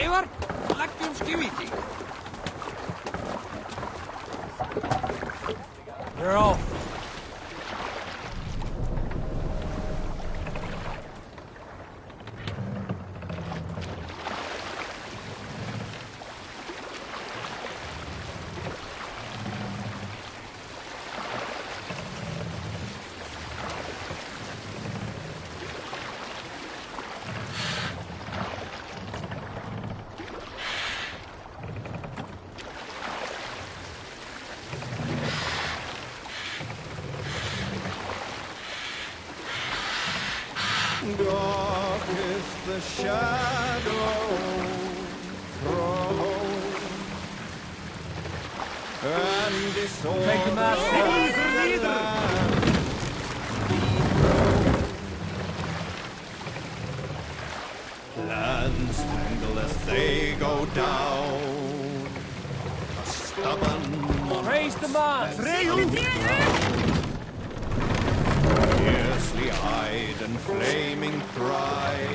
Heiðar, leggjum skiviti. You're off. Dark is the shadow thrown, and disorder Take the master. the land dethroned. Lands tangle as they go down. A stubborn Raise the mast. fiercely eyed and flaming cry.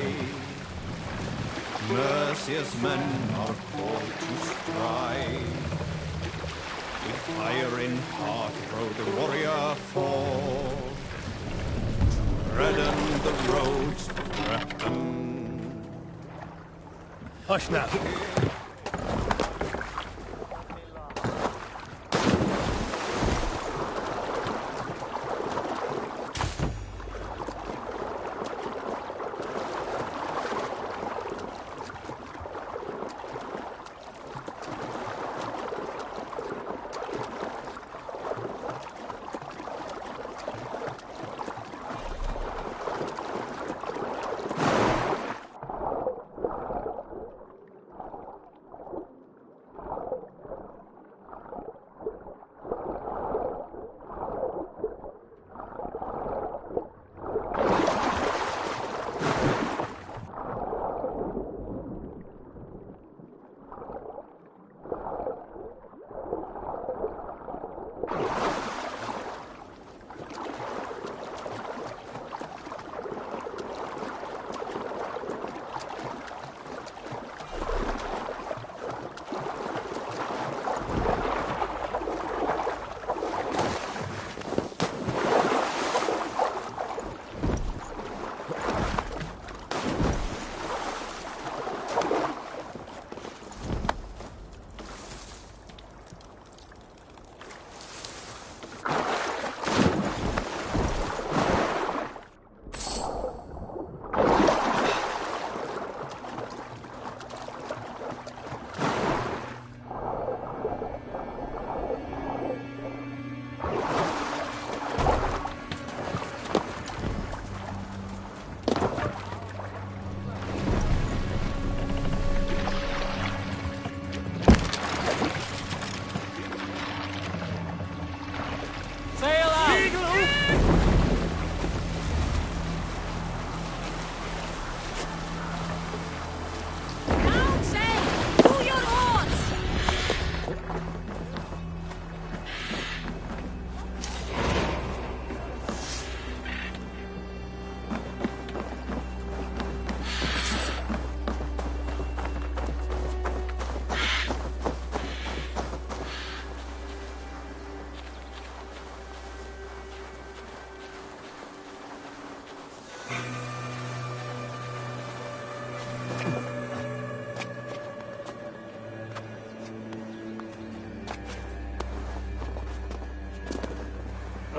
Mercious men are called to strive. With fire in heart rode the warrior forth, to redden the roads of Grafton. Hush now.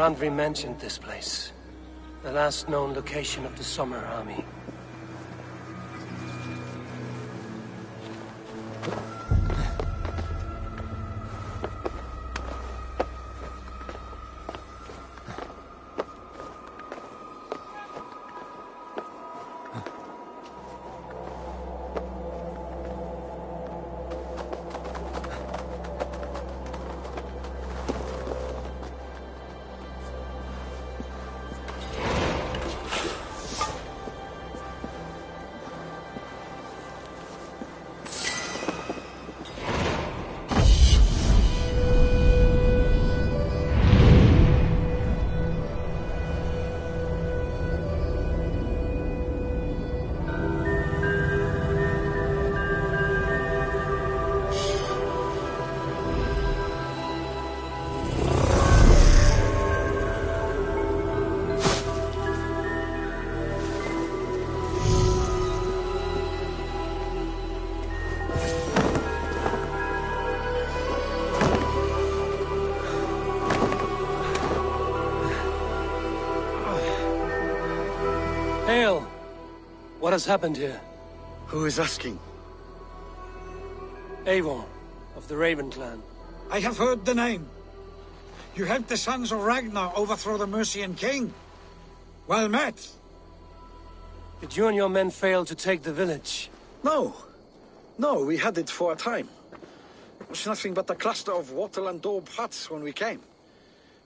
Randvi mentioned this place. The last known location of the Summer Army. Hail! What has happened here? Who is asking? Avon, of the Raven clan. I have heard the name. You helped the sons of Ragnar overthrow the Mercian king. Well met. Did you and your men fail to take the village? No. No, we had it for a time. It was nothing but a cluster of wattle and daub huts when we came.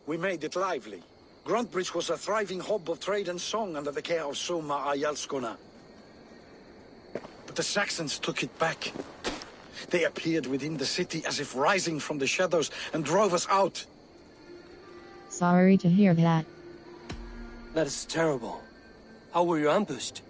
We made it lively. Gruntbridge was a thriving hub of trade and song under the care of Soma Ayalskona. But the Saxons took it back. They appeared within the city as if rising from the shadows and drove us out. Sorry to hear that. That is terrible. How were you ambushed?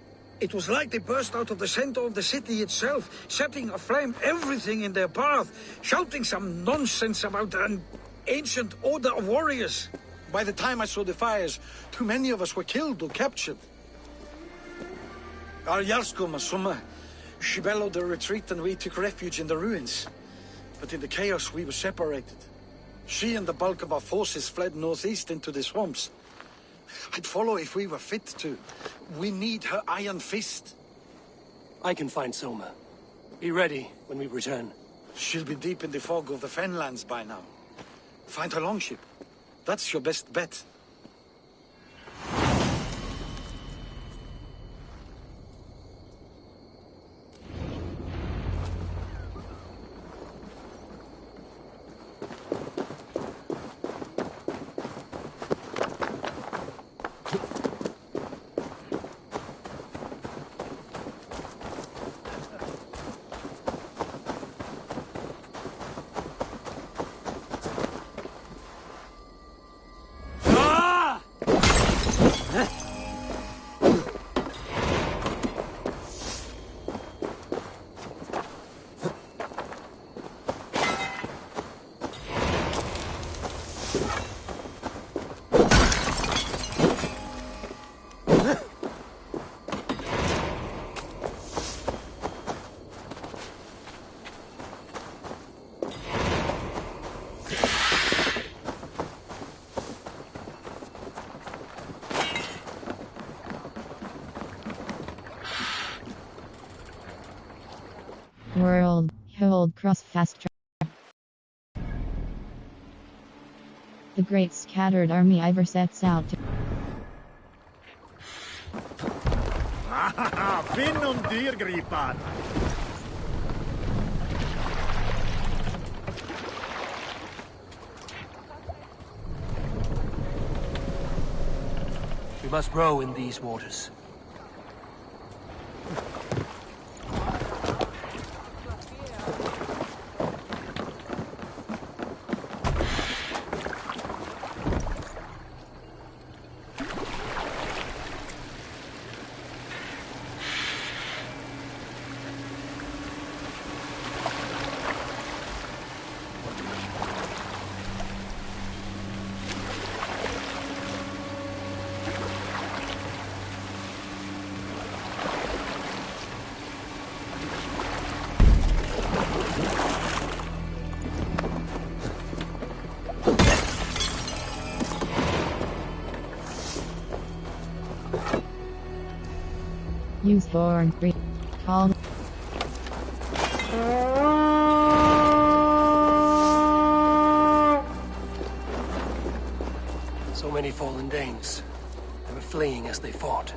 It was like they burst out of the center of the city itself, setting aflame everything in their path, shouting some nonsense about an ancient order of warriors. By the time I saw the fires, too many of us were killed or captured. Our Jarlskoma, Soma, she bellowed a retreat and we took refuge in the ruins. But in the chaos we were separated. She and the bulk of our forces fled northeast into the swamps. I'd follow if we were fit to. We need her iron fist. I can find Soma. Be ready when we return. She'll be deep in the fog of the Fenlands by now. Find her longship. That's your best bet. World, hold cross fast track. The great scattered army Ivor sets out to... Finn om dyrgripan! We must row in these waters. Use born free. Call. So many fallen Danes. They were fleeing as they fought.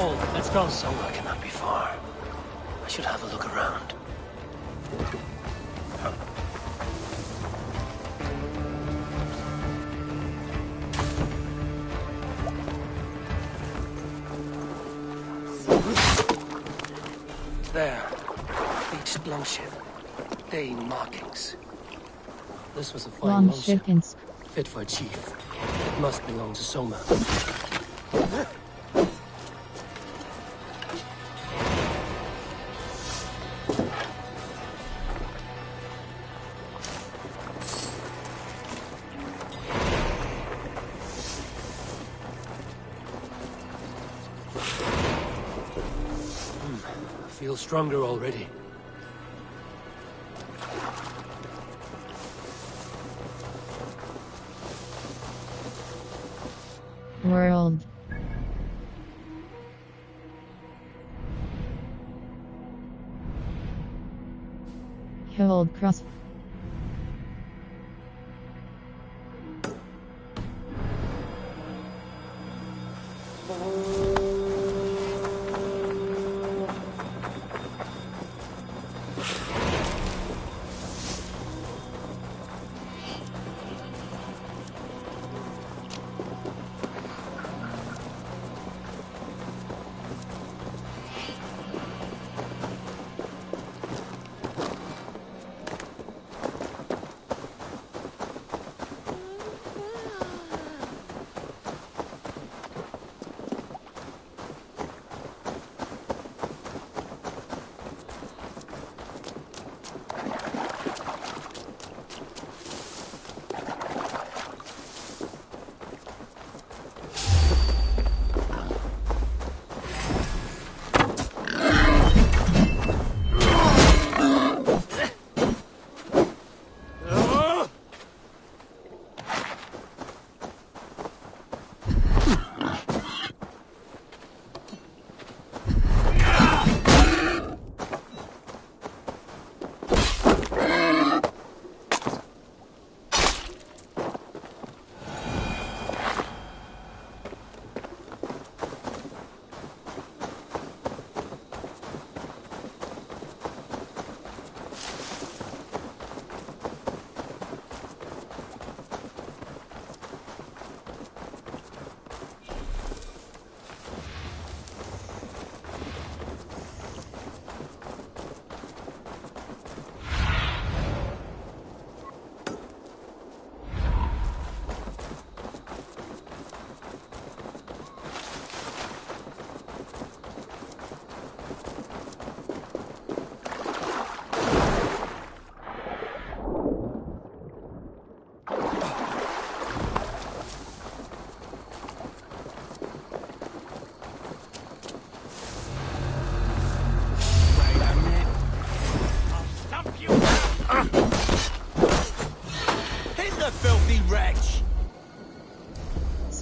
hold. Let's go. Somewhere cannot be far. I should have a look around. There. Beached longship. Dane markings. This was a fine Long longship. ship in Fit for a chief. It must belong to Soma. I feel stronger already. world. Hold cross.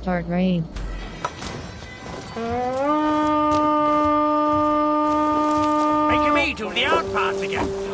Start raid. Making me do the out pass again.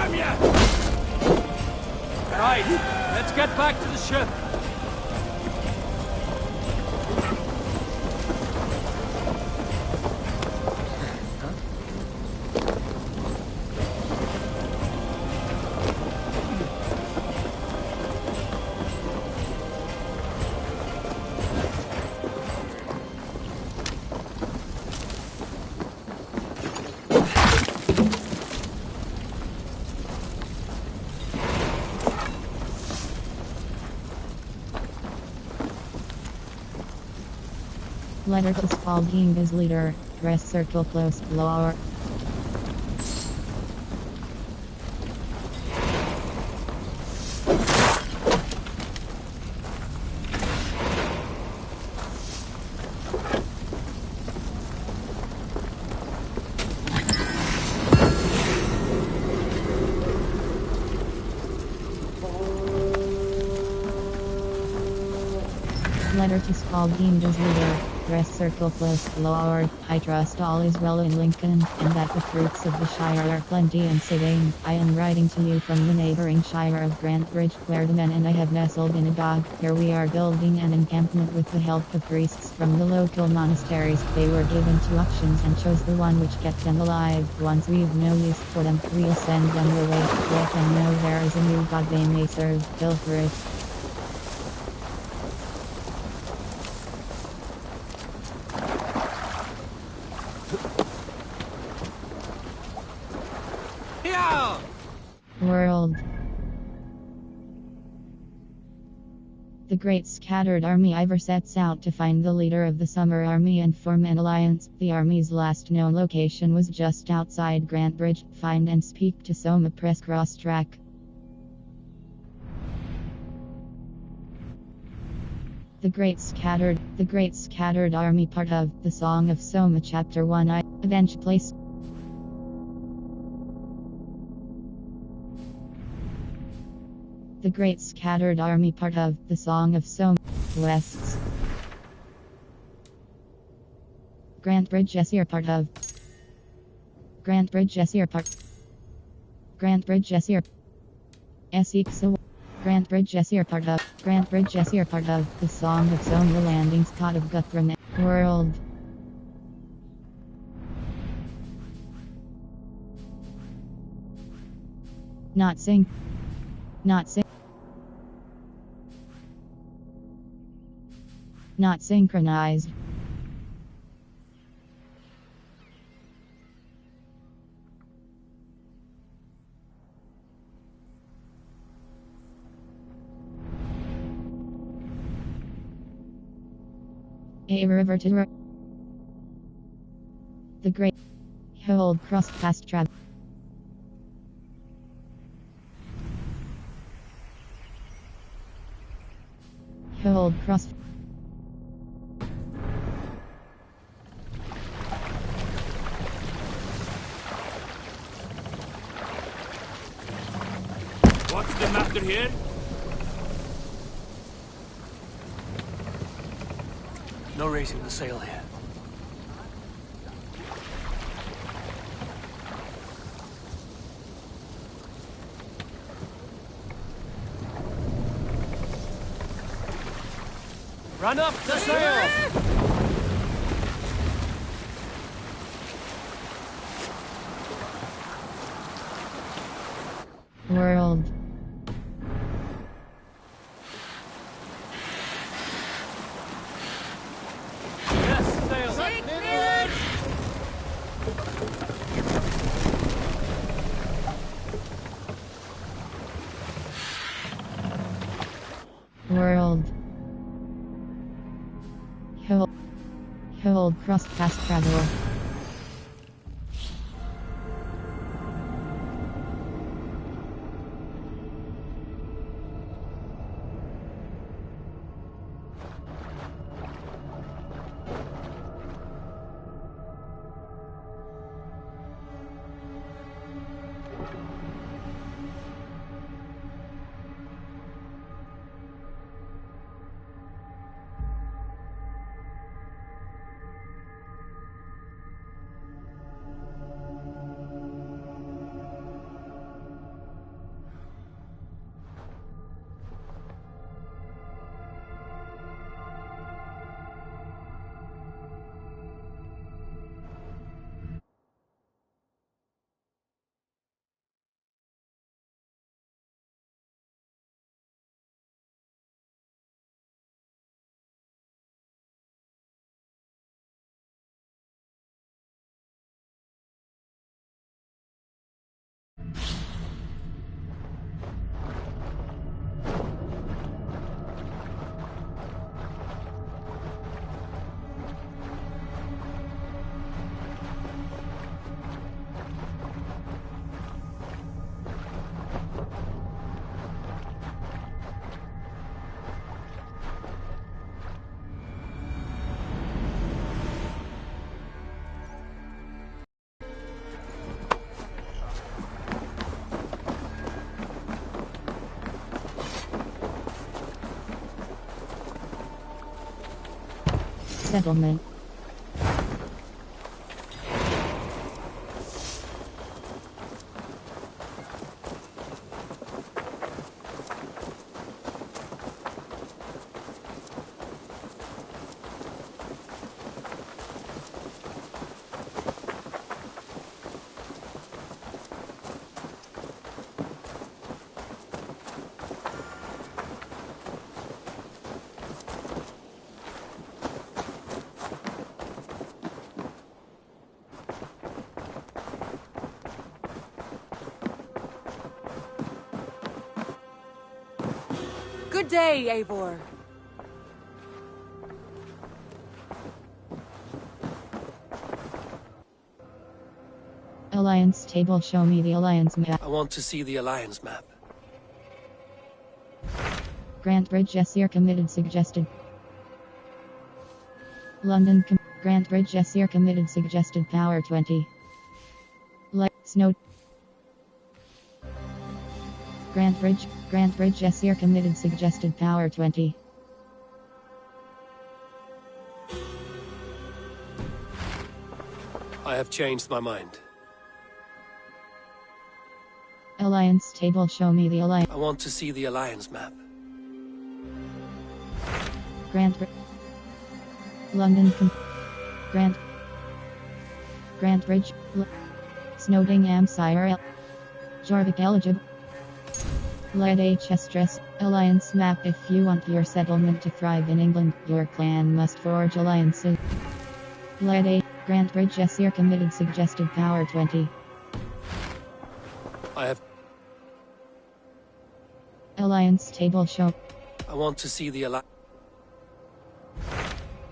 Damn ya! Right, let's get back to the ship. Letter to Spalding as leader. Dress circle close lower. Letter to Spalding as leader. Dress circle close lower. I trust all is well in Lincoln, and that the fruits of the Shire are plenty and sitting. I am writing to you from the neighboring Shire of Grantbridge, where the men and I have nestled in a bog. Here we are building an encampment with the help of priests from the local monasteries. They were given 2 options and chose the one which kept them alive. Once we've no use for them, we'll send them away. Let them know there is a new god they may serve. Bill for it. World. The great scattered army Ivor sets out to find the leader of the Summer Army and form an alliance. The army's last known location was just outside Grantbridge. Find and speak to Soma Press Cross Track. The Great Scattered Army, part of the Song of Soma, Chapter 1. Event place. The Great Scattered Army, part of the Song of Soma. Wests. Grantbridge Essir, part of Grantbridge Essir, part Grantbridge Essir Essex. Grantbridge Essir, part of Grantbridge Essir, part of the Song of Soma, landing spot of Guthrum. World. Not sing. Not sing. Not synchronized. A river to the great hold cross past travel. Hold cross. What's the matter here? No raising the sail here. Run up the sail! World. Yes, sail! World. Hold cross past travel. Settlement. Good day, Eivor. Alliance table. Show me the Alliance map. I want to see the Alliance map. Grant Bridge Essir committed suggested. London Grant Bridge Essir committed suggested power 20. Light snow. Grant Bridge Essir committed suggested power 20. I have changed my mind. Alliance table. Show me the Alliance. I want to see the Alliance map. Grant London Grant Bridge Snowdingham Sire Jorvik eligible. Let HS stress Alliance map. If you want your settlement to thrive in England, your clan must forge alliances. Let A Grant Bridge Essir committed suggested power 20. I have. Alliance table. Show. I want to see the Alliance.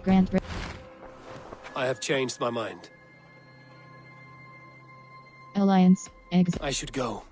Grant Bridge. I have changed my mind. Alliance I should go.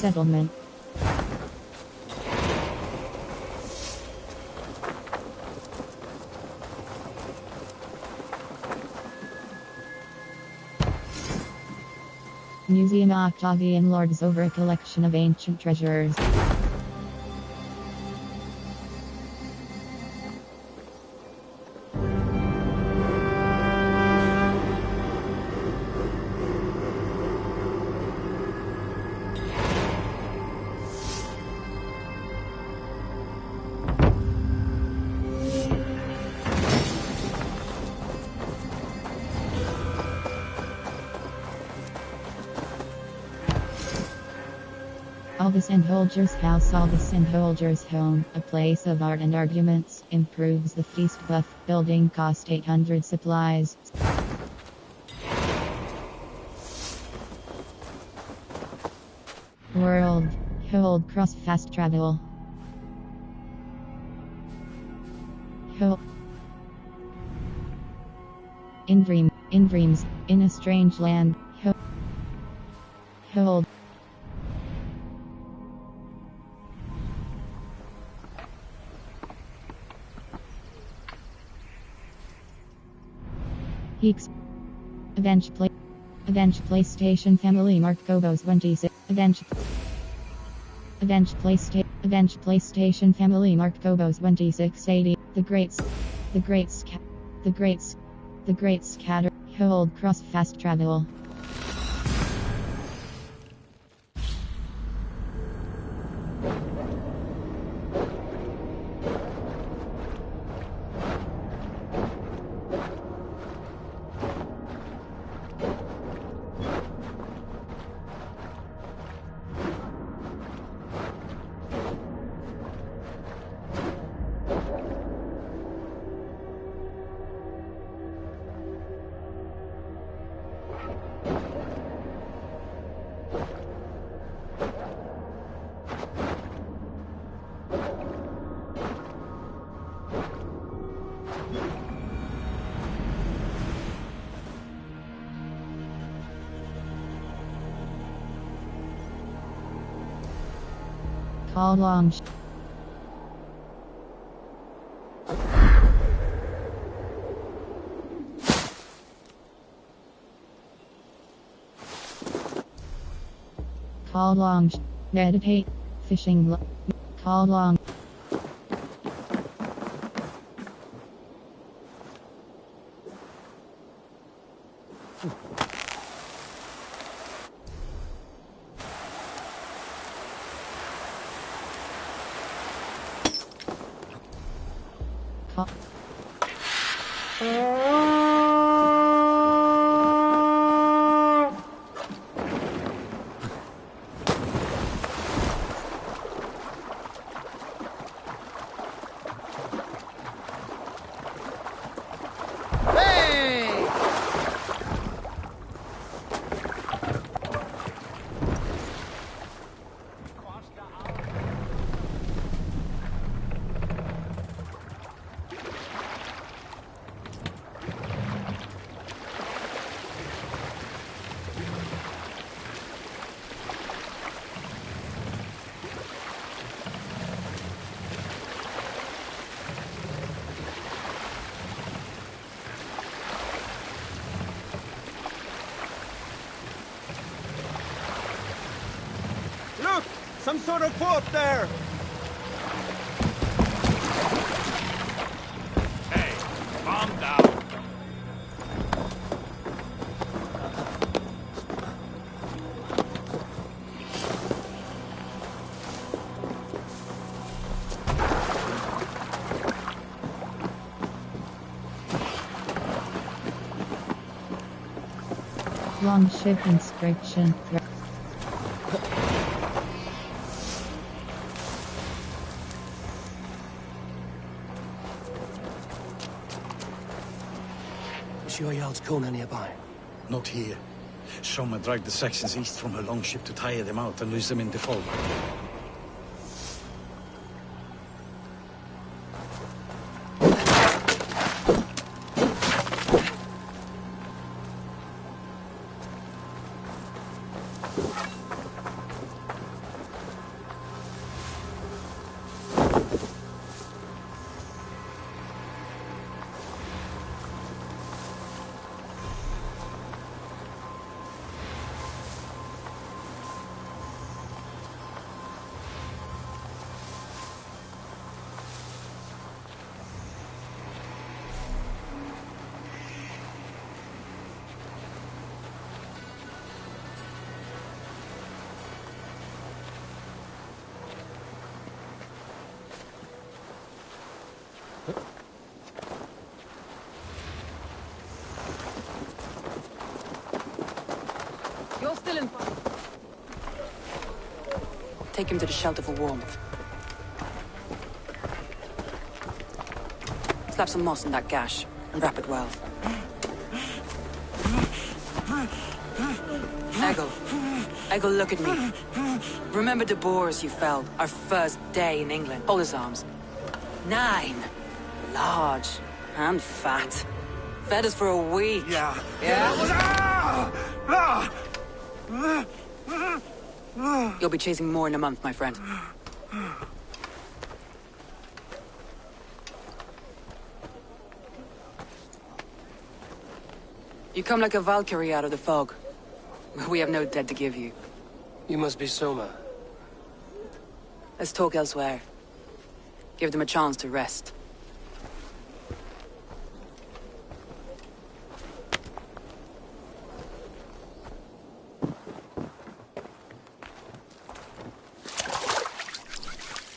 settlement. Museum Octavian lords over a collection of ancient treasures. Albus and Holger's house. Albus and Holger's home, a place of art and arguments, improves the feast buff. Building cost 800 supplies. World. Hold cross fast travel. Hold. In dreams, in a strange land. Hold. Peaks. Avenge PlayStation Family. Mark Gobos 26. Avenge PlayStation Family. Mark Gobos 2680. The Great Scatter. Hold cross fast travel. How long? How long? Meditate. Fishing. How long? Look! Some sort of boat there! Hey, calm down. Longship inscription. Is your Jarl's Kona nearby? Not here. Soma dragged the Saxons east from her longship to tire them out and lose them in the fog. You're still in. Take him to the shelter for warmth. Slap some moss in that gash and wrap it well. Eggle, look at me. Remember the boars you felled our first day in England? Hold his arms. 9. Large and fat. Fed us for a week. Yeah. You'll be chasing more in a month, my friend. You come like a Valkyrie out of the fog. We have no dead to give you. You must be Soma. Let's talk elsewhere. Give them a chance to rest.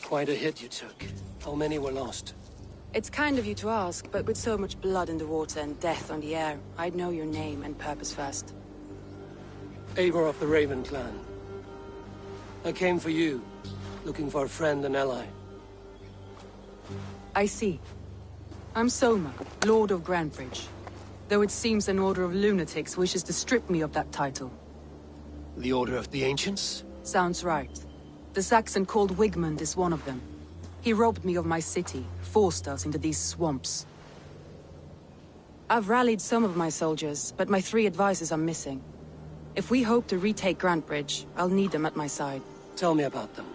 Quite a hit you took. How many were lost? It's kind of you to ask, but with so much blood in the water and death on the air, I'd know your name and purpose first. Eivor of the Raven clan. I came for you, looking for a friend and ally. I see. I'm Soma, Lord of Grantebridge. Though it seems an order of lunatics wishes to strip me of that title. The Order of the Ancients? Sounds right. The Saxon called Wigmund is one of them. He robbed me of my city, forced us into these swamps. I've rallied some of my soldiers, but my 3 advisors are missing. If we hope to retake Grantebridge, I'll need them at my side. Tell me about them.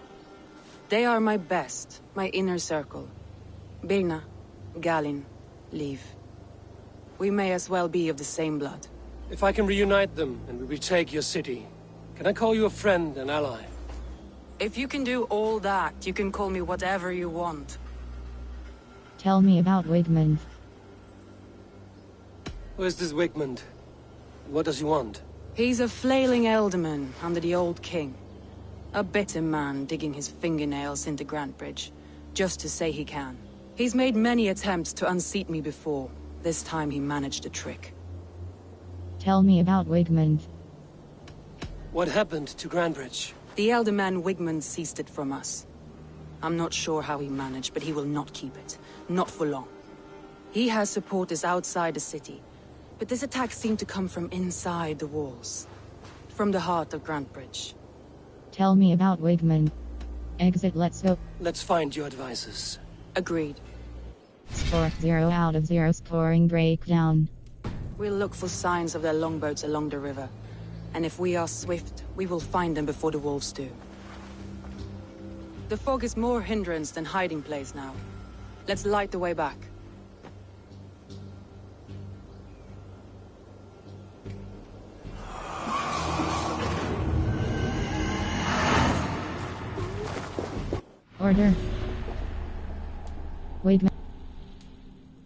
They are my best, my inner circle. Birna, Galin, Liv. We may as well be of the same blood. If I can reunite them and we retake your city, can I call you a friend and ally? If you can do all that, you can call me whatever you want. Tell me about Wigmund. Who is this Wigmund? What does he want? He's a flailing elderman under the old king. A bitter man digging his fingernails into Grantbridge, just to say he can. He's made many attempts to unseat me before. This time he managed a trick. Tell me about Wigmund. What happened to Grantbridge? The elder man Wigmund seized it from us. I'm not sure how he managed, but he will not keep it. Not for long. He has supporters outside the city, but this attack seemed to come from inside the walls. From the heart of Grantbridge. Tell me about Wigmund. Exit, let's go. Let's find your advisors. Agreed. Score 0 out of 0 scoring breakdown. We'll look for signs of their longboats along the river. And if we are swift, we will find them before the wolves do. The fog is more hindrance than hiding place now. Let's light the way back. Order. Wigmund.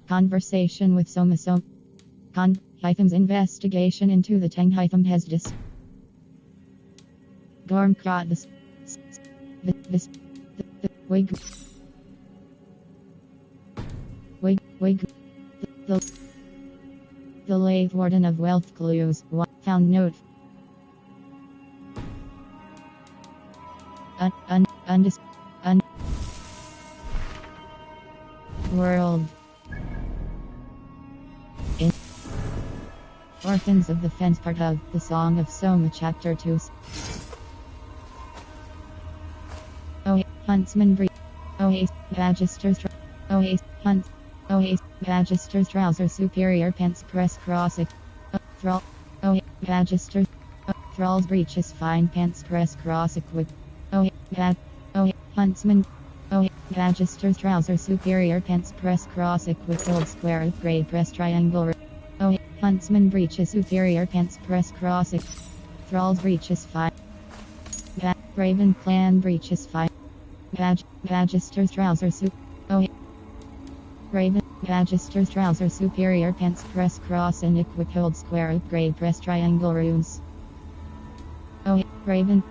Conversation with Somasom. Hytham's investigation into the Tang Hytham has Gormkrot the late warden of wealth clues found note world in Orphans of the Fence part of the Song of Soma chapter 2. Oh, Huntsman Breed. Oh, Magisters. Oh, Hunt. Oh, Magisters trouser superior pants press crossing. Thrall. Oh, Magisters. Thrall's breeches fine pants press cross equip. Oh, Huntsman. Oh, Magisters trouser superior pants press cross equip filled square upgrade press triangle. Oh, Huntsman breeches superior pants press cross Thrall's breeches fine. Raven clan breeches fine. Magisters trouser Raven Magisters trouser superior pants press cross and equip hold square upgrade press triangle runes. Oh, Raven.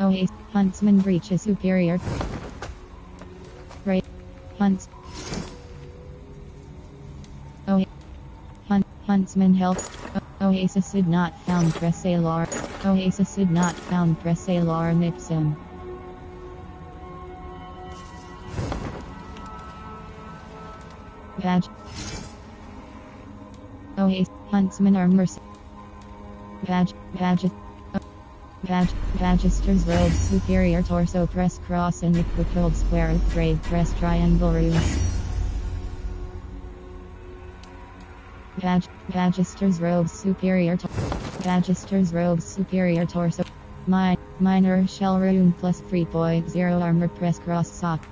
Oh, Huntsman breeches superior. Hunts. Oh, Huntsman help. Oasis did not found Pressalor. Oasis did not found Pressalor Nixon. Badge. Oasis Huntsman armor. Badge. Magisters robe superior torso press cross and equip hold square upgrade press triangle runes. Magisters robes superior Magisters robes superior torso. Minor shell rune plus 3.0 armor press cross sock.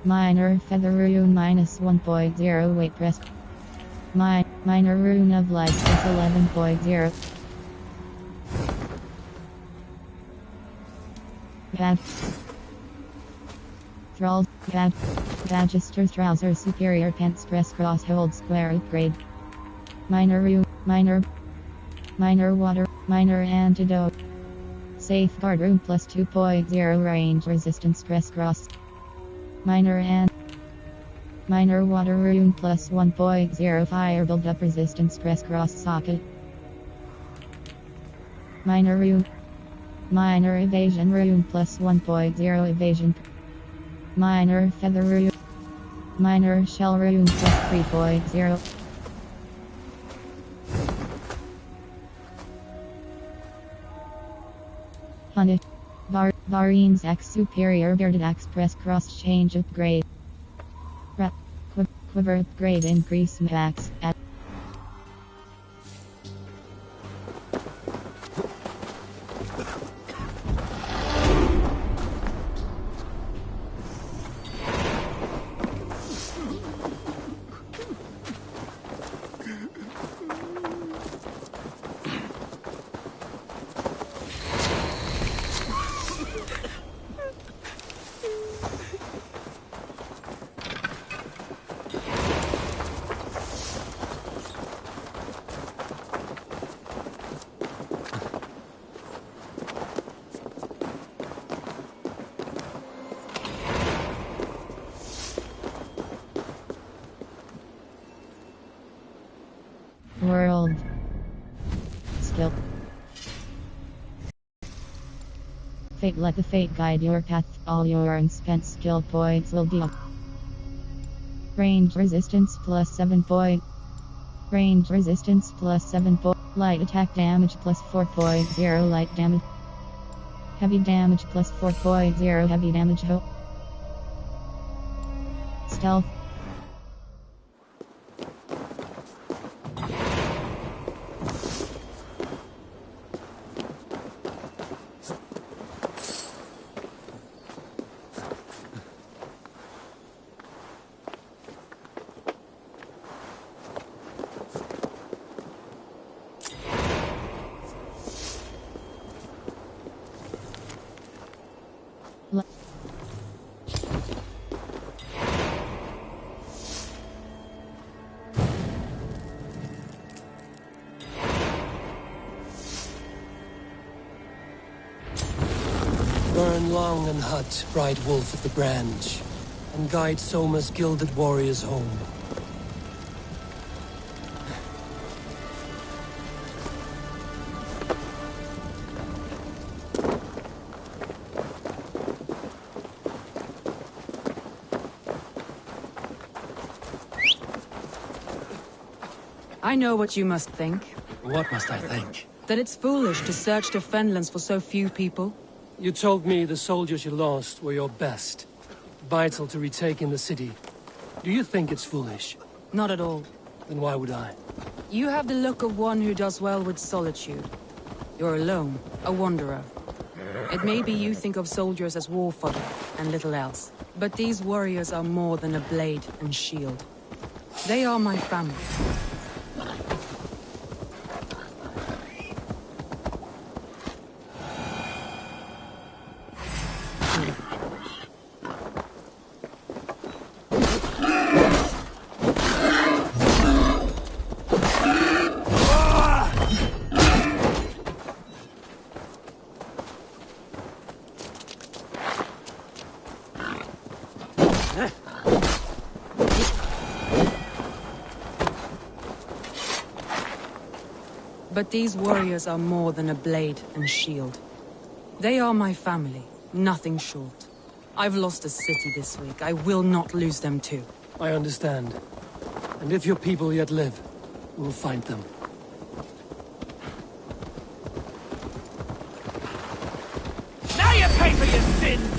Minor feather rune minus 1.0 weight press. Minor rune of light plus 11.0. Thralls. Magisters trouser superior pants press cross hold square upgrade. Minor rune. Minor water. Minor antidote. Safeguard rune plus 2.0 range resistance press cross. Minor water rune plus 1.0 fire build-up resistance press cross socket. Minor rune. Minor evasion rune plus 1.0 evasion. Minor feather rune. Minor shell rune plus 3.0. Hunted. Varine's X superior bearded axe press cross change upgrade. Quiver upgrade increase max at World. Skill. Fate. Let the fate guide your path. All your unspent skill points will be up. Range resistance plus 7 point. Range resistance plus 7 point. Light attack damage plus 4.0 light damage. Heavy damage plus 4.0 heavy damage. Stealth. Burn Long and Hut, bright wolf of the branch, and guide Soma's gilded warriors home. I know what you must think. What must I think? That it's foolish to search the Fenlands for so few people. You told me the soldiers you lost were your best. Vital to retaking the city. Do you think it's foolish? Not at all. Then why would I? You have the look of one who does well with solitude. You're alone, a wanderer. It may be you think of soldiers as war fodder and little else. But these warriors are more than a blade and shield. They are my family. But these warriors are more than a blade and shield. They are my family, nothing short. I've lost a city this week. I will not lose them too. I understand. And if your people yet live, we'll find them. Now you pay for your sins!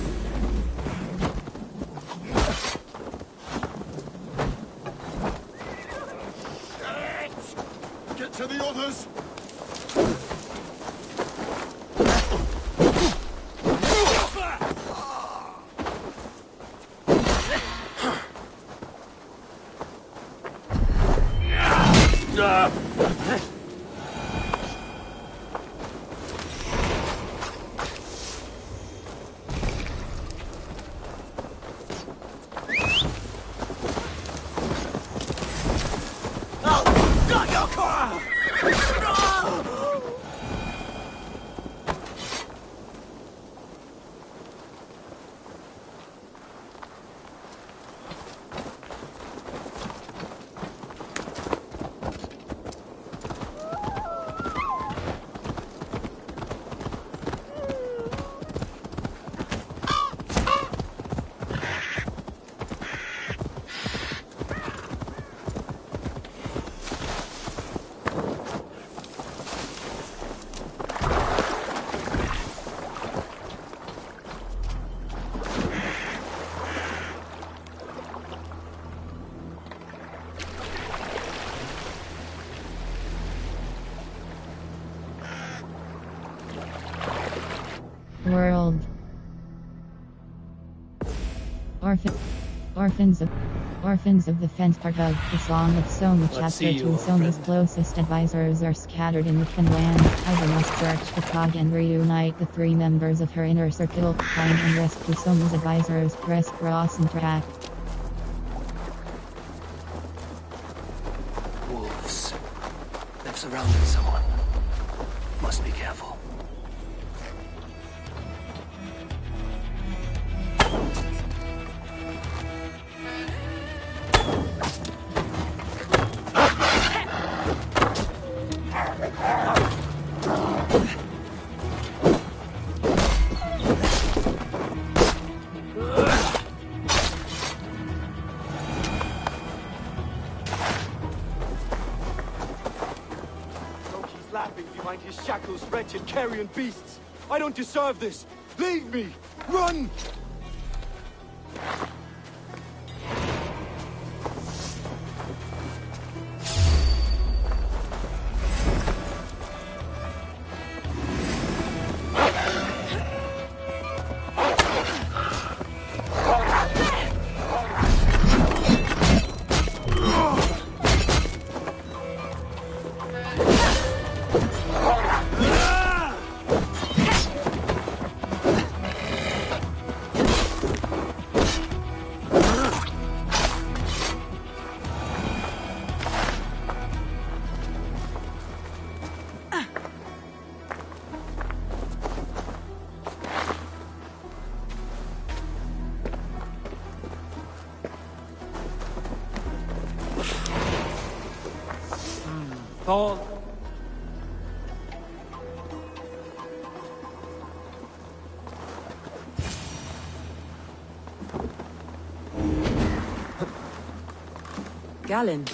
Get to the others! World. Orphans of the Fence, part of the Song of Soma. Chapter 2. Soma's closest advisors are scattered in the Fenland. Ida must search the Prague and reunite the three members of her inner circle. Find and rescue Soma's advisors. Press cross and track. Wolves. They've surrounded someone. Must be careful. slapping behind his shackles, wretched carrion beasts! I don't deserve this! Leave me! Run! Paul. Galen,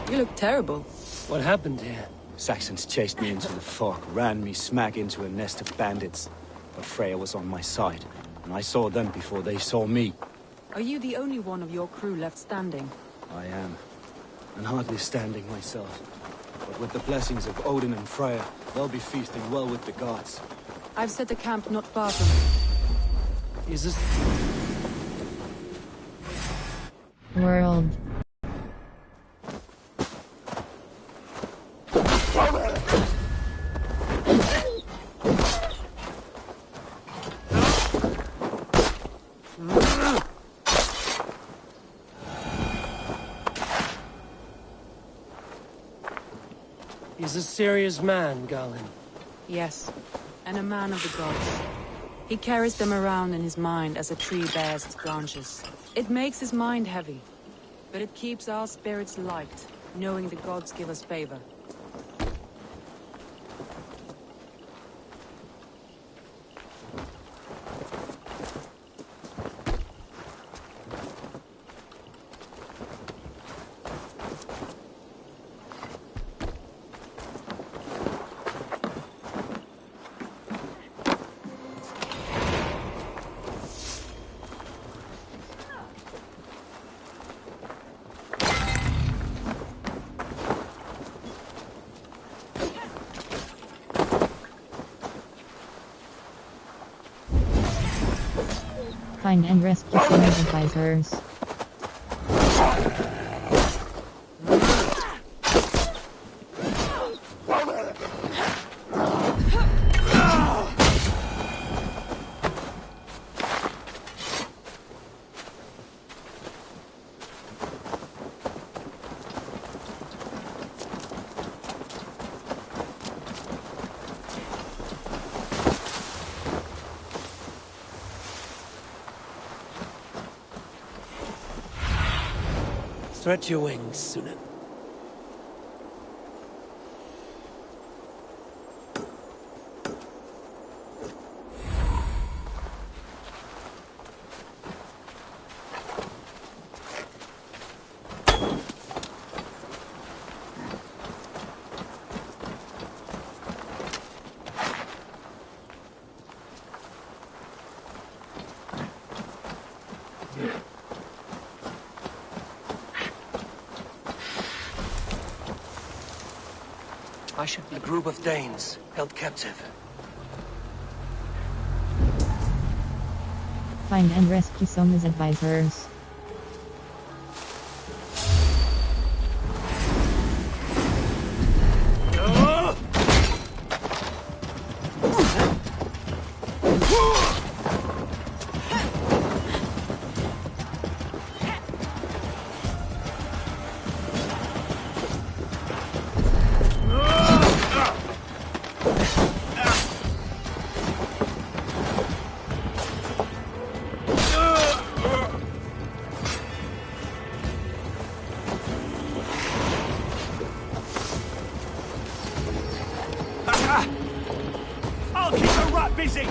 you look terrible. What happened here? Saxons chased me into the fog, ran me smack into a nest of bandits. But Freya was on my side, and I saw them before they saw me. Are you the only one of your crew left standing? I am, and hardly standing myself. But with the blessings of Odin and Freya, they'll be feasting well with the gods. I've set a camp not far from here. Is this... World. He's a serious man, Galen. Yes, and a man of the gods. He carries them around in his mind as a tree bears its branches. It makes his mind heavy, but it keeps our spirits light, knowing the gods give us favor. Find and rescue some advisors. Stretch your wings, Sunan. I should be a group of Danes held captive. Find and rescue some advisors. I'll keep the rat busy!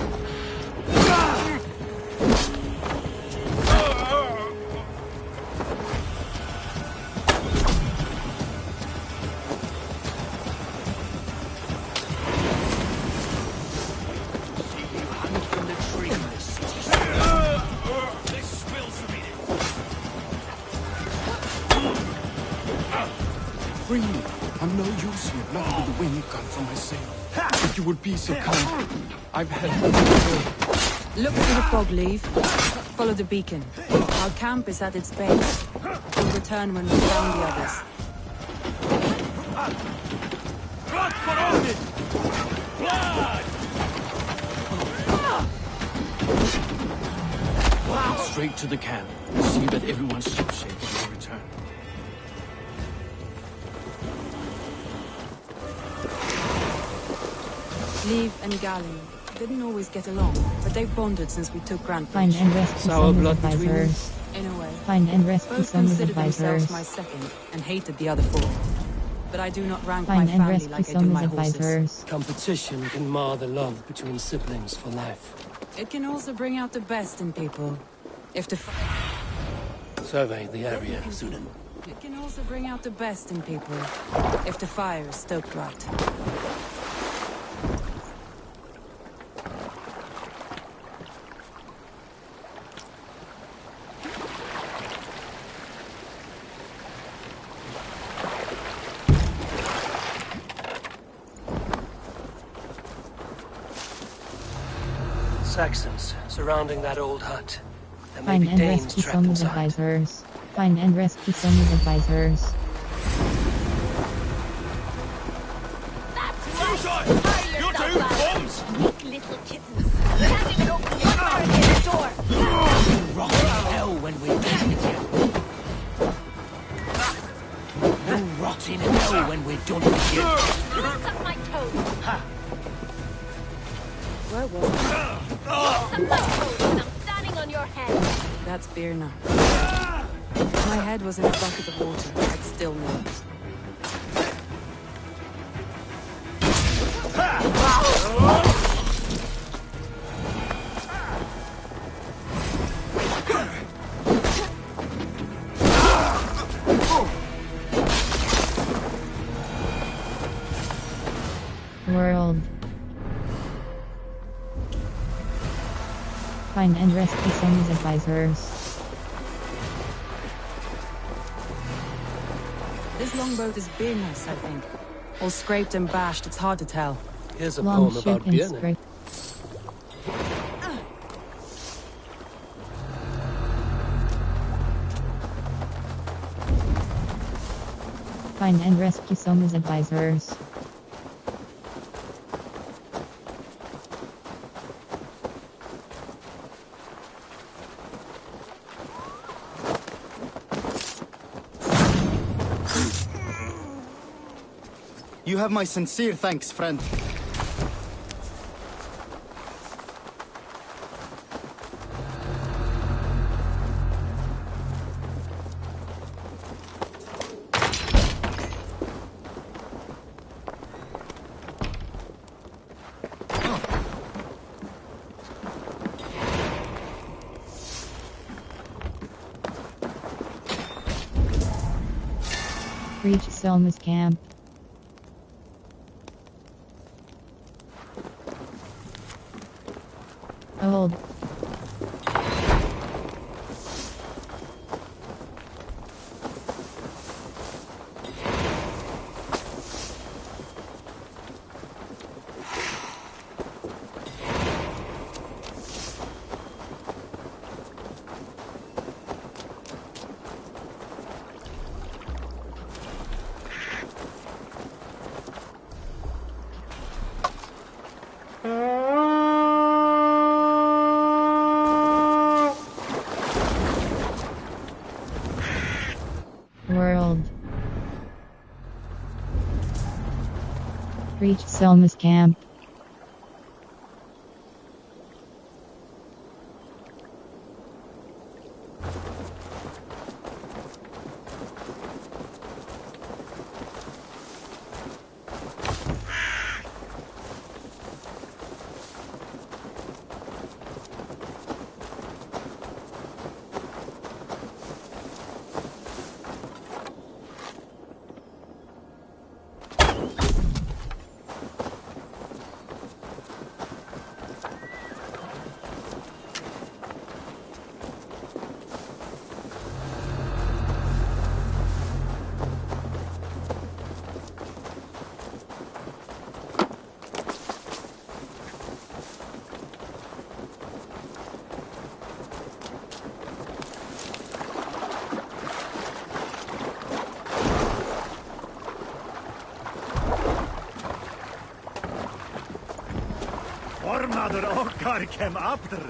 use here, not with the wind gone from my sail. If you would be so kind, I've had... Look through the fog, Leave. Follow the beacon. Our camp is at its base. We'll return when we found the others. Blood for Odin! Blood! Straight to the camp. See that everyone's shipshape when we return. Leave and Galen didn't always get along, but they've bonded since we took Grand Find and rescue some advisors. In a way. Find and rescue Both some considered advisors. themselves my second and hated the other four. But I do not rank Find my and family rescue like I do some my horses. advisors. Competition can mar the love between siblings for life. It can also bring out the best in people. If the Survey the area, Sunan. It can also bring out the best in people. If the fire is stoked right. Saxons surrounding that old hut. There may Find be and Danes rescue trapped some inside. advisors. Find and rescue some advisors. You two, bombs! Little kittens. Can't even open your barricaded door. Rot in hell when we're done with you. You rot in hell when we're done with you. Suck my toes. Where was I? Suck my toes and I'm standing on your head. That's Birna. If my head was in a bucket of water, I'd still know it. World. Find and rescue some advisors. This longboat is Birna's, I think. All scraped and bashed, it's hard to tell. Here's a Long poem ship about and Björn. scrape. Find and rescue some advisors. You have my sincere thanks, friend. Reach Selma's camp. Hold. World. Reach Selma's camp. Ormader okkar kem after.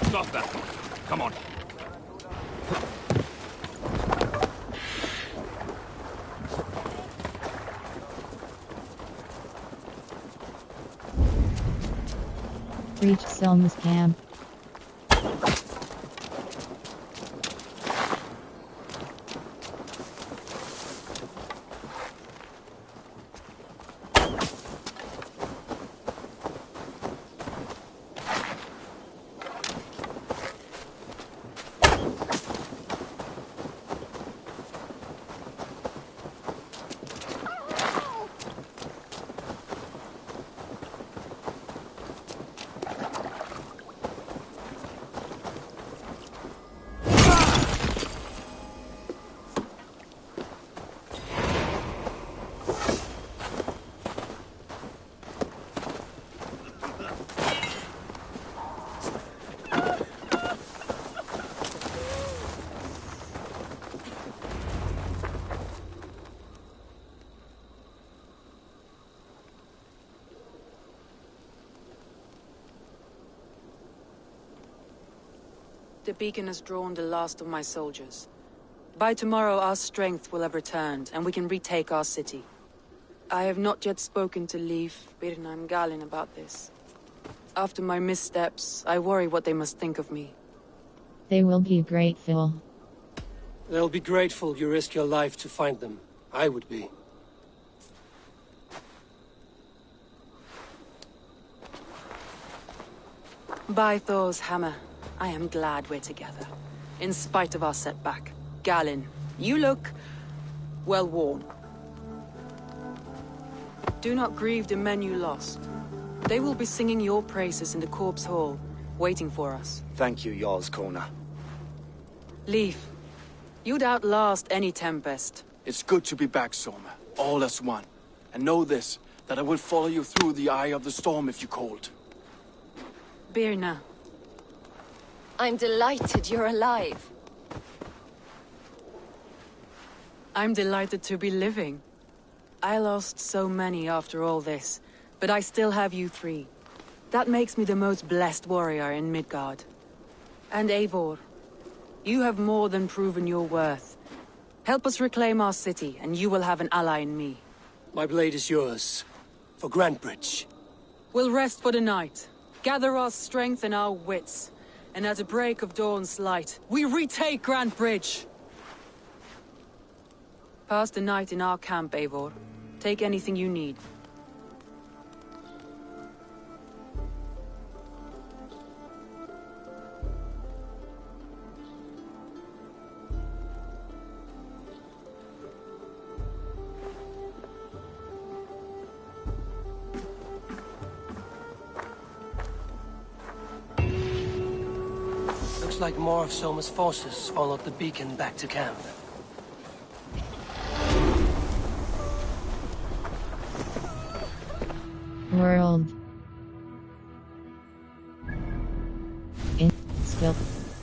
Stop that. Come on. Reach Selma's camp. The beacon has drawn the last of my soldiers. By tomorrow our strength will have returned, and we can retake our city. I have not yet spoken to Leif, Birna and Galin about this. After my missteps, I worry what they must think of me. They will be grateful. They'll be grateful you risk your life to find them. I would be. By Thor's hammer, I am glad we're together. In spite of our setback. Galin, you look well worn. Do not grieve the men you lost. They will be singing your praises in the corpse hall, waiting for us. Thank you, Jarl's Corner. Leif, you'd outlast any tempest. It's good to be back, Soma. All as one. And know this, that I will follow you through the eye of the storm if you called. Birna. I'm delighted you're alive. I'm delighted to be living. I lost so many after all this, but I still have you three. That makes me the most blessed warrior in Midgard. And Eivor, you have more than proven your worth. Help us reclaim our city, and you will have an ally in me. My blade is yours. For Grantebridge. We'll rest for the night, gather our strength and our wits, and at the break of dawn's light, we retake Grantebridge! Pass the night in our camp, Eivor. Take anything you need. Looks like more of Soma's forces followed the beacon back to camp. World. In stealth.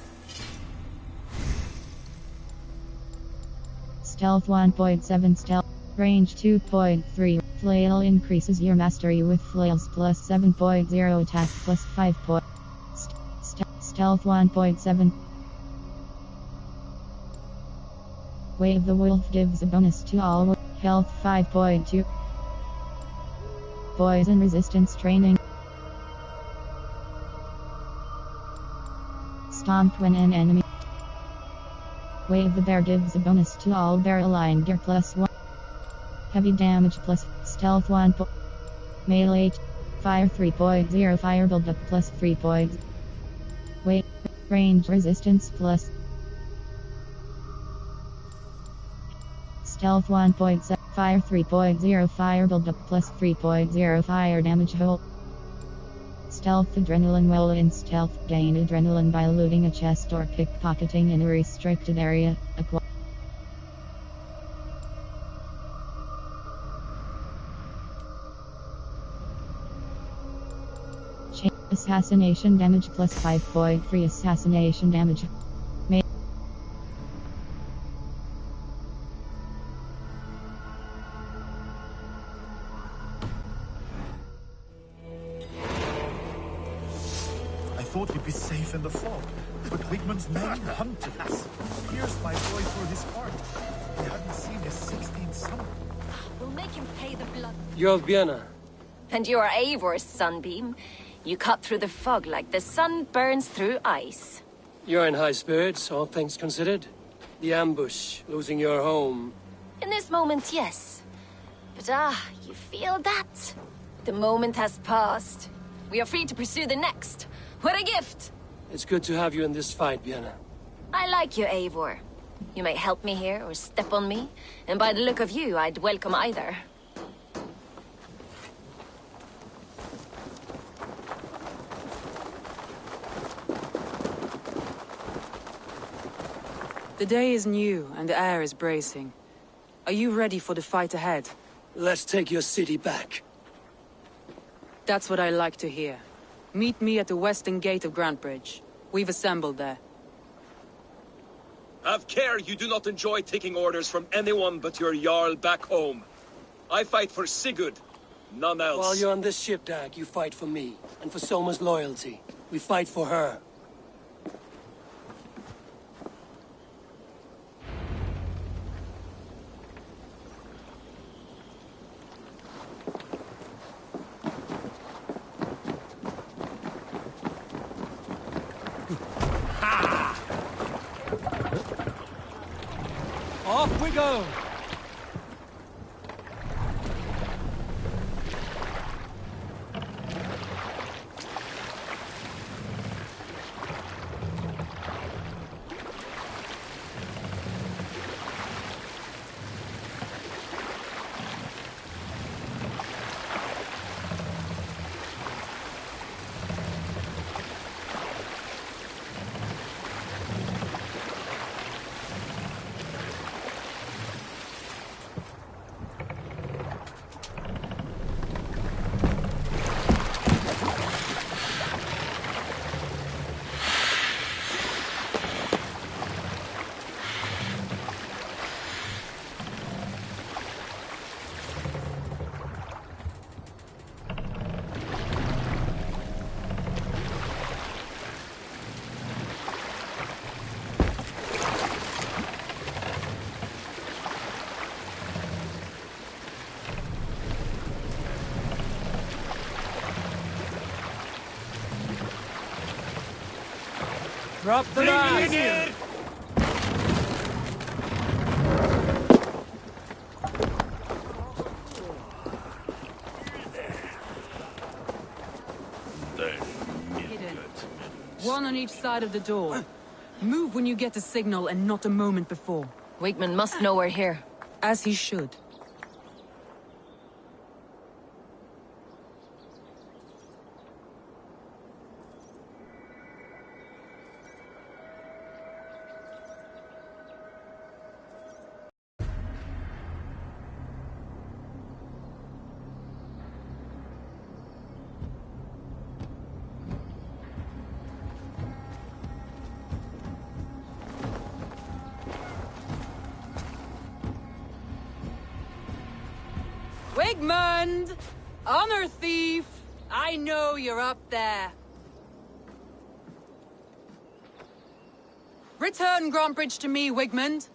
Stealth 1.7 stealth. Range 2.3. Flail increases your mastery with flails plus 7.0 attack plus 5 point. Stealth 1.7. Wave the Wolf gives a bonus to all health 5.2. Poison resistance training. Stomp when an enemy. Wave the Bear gives a bonus to all bear aligned gear plus 1. Heavy damage plus stealth 1. Melee. Fire 3.0. Fire buildup plus 3 points. Weight. Range resistance plus. Stealth 1.7. Fire 3.0. Fire buildup plus 3.0. Fire damage hole. Stealth adrenaline. While in stealth, gain adrenaline by looting a chest or pickpocketing in a restricted area. Assassination damage plus 5.3 assassination damage. I thought we'd be safe in the fog, but Wigman's men hunted us. Pierced my boy through his heart. He hadn't seen his 16th summer. We'll make him pay the blood. You're Vienna. And you're Eivor's sunbeam. You cut through the fog like the sun burns through ice. You're in high spirits, all things considered. The ambush, losing your home. In this moment, yes. But you feel that? The moment has passed. We are free to pursue the next. What a gift! It's good to have you in this fight, Vienna. I like you, Eivor. You may help me here or step on me, and by the look of you, I'd welcome either. The day is new, and the air is bracing. Are you ready for the fight ahead? Let's take your city back. That's what I like to hear. Meet me at the western gate of Grantebridge. We've assembled there. Have care you do not enjoy taking orders from anyone but your Jarl back home. I fight for Sigurd, none else. While you're on this ship, Dag, you fight for me, and for Soma's loyalty. We fight for her. Off we go! Drop the knife! One on each side of the door. Move when you get the signal and not a moment before. Wigman must know we're here. As he should. Wigmund! Honor thief! I know you're up there. Return Grantebridge to me, Wigmund.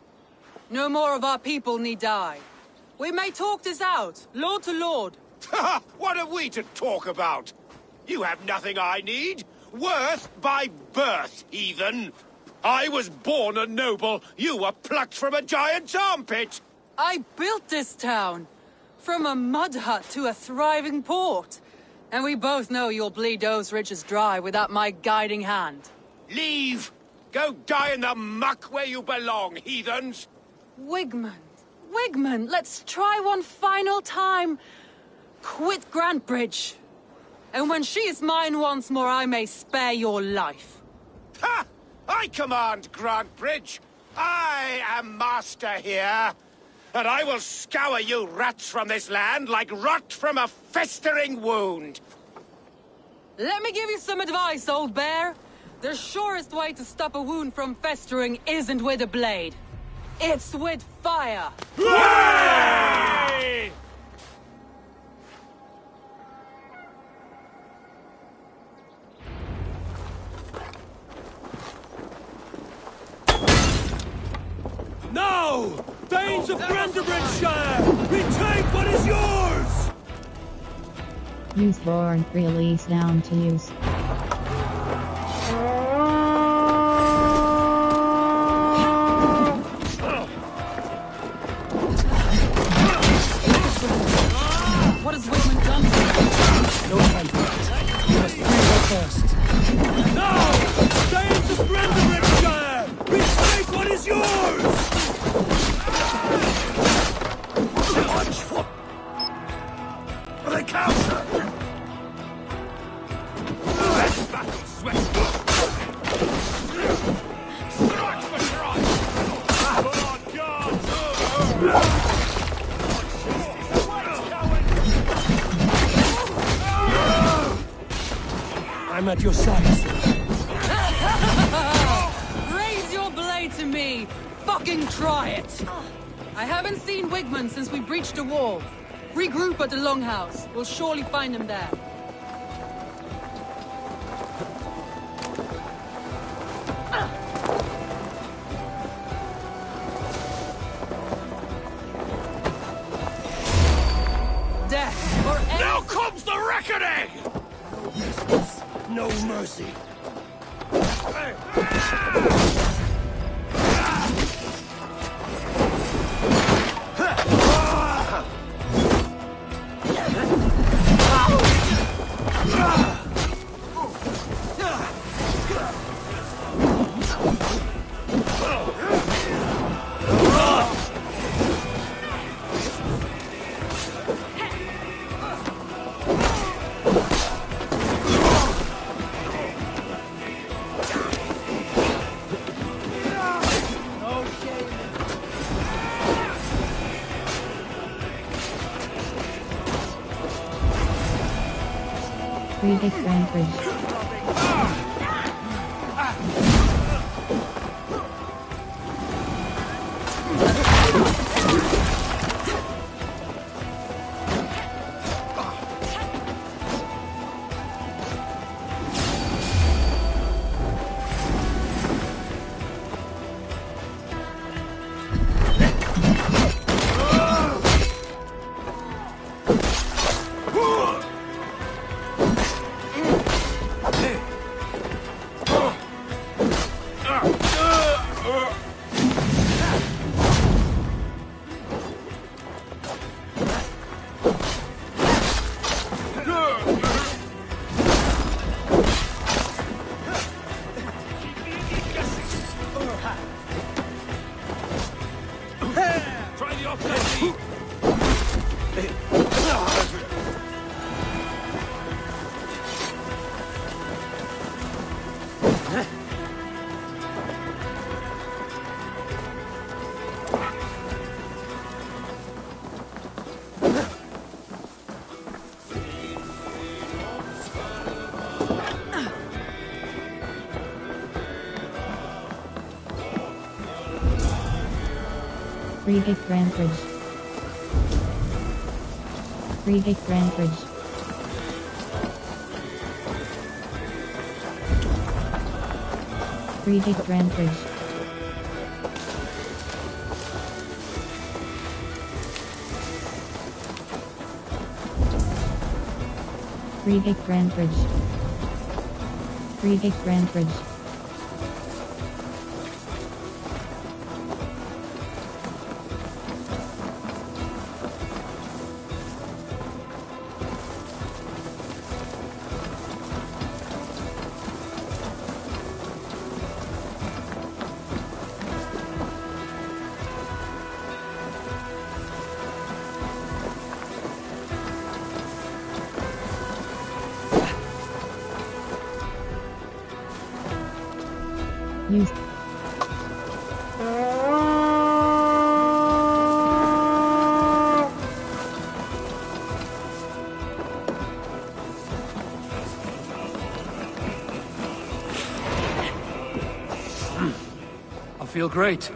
No more of our people need die. We may talk this out, lord to lord. What have we to talk about? You have nothing I need. Worth by birth, heathen. I was born a noble. You were plucked from a giant's armpit. I built this town. From a mud hut to a thriving port. And we both know you'll bleed those riches dry without my guiding hand. Leave! Go die in the muck where you belong, heathens! Wigmund, Wigmund, let's try one final time. Quit Grantebridge. And when she is mine once more, I may spare your life. Ha! I command Grantbridge. I am master here. And I will scour you rats from this land like rot from a festering wound. Let me give you some advice, old bear. The surest way to stop a wound from festering isn't with a blade. It's with fire. Hooray! Now! Thanes of Brandenburgshire! Retake what is yours! Youthborn, release down to use. What has Wigman done to you? No time for that. You must free her first. Now! Thanes of Brandenburgshire! Retake what is yours! The counter! Let's battle sweat! Strike for strike! On guard! I'm at your side, sir. Raise your blade to me! Fucking try it! I haven't seen Wigman since we breached the wall. Regroup at the Longhouse. We'll surely find him there. Death or end. Now comes the reckoning! No mercy. Friedrich Grantbridge. Try the offensive! Friedrich Grantbridge. Friedrich Grantbridge. Friedrich Grantbridge. Friedrich Grantbridge. Friedrich Grantbridge. Use. I feel great.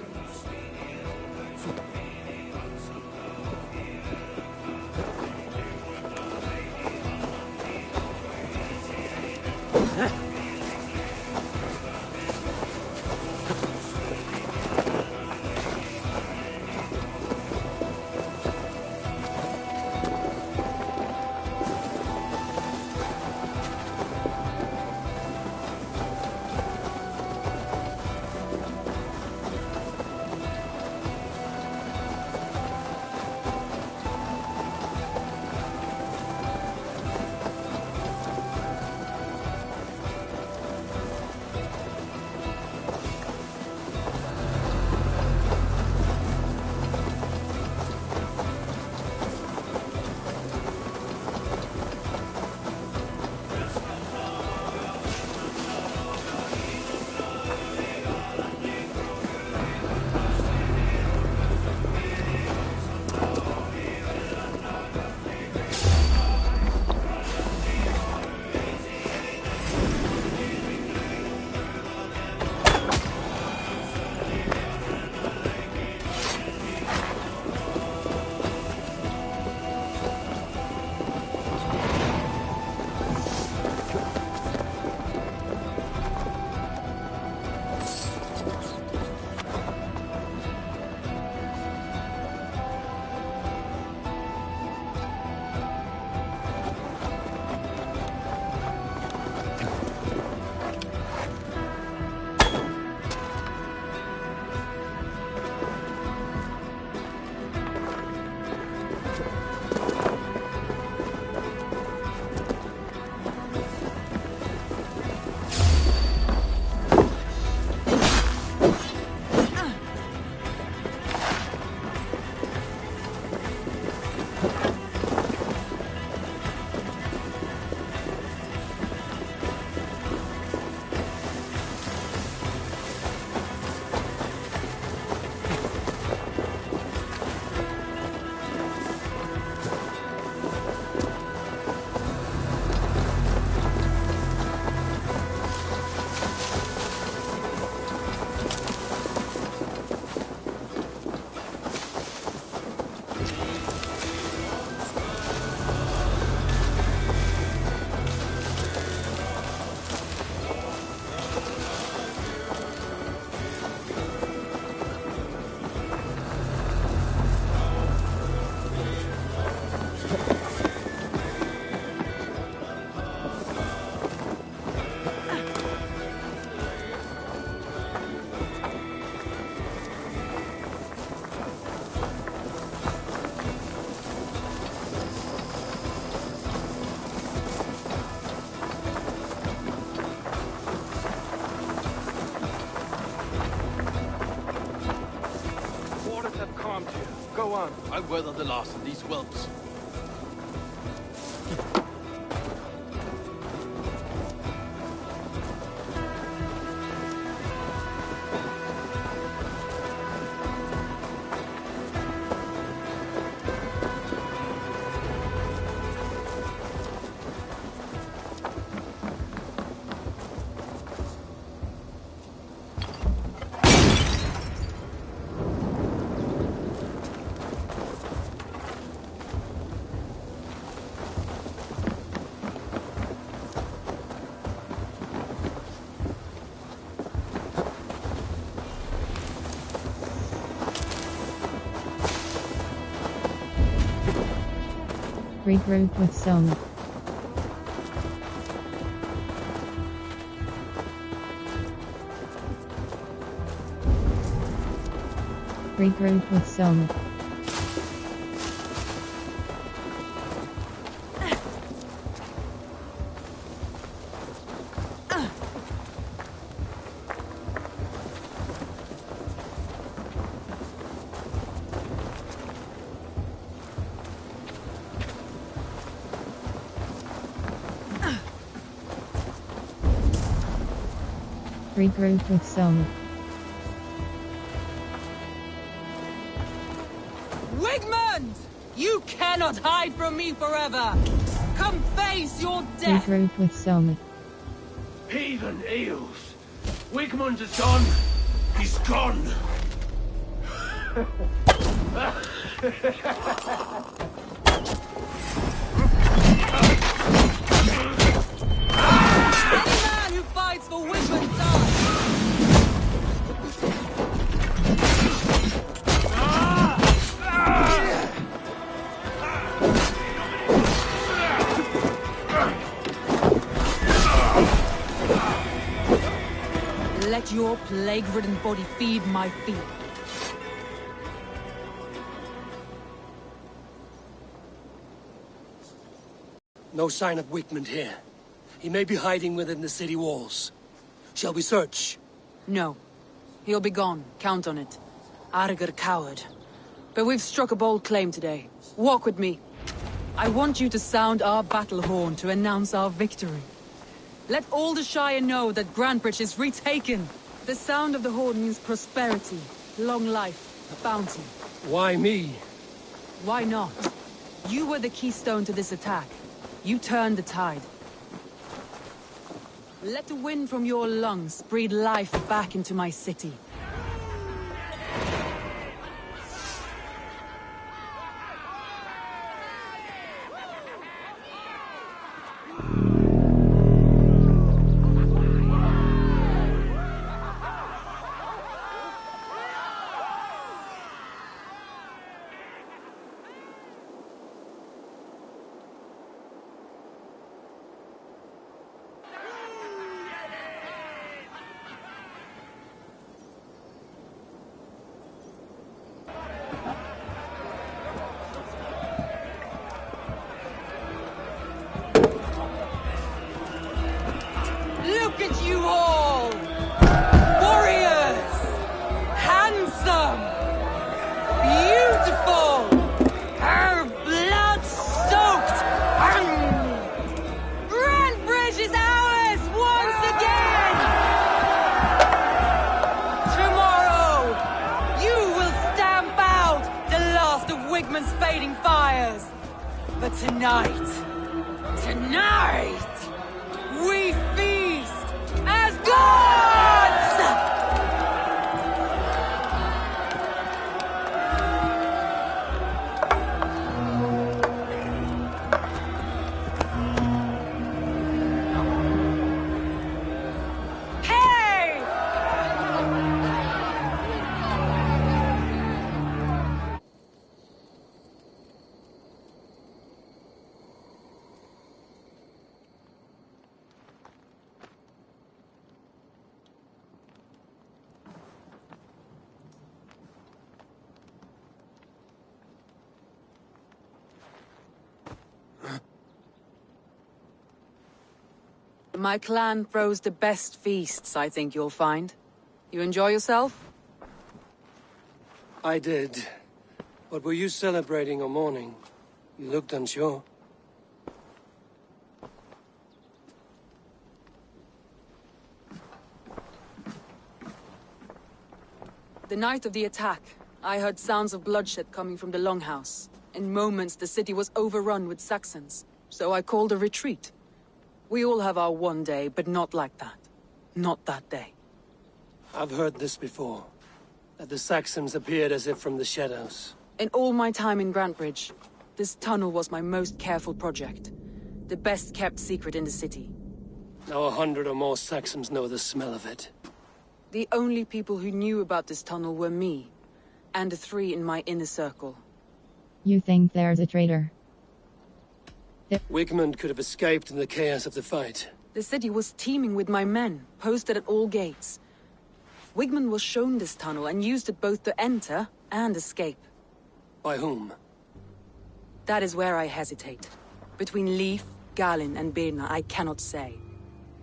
Go on. I'll weather the loss of these whelps. Regroup with Soma. Regroup with Soma. Regroup with Soma. Wigmund! You cannot hide from me forever! Come face your death! Regroup with Soma. Heathen eels! Wigmund is gone! He's gone! Any man who fights for Wigmund dies! Let your plague-ridden body feed my feet. No sign of Wigmund here. He may be hiding within the city walls. Shall we search? No. He'll be gone. Count on it. Arger coward. But we've struck a bold claim today. Walk with me. I want you to sound our battle horn to announce our victory. Let all the Shire know that Grantebridge is retaken. The sound of the horn means prosperity, long life, bounty. Why me? Why not? You were the keystone to this attack. You turned the tide. Let the wind from your lungs breathe life back into my city. Look at you all! Warriors! Handsome! Beautiful! Her blood-soaked! Grantebridge is ours once again! Tomorrow, you will stamp out the last of Wigmund's fading fires! But tonight, we feast as gods! Hey! My clan throws the best feasts, I think you'll find. You enjoy yourself? I did. But were you celebrating or mourning? You looked unsure. The night of the attack, I heard sounds of bloodshed coming from the Longhouse. In moments, the city was overrun with Saxons, so I called a retreat. We all have our one day, but not like that. Not that day. I've heard this before. That the Saxons appeared as if from the shadows. In all my time in Grantebridge, this tunnel was my most careful project. The best kept secret in the city. Now 100 or more Saxons know the smell of it. The only people who knew about this tunnel were me, and the 3 in my inner circle. You think there's a traitor? Wigmund could have escaped in the chaos of the fight. The city was teeming with my men, posted at all gates. Wigmund was shown this tunnel and used it both to enter and escape. By whom? That is where I hesitate. Between Leif, Galin, and Birna, I cannot say.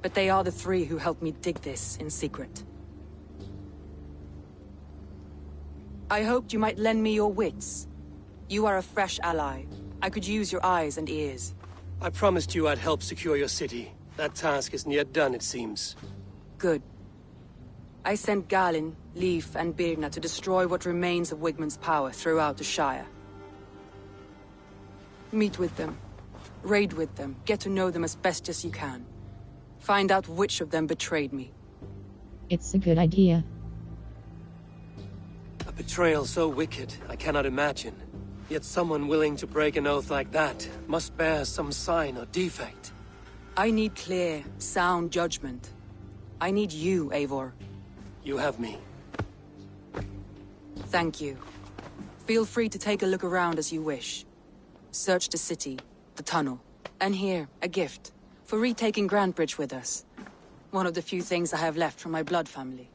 But they are the 3 who helped me dig this in secret. I hoped you might lend me your wits. You are a fresh ally. I could use your eyes and ears. I promised you I'd help secure your city. That task isn't yet done, it seems. Good. I sent Galin, Leif, and Birna to destroy what remains of Wigmund's power throughout the Shire. Meet with them. Raid with them. Get to know them as best as you can. Find out which of them betrayed me. It's a good idea. A betrayal so wicked, I cannot imagine. Yet someone willing to break an oath like that must bear some sign or defect. I need clear, sound judgment. I need you, Eivor. You have me. Thank you. Feel free to take a look around as you wish. Search the city, the tunnel, and here, a gift. For retaking Grantebridge with us. One of the few things I have left from my blood family.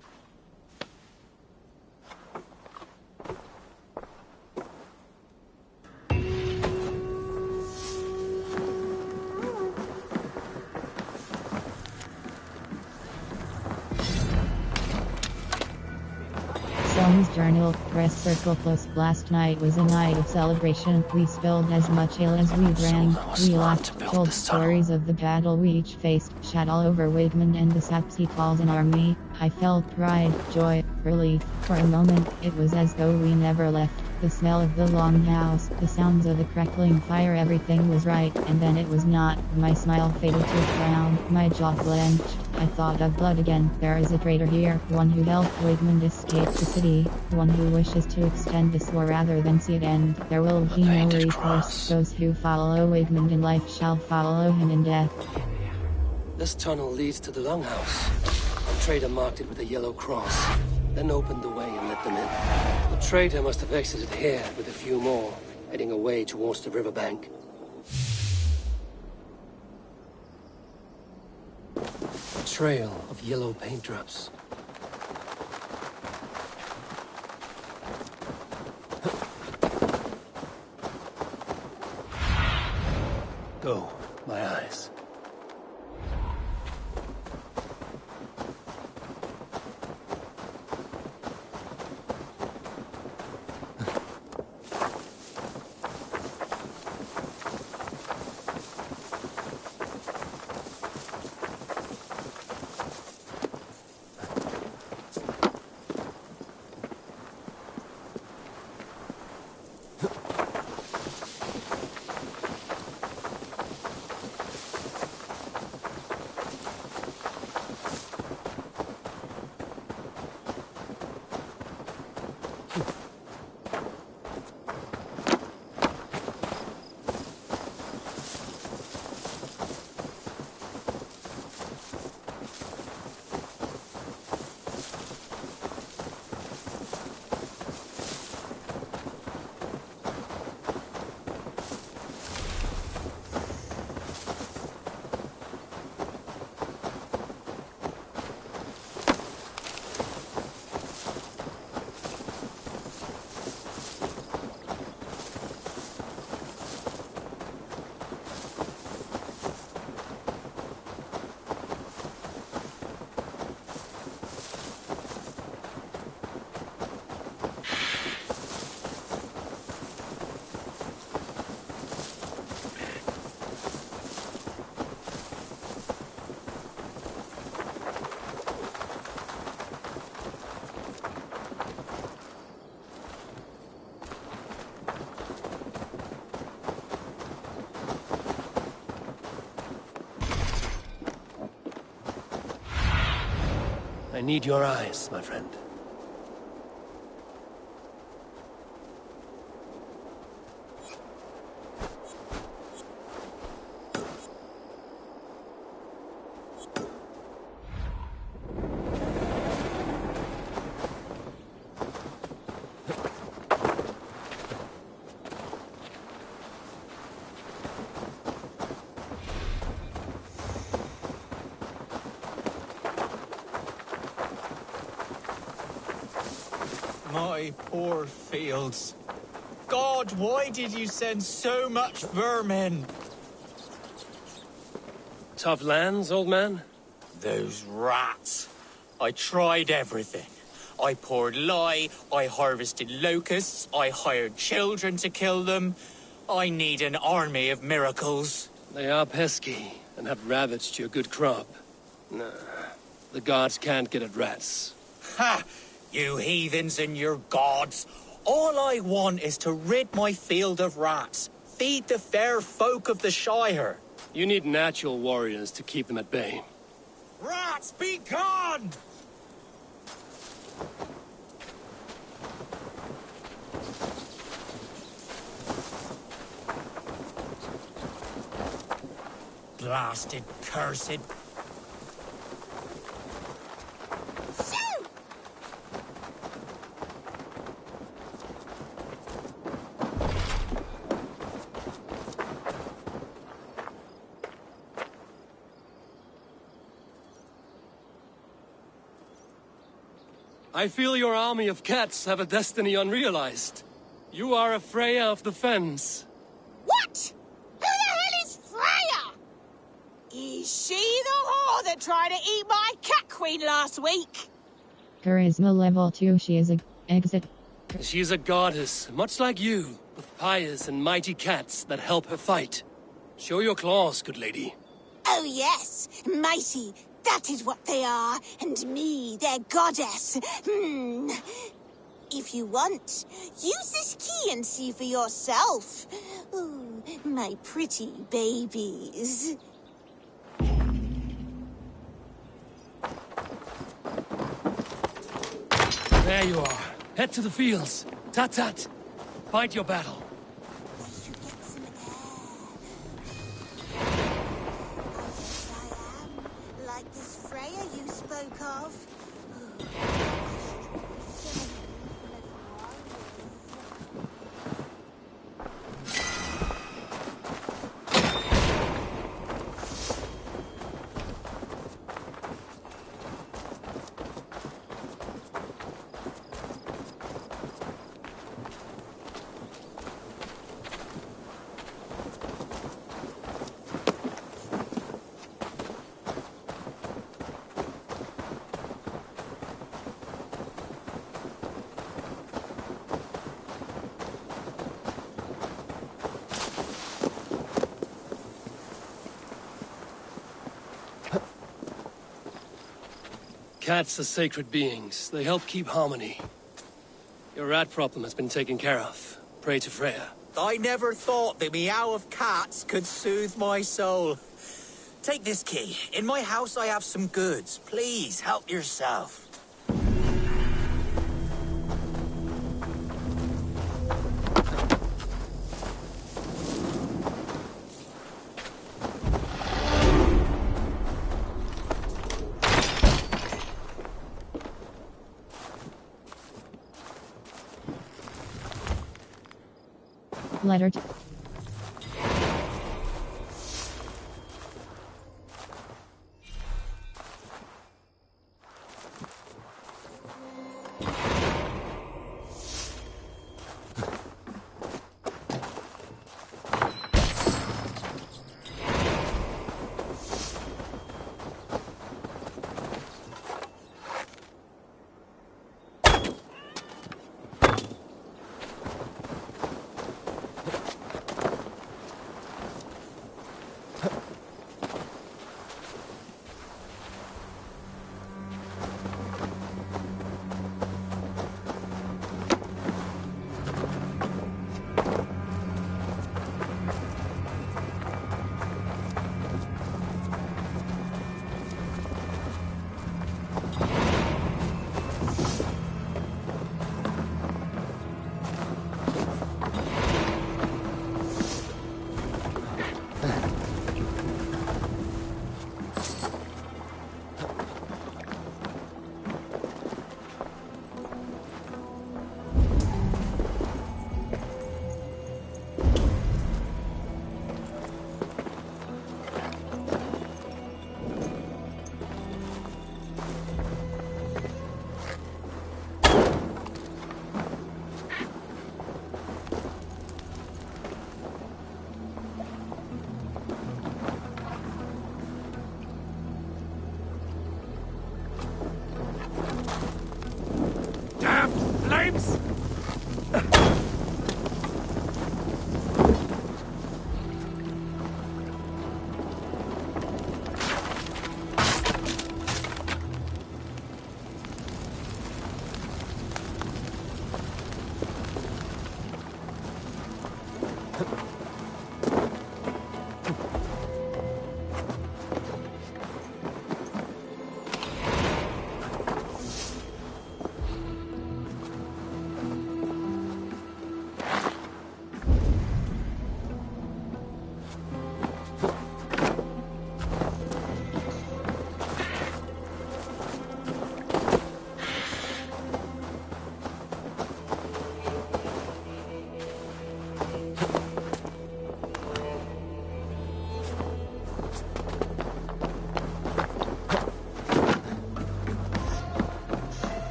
Selma's journal, rest circle plus. Last night was a night of celebration. We spilled as much ale as we drank. We laughed, told stories of the battle we each faced, shat all over Wigmund and the saps he calls an army. I felt pride, joy, relief. For a moment, it was as though we never left. The smell of the longhouse, the sounds of the crackling fire, everything was right, and then it was not. My smile faded to a frown, my jaw clenched. I thought of blood again. There is a traitor here, one who helped Wigmund escape the city, one who wishes to extend this war rather than see it end. There will be no recourse. Those who follow Wigmund in life shall follow him in death. This tunnel leads to the longhouse. The traitor marked it with a yellow cross, then opened the way and let them in. The traitor must have exited here with a few more, heading away towards the riverbank. A trail of yellow paint drops. Go, my eyes. I need your eyes, my friend. My poor fields. God, why did you send so much vermin? Tough lands, old man? Those rats. I tried everything. I poured lye, I harvested locusts, I hired children to kill them. I need an army of miracles. They are pesky and have ravaged your good crop. Nah, the gods can't get at rats. Ha! You heathens and your gods. All I want is to rid my field of rats. Feed the fair folk of the Shire. You need natural warriors to keep them at bay. Rats, be gone! Blasted, cursed. I feel your army of cats have a destiny unrealized. You are a Freya of the Fens. What? Who the hell is Freya? Is she the whore that tried to eat my cat queen last week? Charisma level 2. She is a exit. She is a goddess, much like you, with pious and mighty cats that help her fight. Show your claws, good lady. Oh yes, mighty. That is what they are, and me, their goddess. If you want, use this key and see for yourself. Ooh, my pretty babies. There you are. Head to the fields. Tat-tat. Fight your battle. Like this Freya you spoke of. Cats are sacred beings. They help keep harmony. Your rat problem has been taken care of. Pray to Freya. I never thought the meow of cats could soothe my soul. Take this key. In my house I have some goods. Please, help yourself. Letter.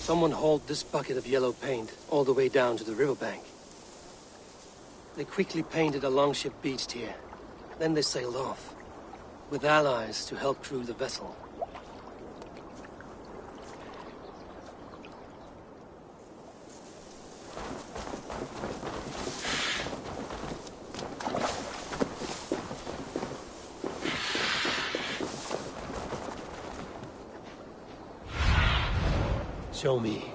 Someone hauled this bucket of yellow paint all the way down to the riverbank. They quickly painted a longship beached here. Then they sailed off, with allies to help crew the vessel. Show me.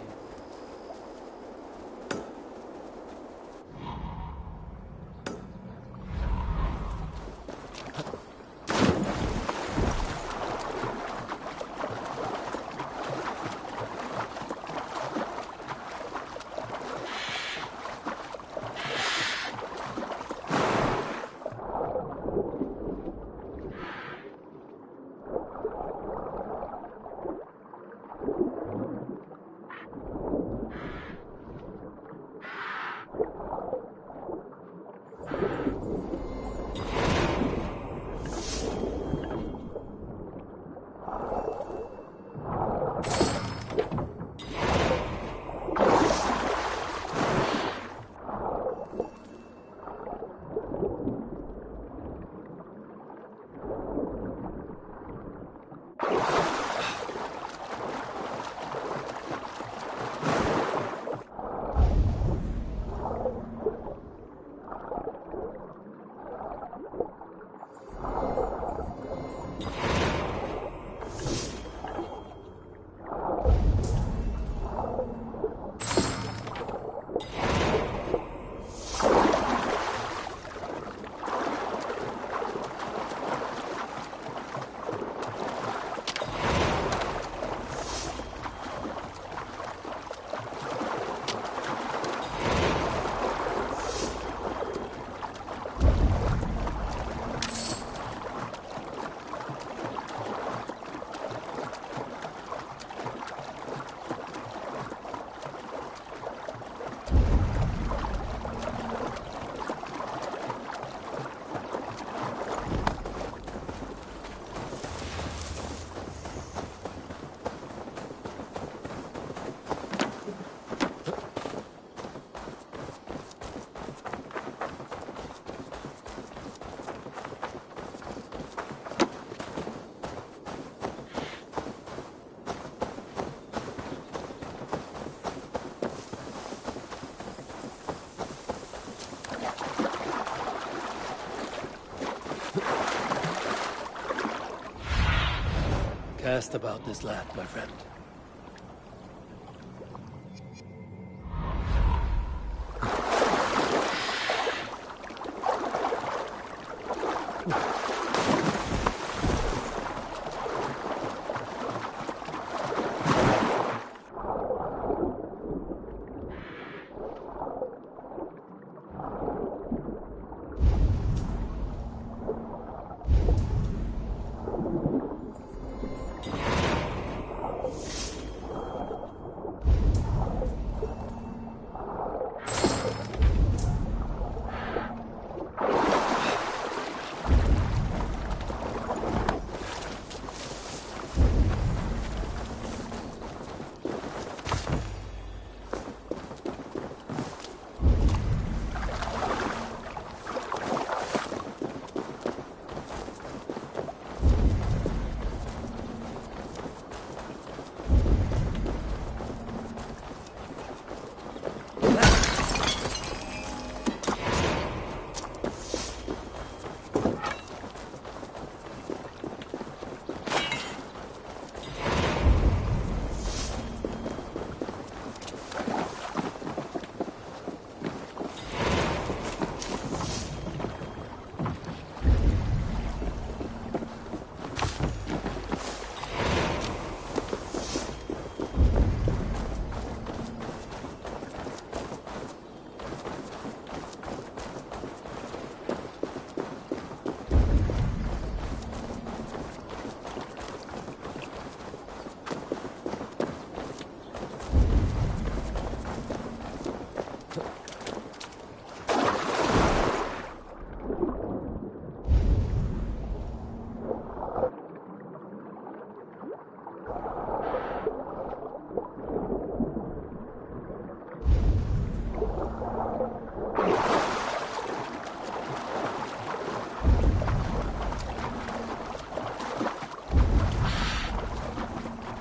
Cast about this land, my friend.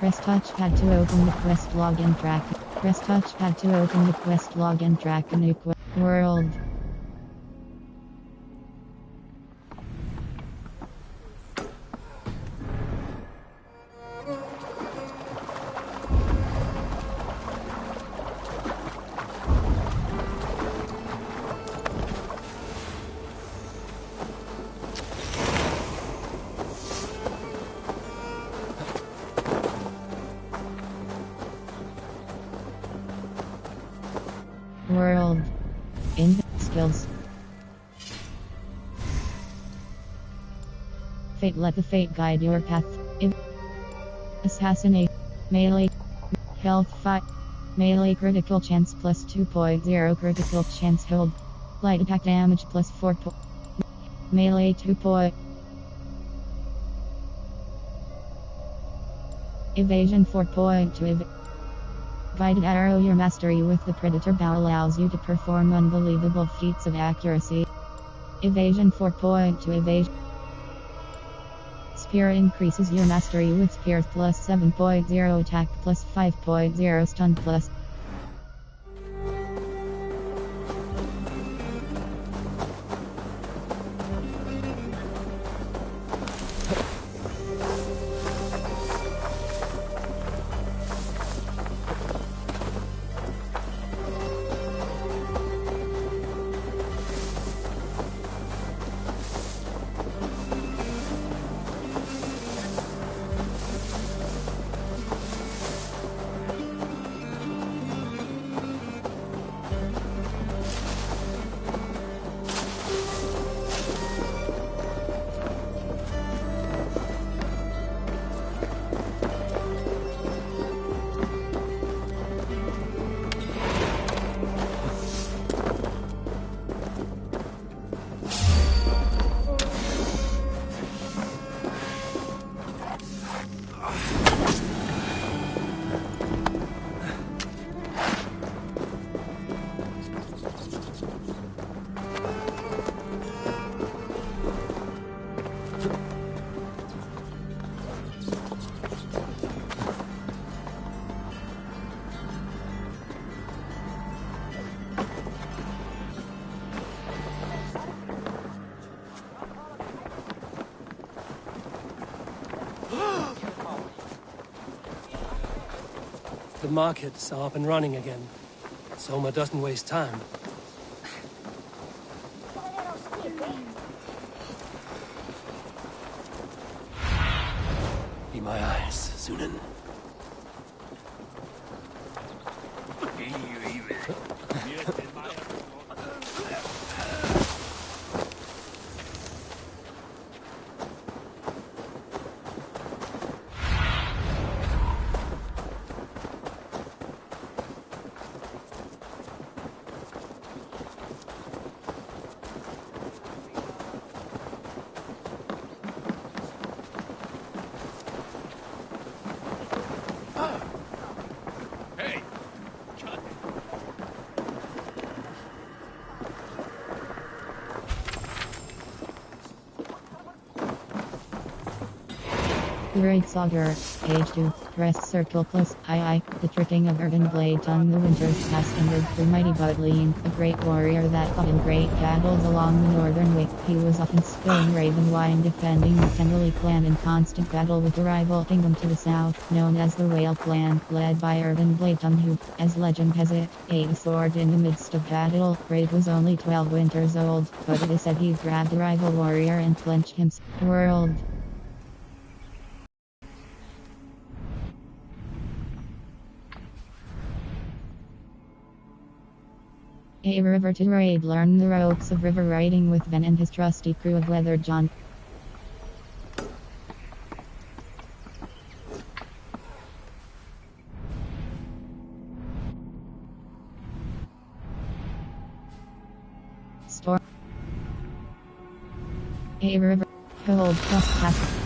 Press touchpad to open the quest log and track. Press touchpad to open the quest log and track a new world. World. Skills. Fate. Let the fate guide your path. Assassinate. Melee. Health 5. Melee critical chance plus 2.0 critical chance hold. Light attack damage plus 4. Melee 2. Evasion 4.2. Guided arrow. Your mastery with the Predator bow allows you to perform unbelievable feats of accuracy. Evasion 4.2. Evasion. Spear increases your mastery with spears plus 7.0 attack plus 5.0 stun plus. The markets are up and running again. Soma doesn't waste time. Be my eyes, Sunan. Great Sagar, page 2, press circle plus II, the tricking of Earthen Blade on the Winter's Past under the mighty Budleen, a great warrior that fought in great battles along the northern way. He was often spilling raven wine defending the Tenderly clan in constant battle with the rival kingdom to the south, known as the Whale clan, led by Earthen Blade who, as legend has it, ate a sword in the midst of battle. Raid was only 12 winters old, but it is said he grabbed a rival warrior and clenched him. World. A river to raid. Learn the ropes of river riding with Ben and his trusty crew of Leather John. Store. A river. Hold plus pass.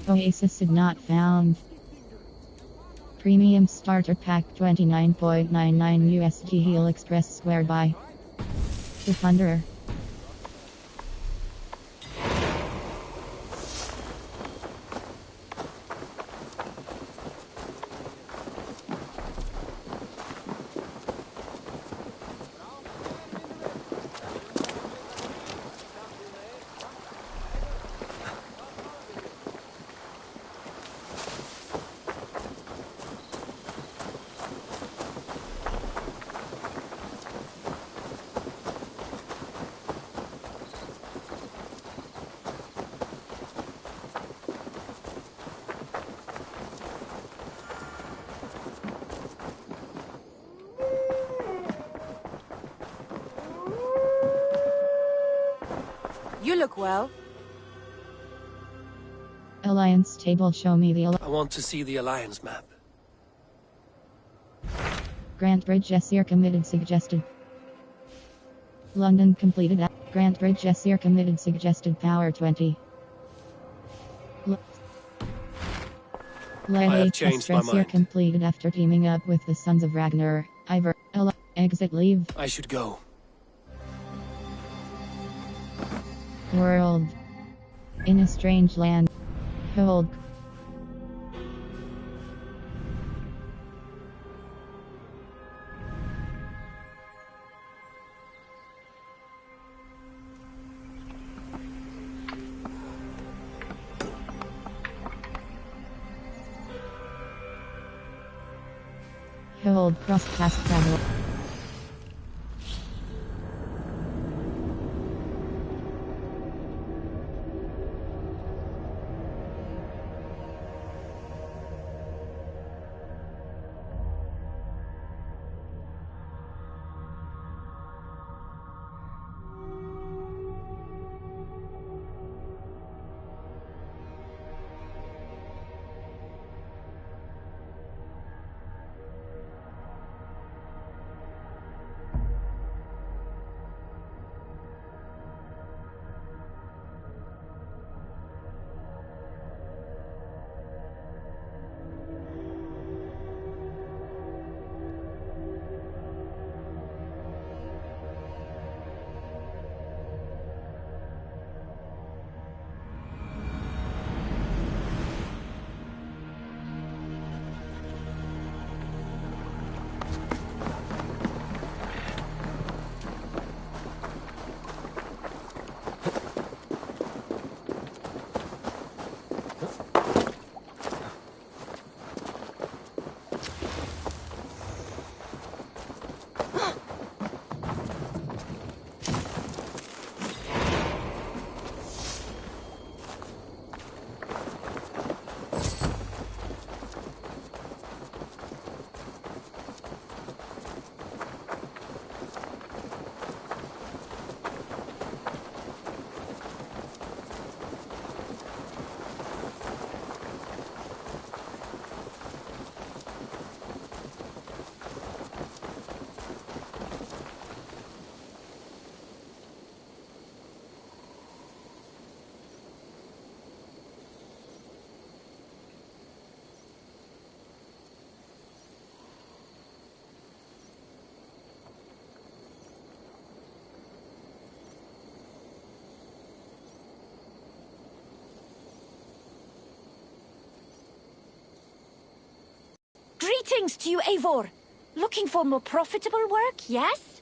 Oasis not found. Premium starter pack 29.99 USD Heal Express Square by The Thunderer. You look well. Alliance table, show me the I want to see the Alliance map. Grant Bridge Essir committed suggested. London completed. Grant Bridge Essir committed suggested power 20. I have changed my mind. Completed after teaming up with the Sons of Ragnar. Exit leave. I should go. World. In a strange land. Hold. Hold cross pass travel. Greetings to you, Eivor. Looking for more profitable work, yes?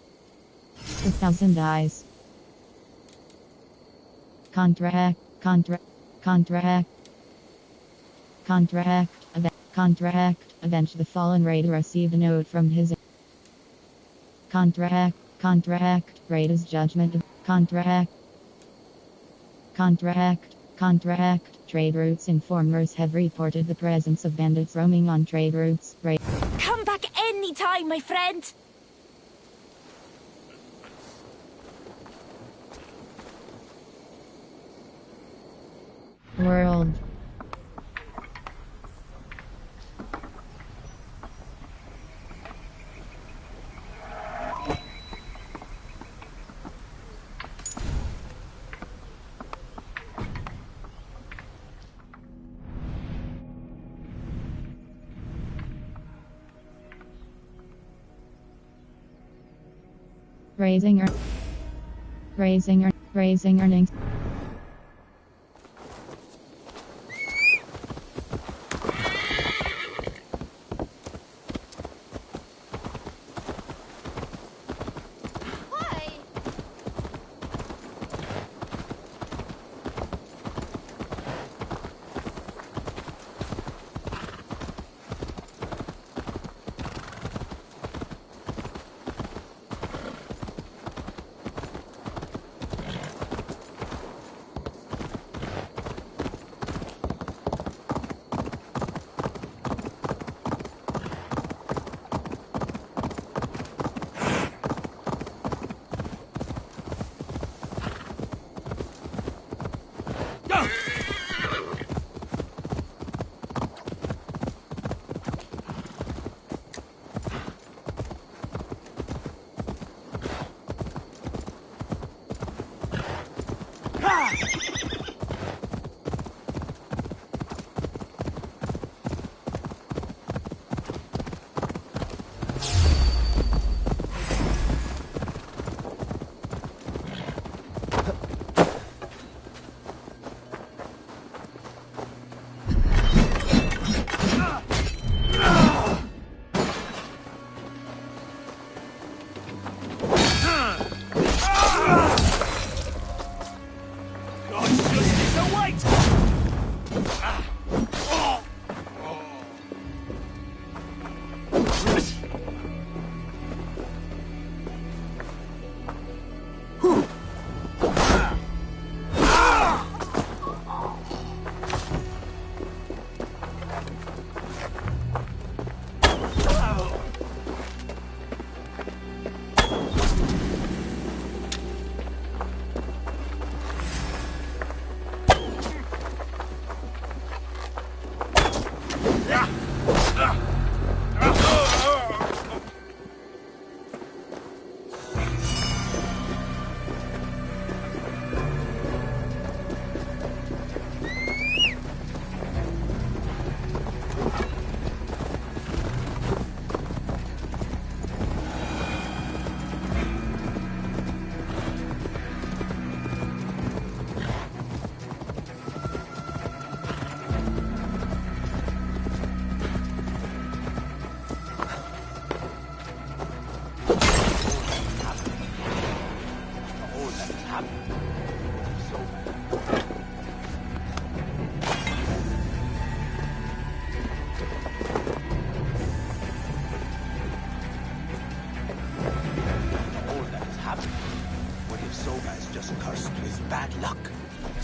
1,000 eyes. Contract. Avenge the fallen raider. Received a note from his contract. Raiders judgment. Contract. Contract. Trade routes informers have reported the presence of bandits roaming on trade routes. Come back anytime, my friend. World. Raising earnings.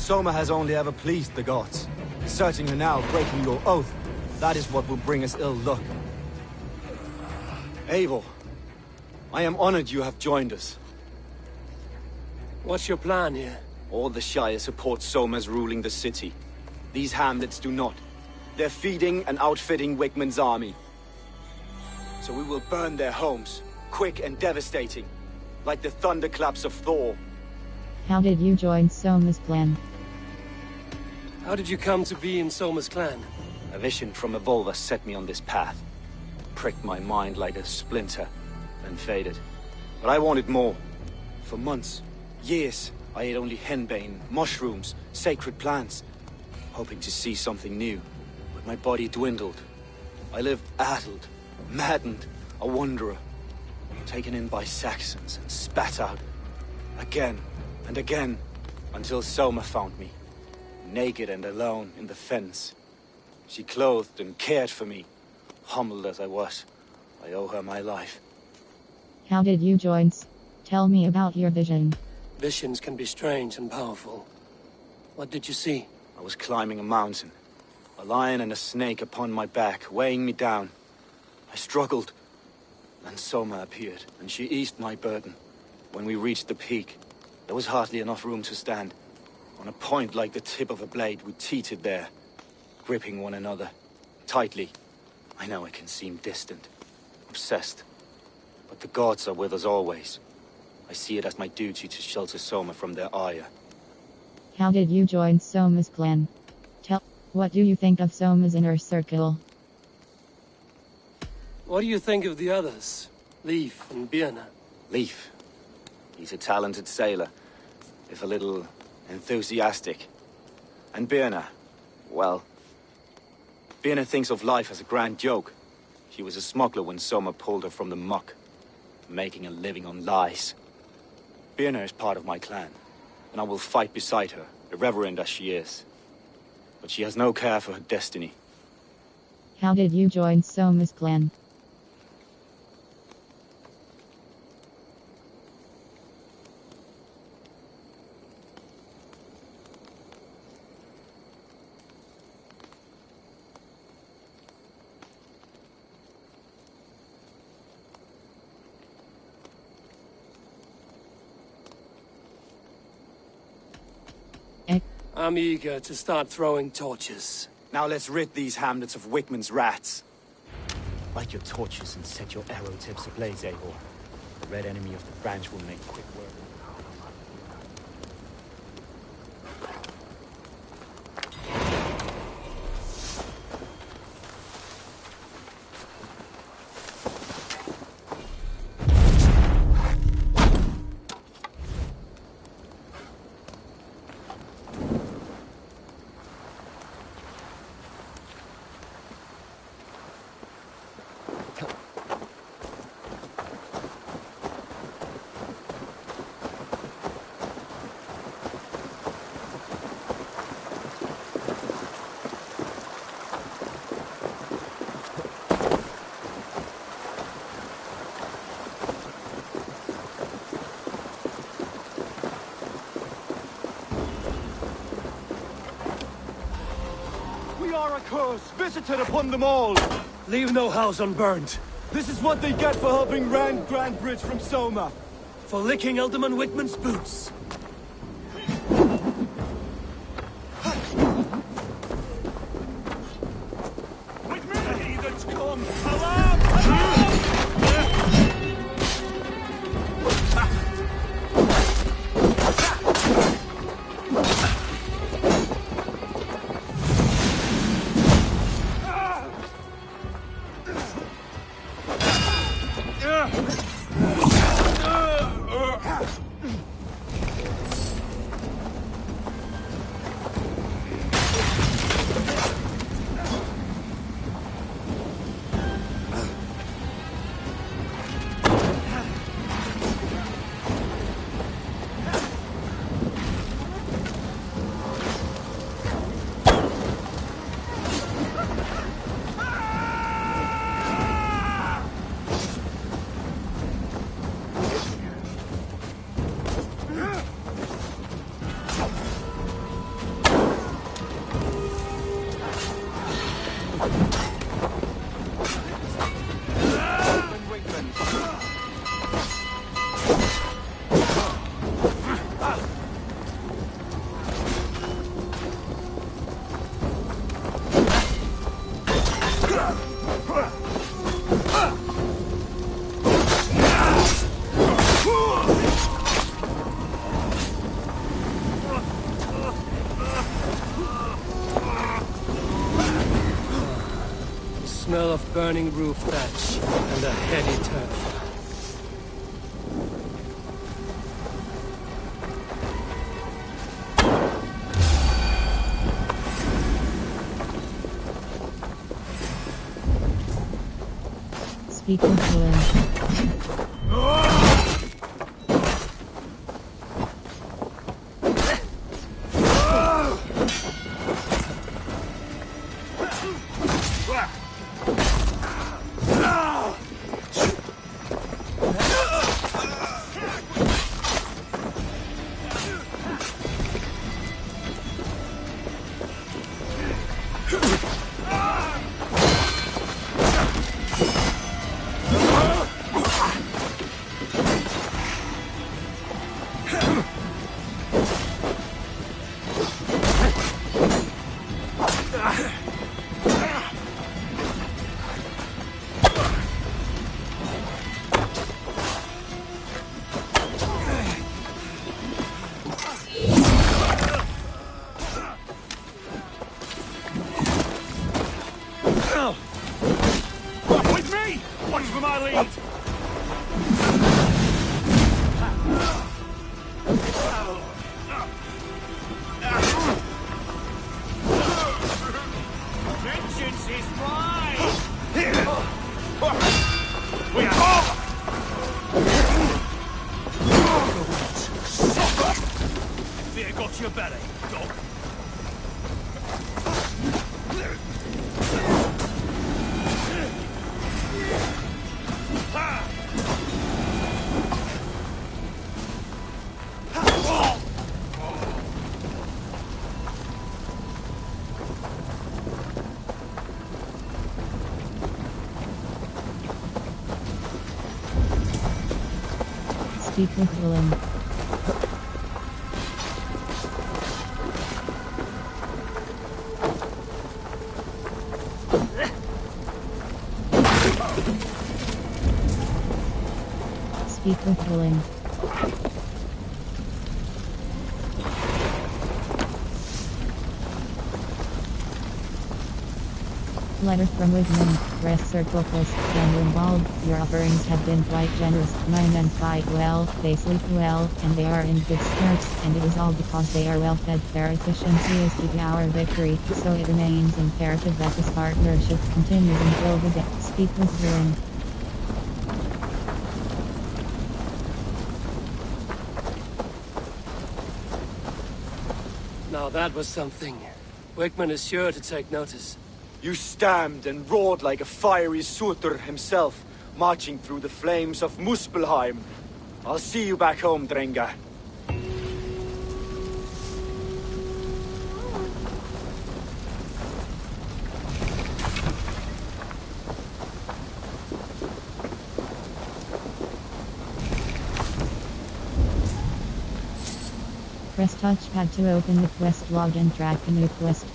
Soma has only ever pleased the gods. Deserting her now, breaking your oath, that is what will bring us ill luck. Eivor, I am honored you have joined us. What's your plan here? All the Shire support Soma's ruling the city. These hamlets do not. They're feeding and outfitting Wigmund's army. So we will burn their homes, quick and devastating, like the thunderclaps of Thor. How did you join Soma's clan? How did you come to be in Soma's clan? A vision from Evolver set me on this path. Pricked my mind like a splinter, then faded. But I wanted more. For months, years, I ate only henbane, mushrooms, sacred plants, hoping to see something new. But my body dwindled. I lived addled, maddened, a wanderer, taken in by Saxons and spat out. Again and again, until Soma found me. Naked and alone in the fens. She clothed and cared for me. Humbled as I was, I owe her my life. How did you join? Tell me about your vision. Visions can be strange and powerful. What did you see? I was climbing a mountain. A lion and a snake upon my back, weighing me down. I struggled. Then Soma appeared, and she eased my burden. When we reached the peak, there was hardly enough room to stand. On a point like the tip of a blade, we teetered there, gripping one another, tightly. I know it can seem distant, obsessed, but the gods are with us always. I see it as my duty to shelter Soma from their ire. How did you join Soma's clan? What do you think of Soma's inner circle? What do you think of the others? Leif and Birna? Leif. He's a talented sailor, if a little enthusiastic. And Birna, well, Birna thinks of life as a grand joke. She was a smuggler when Soma pulled her from the muck, making a living on lies. Birna is part of my clan, and I will fight beside her, irreverent as she is. But she has no care for her destiny. How did you join Soma's clan? I'm eager to start throwing torches. Now let's rid these hamlets of Wickman's rats. Light your torches and set your arrow tips ablaze, Eivor. The red enemy of the branch will make quick work. Curse visited upon them all! Leave no house unburned. This is what they get for helping Rand Grand Bridge from Soma. For licking Alderman Wickman's boots. Wickman, heathens come! Alarm! Alarm! Smell of burning roof thatch and a heady turf. Speaking to With me! Watch for my lead! Vengeance is mine! We are off! Fear got your belly, dog. Speak with Willem. Speak with Willem. Letter from Wigman, Rest Circle Plus, Glenwald. Your offerings have been quite generous. My men fight well, they sleep well, and they are in good spirits, and it is all because they are well fed. Their efficiency is key to our victory, so it remains imperative that this partnership continues until the day. Speak with Willem. Now that was something. Wickman is sure to take notice. You stamped and roared like a fiery Surtur himself, marching through the flames of Muspelheim. I'll see you back home, Drenga. Press touchpad to open the quest log and track a new quest.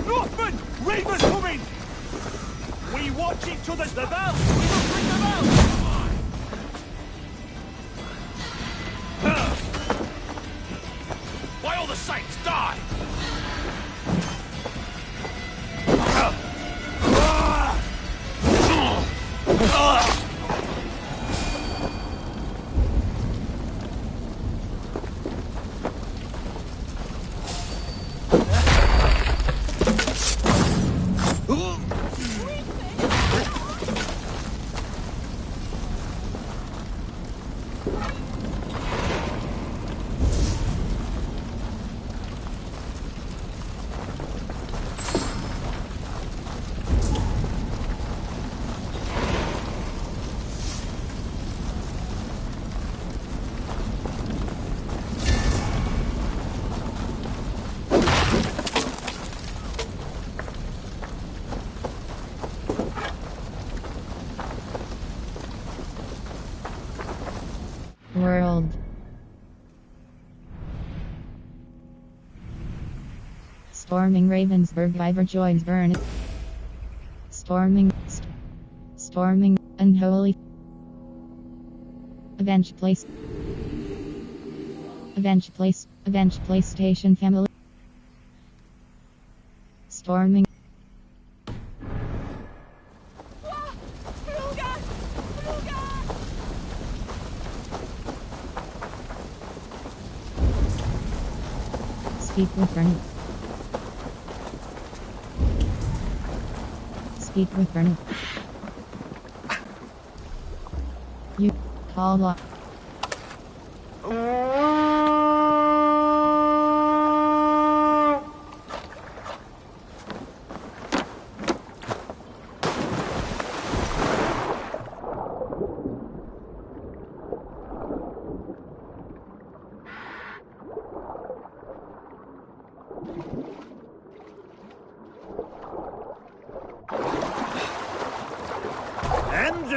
Northman! Reavers coming! We watch each other's the bell! We will bring them out! By all the saints, die! World. Storming Ravensburg. Ivor joins Burn. Storming. Storming. Unholy. Avenge Place. Avenge Place. Avenge PlayStation Family. Storming. Speak with Bernard. Speak with Bernard. You call up.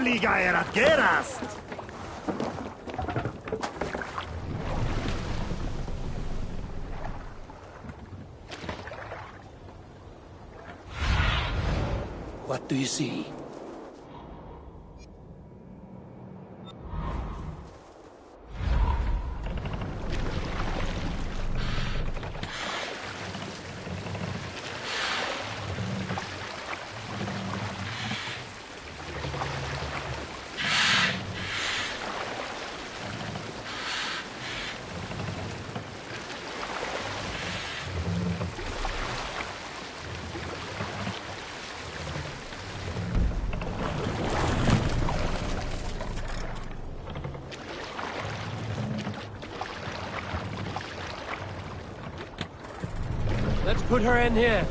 Seliga erat gerast! What do you see? Let's put her in here.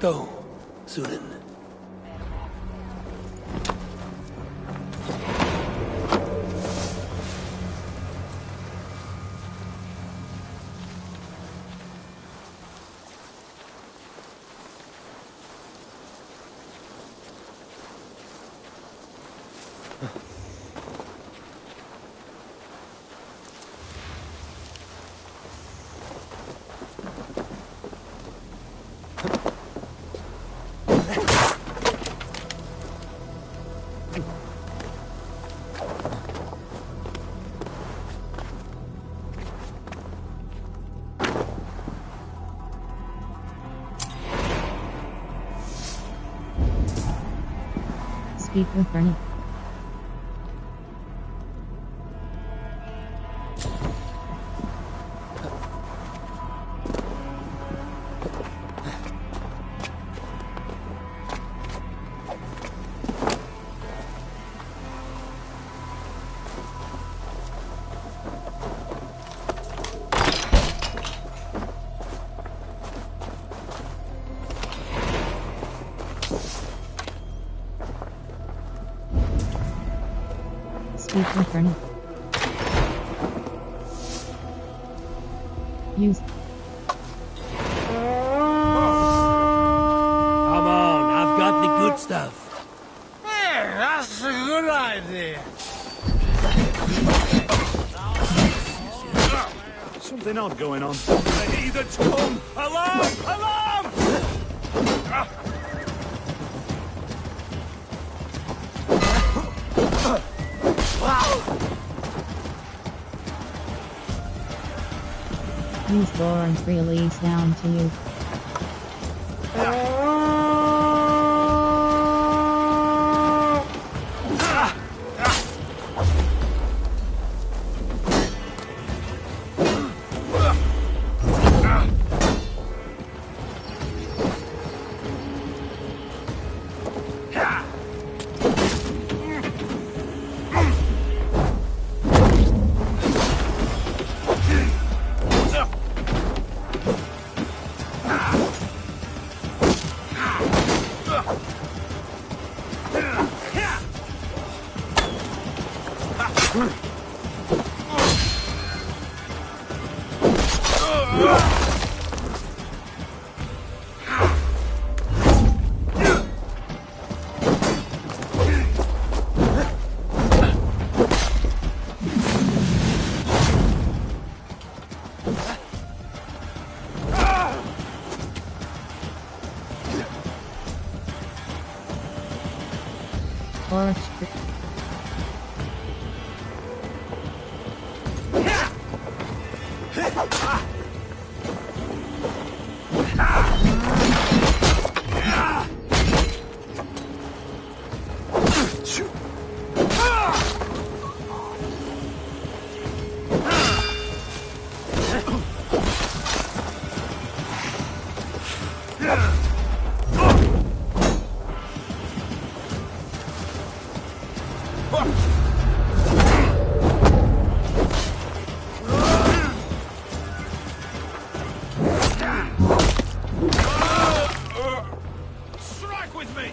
Go, Sunan. Speak with Bernard. Speak with Bernard. Use. Come on, I've got the good stuff. Hey, that's a good idea. Something odd going on. The heathens come! Alarm! Alarm! Use Goron's release down to you. Strike with me!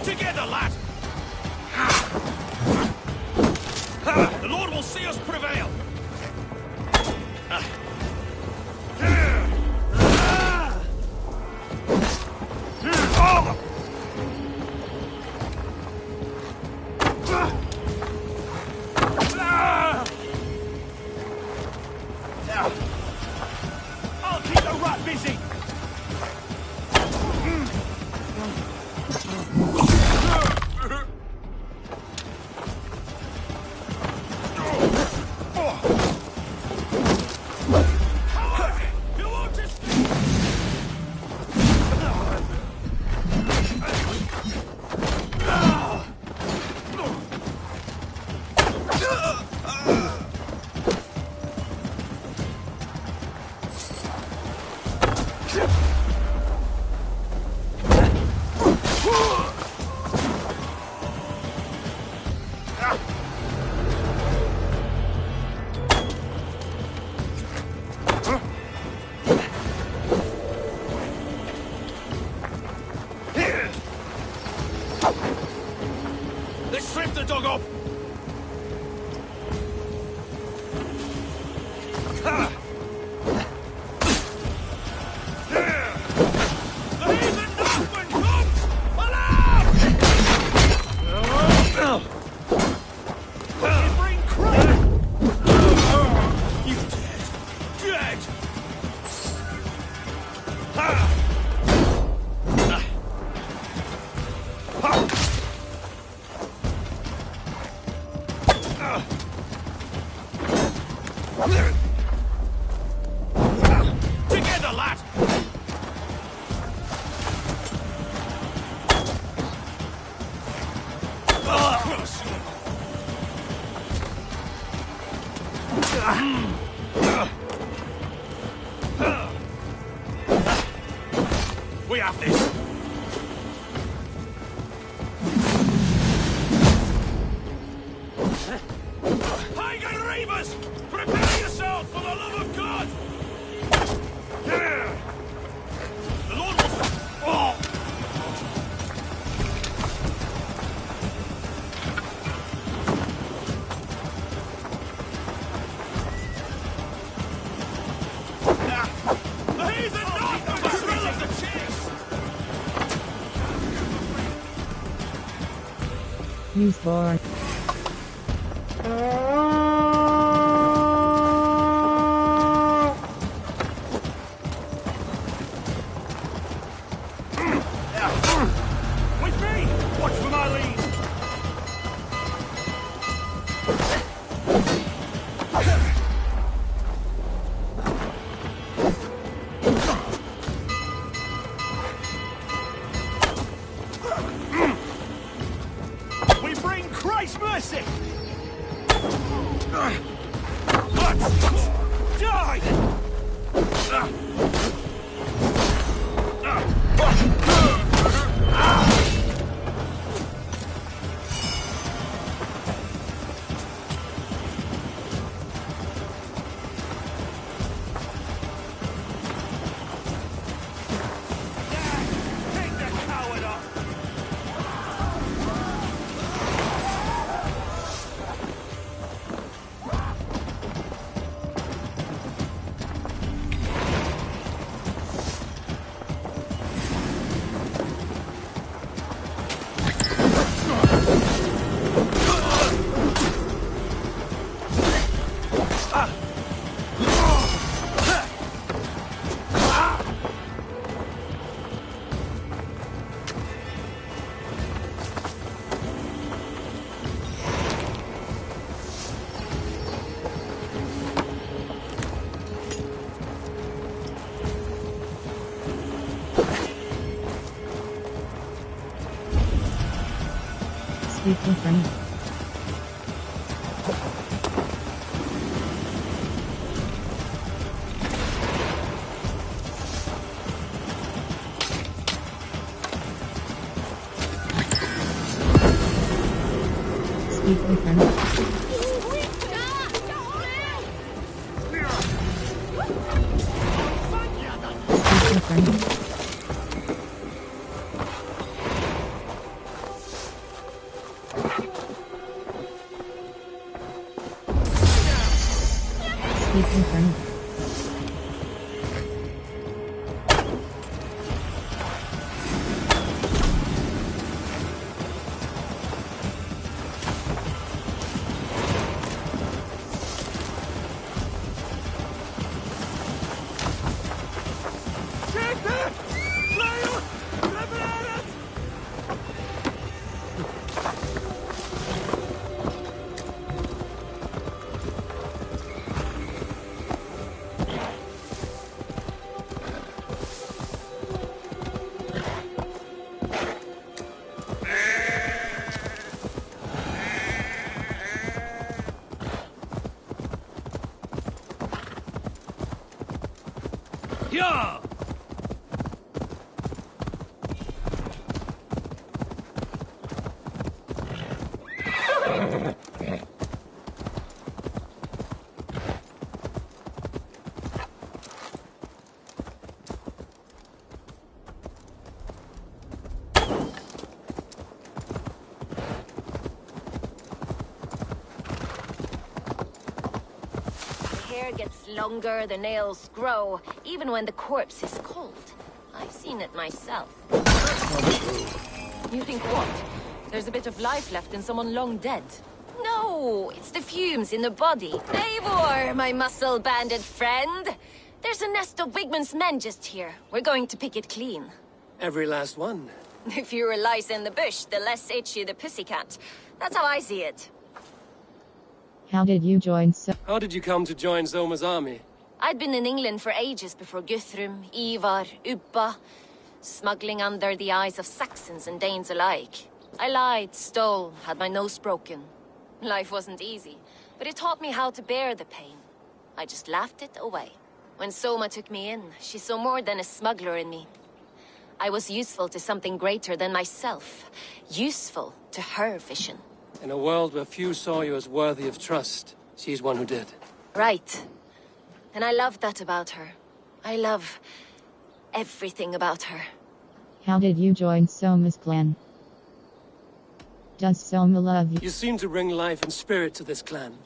Together, lad! The Lord will see us prevail! I'll keep the rat busy! Let's strip the dog up! The heathen Northman comes! Alarm! We bring Christ! You dead! Dead! Together, lad! We have this! Pagan Reavers! Prepare yourself for the love of God! The Lord will... Oh! The heathen Northman will smell of the chase! Use board. With me! Watch for my lead! We bring Christ's mercy! Die! Take the coward up! Speak different. Speak different. Speak different. Keep confirmed. Yeah! Hair gets longer, the nails grow, even when the corpse is cold. I've seen it myself. You think what? There's a bit of life left in someone long dead. No, it's the fumes in the body. Eivor, my muscle-banded friend. There's a nest of Wigmund's men just here. We're going to pick it clean. Every last one. The fewer lice in the bush, the less itchy the pussycat. That's how I see it. How did you join How did you come to join Zoma's army? I'd been in England for ages before Guthrum, Ivar, Ubba, smuggling under the eyes of Saxons and Danes alike. I lied, stole, had my nose broken. Life wasn't easy, but it taught me how to bear the pain. I just laughed it away. When Soma took me in, she saw more than a smuggler in me. I was useful to something greater than myself. Useful to her vision. In a world where few saw you as worthy of trust, she's one who did. Right. And I love that about her. I love everything about her. How did you join Soma's clan? Does Soma love you? You seem to bring life and spirit to this clan.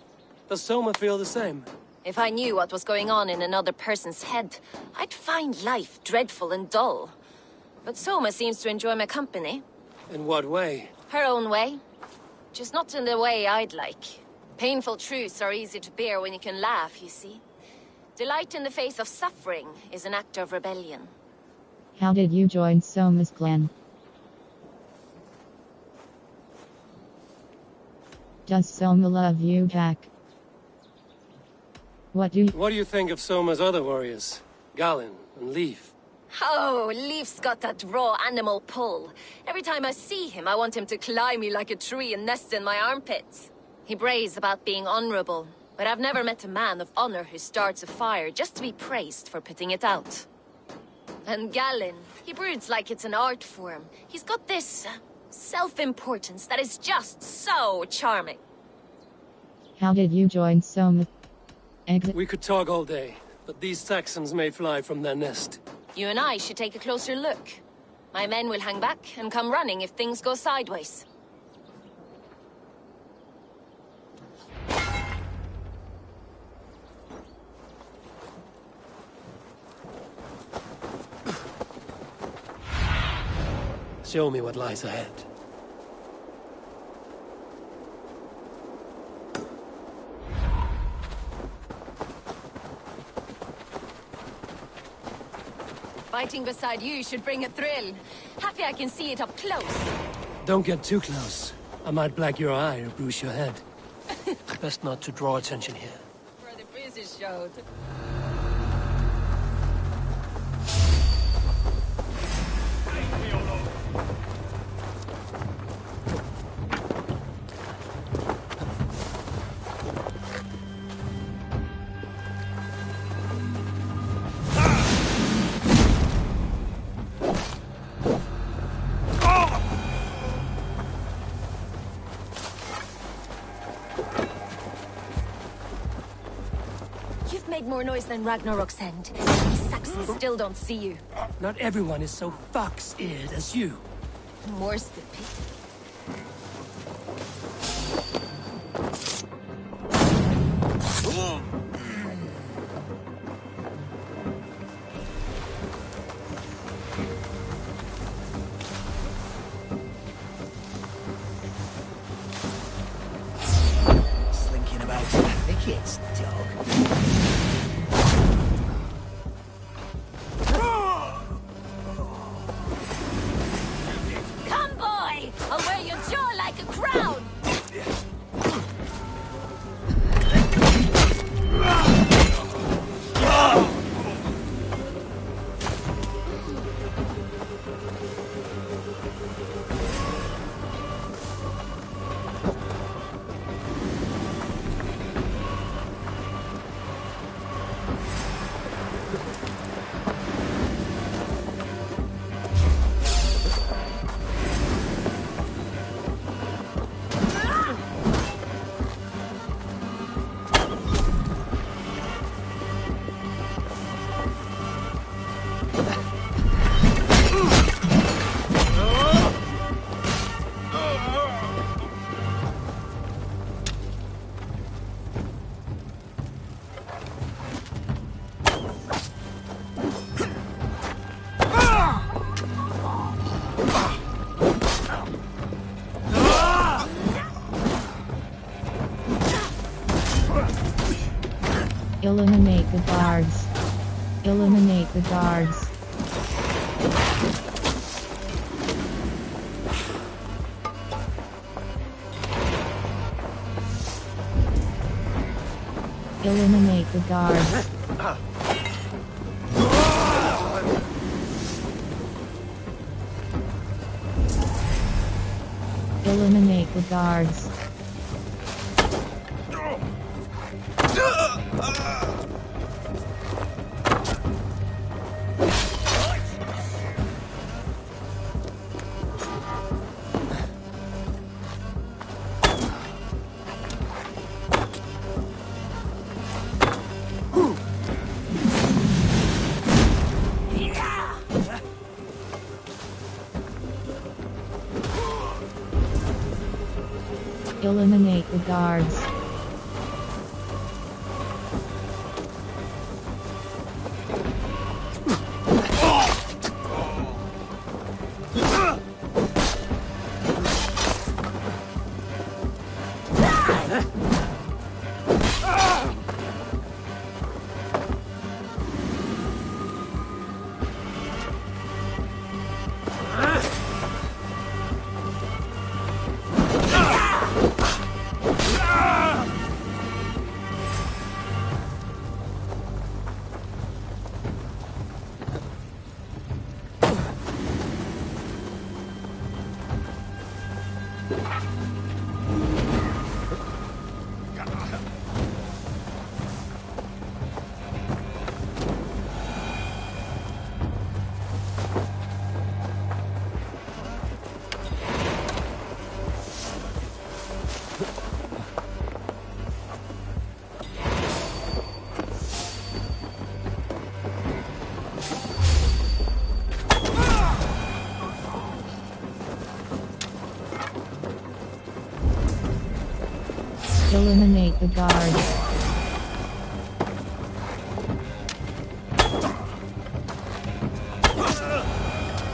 Does Soma feel the same? If I knew what was going on in another person's head, I'd find life dreadful and dull. But Soma seems to enjoy my company. In what way? Her own way. Just not in the way I'd like. Painful truths are easy to bear when you can laugh, you see. Delight in the face of suffering is an act of rebellion. How did you join Soma's clan? Does Soma love you back? What do you think of Soma's other warriors? Galin and Leif? Oh, Leif's got that raw animal pull. Every time I see him, I want him to climb me like a tree and nest in my armpits. He brays about being honorable, but I've never met a man of honor who starts a fire just to be praised for putting it out. And Galin, he broods like it's an art form. He's got this self-importance that is just so charming. How did you join Soma? We could talk all day, but these Saxons may fly from their nest. You and I should take a closer look. My men will hang back and come running if things go sideways. Show me what lies ahead. Fighting beside you should bring a thrill. Happy I can see it up close. Don't get too close. I might black your eye or bruise your head. Best not to draw attention here. For the bruises showed. More noise than Ragnarok's end. These Saxons still don't see you. Not everyone is so fox-eared as you. More's the pity. shits, dog. Come, boy! I'll wear your jaw like a crown! Eliminate the guards. Eliminate the guards. Eliminate the guards. Eliminate the guards. Eliminate the guards. Eliminate the guards.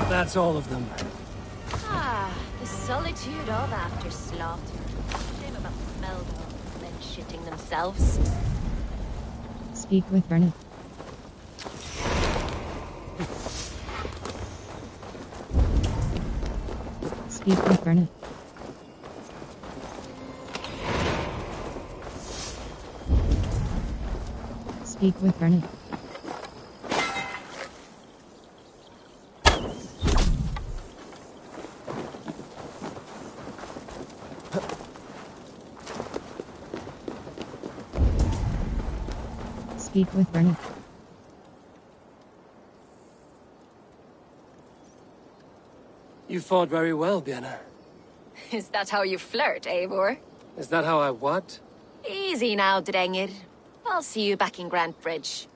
That's all of them. Ah, the solitude of after slaughter. Shame about the smell of men shitting themselves. Speak with Vernon. Speak with Vernon. Speak with Vernon. Speak with Vernon. You fought very well, Vienna. Is that how you flirt, Eivor? Is that how I what? Easy now, Drengir. I'll see you back in Grant Bridge.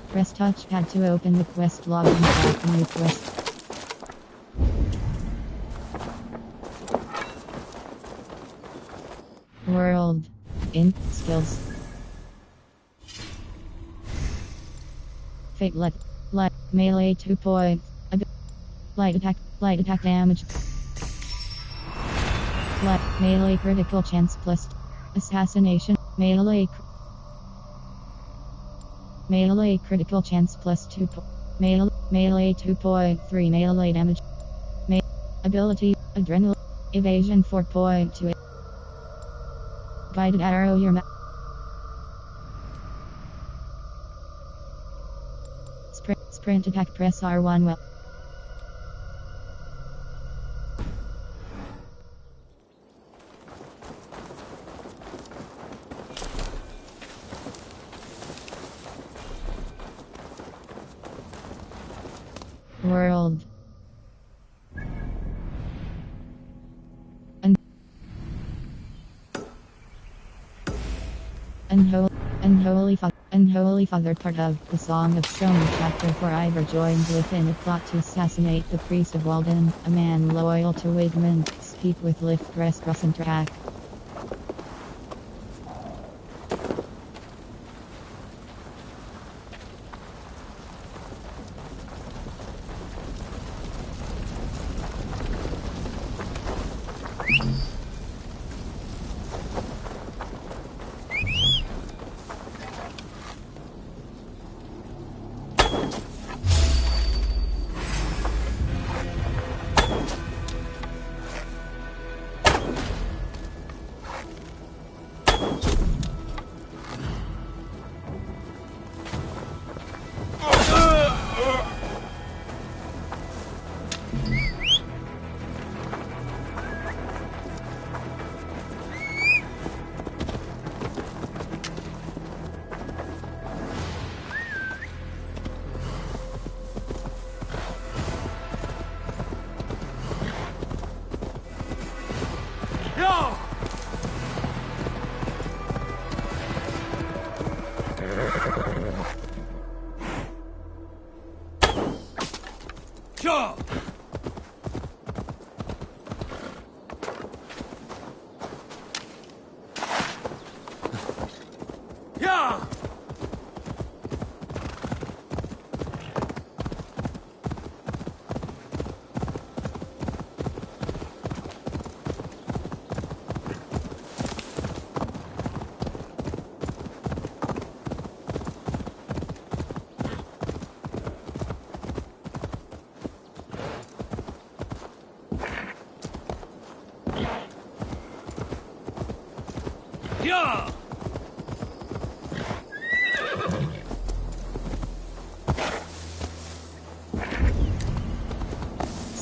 Press touchpad to open the quest log and start a new quest. World. In. Skills. Fate let melee 2 points. Light attack damage. Let melee critical chance plus assassination. Melee critical chance plus 2 melee 2.3 melee damage. Ability adrenaline evasion 4.2 guided arrow your sprint attack press R1 well. World Unholy Father, part of the Song of Stone chapter 4. Ivor joined within a plot to assassinate the priest of Walden, a man loyal to Wigmund. Speak with lift press cross and track.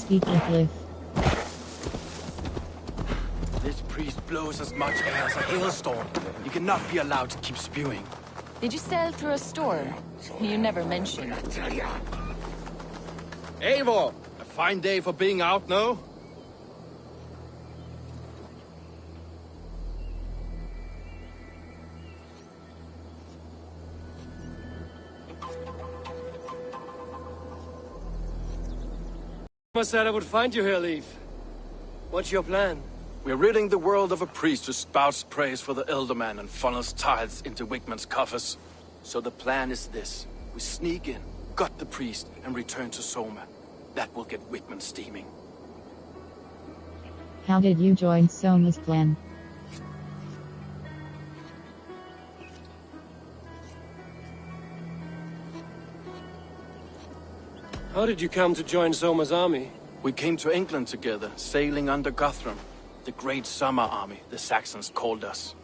Speak with lift. This priest blows as much air as a hailstorm. You cannot be allowed to keep spewing. Did you sell through a store? You never mentioned. Eivor! A fine day for being out, no? I said I would find you here, Leif. What's your plan? We're ridding the world of a priest who spouts praise for the Elderman and funnels tithes into Wigmund's coffers. So the plan is this. We sneak in, gut the priest, and return to Soma. That will get Wigmund steaming. How did you join Soma's plan? How did you come to join Soma's army? We came to England together, sailing under Guthrum. The Great Summer Army, the Saxons called us.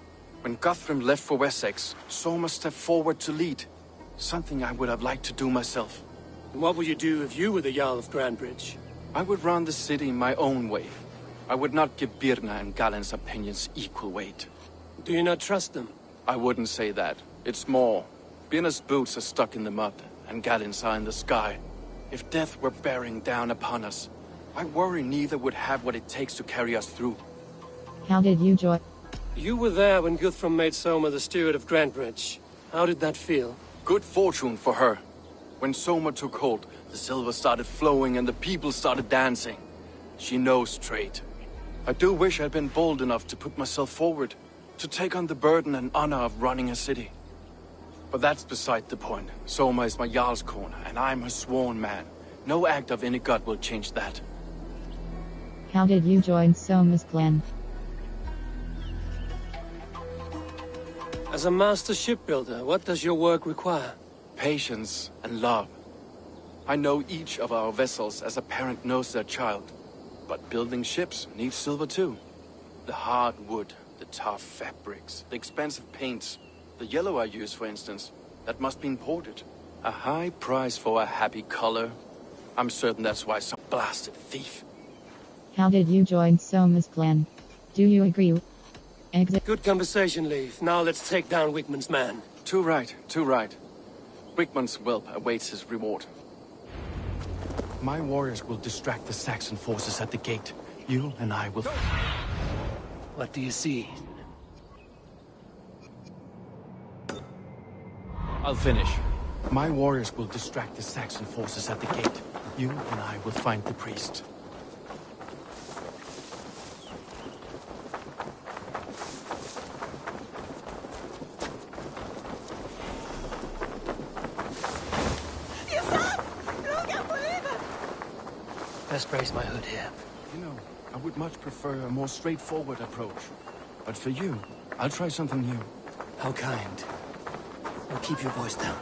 When Guthrum left for Wessex, Soma stepped forward to lead. Something I would have liked to do myself. And what would you do if you were the Jarl of Grandbridge? I would run the city my own way. I would not give Birna and Galen's opinions equal weight. Do you not trust them? I wouldn't say that. It's more. Birna's boots are stuck in the mud, and Galen's are in the sky. If death were bearing down upon us, I worry neither would have what it takes to carry us through. How did you join? You were there when Guthrum made Soma the steward of Grandbridge. How did that feel? Good fortune for her. When Soma took hold, the silver started flowing and the people started dancing. She knows trade. I do wish I'd been bold enough to put myself forward, to take on the burden and honor of running a city. But that's beside the point. Soma is my Jarl's corner, and I'm her sworn man. No act of any god will change that. How did you join Soma's clan? As a master shipbuilder, what does your work require? Patience and love. I know each of our vessels as a parent knows their child. But building ships needs silver too. The hard wood, the tough fabrics, the expensive paints. The yellow I use, for instance, that must be imported. A high price for a happy color. I'm certain that's why some blasted thief. How did you join Soma's clan? Do you agree? Exit. Good conversation, Leif. Now let's take down Wickman's man. Too right, too right. Wickman's whelp awaits his reward. My warriors will distract the Saxon forces at the gate. You and I will... What do you see? I'll finish. My warriors will distract the Saxon forces at the gate. You and I will find the priest. Best raise my hood here. You know, I would much prefer a more straightforward approach. But for you, I'll try something new. How kind. Now keep your voice down.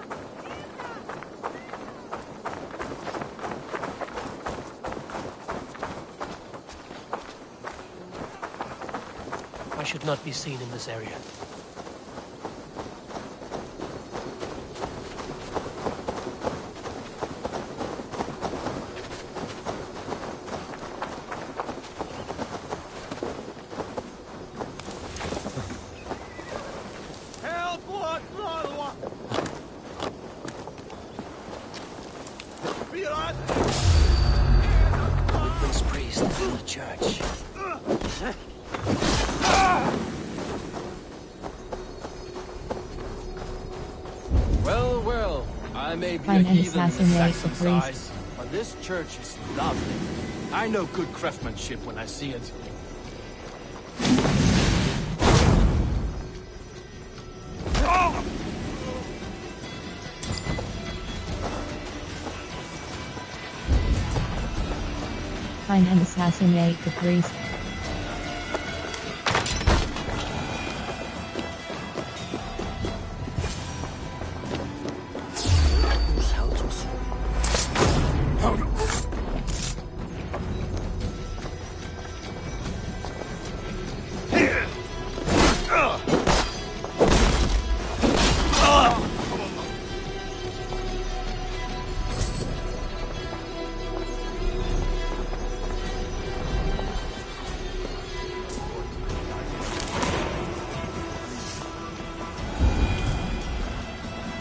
I should not be seen in this area. Wickman's priest is in the church. Well, well, I may be Find a and heathen in the assassinate Saxon the priest. eyes, but this church is lovely. I know good craftsmanship when I see it. Find and assassinate the priest.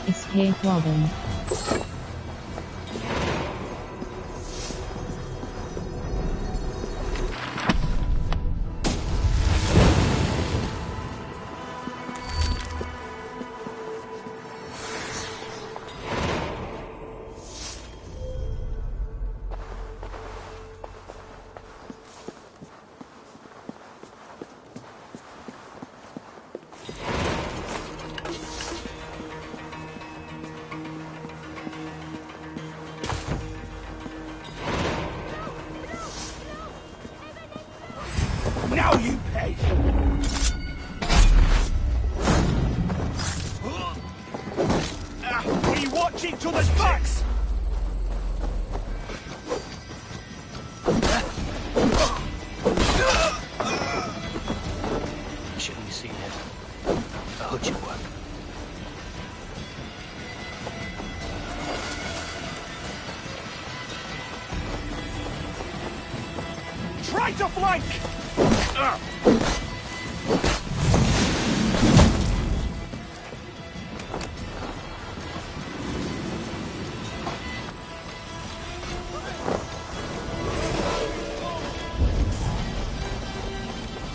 Escape Robin. Now you pay! We watch each other's backs! Shouldn't be seen here. A hood should work. Try to flank!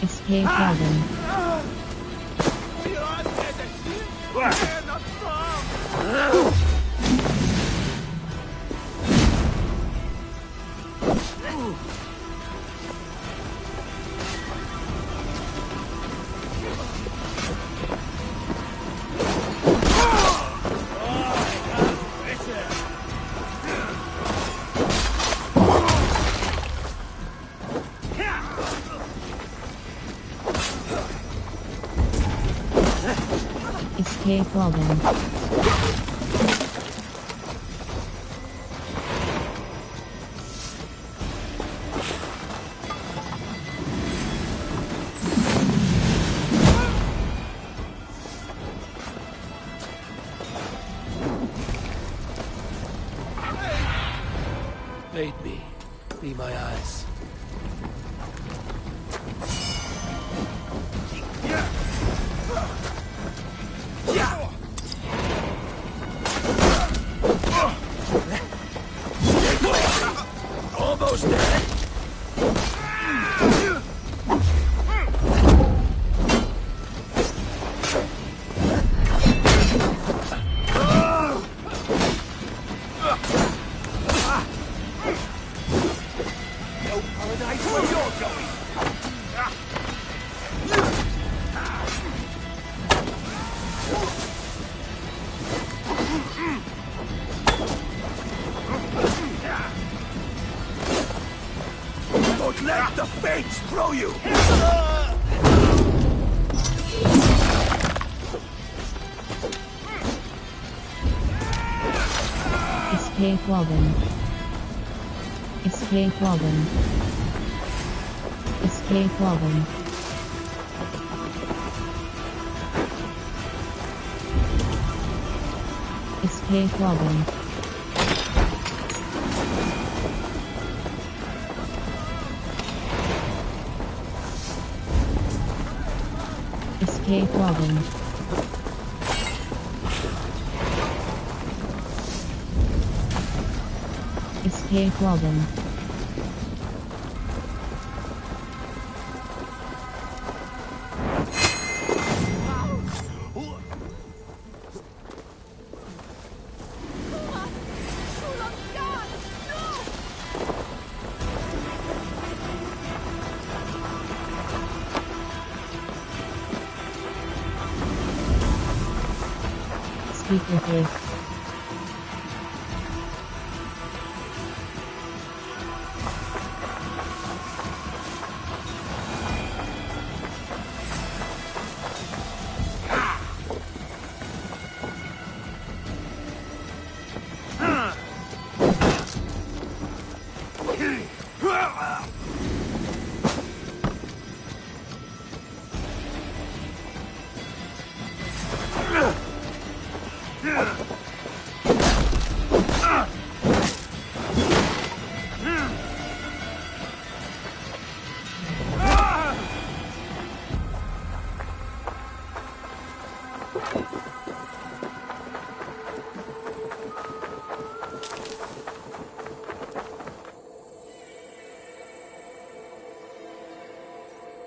Escape Robin. Escape Robin. Aid me. Be my eyes. Almost dead. No paradise where you're going. Don't let the fates throw you. Escape Robin. Escape Robin. Escape Robin. Escape Robin. Escape Robin. Escape Robin. Speak with me.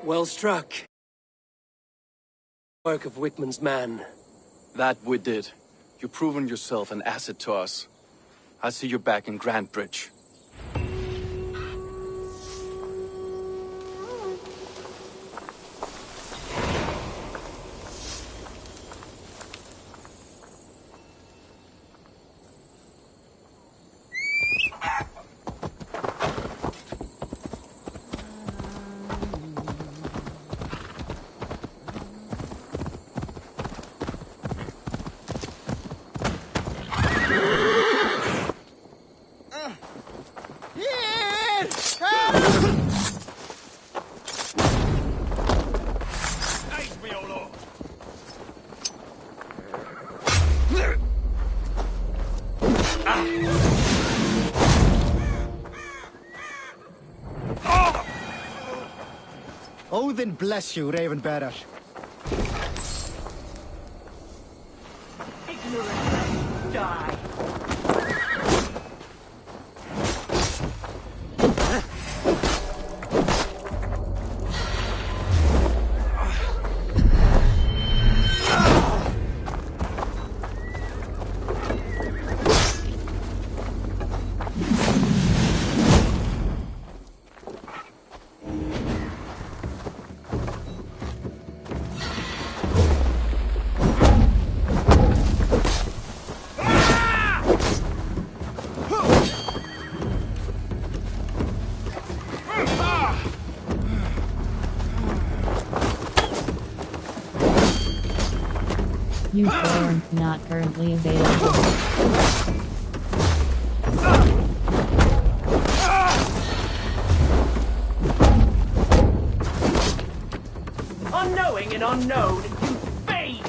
Well struck. Work of Wickman's man. That we did. You've proven yourself an asset to us. I see you're back in Grantbridge. Odin bless you, Ravenbearer. Ignorant, die. Use form, not currently available. Unknowing and unknown, you fade!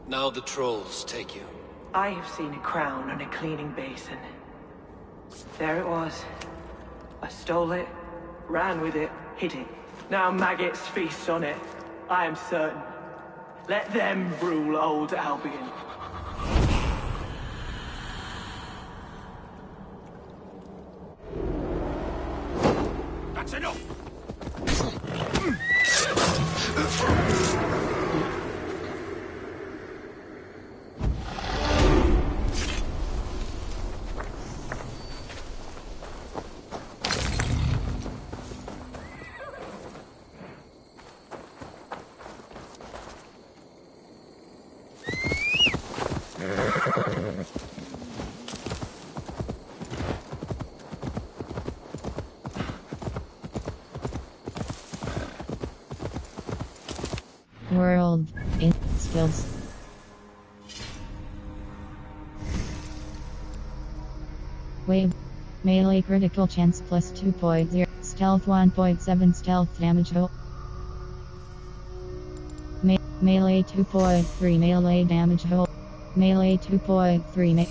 Now the trolls take you. I have seen a crown on a cleaning basin. There it was. I stole it, ran with it, hid it. Now maggots feast on it. I am certain. Let them rule old Albion. That's enough! Wave. Melee critical chance plus 2.0. Stealth 1.7 stealth damage. Melee 2.3 melee damage. Melee 2.3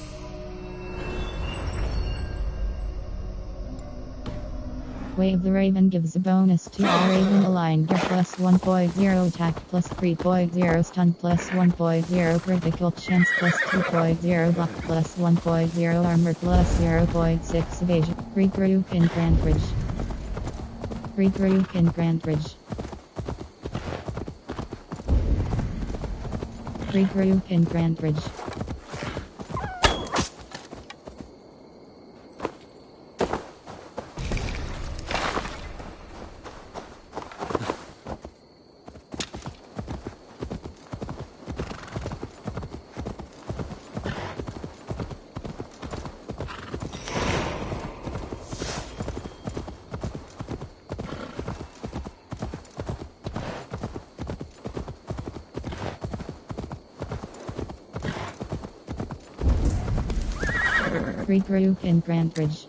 Wave the Raven gives a bonus to all Raven aligned gear plus 1.0 attack plus 3.0 stun plus 1.0 critical chance plus 2.0 block plus 1.0 armor plus 0.6 evasion. Regroup in Grand Bridge. Regroup in Grand Bridge. Regroup in Grand Bridge. Regroup in Grand Bridge.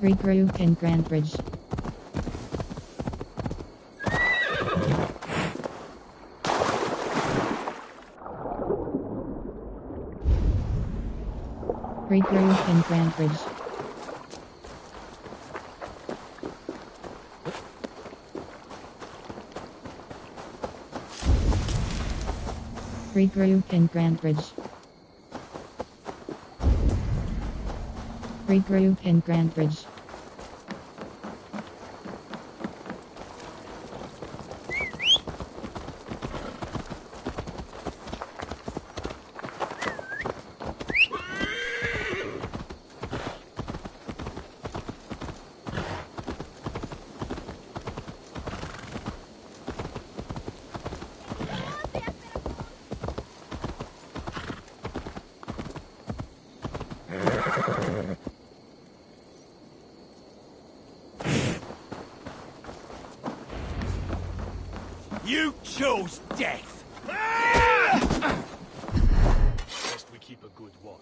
Regroup in Grand Bridge. Regroup in Grand Bridge. Regroup in Grand Bridge. Regroup in Grand Bridge. You chose death! Best we keep a good watch.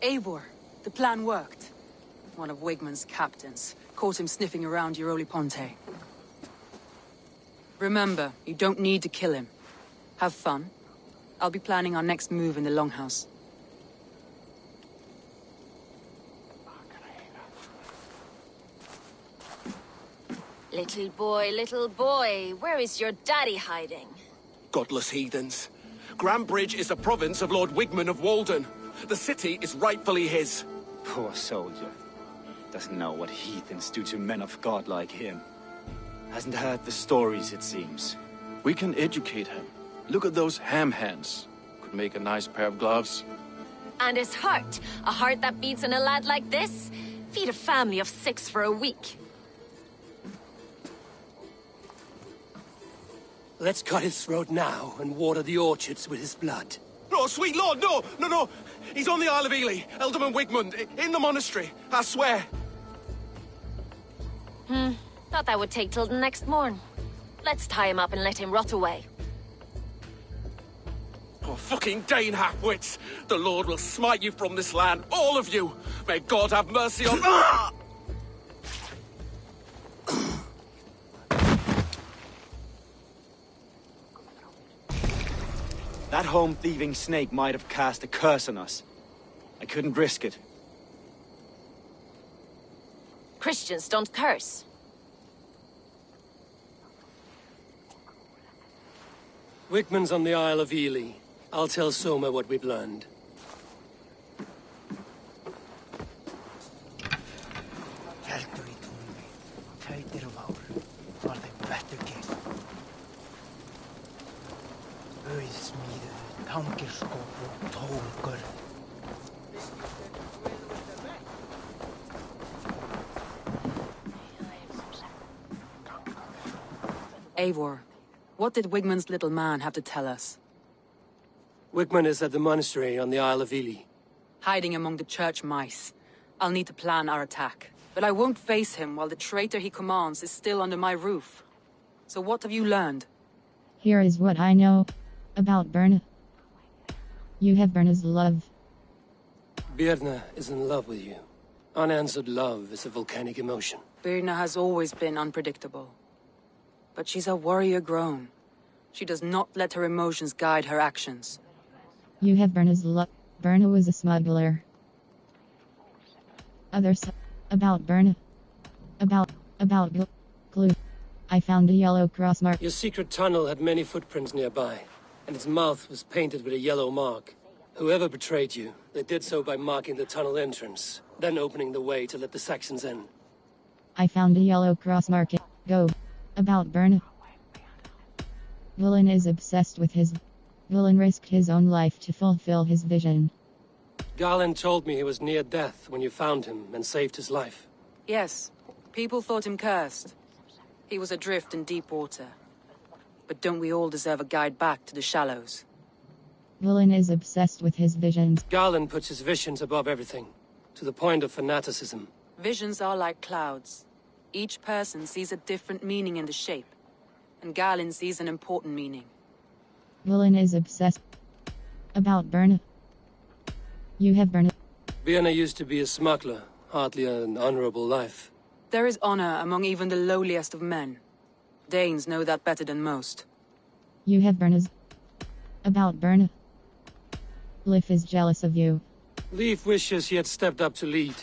Eivor, the plan worked. One of Wigmund's captains caught him sniffing around Euroli Ponte. Remember, you don't need to kill him. Have fun. I'll be planning our next move in the Longhouse. Little boy, where is your daddy hiding? Godless heathens. Grambridge is a province of Lord Wigmund of Walden. The city is rightfully his. Poor soldier. Doesn't know what heathens do to men of God like him. Hasn't heard the stories, it seems. We can educate him. Look at those ham hands. Could make a nice pair of gloves. And his heart. A heart that beats in a lad like this? Feed a family of 6 for a week. Let's cut his throat now and water the orchards with his blood. No, sweet lord, no! He's on the Isle of Ely, Ealdorman Wigmund, in the monastery, I swear. Thought that would take till the next morn. Let's tie him up and let him rot away. Oh, fucking Dane halfwits! The Lord will smite you from this land, all of you! May God have mercy on... That home-thieving snake might have cast a curse on us. I couldn't risk it. Christians don't curse. Wickman's on the Isle of Ely. I'll tell Soma what we've learned. Eivor, what did Wigmund's little man have to tell us? Wickman is at the monastery on the Isle of Ely. Hiding among the church mice. I'll need to plan our attack. But I won't face him while the traitor he commands is still under my roof. So what have you learned? Here is what I know about Birna. You have Birna's love. Birna is in love with you. Unanswered love is a volcanic emotion. Birna has always been unpredictable. But she's a warrior grown. She does not let her emotions guide her actions. You have Birna's love. Birna was a smuggler. Others about Birna. About glue. I found a yellow cross mark. Your secret tunnel had many footprints nearby, and its mouth was painted with a yellow mark. Whoever betrayed you, they did so by marking the tunnel entrance, then opening the way to let the Saxons in. I found a yellow cross mark. Go. About Birna. Villain is obsessed with his... Villain risked his own life to fulfill his vision. Garland told me he was near death when you found him and saved his life. Yes, people thought him cursed. He was adrift in deep water. But don't we all deserve a guide back to the shallows? Villain is obsessed with his visions. Garland puts his visions above everything, to the point of fanaticism. Visions are like clouds. Each person sees a different meaning in the shape, and Garland sees an important meaning. Villain is obsessed about Birna. You have Birna. Birna used to be a smuggler, hardly an honorable life. There is honor among even the lowliest of men. Danes know that better than most. You have Birna's... About Birna. Lif is jealous of you. Leif wishes he had stepped up to lead,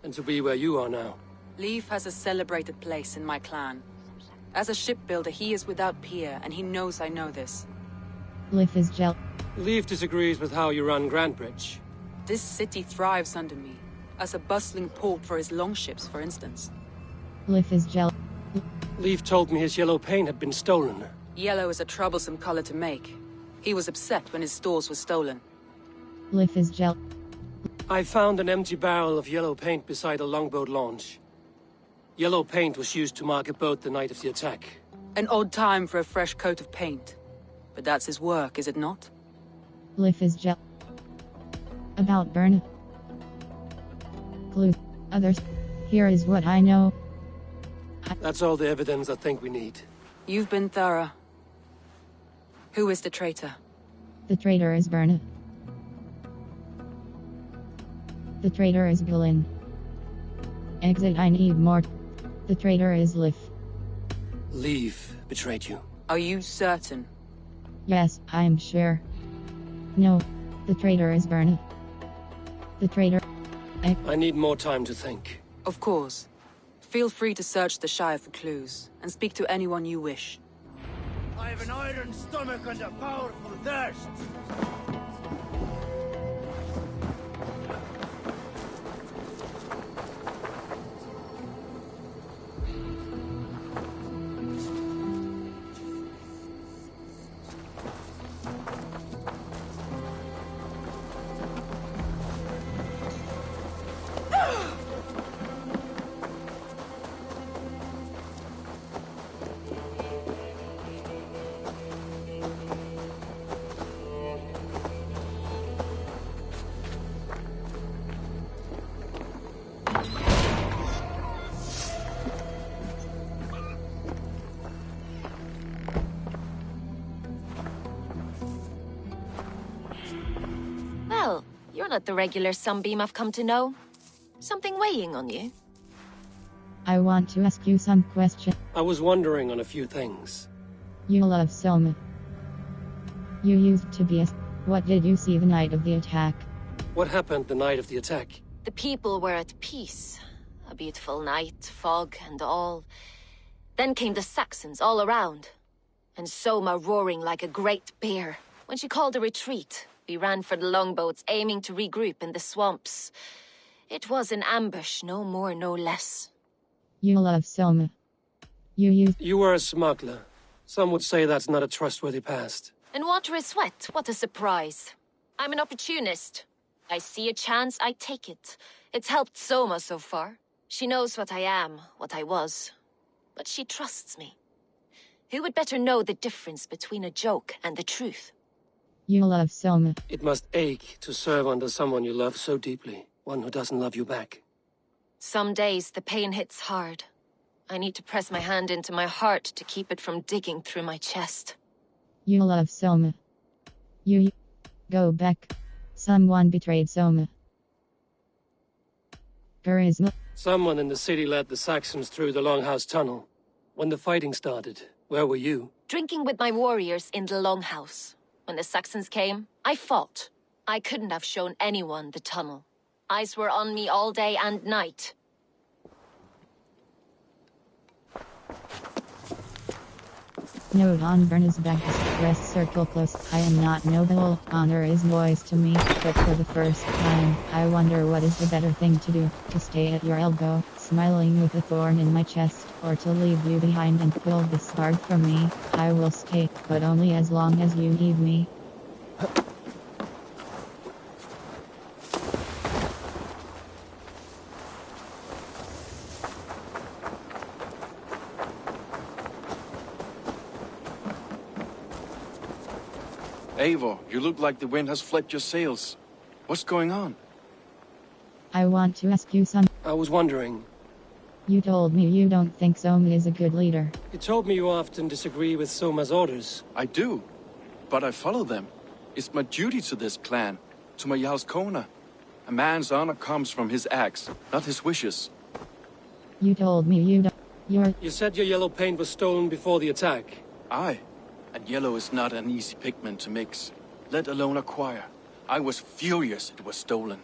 and to be where you are now. Leif has a celebrated place in my clan. As a shipbuilder, he is without peer, and he knows I know this. Lif is jealous. Leif disagrees with how you run Grantbridge. This city thrives under me, as a bustling port for his longships, for instance. Lif is jealous. Leif told me his yellow paint had been stolen. Yellow is a troublesome color to make. He was upset when his stores were stolen. Lif is jealous. I found an empty barrel of yellow paint beside a longboat launch. Yellow paint was used to mark a boat the night of the attack. An odd time for a fresh coat of paint. But that's his work, is it not? Lif is jealous. About Birna. Clue. Others. Here is what I know. That's all the evidence I think we need. You've been thorough. Who is the traitor? The traitor is Birna. The traitor is Gillen. Exit, I need more. The traitor is Lif. Leif betrayed you. Are you certain? Yes, I am sure. No, the traitor is Birna. The traitor... I need more time to think. Of course. Feel free to search the Shire for clues, and speak to anyone you wish. I have an iron stomach and a powerful thirst. Well, you're not the regular sunbeam I've come to know. Something weighing on you? I want to ask you some questions. I was wondering on a few things. You love Soma. You used to be a... What did you see the night of the attack? What happened the night of the attack? The people were at peace. A beautiful night, fog and all. Then came the Saxons all around. and Soma roaring like a great bear. When she called a retreat, we ran for the longboats, aiming to regroup in the swamps. It was an ambush, no more, no less. You love Soma. You were a smuggler. Some would say that's not a trustworthy past. And water is wet, what a surprise. I'm an opportunist. I see a chance, I take it. It's helped Soma so far. She knows what I am, what I was. But she trusts me. Who would better know the difference between a joke and the truth? You love Soma. It must ache to serve under someone you love so deeply. One who doesn't love you back. Some days the pain hits hard. I need to press my hand into my heart to keep it from digging through my chest. You love Soma. You go back. Someone betrayed Soma. Charisma. Someone in the city led the Saxons through the Longhouse Tunnel. When the fighting started, where were you? Drinking with my warriors in the Longhouse. When the Saxons came, I fought. I couldn't have shown anyone the tunnel. Eyes were on me all day and night. Note on Berna's back. Rest circle close. I am not noble. Honor is noise to me. But for the first time, I wonder what is the better thing to do. To stay at your elbow, smiling with a thorn in my chest, or to leave you behind and pull the sword from me. I will stay, but only as long as you need me. Eivor, you look like the wind has flipped your sails. What's going on? I want to ask you some. I was wondering. You told me you don't think Soma is a good leader. You told me you often disagree with Soma's orders. I do, but I follow them. It's my duty to this clan, to my Jarl's Kona. A man's honor comes from his acts, not his wishes. You told me you don't. You said your yellow paint was stolen before the attack. Aye. And yellow is not an easy pigment to mix, let alone acquire. I was furious it was stolen.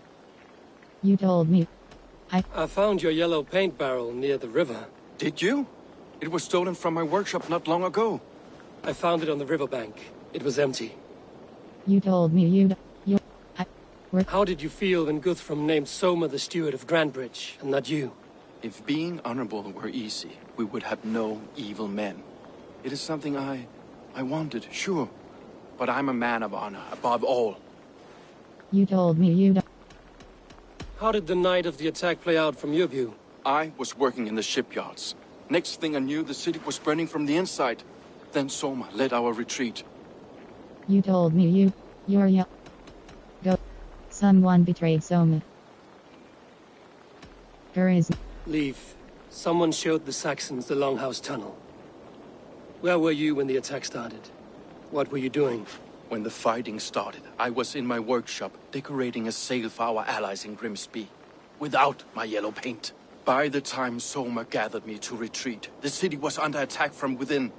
You told me. I found your yellow paint barrel near the river. Did you? It was stolen from my workshop not long ago. I found it on the riverbank. It was empty. You told me How did you feel when Guthrum named Soma the steward of Grandbridge, and not you? If being honorable were easy, we would have no evil men. It is something I wanted, sure. But I'm a man of honor, above all. You told me you don't. How did the night of the attack play out from your view? I was working in the shipyards. Next thing I knew, the city was burning from the inside. Then Soma led our retreat. You told me you're Go. Someone betrayed Soma. Charisma. Leave. Someone showed the Saxons the Longhouse Tunnel. Where were you when the attack started? What were you doing? When the fighting started, I was in my workshop, decorating a sail for our allies in Grimsby. Without my yellow paint. By the time Soma gathered me to retreat, the city was under attack from within.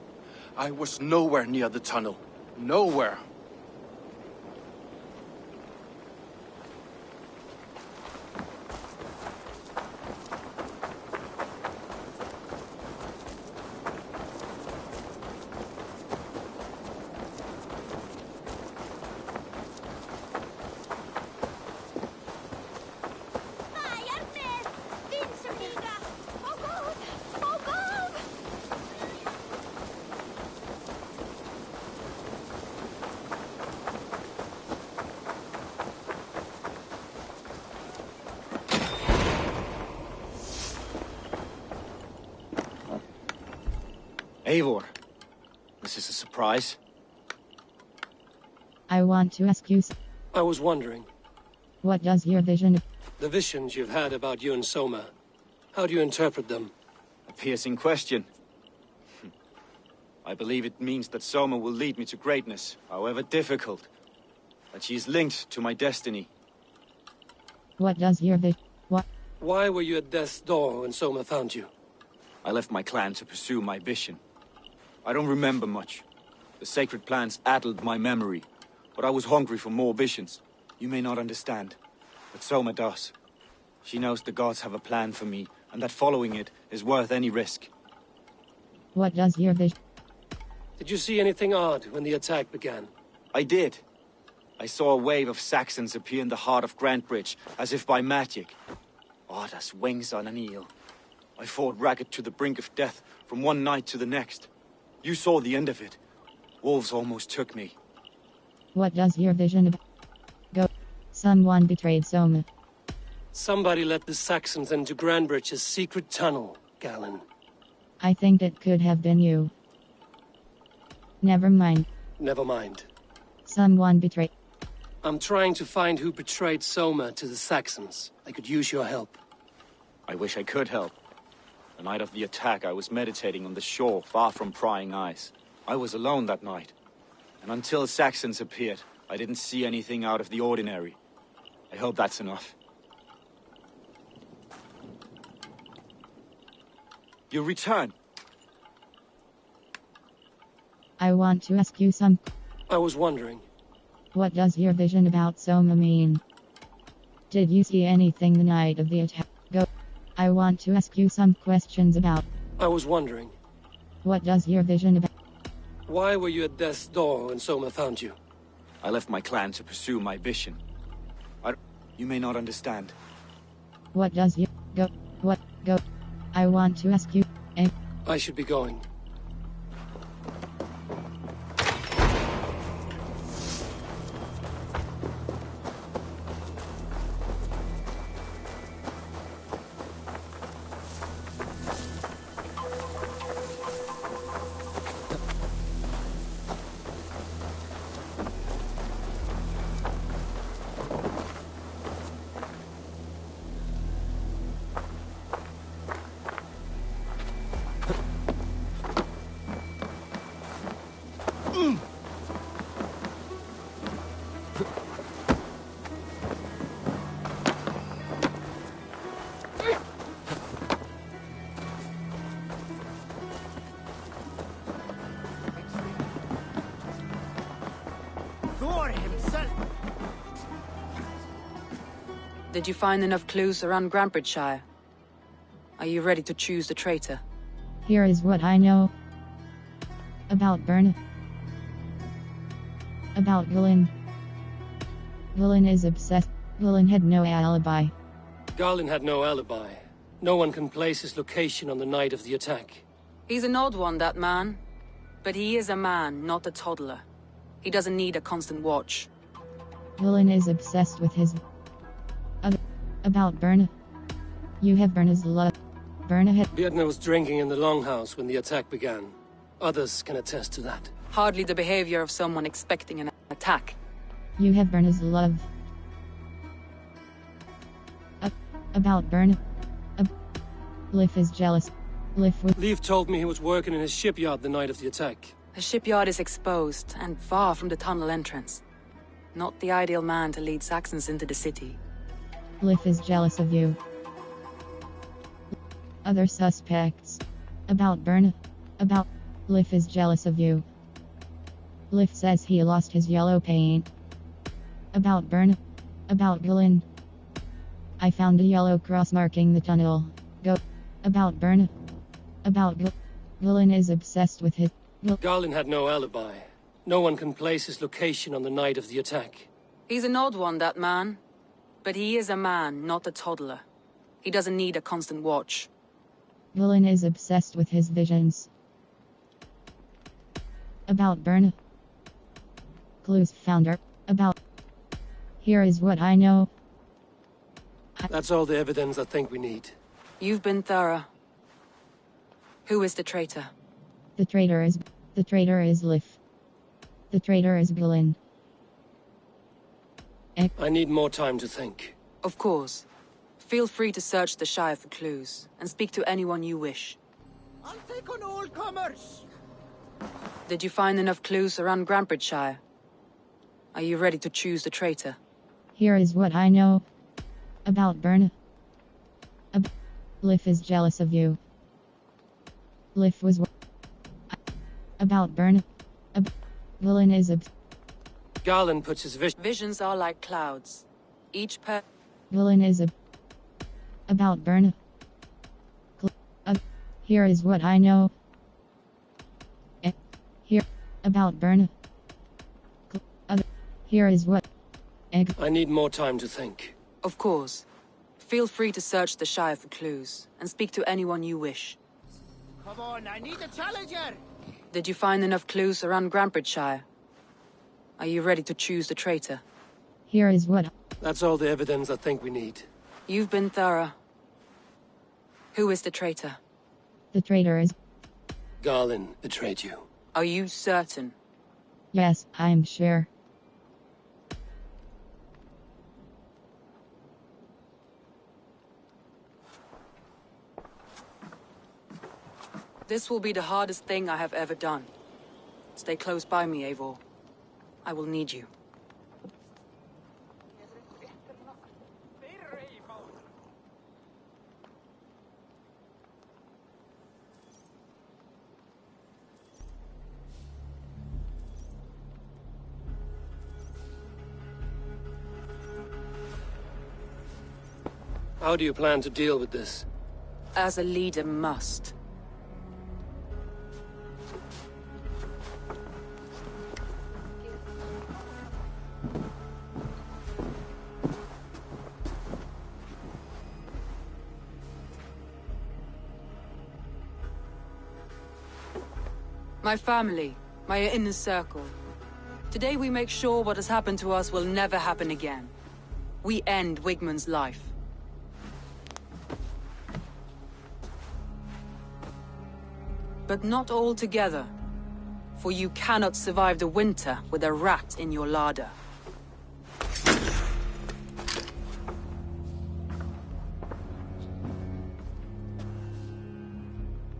I was nowhere near the tunnel. Nowhere. Eivor, this is a surprise. I want to ask you. I was wondering. What does your vision? The visions you've had about you and Soma. How do you interpret them? A piercing question. I believe it means that Soma will lead me to greatness, however difficult. That she is linked to my destiny. What does your vision? What? Why were you at death's door when Soma found you? I left my clan to pursue my vision. I don't remember much. The sacred plants addled my memory, but I was hungry for more visions. You may not understand, but Soma does. She knows the gods have a plan for me, and that following it is worth any risk. What does your vision? Did you see anything odd when the attack began? I did. I saw a wave of Saxons appear in the heart of Grantbridge, as if by magic. Odd as wings on an eel. I fought ragged to the brink of death from one night to the next. You saw the end of it. Wolves almost took me. What does your vision about? Go. Someone betrayed Soma. Somebody let the Saxons into Grantbridge's secret tunnel, Galen. I think it could have been you. Never mind. Never mind. Someone betrayed. I'm trying to find who betrayed Soma to the Saxons. I could use your help. I wish I could help. The night of the attack, I was meditating on the shore, far from prying eyes. I was alone that night. And until Saxons appeared, I didn't see anything out of the ordinary. I hope that's enough. You return. I want to ask you some. I was wondering. What does your vision about Soma mean? Did you see anything the night of the attack? Go. I want to ask you some questions about. I was wondering. What does your vision about? Why were you at death's door when Soma found you? I left my clan to pursue my vision. You may not understand. What does you go? What go? I want to ask you. I should be going. Did you find enough clues around Grantbridgeshire? Are you ready to choose the traitor? Here is what I know. About Berna. About Galen. Galen is obsessed. Galen had no alibi. Galen had no alibi. No one can place his location on the night of the attack. He's an odd one, that man. But he is a man, not a toddler. He doesn't need a constant watch. Galen is obsessed with his... About Berna. You have Berna's love. Berna had... Vietna was drinking in the longhouse when the attack began. Others can attest to that. Hardly the behavior of someone expecting an attack. You have Berna's love. About Berna. Liv is jealous. Liv told me he was working in his shipyard the night of the attack. The shipyard is exposed and far from the tunnel entrance. Not the ideal man to lead Saxons into the city. Liv is jealous of you. Other suspects. About Berna. About... Liv is jealous of you. Liv says he lost his yellow paint. About Berna. About Galen. I found a yellow cross marking the tunnel. Go. About Berna. About Galen is obsessed with his... Galen had no alibi. No one can place his location on the night of the attack. He's an odd one, that man. But he is a man, not a toddler. He doesn't need a constant watch. Galen is obsessed with his visions. About Berna. Clues founder. About... Here is what I know. That's all the evidence I think we need. You've been thorough. Who is the traitor? The traitor is Liv. The traitor is Galen. I need more time to think. Of course. Feel free to search the Shire for clues, and speak to anyone you wish. I'll take on all comers! Did you find enough clues around Grantbridgeshire? Are you ready to choose the traitor? Here is what I know. About Berna. Liv is jealous of you. Liv was... About Berna. Galen is... Galen puts his Visions are like clouds. Each Galen is about Berna. Here is what I know. Here. About Berna. Here is what... I need more time to think. Of course. Feel free to search the Shire for clues, and speak to anyone you wish. Come on, I need a challenger! Did you find enough clues around Grantbridgeshire? Are you ready to choose the traitor? Here is what... That's all the evidence I think we need. You've been thorough. Who is the traitor? The traitor is... Garlin betrayed you. Are you certain? Yes, I am sure. This will be the hardest thing I have ever done. Stay close by me, Eivor. I will need you. How do you plan to deal with this? As a leader must. My family, my inner circle. Today we make sure what has happened to us will never happen again. We end Wigmund's life. But not all together. For you cannot survive the winter with a rat in your larder.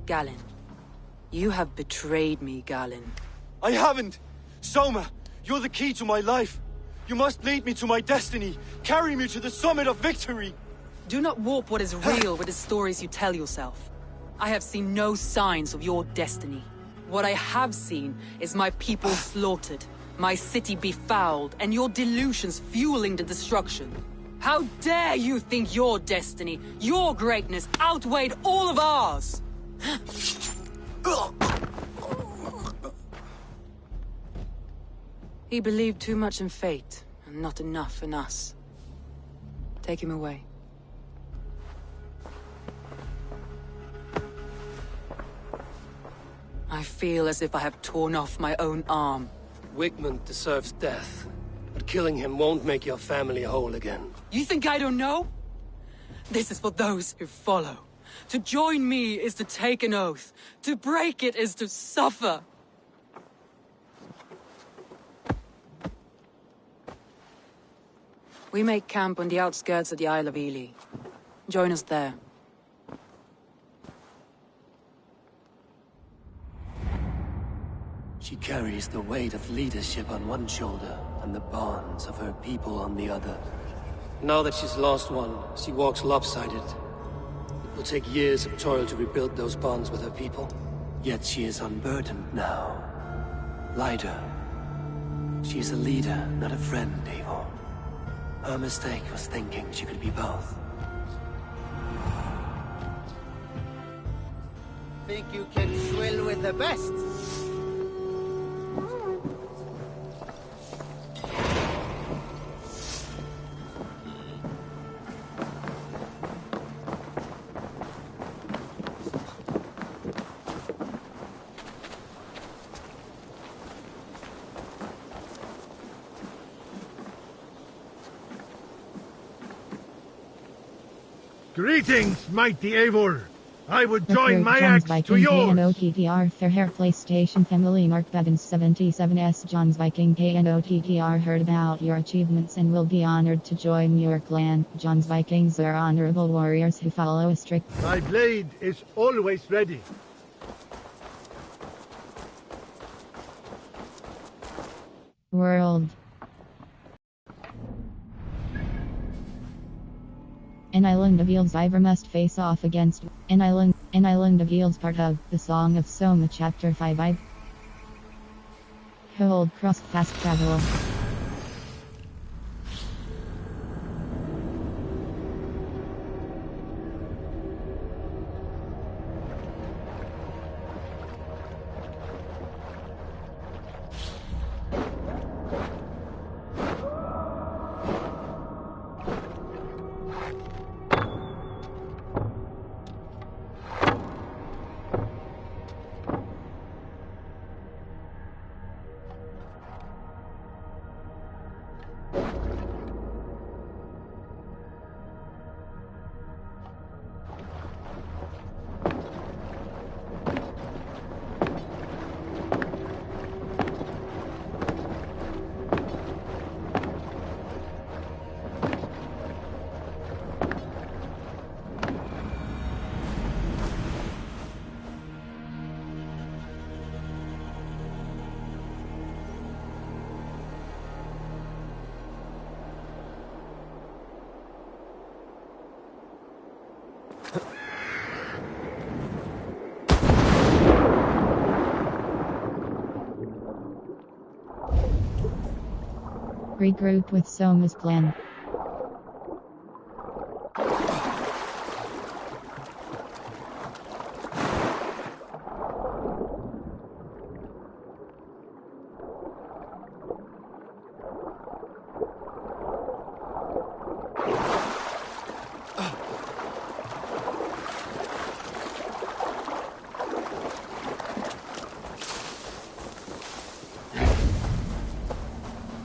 Galinn. You have betrayed me, Galinn. I haven't! Soma, you're the key to my life. You must lead me to my destiny. Carry me to the summit of victory. Do not warp what is real with the stories you tell yourself. I have seen no signs of your destiny. What I have seen is my people slaughtered, my city befouled, and your delusions fueling the destruction. How dare you think your destiny, your greatness, outweighed all of ours? He believed too much in fate, and not enough in us. Take him away. I feel as if I have torn off my own arm. Wigmund deserves death, but killing him won't make your family whole again. You think I don't know? This is for those who follow. To join me is to take an oath. To break it is to suffer. We make camp on the outskirts of the Isle of Ely. Join us there. She carries the weight of leadership on one shoulder and the bonds of her people on the other. Now that she's lost one, she walks lopsided. It will take years of toil to rebuild those bonds with her people. Yet she is unburdened now. Lighter. She is a leader, not a friend, Eivor. Her mistake was thinking she could be both. Think you can swill with the best? Greetings, mighty Eivor. I would join my axe to yours. KNOTTR Fairhair PlayStation Family Mark Bevins 77S John's Viking KNOTTR heard about your achievements and will be honored to join your clan. John's Vikings are honorable warriors who follow a strict... My blade is always ready. World. An island of eels Ivor must face off against an island of eels part of the Song of Soma chapter 5 I hold cross fast travel. Regroup with Soma's plan.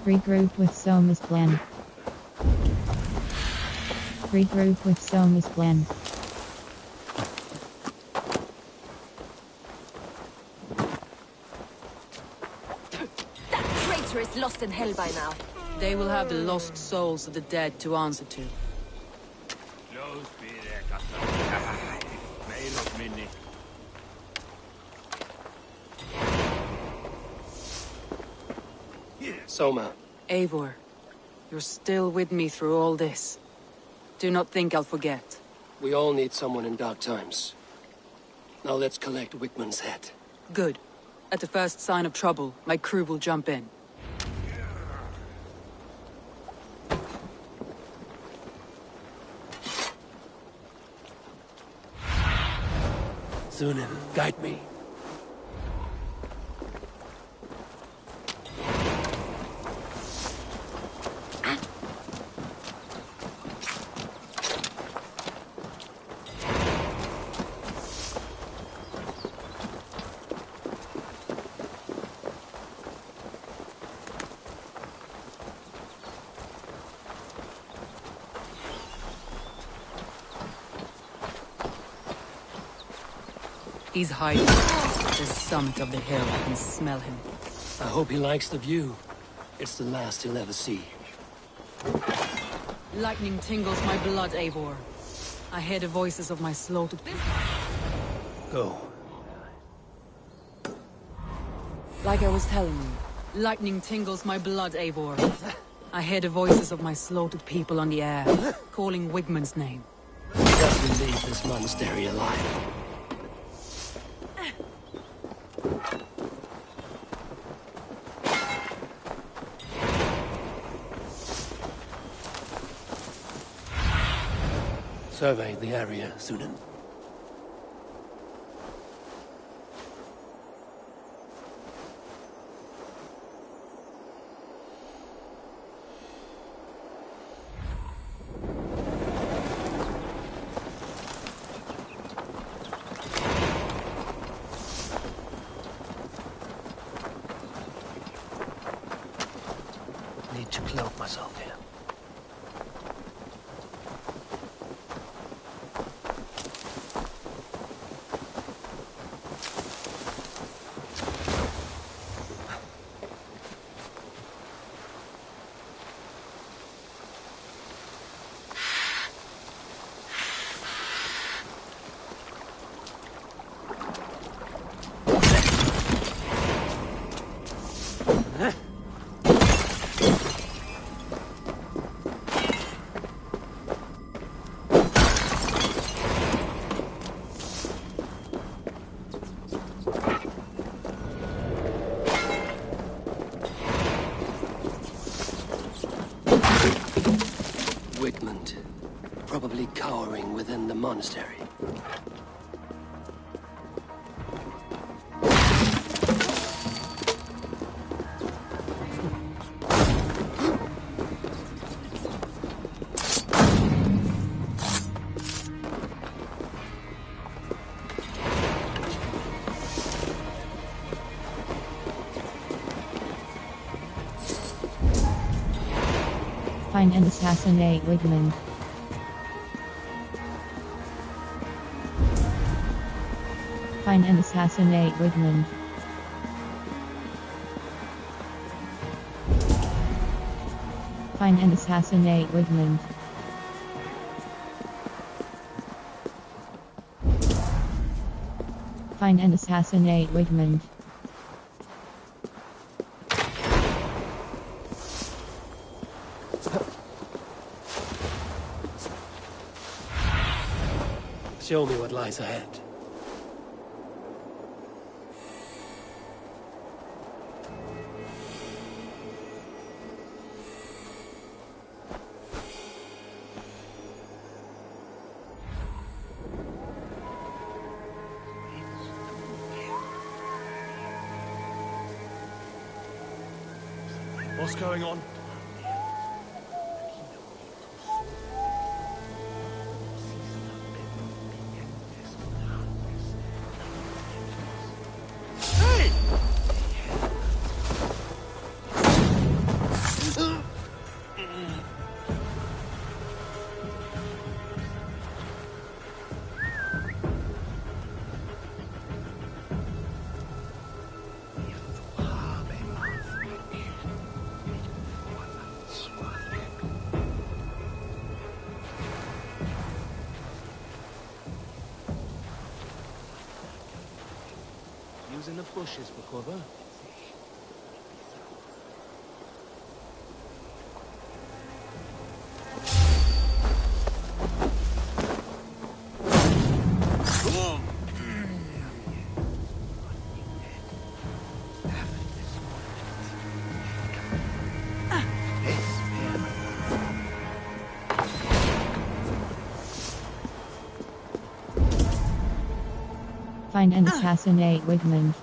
Regroup with Soma's plan. Regroup with Soma's plan. That traitor is lost in hell by now. They will have the lost souls of the dead to answer to. Soma. Eivor, you're still with me through all this. Do not think I'll forget. We all need someone in dark times. Now let's collect Wickman's head. Good. At the first sign of trouble, my crew will jump in. Sunan, guide me. He's hiding at the summit of the hill. I can smell him. I hope he likes the view. It's the last he'll ever see. Lightning tingles my blood, Eivor. I hear the voices of my slaughtered... Go. Like I was telling you, lightning tingles my blood, Eivor. I hear the voices of my slaughtered people on the air, calling Wigmund's name. Let me leave this monastery alive. Survey the area, Sunan. Need to cloak myself here. Wigmund, probably cowering within the monastery. Find and assassinate Wigmund. Find and assassinate Wigmund. Find and assassinate Wigmund. Find and assassinate Wigmund. Show me what lies ahead. What's going on? In the bushes for cover. Find and assassinate Wigmund.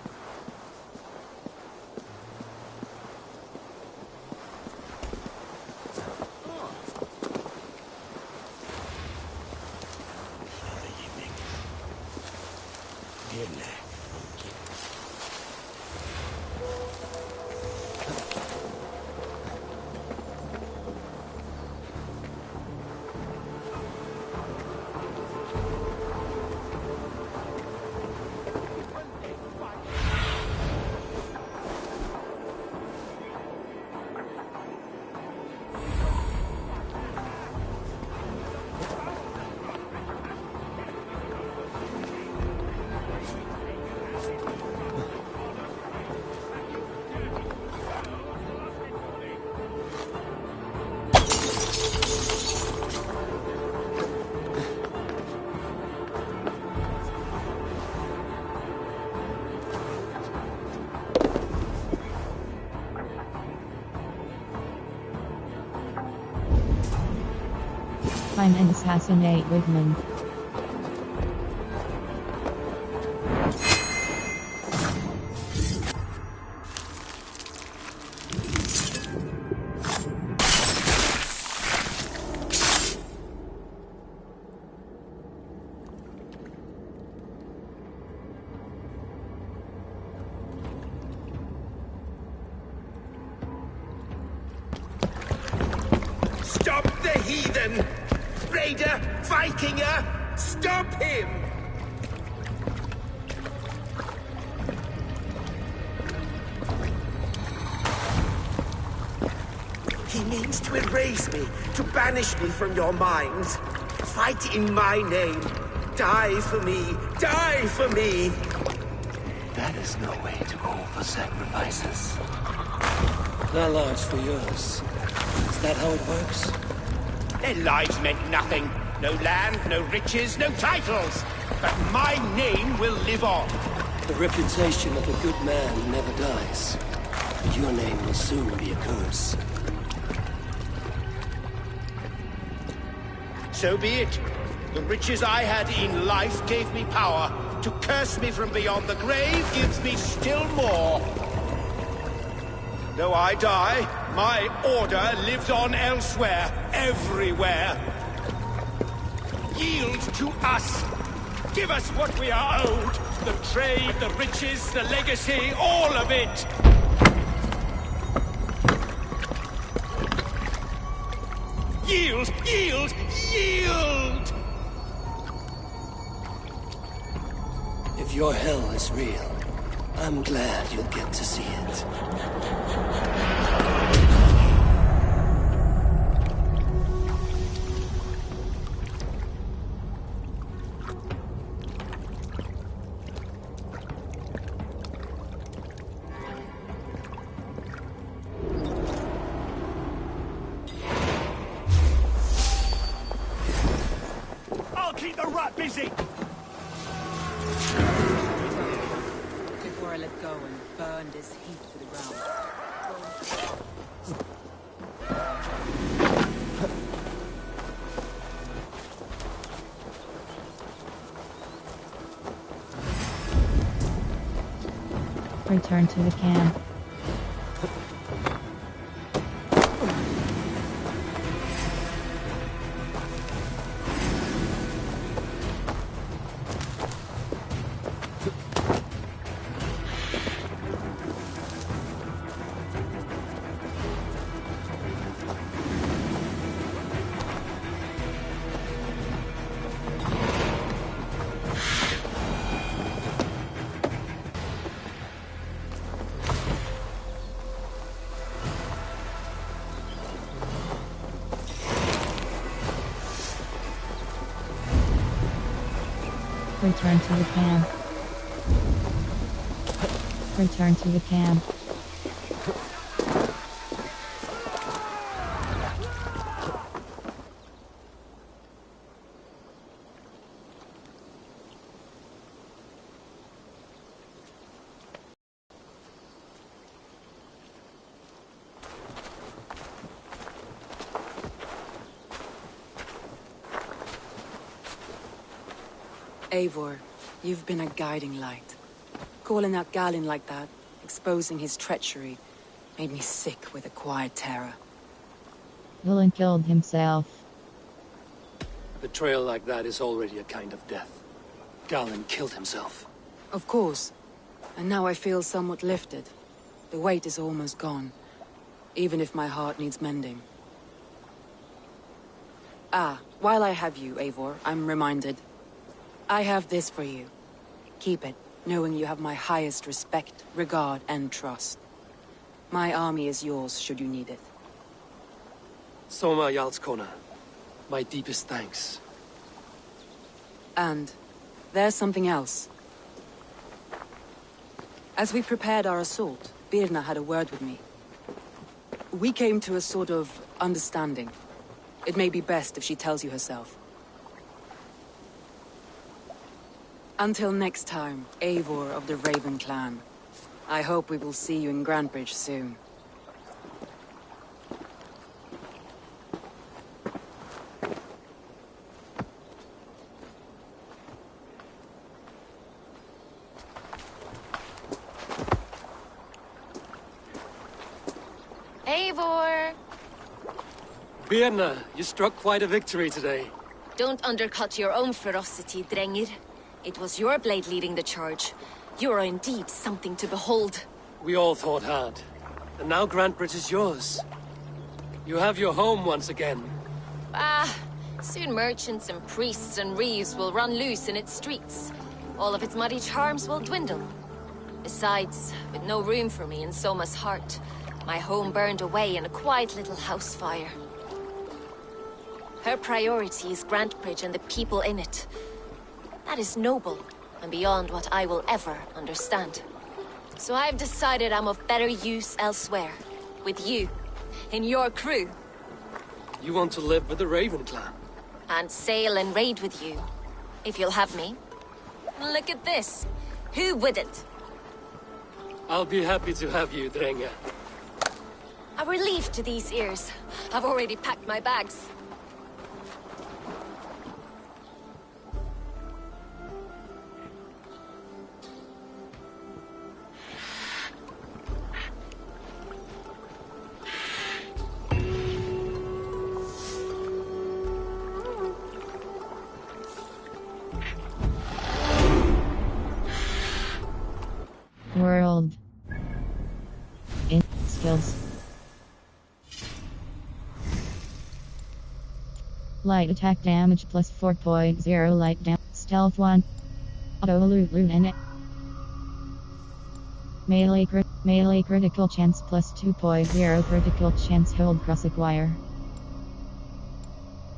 Find and assassinate Wigmund. Stop the heathen! Raider! Vikinger! Stop him! He means to erase me, to banish me from your minds. Fight in my name. Die for me! Die for me! That is no way to call for sacrifices. Their lives for yours. Is that how it works? Their lives meant nothing. No land, no riches, no titles. But my name will live on. The reputation of a good man never dies. But your name will soon be a curse. So be it. The riches I had in life gave me power. To curse me from beyond the grave gives me still more. Though I die, my order lives on elsewhere, everywhere. Yield to us. Give us what we are owed. The trade, the riches, the legacy, all of it. Yield, yield, yield! If your hell is real, I'm glad you'll get to see it. easy! Before I let go and burn this heat to the ground. Return to the camp. Return to the camp. Return to the camp. Eivor, you've been a guiding light. Calling out Galin like that, exposing his treachery, made me sick with a quiet terror. Villain killed himself. A betrayal like that is already a kind of death. Galin killed himself. Of course. And now I feel somewhat lifted. The weight is almost gone. Even if my heart needs mending. Ah, while I have you, Eivor, I'm reminded. I have this for you. Keep it, knowing you have my highest respect, regard, and trust. My army is yours, should you need it. Soma Jarlskona, my deepest thanks. And there's something else. As we prepared our assault, Birna had a word with me. We came to a sort of understanding. It may be best if she tells you herself. Until next time, Eivor of the Raven Clan. I hope we will see you in Grantebridge soon. Eivor! Birna, you struck quite a victory today. Don't undercut your own ferocity, Drengir. It was your blade leading the charge. You are indeed something to behold. We all fought hard. And now Grantebridge is yours. You have your home once again. Ah, soon merchants and priests and reeves will run loose in its streets. All of its muddy charms will dwindle. Besides, with no room for me in Soma's heart, my home burned away in a quiet little house fire. Her priority is Grantebridge and the people in it. That is noble, and beyond what I will ever understand. So I've decided I'm of better use elsewhere. With you. In your crew. You want to live with the Raven Clan? And sail and raid with you. If you'll have me. Look at this. Who wouldn't? I'll be happy to have you, Drenge. A relief to these ears. I've already packed my bags. World. In skills. Light attack damage plus 4.0 light damage. Stealth 1. Auto loot in it. Melee critical chance plus 2.0 critical chance hold cross acquire.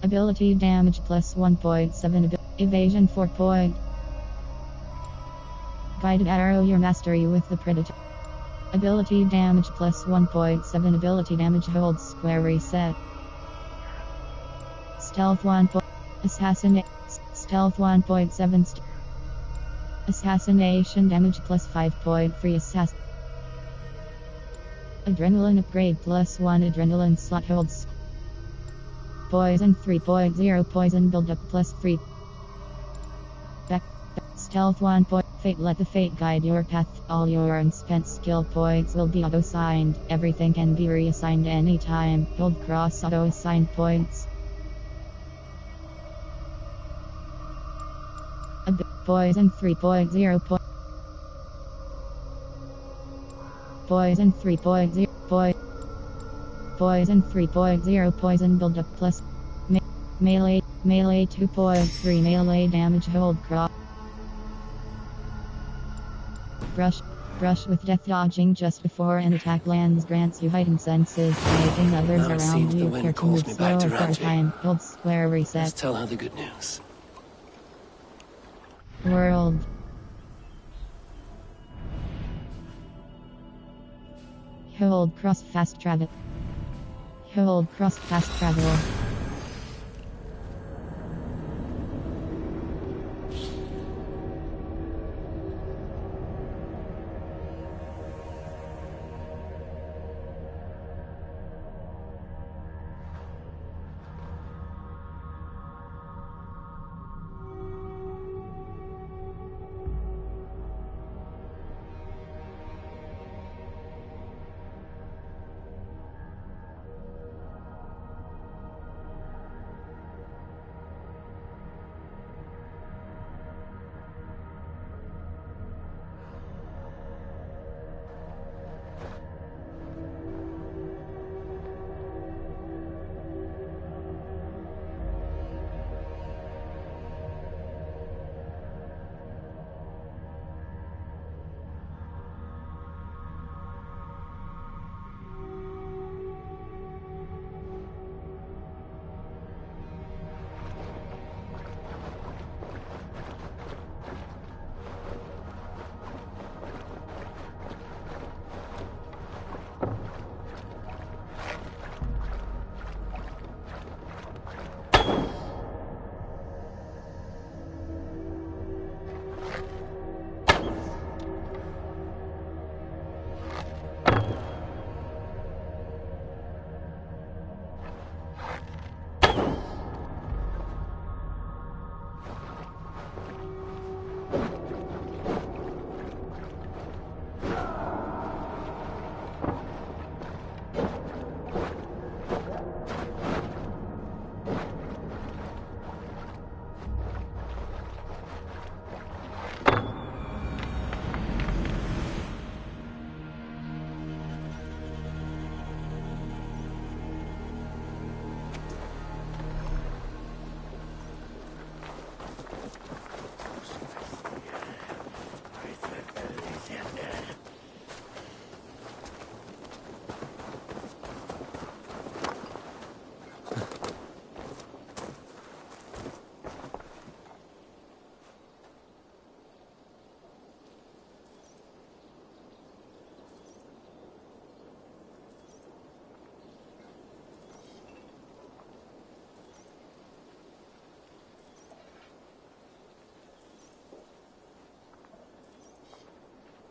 Ability damage plus 1.7 evasion 4 point. Guided arrow your mastery with the predator. Ability damage plus 1.7 ability damage hold square reset. Stealth 1 point. Stealth 1.7. Assassination damage plus 5.3 assass. Adrenaline upgrade plus 1 adrenaline slot holds. Poison 3.0 poison buildup plus 3. Back. Stealth 1. Fate. Let the fate guide your path. All your unspent skill points will be auto-assigned. Everything can be reassigned anytime. Hold cross auto-assigned points. Poison 3.0 Poison 3.0 Poison 3.0 poison buildup plus melee 2.3 melee damage. Hold cross. Brush with death. Dodging just before an attack lands grants you heightened senses, making others Now it around seems the you wind appear to calls move me back to slower for a Ramsey. time. Hold square reset. Let's tell her the good news. World. Hold cross fast travel. Hold cross fast travel.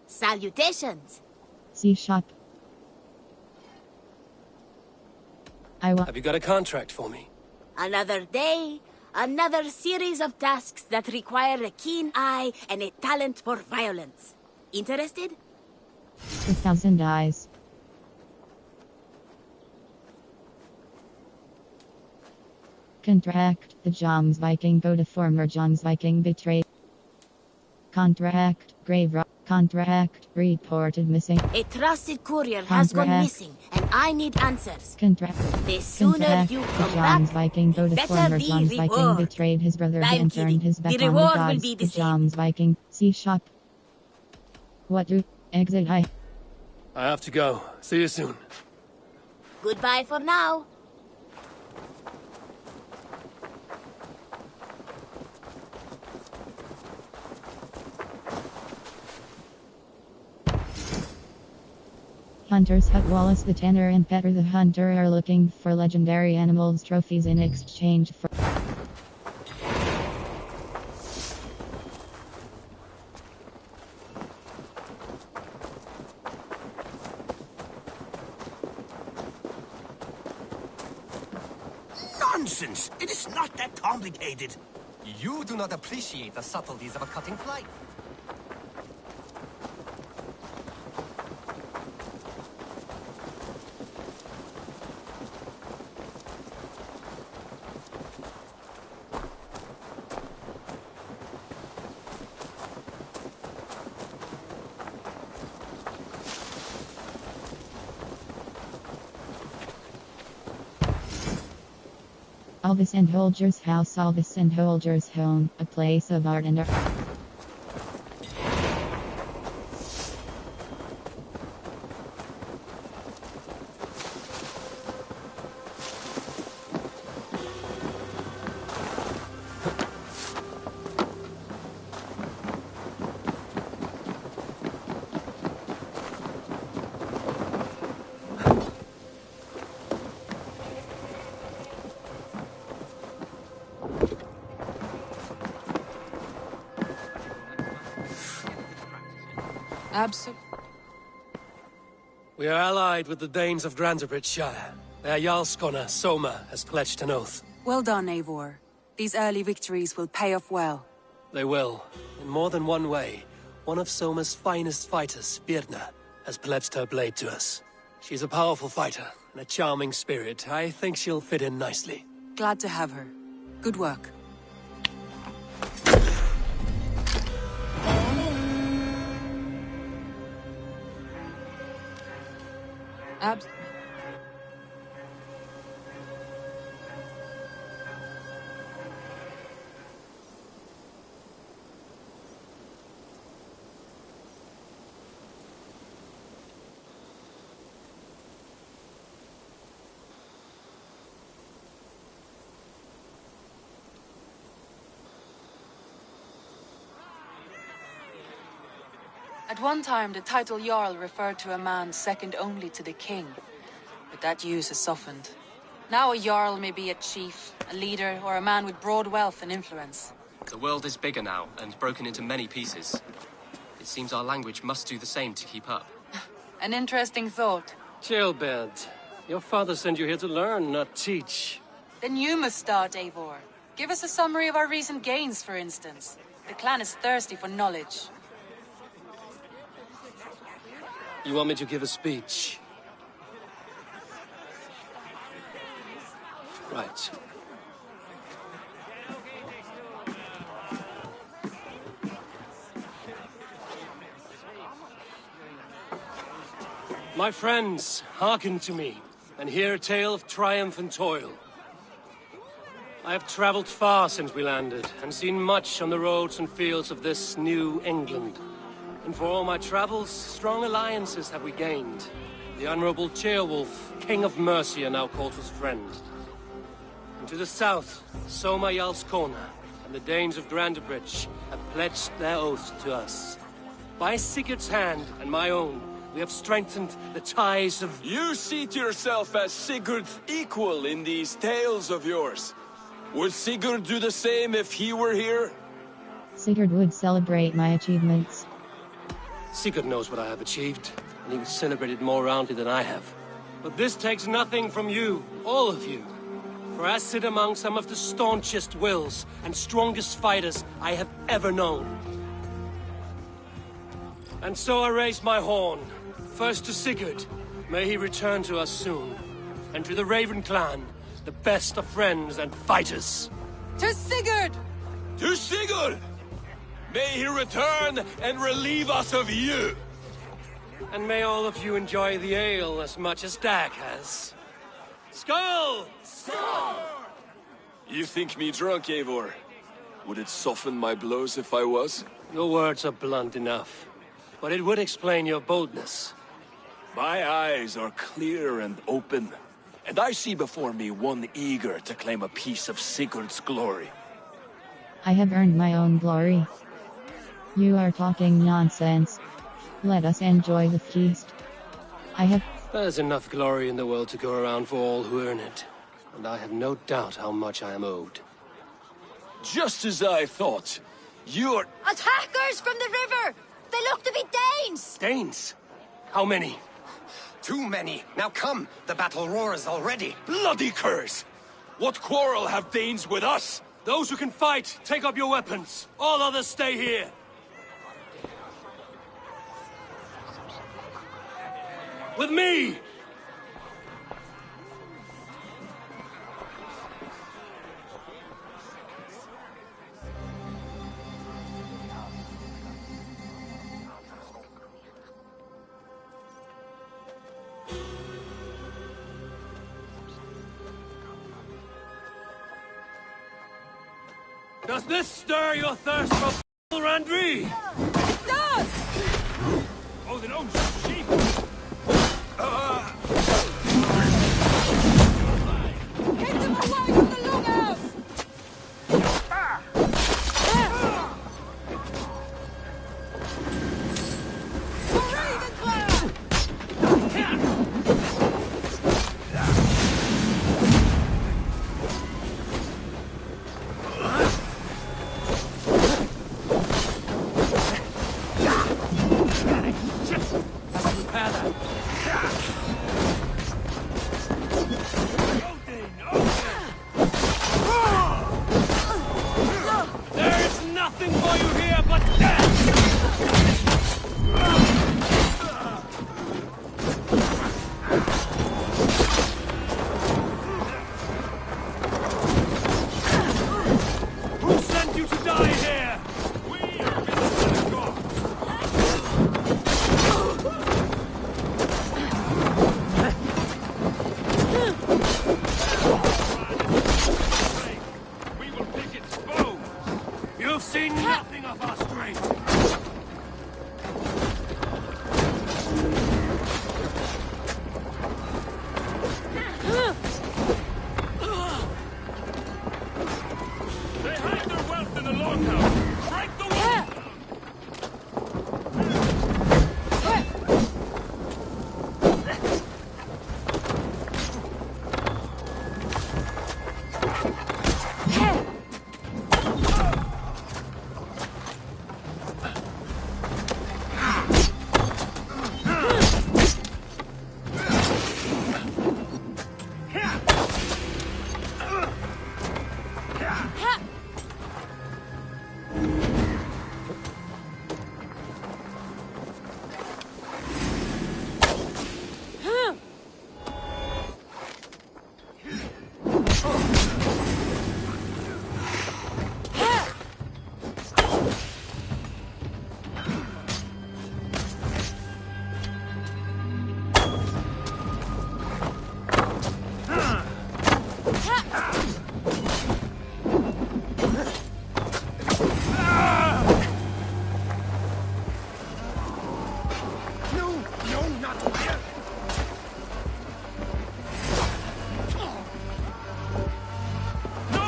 Salutations. See shop. Have you got a contract for me? Another day, another series of tasks that require a keen eye and a talent for violence. Interested? 1,000 eyes. Contract. The Joms Viking go to former Joms Viking betrayed. Contract. Grave rock. Contract. Reported missing. A trusted courier has gone Contract. missing, and I need answers. Contract. The sooner Contract. you The come Joms back, Viking go to better former the Joms Viking reward. betrayed his brother I'm and kidding. turned his back The on the reward will gods. be The the same. Joms Viking. See shop. What do? Exit I. I have to go. See you soon. Goodbye for now. Hunters Hut. Wallace the Tanner and Petter the Hunter are looking for legendary animals trophies in exchange for nonsense. It is not that complicated. You do not appreciate the subtleties of a cutting flight. Alvis and Holger's house. Alvis and Holger's home, a place of art and art. We are allied with the Danes of Grantebridgeshire. Their Jarlskona, Soma, has pledged an oath. Well done, Eivor. These early victories will pay off well. They will. In more than one way. One of Soma's finest fighters, Birna, has pledged her blade to us. She's a powerful fighter and a charming spirit. I think she'll fit in nicely. Glad to have her. Good work. At one time, the title Jarl referred to a man second only to the king. But that use has softened. Now a Jarl may be a chief, a leader, or a man with broad wealth and influence. The world is bigger now, and broken into many pieces. It seems our language must do the same to keep up. An interesting thought. Chilbed, your father sent you here to learn, not teach. Then you must start, Eivor. Give us a summary of our recent gains, for instance. The clan is thirsty for knowledge. You want me to give a speech? Right. My friends, hearken to me, and hear a tale of triumph and toil. I have traveled far since we landed, and seen much on the roads and fields of this new England. And for all my travels, strong alliances have we gained. The Honorable Ceolwulf, King of Mercia, now calls his friend. And to the south, Soma Jarlskona and the Danes of Grantebridge have pledged their oath to us. By Sigurd's hand and my own, we have strengthened the ties of... You seat yourself as Sigurd's equal in these tales of yours. Would Sigurd do the same if he were here? Sigurd would celebrate my achievements. Sigurd knows what I have achieved, and he would celebrate it more roundly than I have. But this takes nothing from you, all of you. For I sit among some of the staunchest wills and strongest fighters I have ever known. And so I raise my horn, first to Sigurd, may he return to us soon, and to the Raven clan, the best of friends and fighters. To Sigurd! To Sigurd! May he return and relieve us of you! And may all of you enjoy the ale as much as Dag has. Skull! Skull! You think me drunk, Eivor? Would it soften my blows if I was? Your words are blunt enough, but it would explain your boldness. My eyes are clear and open, and I see before me one eager to claim a piece of Sigurd's glory. I have earned my own glory. You are talking nonsense. Let us enjoy the feast. There's enough glory in the world to go around for all who earn it, and I have no doubt how much I am owed. Just as I thought. You're... Attackers from the river! They look to be Danes! Danes? How many? Too many. Now come, the battle roars already. Bloody curse! What quarrel have Danes with us? Those who can fight, take up your weapons. All others stay here. With me! Does this stir your thirst for Randri? It does! Odin owns sheep! Get them away from the longhouse!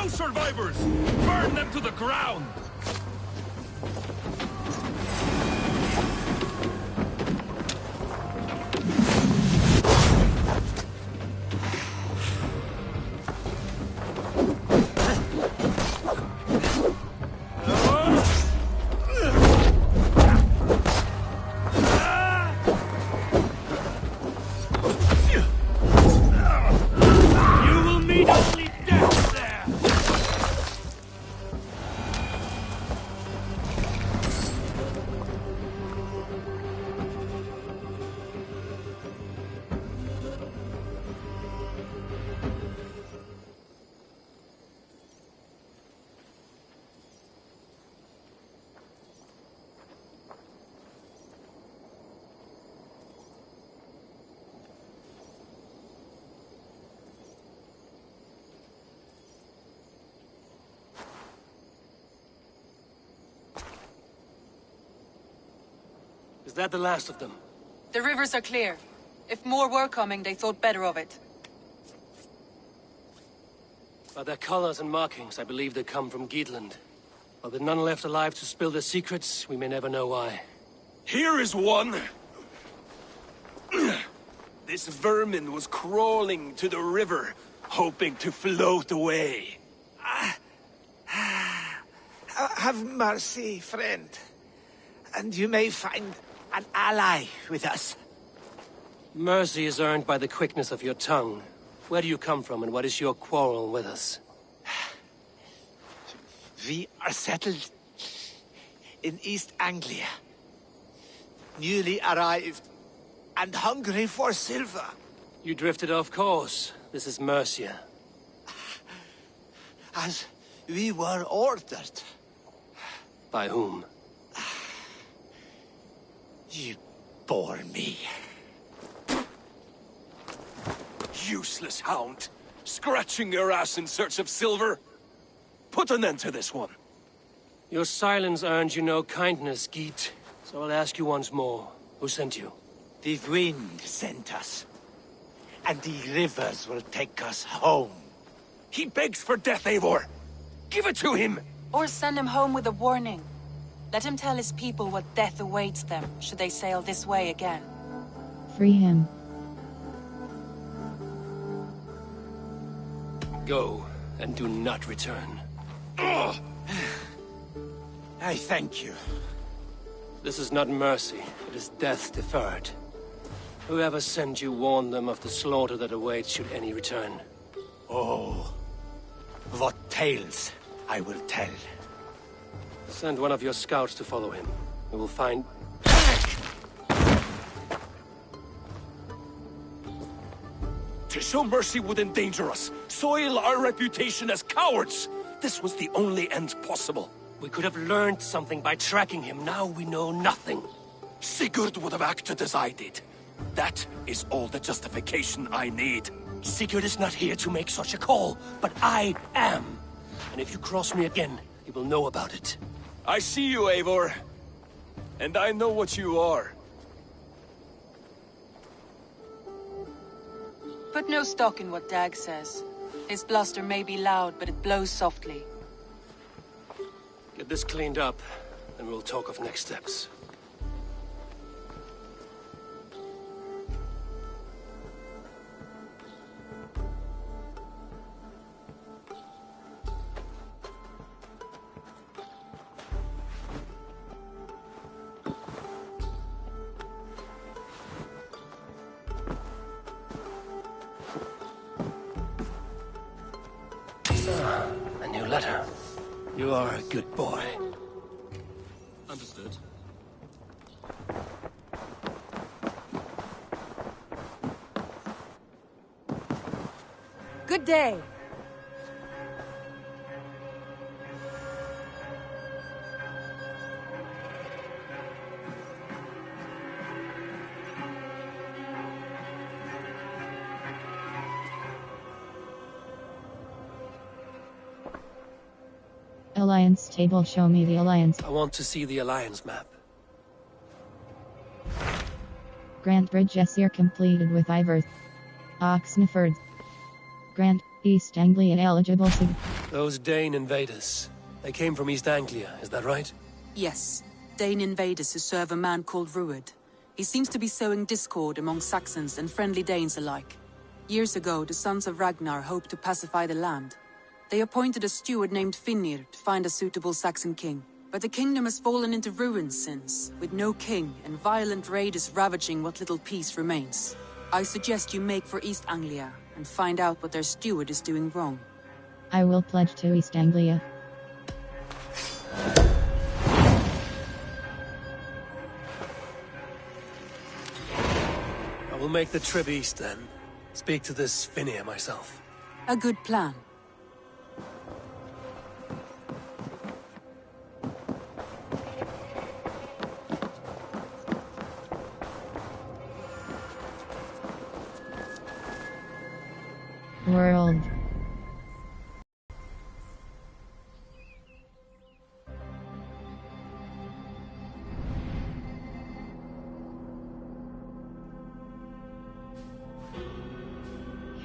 Survivors! Burn them to the ground! You will meet only death there! Is that the last of them? The rivers are clear. If more were coming, they thought better of it. By their colors and markings, I believe they come from Geatland. But with none left alive to spill their secrets, we may never know why. Here is one. This vermin was crawling to the river, hoping to float away. Have mercy, friend. And you may find an ally with us. Mercy is earned by the quickness of your tongue. Where do you come from, and what is your quarrel with us? We are settled in East Anglia. Newly arrived and hungry for silver. You drifted off course. This is Mercia. As we were ordered. By whom? You bore me. Useless hound! Scratching your ass in search of silver! Put an end to this one! Your silence earned you no kindness, Geet. So I'll ask you once more. Who sent you? The wind sent us. And the rivers will take us home. He begs for death, Eivor! Give it to him! Or send him home with a warning. Let him tell his people what death awaits them, should they sail this way again. Free him. Go, and do not return. Ugh. I thank you. This is not mercy, it is death deferred. Whoever sent you warned them of the slaughter that awaits should any return. Oh, what tales I will tell. Send one of your scouts to follow him. We will find... To show mercy would endanger us, soil our reputation as cowards. This was the only end possible. We could have learned something by tracking him. Now we know nothing. Sigurd would have acted as I did. That is all the justification I need. Sigurd is not here to make such a call, but I am. And if you cross me again, he will know about it. I see you, Eivor. And I know what you are. Put no stock in what Dag says. His bluster may be loud, but it blows softly. Get this cleaned up, and we'll talk of next steps. A new letter. You are a good boy. Understood. Good day. Alliance table, show me the Alliance. I want to see the Alliance map. Grant Bridge Essir completed with Ivers. Oxneford. Grant, East Anglia eligible. Those Dane invaders. They came from East Anglia, is that right? Yes, Dane invaders who serve a man called Ruud. He seems to be sowing discord among Saxons and friendly Danes alike. Years ago, the sons of Ragnar hoped to pacify the land. They appointed a steward named Finnir to find a suitable Saxon king. But the kingdom has fallen into ruins since, with no king and violent raiders ravaging what little peace remains. I suggest you make for East Anglia and find out what their steward is doing wrong. I will pledge to East Anglia. I will make the trip east then. Speak to this Finnir myself. A good plan. World.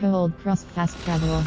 Hold cross fast travel.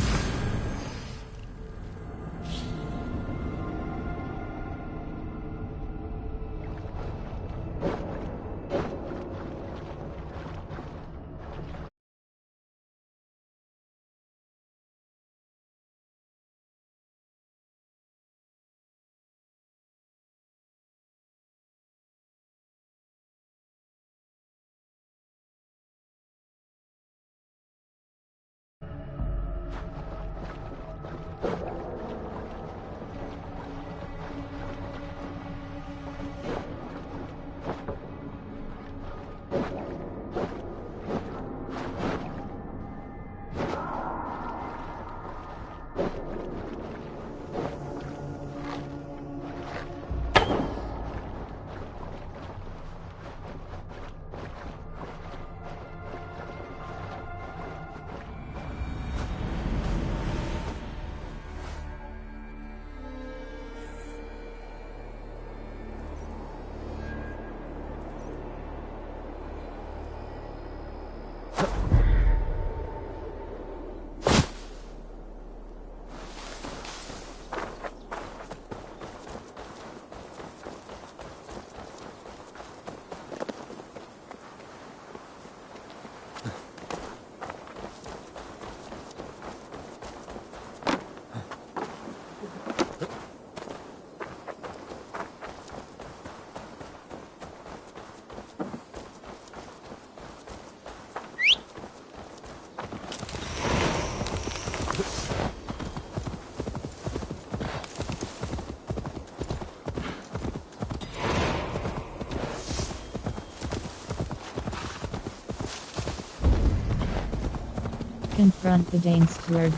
Confront the Dane steward.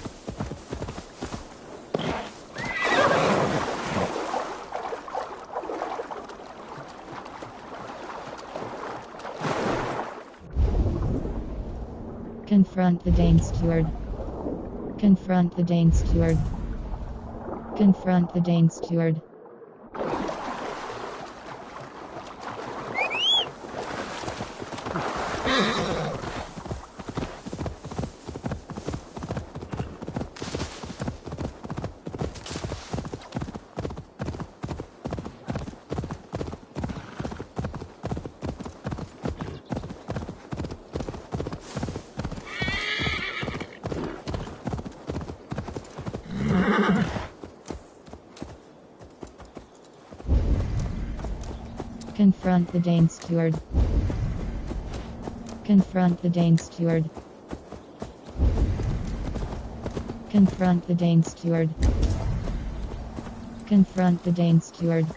Confront the Dane steward. Confront the Dane steward. Confront the Dane steward. Confront the Dane steward. Confront the Dane steward. Confront the Dane steward. Confront the Dane steward.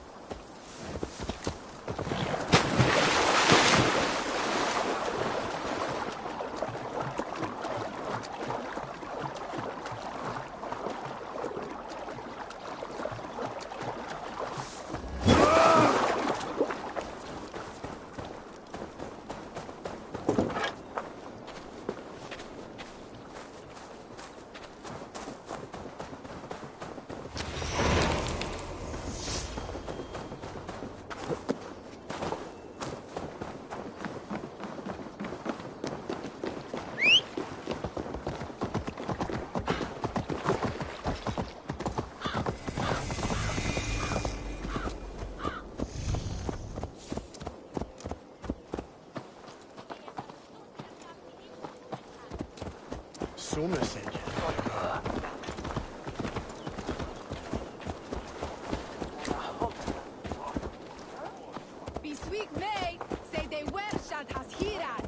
Somerset. Bisweek May say they were shot has Hiran.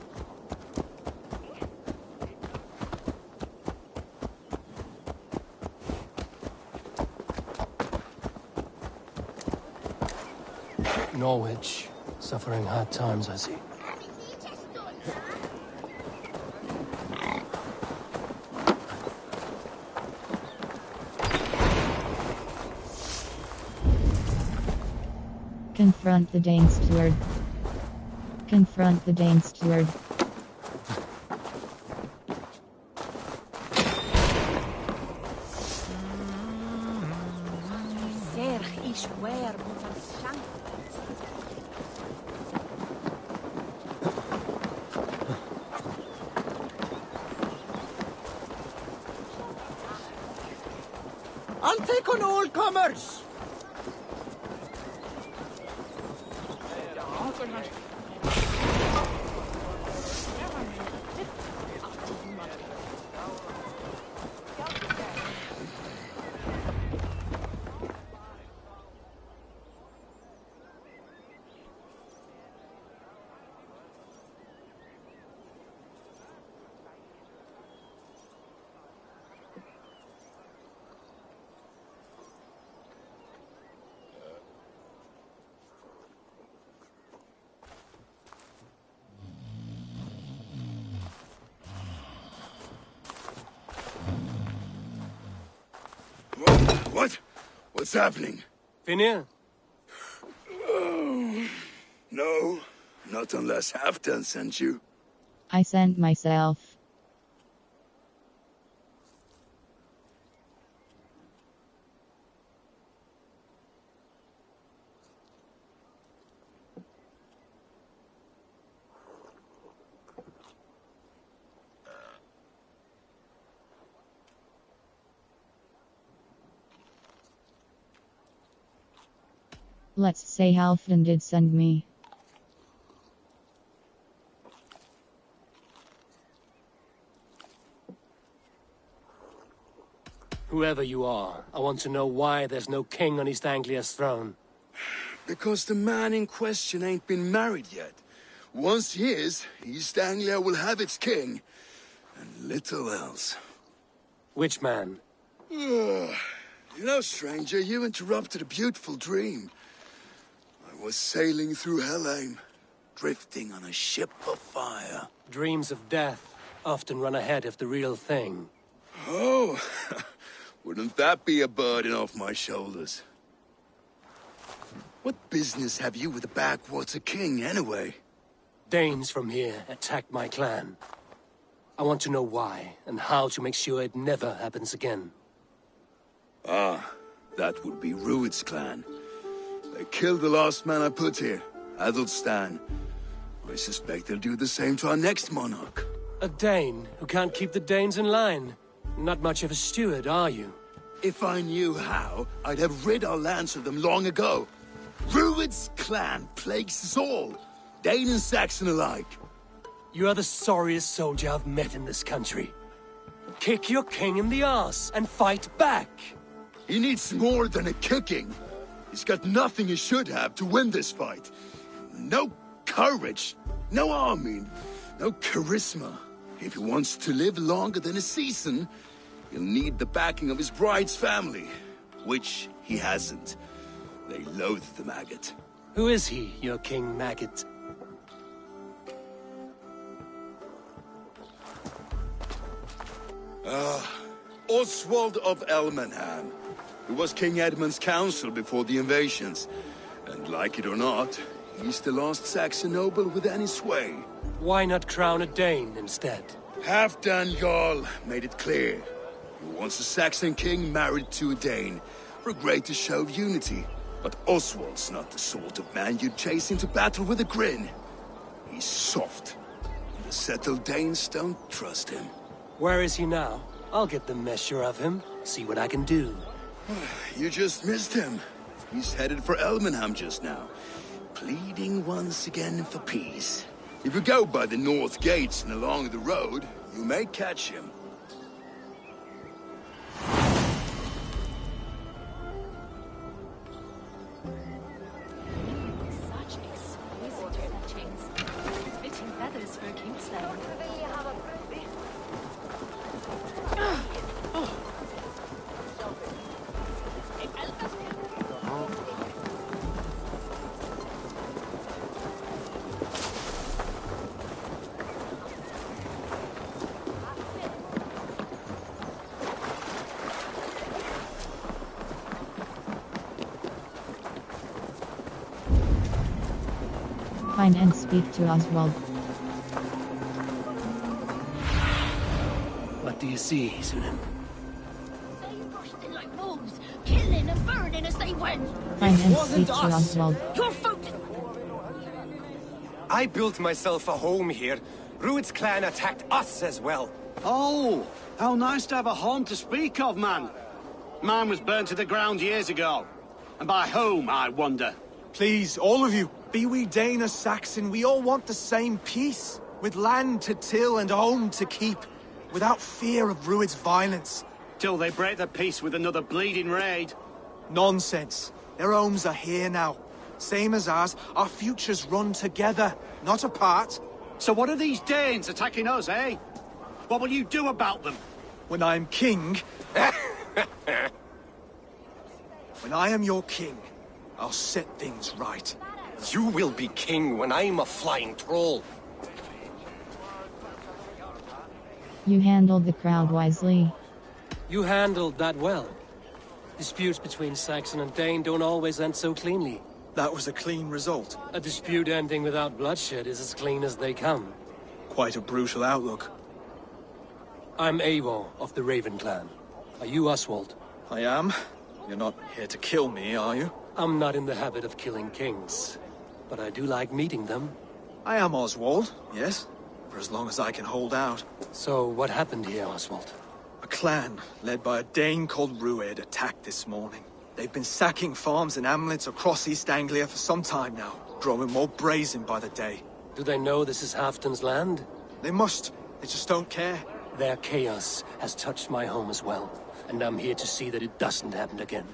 Norwich, suffering hard times, I see. Confront the Dane steward. Confront the Dane steward. I'll take on all comers! What? What's happening? Finir? Oh, no, not unless Halfdan sent you. I sent myself. Let's say Halfdan did send me. Whoever you are, I want to know why there's no king on East Anglia's throne. Because the man in question ain't been married yet. Once he is, East Anglia will have its king. And little else. Which man? You know, stranger, you interrupted a beautiful dream. I was sailing through Helheim, drifting on a ship of fire. Dreams of death often run ahead of the real thing. Oh, wouldn't that be a burden off my shoulders? What business have you with the backwater king, anyway? Danes from here attacked my clan. I want to know why, and how to make sure it never happens again. Ah, that would be Rued's clan. They killed the last man I put here, Adelstan. I suspect they'll do the same to our next monarch. A Dane who can't keep the Danes in line. Not much of a steward, are you? If I knew how, I'd have rid our lands of them long ago. Rued's clan plagues us all, Dane and Saxon alike. You are the sorriest soldier I've met in this country. Kick your king in the arse and fight back! He needs more than a kicking. He's got nothing he should have to win this fight. No courage, no army, no charisma. If he wants to live longer than a season, he'll need the backing of his bride's family, which he hasn't. They loathe the maggot. Who is he, your king maggot? Oswald of Elmenham, who was King Edmund's counsel before the invasions. And like it or not, he's the last Saxon noble with any sway. Why not crown a Dane instead? Halfdan Jarl made it clear. He wants a Saxon king married to a Dane, for a greater show of unity. But Oswald's not the sort of man you'd chase into battle with a grin. He's soft. The settled Danes don't trust him. Where is he now? I'll get the measure of him, see what I can do. You just missed him. He's headed for Elmenham just now, pleading once again for peace. If you go by the north gates and along the road, you may catch him. Such exquisite fetchings. Fitting feathers for a kingslayer. Find and speak to Oswald. What do you see, Sunan? Like wolves, killing and burning as they went. Find and speak to Oswald. Your folk. I built myself a home here. Rued's clan attacked us as well. Oh, how nice to have a home to speak of, man. Mine was burnt to the ground years ago. And by whom, I wonder? Please, all of you, be we Dane or Saxon, we all want the same peace. With land to till and home to keep. Without fear of Rued's violence. Till they break the peace with another bleeding raid. Nonsense. Their homes are here now. Same as ours, our futures run together, not apart. So what are these Danes attacking us, eh? What will you do about them? When I am king... When I am your king, I'll set things right. You will be king when I'm a flying troll. You handled the crowd wisely. You handled that well. Disputes between Saxon and Dane don't always end so cleanly. That was a clean result. A dispute ending without bloodshed is as clean as they come. Quite a brutal outlook. I'm Eivor of the Raven clan. Are you Oswald? I am. You're not here to kill me, are you? I'm not in the habit of killing kings, but I do like meeting them. I am Oswald, yes. For as long as I can hold out. So what happened here, Oswald? A clan, led by a Dane called Rued, attacked this morning. They've been sacking farms and hamlets across East Anglia for some time now, growing more brazen by the day. Do they know this is Halfdan's land? They must. They just don't care. Their chaos has touched my home as well, and I'm here to see that it doesn't happen again.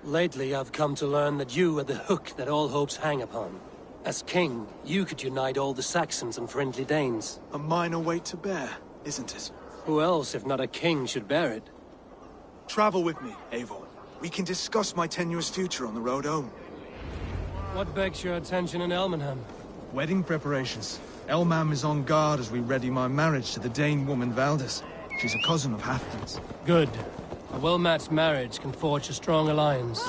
Lately, I've come to learn that you are the hook that all hopes hang upon. As king, you could unite all the Saxons and friendly Danes. A minor weight to bear, isn't it? Who else, if not a king, should bear it? Travel with me, Eivor. We can discuss my tenuous future on the road home. What begs your attention in Elmenham? Wedding preparations. Elmam is on guard as we ready my marriage to the Dane woman Valdis. She's a cousin of Halfdan's. Good. A well-matched marriage can forge a strong alliance.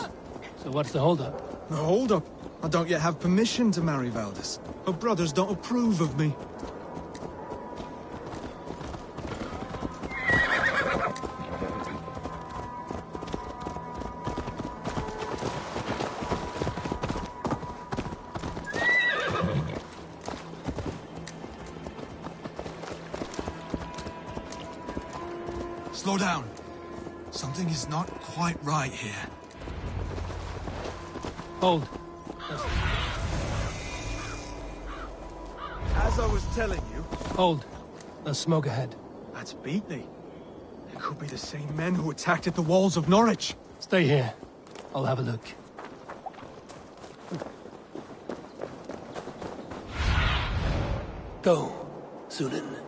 So what's the holdup? The holdup? I don't yet have permission to marry Valdis. Her brothers don't approve of me. Slow down. Something is not quite right here. Hold. As I was telling you... Hold. There's smoke ahead. That's Beatley. It could be the same men who attacked at the walls of Norwich. Stay here. I'll have a look. Go, Sunan.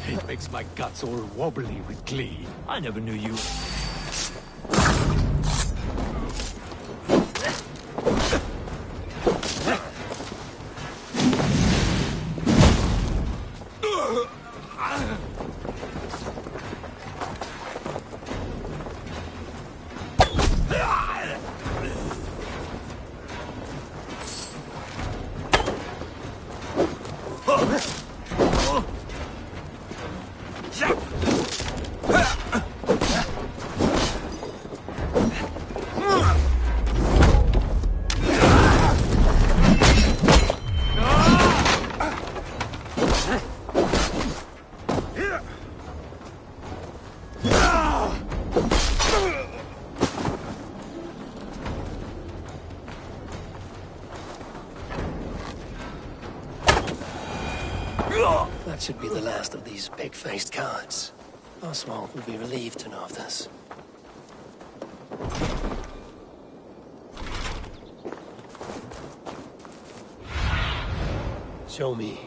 It makes my guts all wobbly with glee. I never knew you... That should be the last of these pig-faced cowards. Oswald will be relieved to know of this. Show me.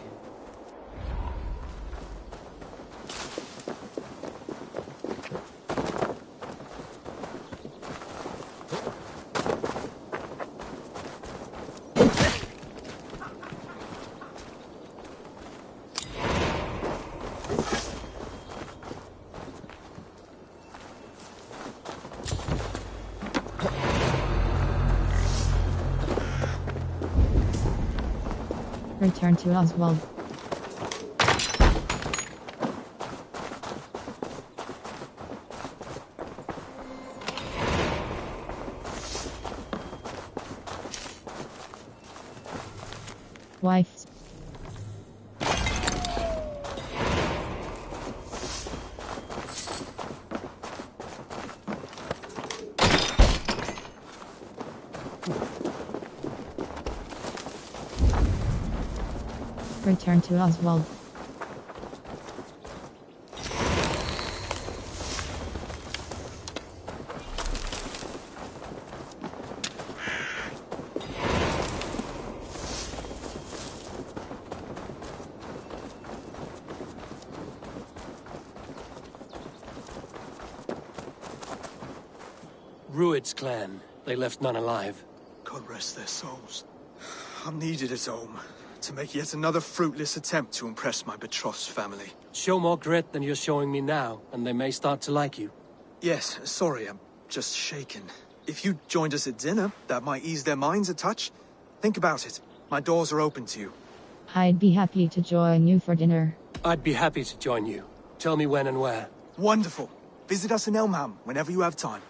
Return to Oswald. Wife. Return to Oswald. Rued's clan. They left none alive. God rest their souls. I'm needed at home to make yet another fruitless attempt to impress my betrothed's family. Show more grit than you're showing me now, and they may start to like you. Yes, sorry, I'm just shaken. If you joined us at dinner, that might ease their minds a touch. Think about it. My doors are open to you. I'd be happy to join you for dinner. I'd be happy to join you. Tell me when and where. Wonderful. Visit us in Elmham whenever you have time.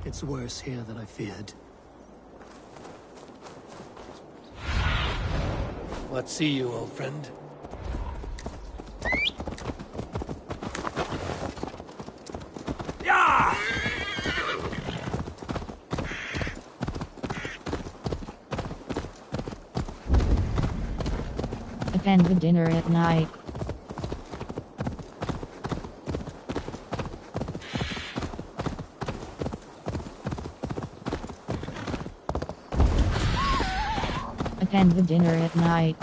It's worse here than I feared. What see you, old friend? Attend the dinner at night. Attend the dinner at night.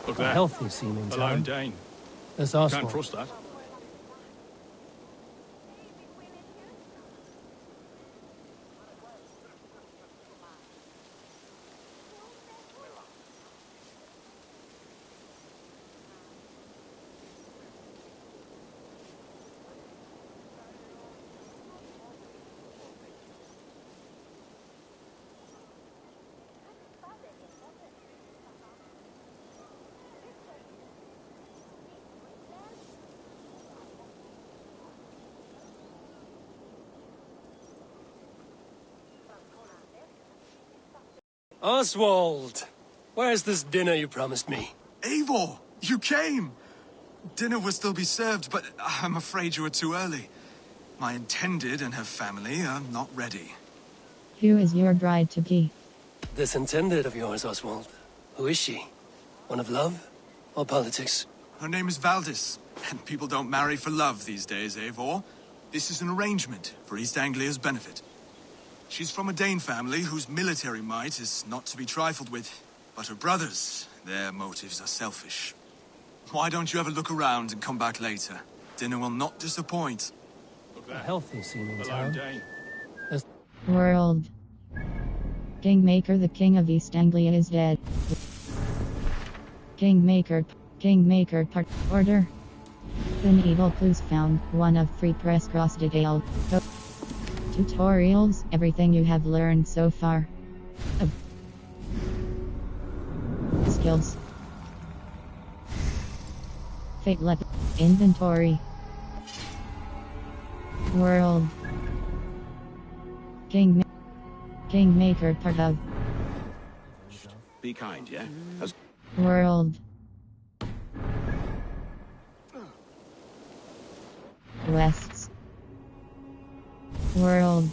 Look A there. healthy seeming A town. lone Dane. There's Can't Oswald. trust that. Oswald! Where's this dinner you promised me? Eivor, you came! Dinner will still be served, but I'm afraid you were too early. My intended and her family are not ready. Who is your bride-to-be? This intended of yours, Oswald. Who is she? One of love? Or politics? Her name is Valdis, and people don't marry for love these days, Eivor. This is an arrangement for East Anglia's benefit. She's from a Dane family whose military might is not to be trifled with. But her brothers, their motives are selfish. Why don't you have a look around and come back later? Dinner will not disappoint. A healthy seeming A lone town. Dane. World. Kingmaker, the king of East Anglia, is dead. Kingmaker part order. The needle clues found. One of free press cross detailed. Tutorials, everything you have learned so far. Skills. Fate left. Inventory. World. Kingmaker part of. Be kind, yeah? World. Quests. World.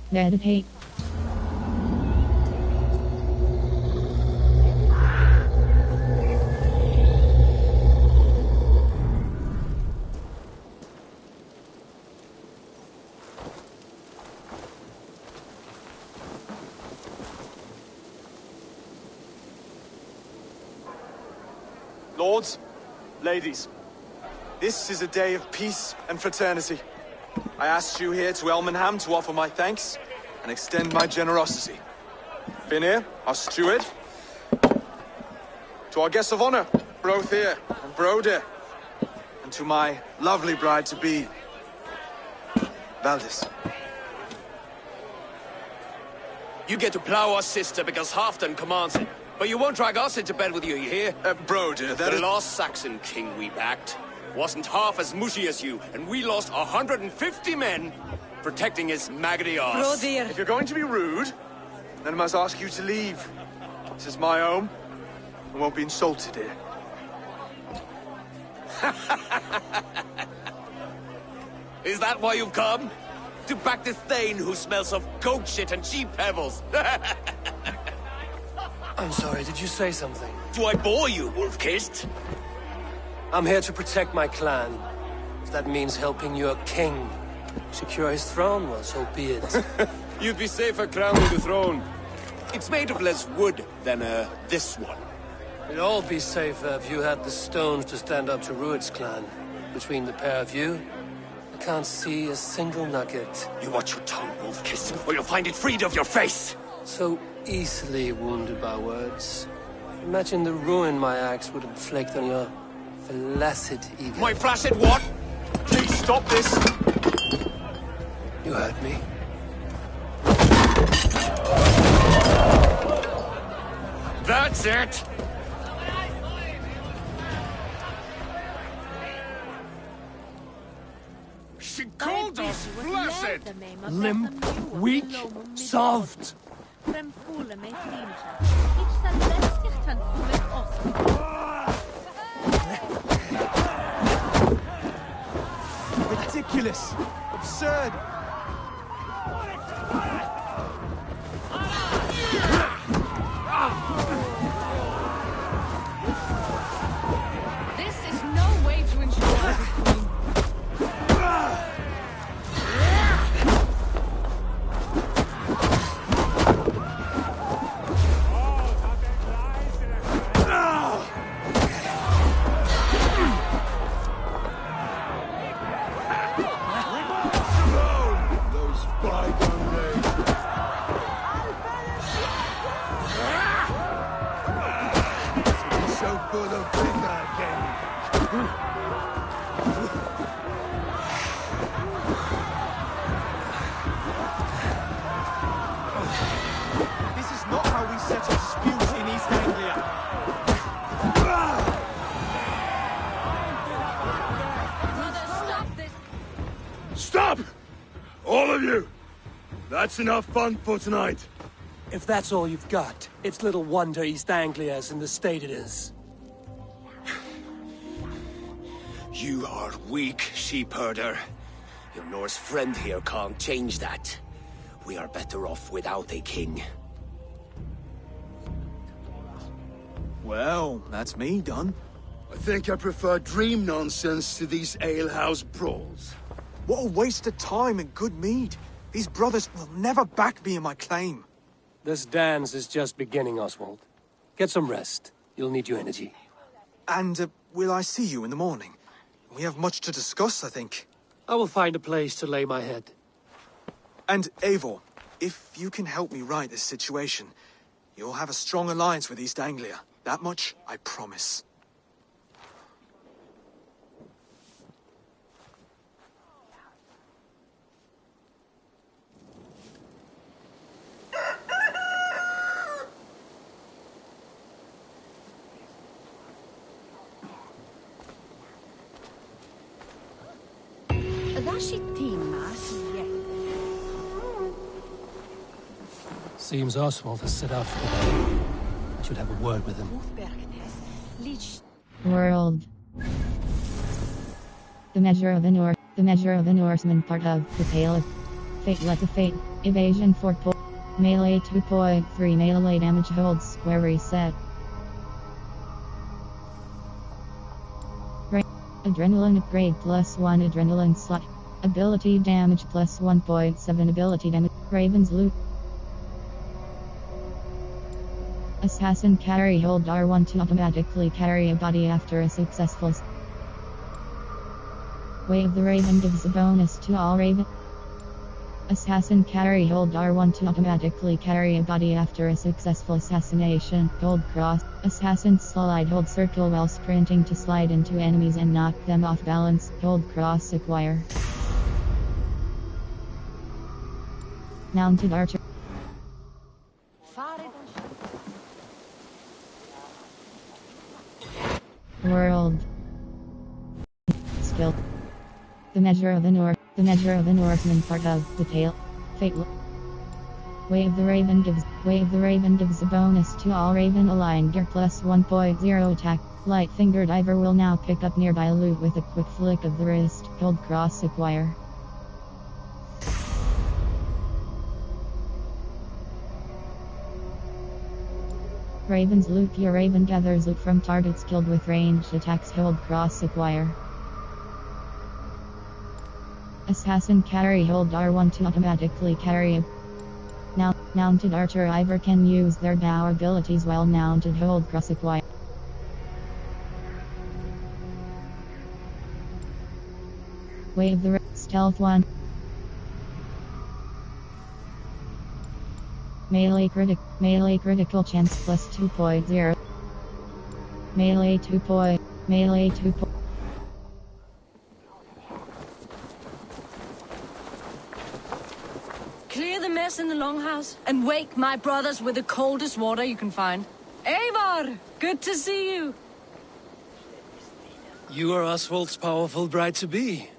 Meditate. Lords, ladies, this is a day of peace and fraternity. I asked you here to Elmenham to offer my thanks and extend my generosity. Finir, our steward, to our guests of honor, Brothir and Brodir, and to my lovely bride-to-be, Valdis. You get to plow our sister because Halfdan commands it. But you won't drag us into bed with you, you hear? Brodir, that the is... last Saxon king we backed wasn't half as mushy as you, and we lost 150 men protecting his maggoty arse. If you're going to be rude, then I must ask you to leave. This is my home. I won't be insulted here. Is that why you've come? To back this Thane who smells of goat shit and cheap pebbles? I'm sorry, did you say something? Do I bore you, wolf-kissed? I'm here to protect my clan. If that means helping your king secure his throne, well, so be it. You'd be safer crowning the throne. It's made of less wood than, this one. We'd all be safer if you had the stones to stand up to Rued's clan. Between the pair of you, I can't see a single nugget. You watch your tongue, wolf-kissed, or you'll find it freed of your face! So easily wounded by words. Imagine the ruin my axe would inflict on your flaccid ego. My flaccid what? Please stop this! You heard me. That's it! dead. Limp, weak, soft. Ridiculous! Absurd! This is no way to ensure. Those bygone days. So full of vigor again. This is not how we settle disputes in East Anglia. Stop! All of you! That's enough fun for tonight. If that's all you've got, it's little wonder East Anglia's in the state it is. You are weak, sheep herder. Your Norse friend here can't change that. We are better off without a king. Well, that's me done. I think I prefer dream nonsense to these alehouse brawls. What a waste of time and good mead. These brothers will never back me in my claim. This dance is just beginning, Oswald. Get some rest. You'll need your energy. And will I see you in the morning? We have much to discuss, I think. I will find a place to lay my head. And Eivor, if you can help me right this situation, you'll have a strong alliance with East Anglia. That much, I promise. Seems Oswald has set out for the day. I should have a word with him. World. The measure of a Norseman part of the tale of fate. Let the fate. Evasion 4 point. Melee 2.3 melee damage holds square reset. Adrenaline upgrade +1 adrenaline slot. Ability damage +1.7 ability damage. Raven's loot. Assassin carry hold R1 to automatically carry a body after a successful Wave the Raven gives a bonus to all Raven. Assassin carry hold R1 to automatically carry a body after a successful assassination. Gold cross. Assassin slide hold circle while sprinting to slide into enemies and knock them off balance. Gold cross acquire. Mounted archer. World. Skill. The measure of a Norseman part of the tale. Fate. Wave the Raven gives a bonus to all Raven aligned gear +1.0 attack. Light Finger Diver will now pick up nearby loot with a quick flick of the wrist. Gold cross acquire. Raven's loot. Your Raven gathers loot from targets killed with ranged attacks. Hold cross acquire. Assassin carry hold R1 to automatically carry a now mounted archer Ivor can use their bow abilities while mounted. Hold cross acquire. Wave the stealth 1. Melee critical chance +2.0. Melee 2. Clear the mess in the longhouse and wake my brothers with the coldest water you can find. Eivor, good to see you. You are Oswald's powerful bride-to-be,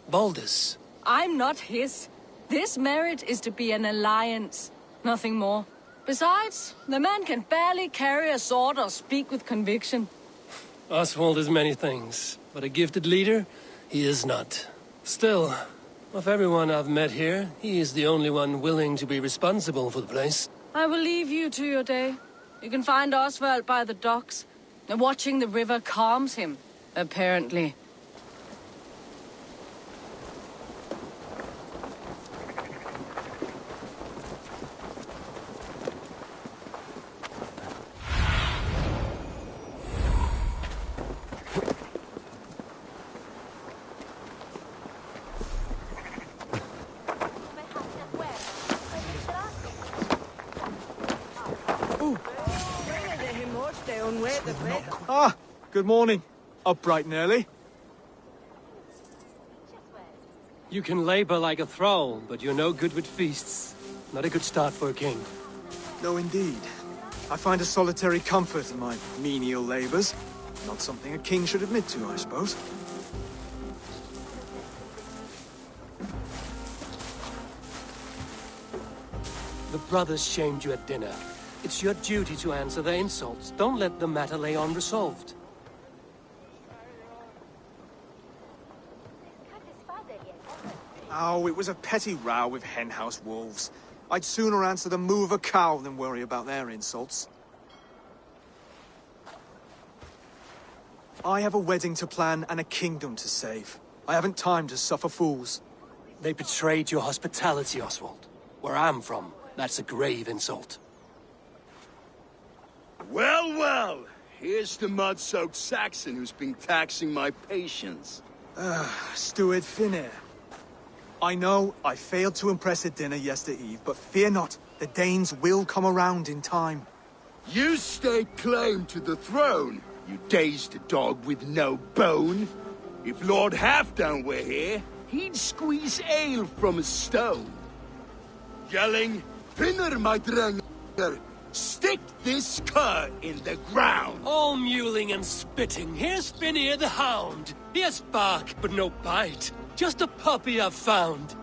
Baldus. I'm not his. This merit is to be an alliance, nothing more. Besides, the man can barely carry a sword or speak with conviction. Oswald is many things, but a gifted leader, he is not. Still, of everyone I've met here, he is the only one willing to be responsible for the place. I will leave you to your day. You can find Oswald by the docks. Watching the river calms him, apparently. Ah, good morning. Up bright and early. You can labor like a thrall, but you're no good with feasts. Not a good start for a king. No, indeed. I find a solitary comfort in my menial labors. Not something a king should admit to, I suppose. The brothers shamed you at dinner. It's your duty to answer their insults. Don't let the matter lay unresolved. Oh, it was a petty row with henhouse wolves. I'd sooner answer the moo of a cow than worry about their insults. I have a wedding to plan and a kingdom to save. I haven't time to suffer fools. They betrayed your hospitality, Oswald. Where I'm from, that's a grave insult. Well, well. Here's the mud-soaked Saxon who's been taxing my patience. Steward Finnair. I know I failed to impress at dinner yesterday eve, but fear not, the Danes will come around in time. You stake claim to the throne, you dazed dog with no bone. If Lord Halfdan were here, he'd squeeze ale from a stone. Yelling, Finner, my dränger, stick this cur in the ground. All mewling and spitting. Here's Finnear the Hound. He has bark, but no bite. Just a puppy I've found.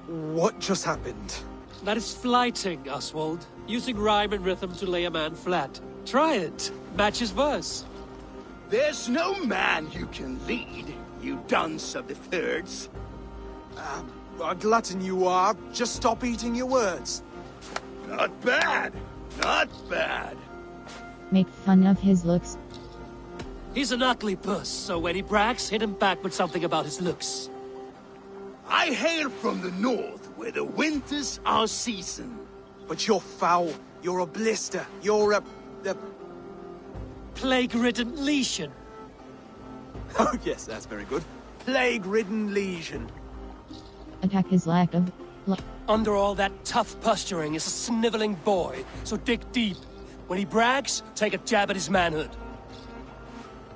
What just happened? That is flighting, Oswald. Using rhyme and rhythm to lay a man flat. Try it. Match his verse. There's no man you can lead, you dunce of the thirds. A glutton you are. Just stop eating your words. Not bad. Not bad. Make fun of his looks. He's an ugly puss, so when he brags, hit him back with something about his looks. I hail from the north, where the winters are season. But you're foul. You're a blister. You're a... Plague-ridden lesion. Oh yes, that's very good. Plague-ridden lesion. Attack his lack of... Under all that tough posturing is a sniveling boy, so dig deep. When he brags, take a jab at his manhood.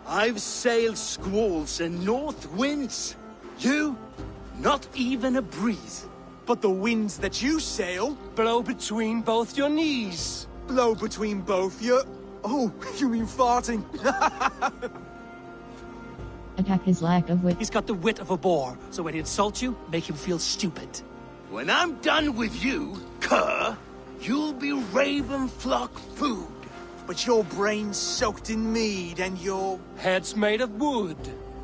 I've sailed squalls and north winds. You, not even a breeze. But the winds that you sail... Blow between both your knees. Blow between both your... Oh, you mean farting? Attack his lack of wit. He's got the wit of a boar, so when he insults you, make him feel stupid. When I'm done with you, cur, you'll be raven flock food. But your brain's soaked in mead and your... Head's made of wood.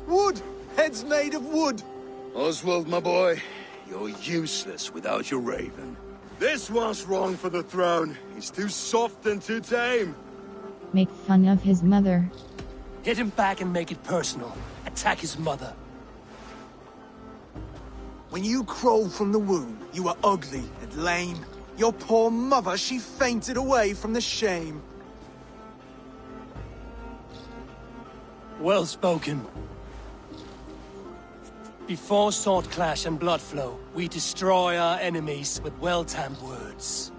Wood! Head's made of wood! Oswald, my boy, you're useless without your raven. This one's wrong for the throne. He's too soft and too tame. Make fun of his mother. Hit him back and make it personal. Attack his mother. When you crawled from the womb, you were ugly and lame. Your poor mother, she fainted away from the shame. Well spoken. Before sword clash and blood flow, we destroy our enemies with well-timed words.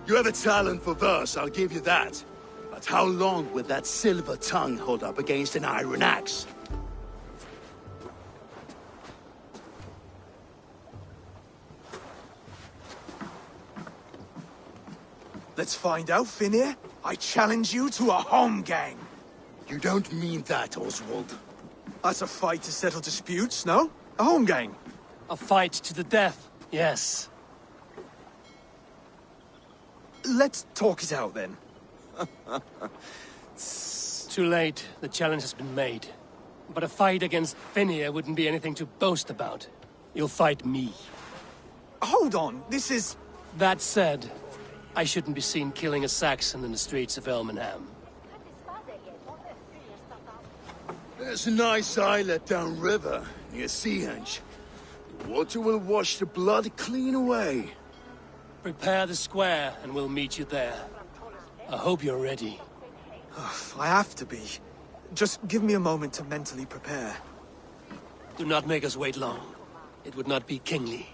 You have a talent for verse, I'll give you that. But how long will that silver tongue hold up against an iron axe? Let's find out, Finnear. I challenge you to a home gang. You don't mean that, Oswald. That's a fight to settle disputes, no? A home gang. A fight to the death, yes. Let's talk it out, then. Too late. The challenge has been made. But a fight against Finnear wouldn't be anything to boast about. You'll fight me. Hold on, this is... That said, I shouldn't be seen killing a Saxon in the streets of Elmenham. There's a nice islet downriver, near Seahenge. The water will wash the blood clean away. Prepare the square, and we'll meet you there. I hope you're ready. I have to be. Just give me a moment to mentally prepare. Do not make us wait long. It would not be kingly.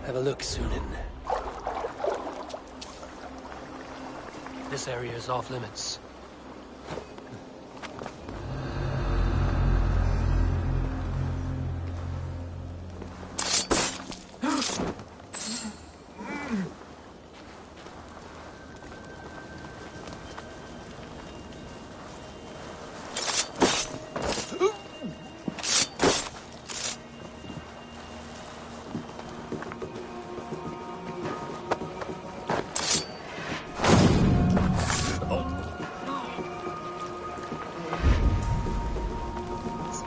Have a look, Sunan. This area is off limits.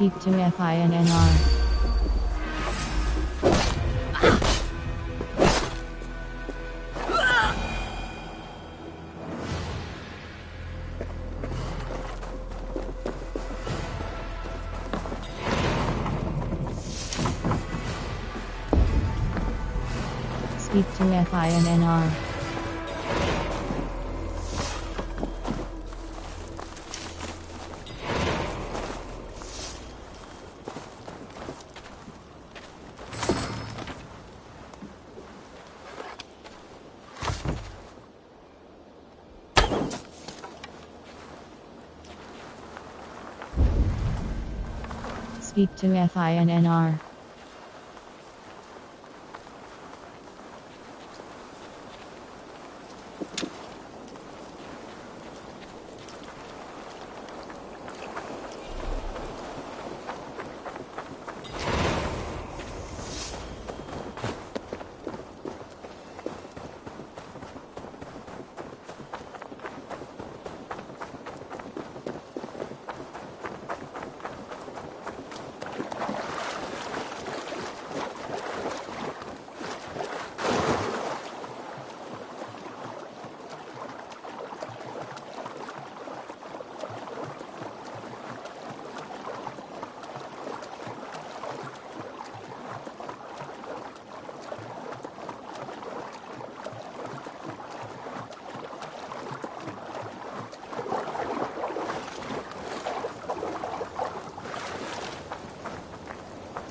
Speak to FINNR. Speak to FINNR. Speak to FINNR.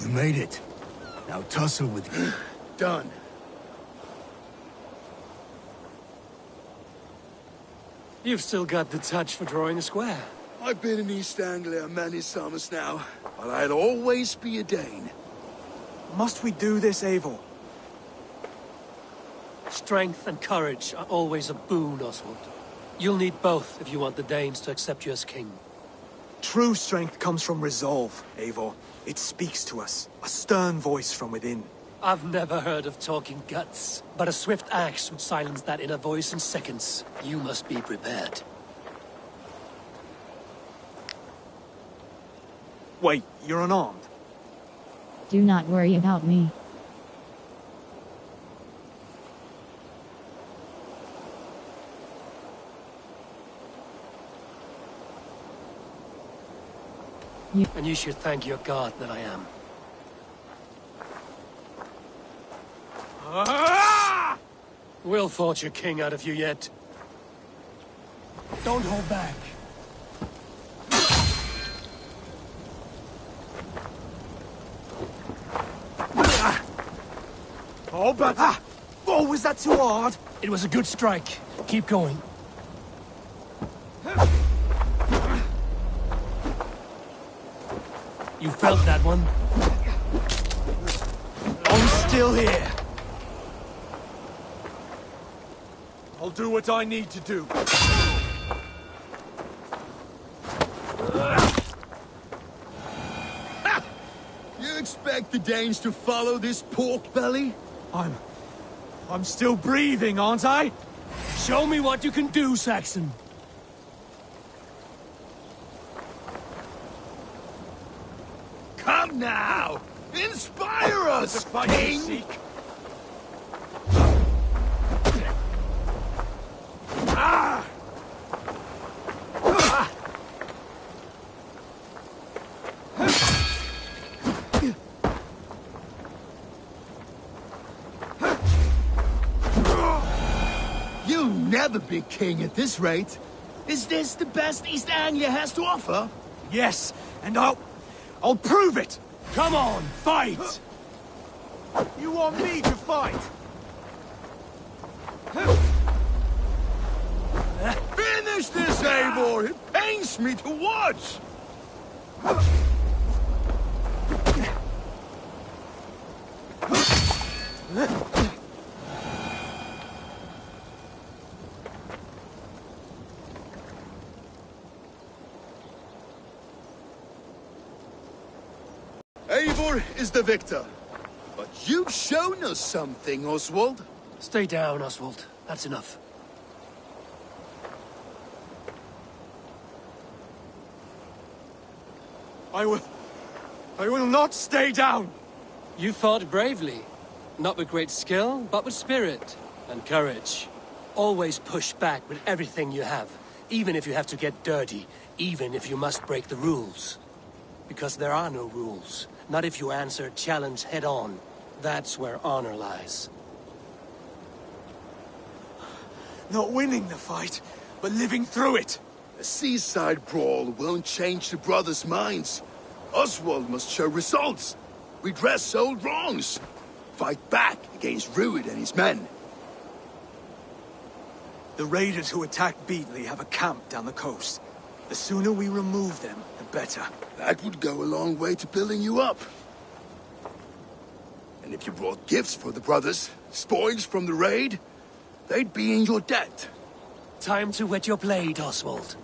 You made it. Now tussle with me. Done. You've still got the touch for drawing a square. I've been in East Anglia many summers now, but I'll always be a Dane. Must we do this, Eivor? Strength and courage are always a boon, Oswald. You'll need both if you want the Danes to accept you as king. True strength comes from resolve, Eivor. It speaks to us, a stern voice from within. I've never heard of talking guts, but a swift axe would silence that inner voice in seconds. You must be prepared. Wait, you're unarmed? Do not worry about me. And you should thank your god that I am. We'll forge a king out of you yet. Don't hold back. Oh, but... Oh, was that too hard? It was a good strike. Keep going. You felt that one? I'm still here. I'll do what I need to do. You expect the Danes to follow this pork belly? I'm still breathing, aren't I? Show me what you can do, Saxon. Come now! Inspire us, King! You'll never be king at this rate. Is this the best East Anglia has to offer? Yes, and I'll prove it! Come on, fight! You want me to fight? Finish this, Eivor! It pains me to watch! Eivor is the victor. But you've shown us something, Oswald. Stay down, Oswald. That's enough. I will not stay down! You fought bravely. Not with great skill, but with spirit and courage. Always push back with everything you have. Even if you have to get dirty. Even if you must break the rules. Because there are no rules. Not if you answer a challenge head-on. That's where honor lies. Not winning the fight, but living through it. A seaside brawl won't change the brothers' minds. Oswald must show results. Redress old wrongs. Fight back against Rued and his men. The raiders who attacked Beatley have a camp down the coast. The sooner we remove them, the better. That would go a long way to building you up. And if you brought gifts for the brothers, spoils from the raid, they'd be in your debt. Time to wet your blade, Oswald.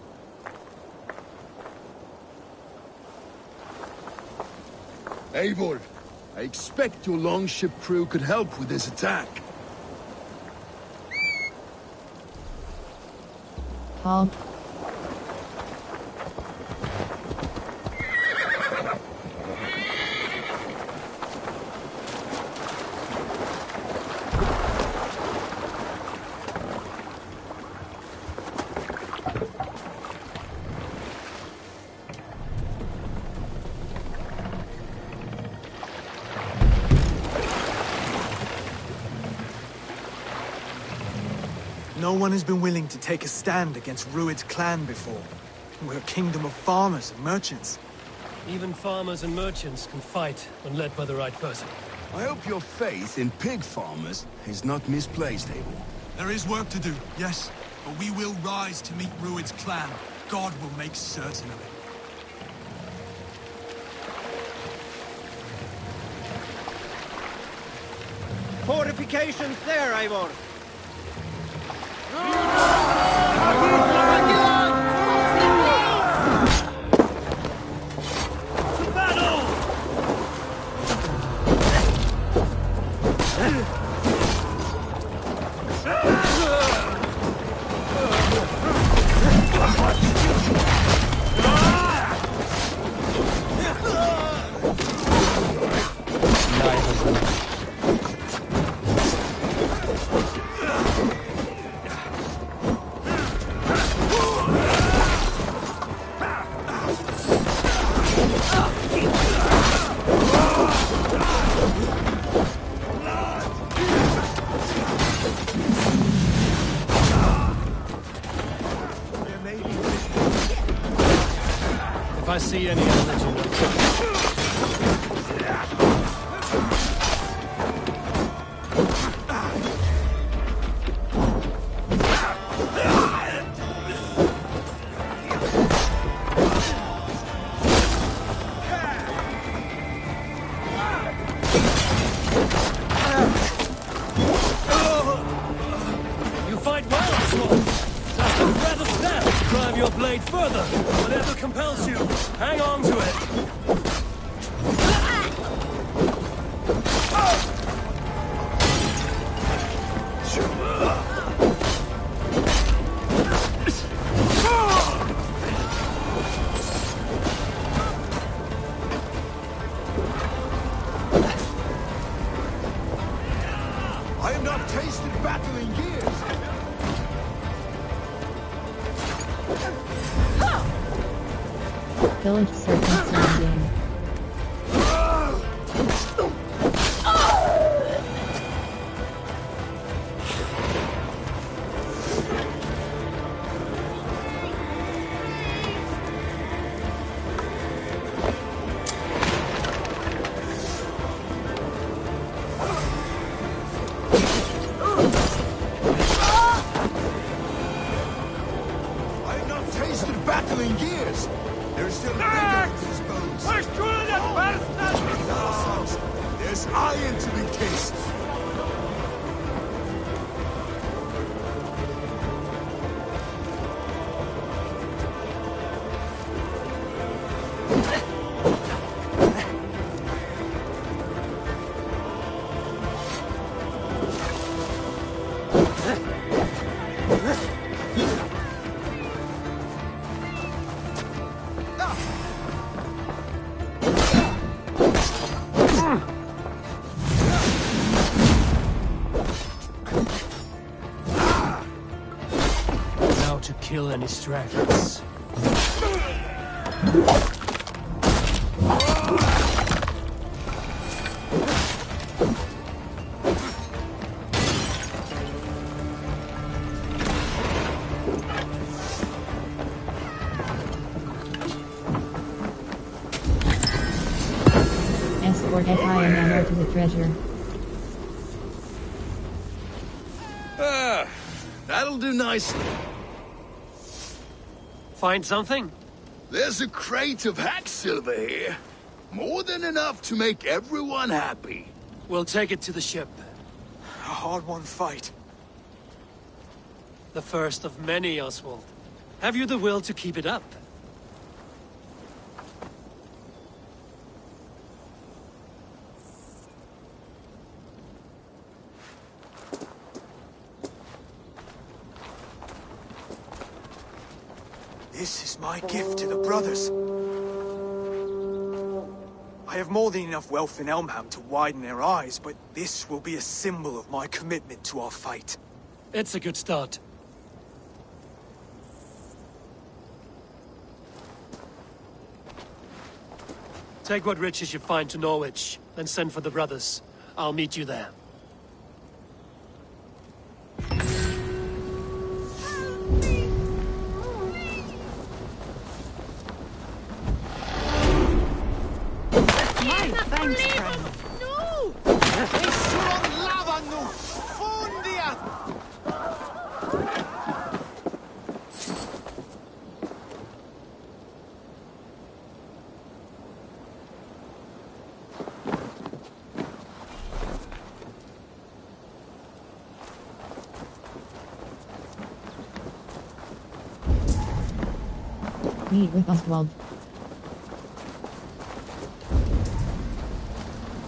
Eivor, I expect your longship crew could help with this attack. Halt. No one has been willing to take a stand against Rued's clan before. We're a kingdom of farmers and merchants. Even farmers and merchants can fight when led by the right person. I hope your faith in pig farmers is not misplaced, Eivor. There is work to do, yes. but we will rise to meet Rued's clan. God will make certain of it. Fortifications there, Eivor! If I see any, I'll let you know. You fight well, Sword. Does the breath of death drive your blade further? Whatever compels you, hang on to it. I have not tasted battle in years. Village circumstanding. I have not tasted battle in years. There's still vigor in these bones. Nonsense. There's iron to be kissed. Now to kill any stragglers. Escort Epi and ammo to the treasure. That'll do nicely. Find something? There's a crate of hack silver here. More than enough to make everyone happy. We'll take it to the ship. A hard-won fight. The first of many, Oswald. Have you the will to keep it up? This is my gift to the brothers. I have more than enough wealth in Elmham to widen their eyes, but this will be a symbol of my commitment to our fight. It's a good start. Take what riches you find to Norwich, then send for the brothers. I'll meet you there. Meet with Oswald.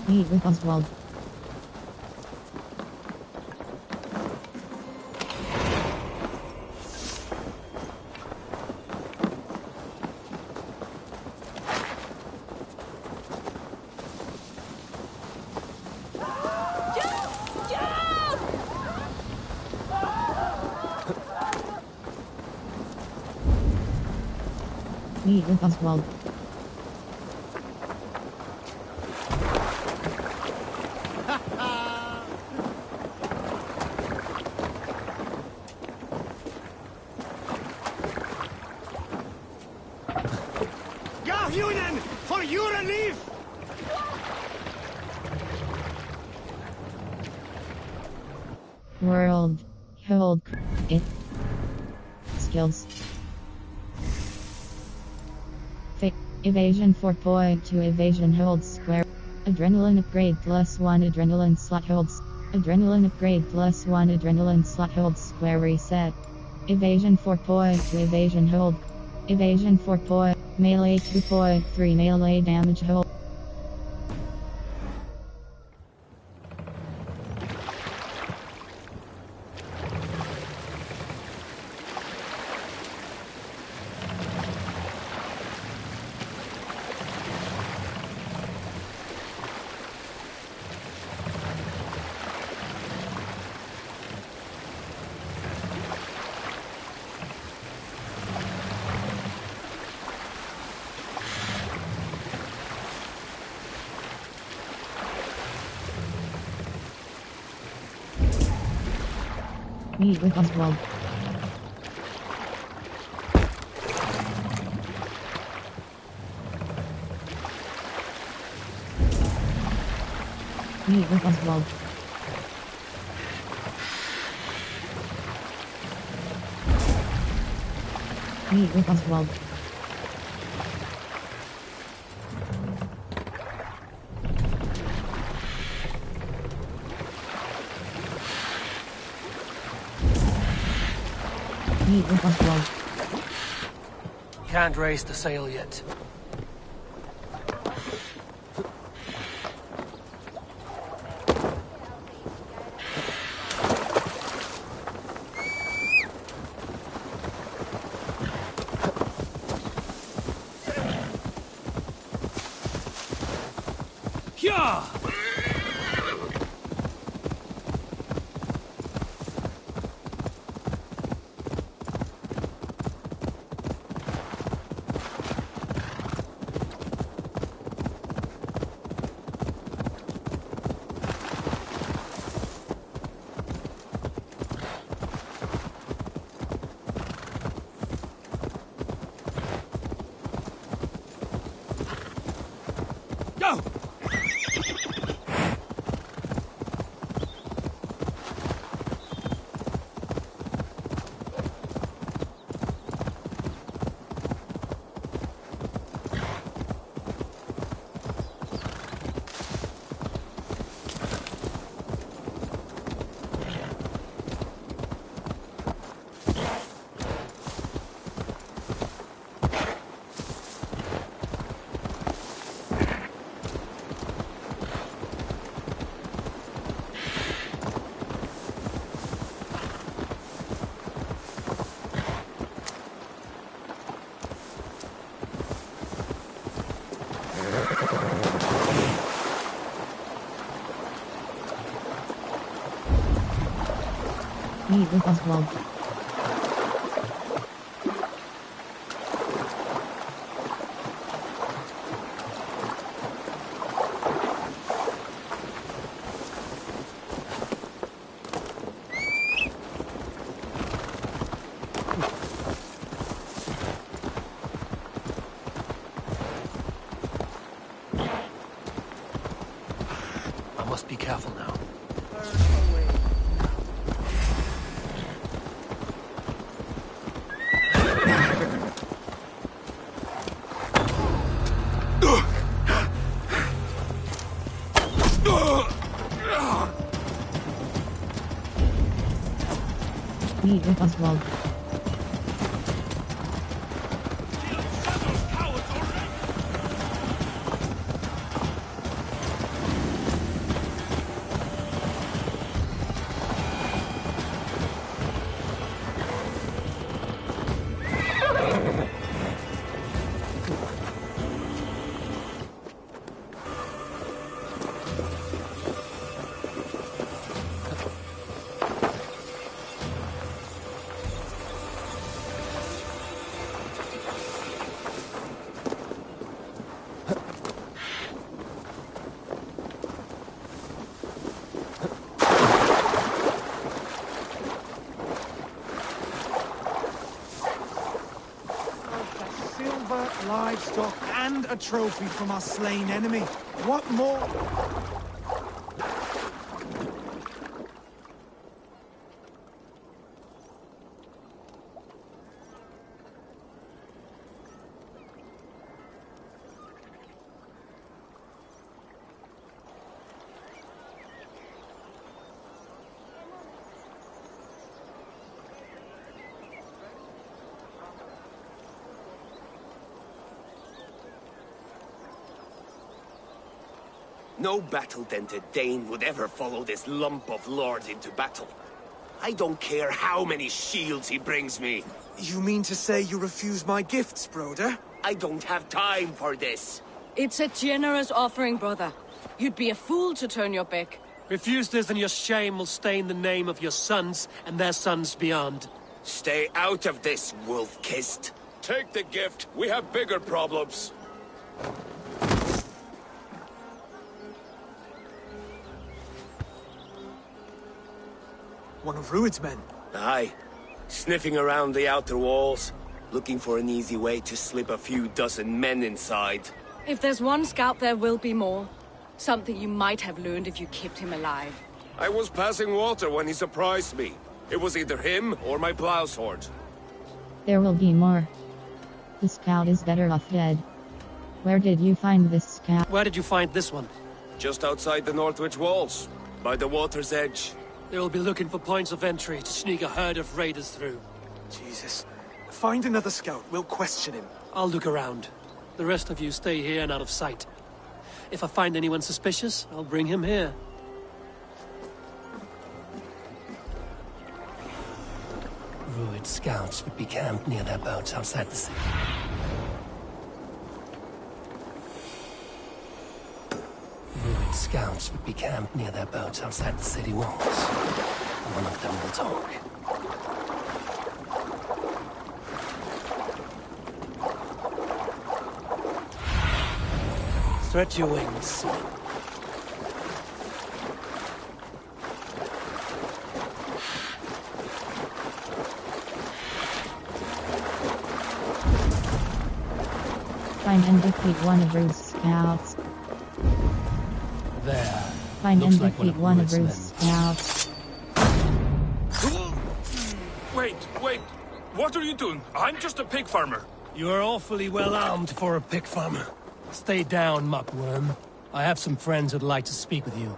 Meet with Oswald. Meet with Oswald. Gahunen, for your relief! World. Hold. It. Skills. Evasion 4.2 evasion holds square. Adrenaline upgrade +1 adrenaline slot holds. Adrenaline upgrade +1 adrenaline slot holds square reset. Evasion 4.2 evasion hold. Evasion 4. Melee 2.3 melee damage hold. Meet with Oswald. Meet with Oswald. Meet with Oswald. Meet with Oswald. Can't raise the sail yet. Yeah! Go! Meet with Oswald. I must be careful now. Meet with Oswald. silver, livestock, and a trophy from our slain enemy. What more? No battle-dented Dane would ever follow this lump of lord into battle. I don't care how many shields he brings me. You mean to say you refuse my gifts, Broder? I don't have time for this. It's a generous offering, brother. You'd be a fool to turn your back. Refuse this and your shame will stain the name of your sons and their sons beyond. Stay out of this, wolf-kissed. Take the gift. We have bigger problems. One of Rued's men. Aye. Sniffing around the outer walls, looking for an easy way to slip a few dozen men inside. If there's one scout, there will be more. Something you might have learned if you kept him alive. I was passing water when he surprised me. It was either him or my plow sword. There will be more. The scout is better off dead. Where did you find this scout? Where did you find this one? Just outside the Northwich walls, by the water's edge. They will be looking for points of entry to sneak a herd of raiders through. Jesus. Find another scout. We'll question him. I'll look around. The rest of you stay here and out of sight. If I find anyone suspicious, I'll bring him here. Rued scouts would be camped near their boats outside the city. Rued scouts would be camped near their boats outside the city walls. One of them will talk. Stretch your wings. Find and defeat one of Rued's scouts. There. Find Looks and like defeat one of Rued's scouts. Wait. What are you doing? I'm just a pig farmer. You are awfully well armed for a pig farmer. Stay down, muckworm. I have some friends who'd like to speak with you.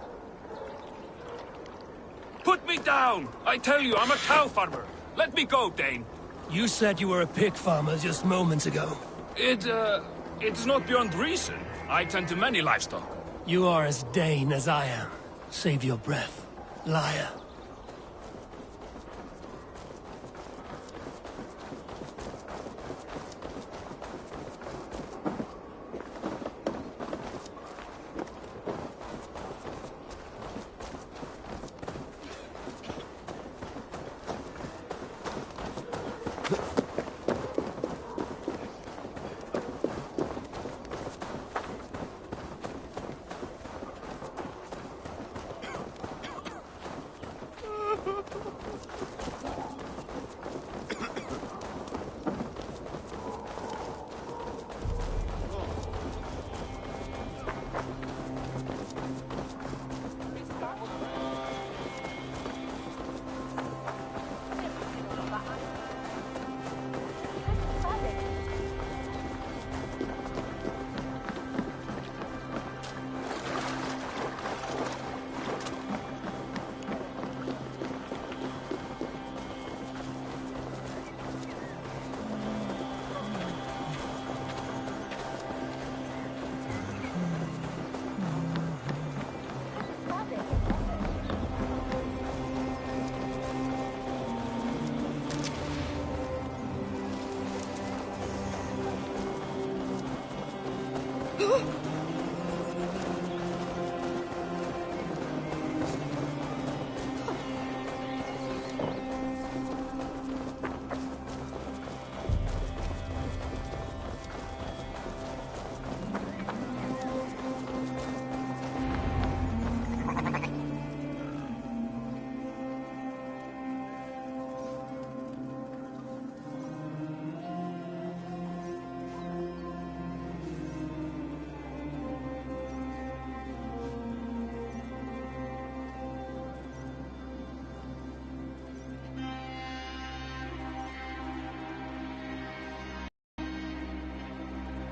Put me down! I tell you, I'm a cow farmer. Let me go, Dane. You said you were a pig farmer just moments ago. It's not beyond reason. I tend to many livestock. You are as Dane as I am. Save your breath, liar.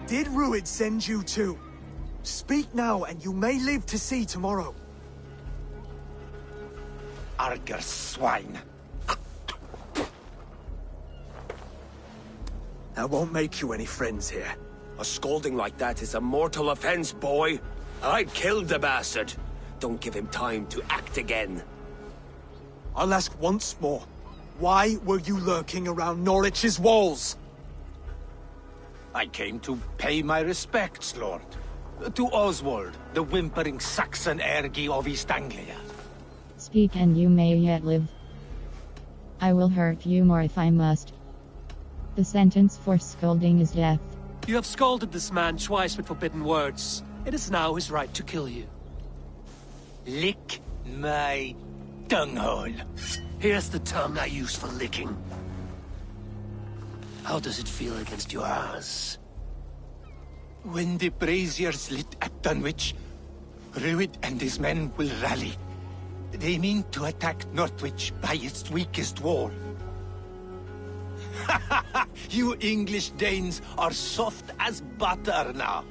Did Ruid send you too? Speak now, and you may live to see tomorrow. Arger swine. That won't make you any friends here. A scolding like that is a mortal offense, boy. I'd kill the bastard. Don't give him time to act again. I'll ask once more. Why were you lurking around Norwich's walls? I came to pay my respects, Lord. To Oswald, the whimpering Saxon ergi of East Anglia. Speak and you may yet live. I will hurt you more if I must. The sentence for scolding is death. You have scolded this man twice with forbidden words. It is now his right to kill you. Lick my dunghole. Here's the tongue I use for licking. How does it feel against your ass? When the braziers lit at Dunwich, Ruid and his men will rally. They mean to attack Northwich by its weakest wall. You English Danes are soft as butter now.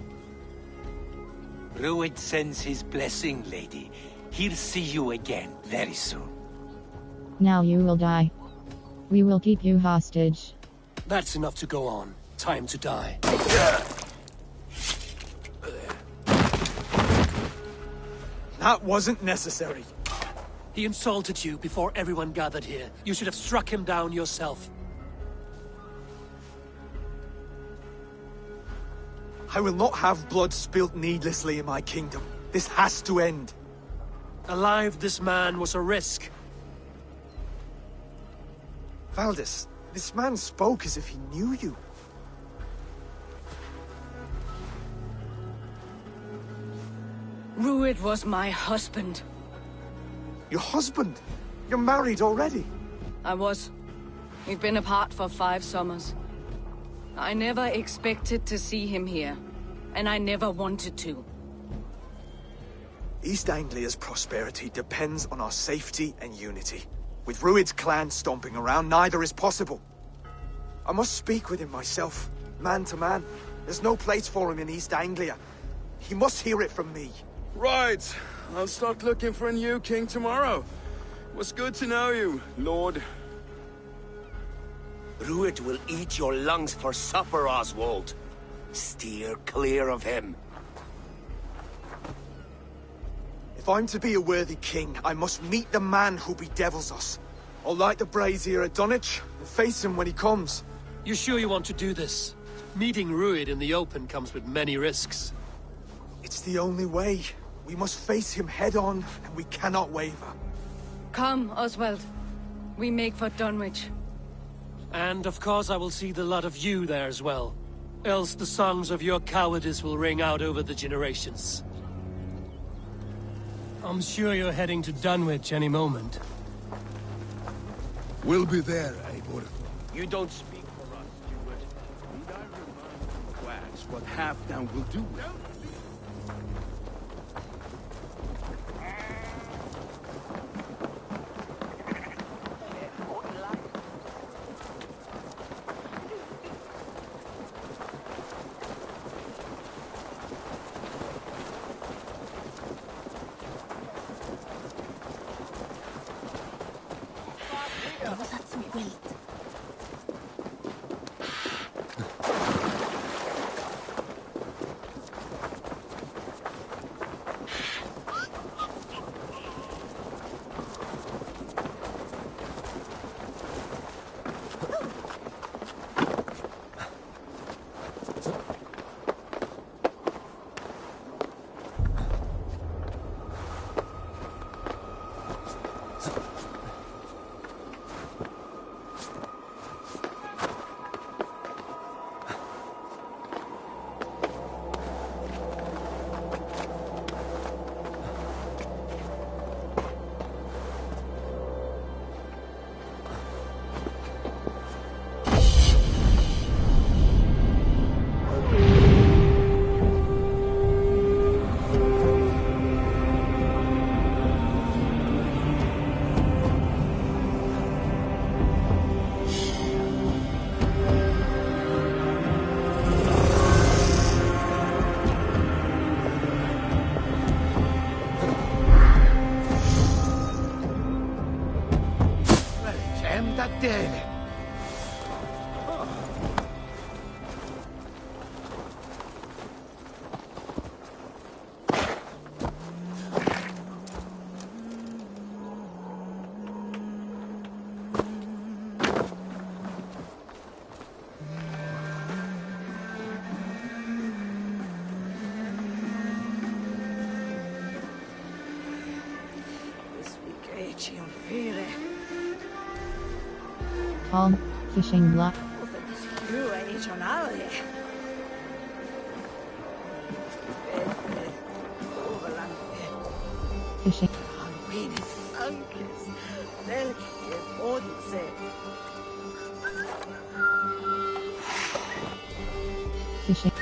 Ruid sends his blessing, lady. He'll see you again very soon. Now you will die. We will keep you hostage. That's enough to go on. Time to die. That wasn't necessary. He insulted you before everyone gathered here. You should have struck him down yourself. I will not have blood spilt needlessly in my kingdom. This has to end. Alive, this man was a risk. Valdis, this man spoke as if he knew you. Ruid was my husband. Your husband? You're married already? I was. We've been apart for 5 summers. I never expected to see him here, and I never wanted to. East Anglia's prosperity depends on our safety and unity. With Ruid's clan stomping around, neither is possible. I must speak with him myself, man to man. There's no place for him in East Anglia. He must hear it from me. Right. I'll start looking for a new king tomorrow. It was good to know you, Lord. Ruid will eat your lungs for supper, Oswald. Steer clear of him. If I'm to be a worthy king, I must meet the man who bedevils us. I'll light the brazier at Dunwich and face him when he comes. You sure you want to do this? Meeting Ruid in the open comes with many risks. It's the only way. We must face him head-on, and we cannot waver. Come, Oswald. We make for Dunwich. And of course I will see the lot of you there as well. Else the songs of your cowardice will ring out over the generations. I'm sure you're heading to Dunwich any moment. We'll be there, Eivor. You don't speak for us, Steward. Need I remind the quacks what Halfdan will do with you? Calm, fishing block. Fishing. Fishing.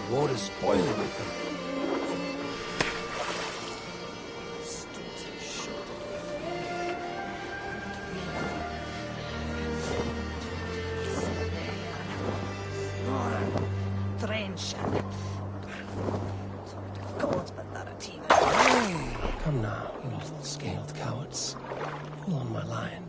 The water's boiling with them. Come now, you little scaled cowards. Pull on my line.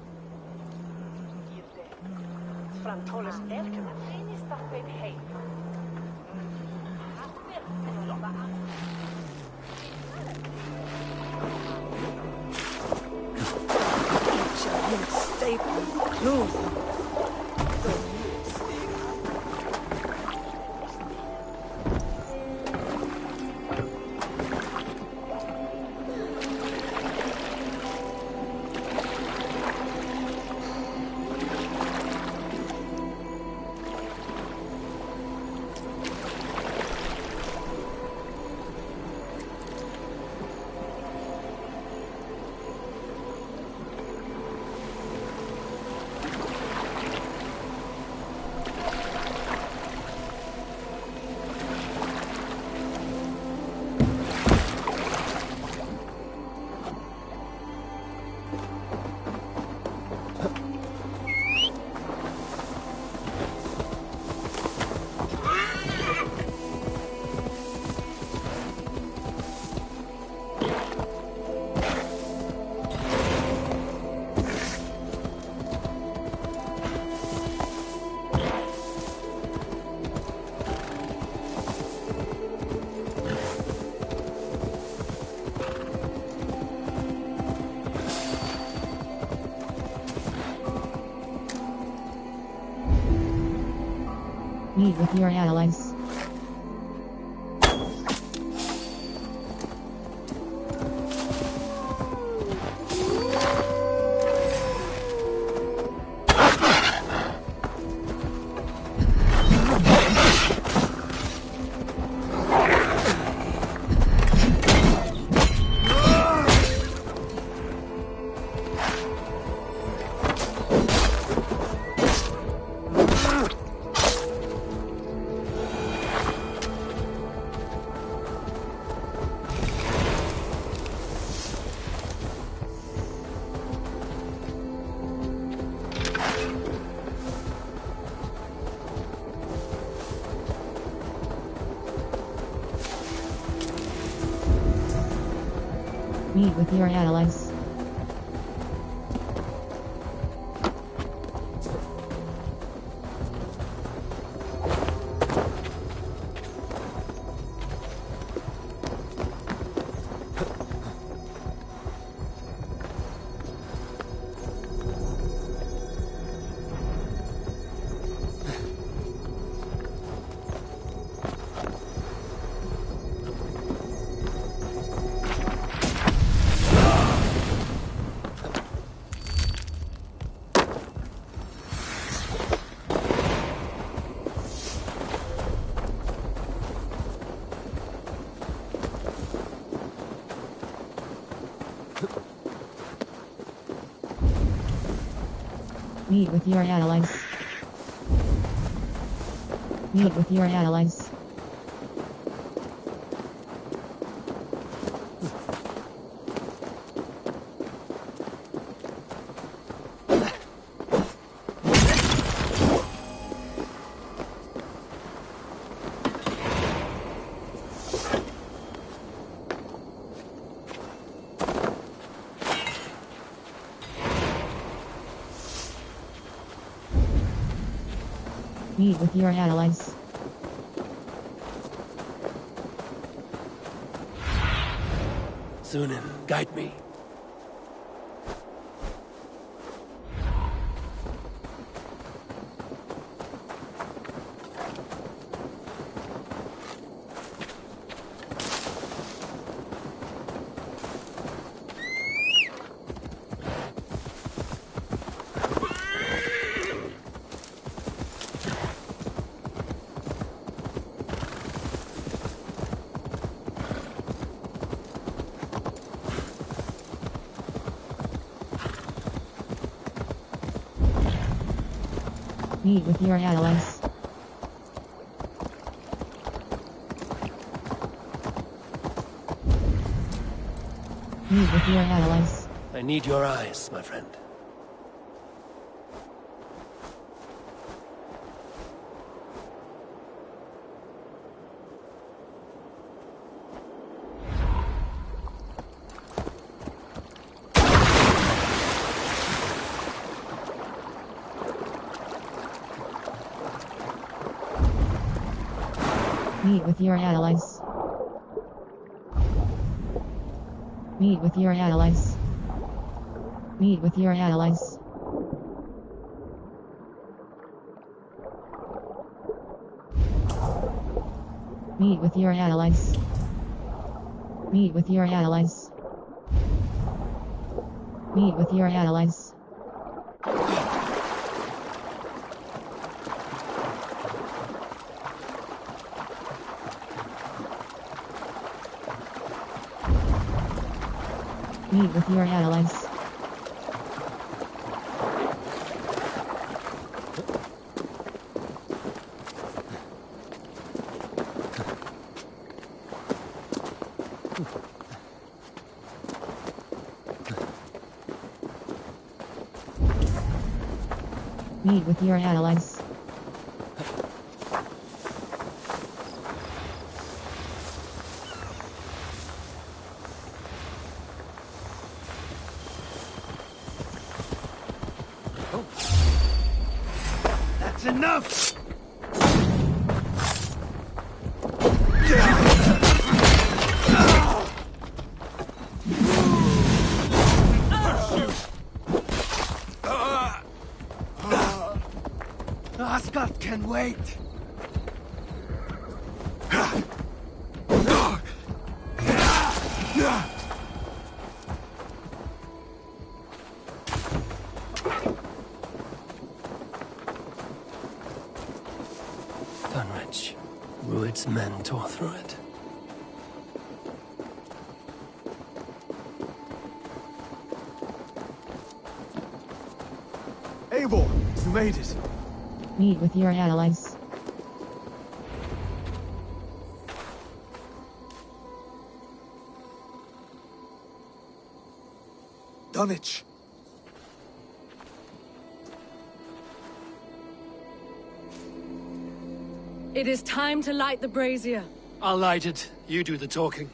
Meet with your allies. Meet with your allies. Meet with your allies. Meet with your allies. Meet with your allies. Sunan, guide me. Meet with your allies. Meet with your allies. I need your eyes, my friend. Meet with your allies. Meet with your allies. Meet with your allies. Meet with your allies. Meet with your allies. Meet with your allies. Meet with your allies. Meet with your allies. That's enough! Asgard can wait. Dunwich. Rued's men tore through it. Eivor, you made it. Meet with your allies. Dunwich. It is time to light the brazier. I'll light it. You do the talking.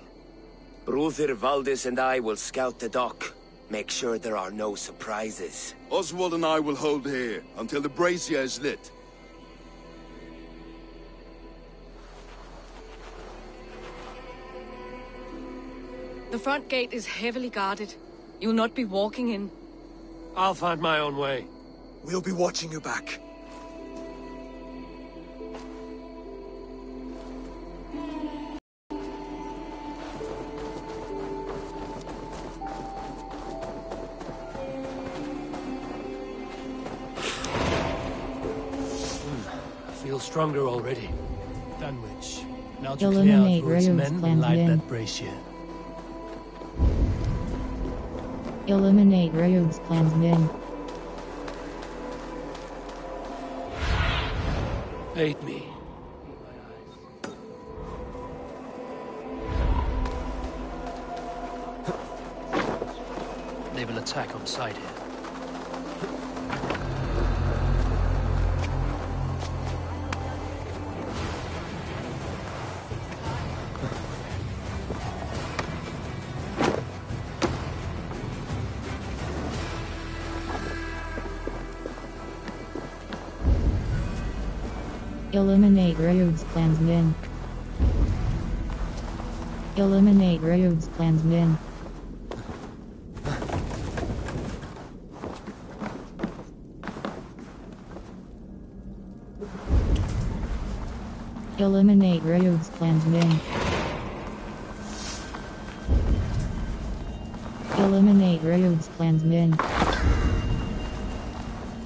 Brother Valdis and I will scout the dock. Make sure there are no surprises. Oswald and I will hold here until the brazier is lit. The front gate is heavily guarded. You'll not be walking in. I'll find my own way. We'll be watching you back. I feel stronger already. Dunwich. Now to clear out Eliminate Rued's Rued's men and light clansmen. that brazier. Eliminate Rued's clansmen. Aid me. They will attack on sight here. Eliminate Rued's clansmen. Eliminate Rued's clansmen. Eliminate Rued's clansmen. Eliminate Rued's clansmen.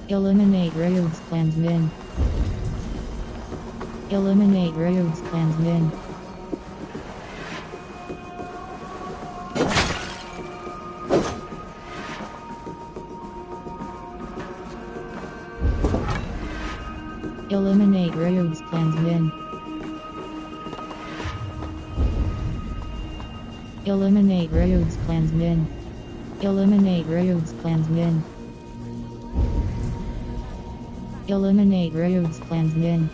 Eliminate Rued's clansmen. Eliminate Rued's clansmen. clansmen. Eliminate Rhodes clansmen. Eliminate Rhodes clansmen. Eliminate Rhodes clansmen.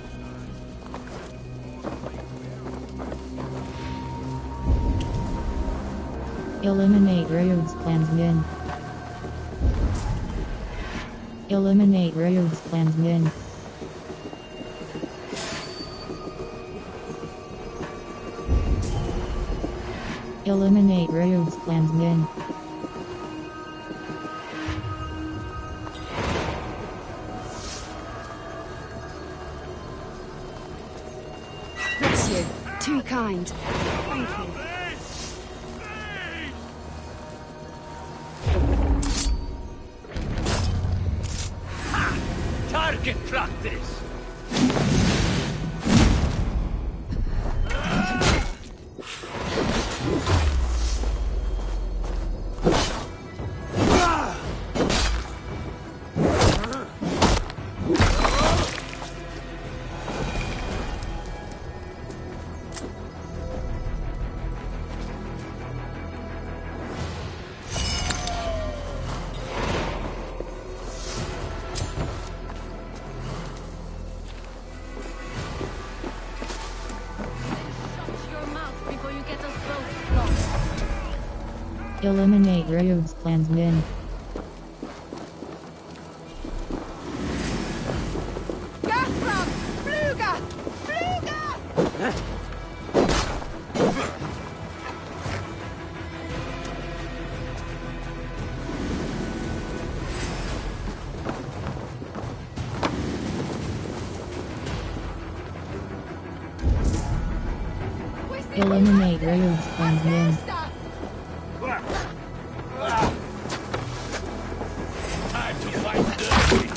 Eliminate Rhodes clansmen. Eliminate Rhodes clansmen. Eliminate Rhodes clansmen. Bless you. Too kind. Thank you. Target practice! Eliminate Rhodes clansmen. Gathram! Fluga! Fluga! Eliminate Rhodes clansmen. Time to fight dirty!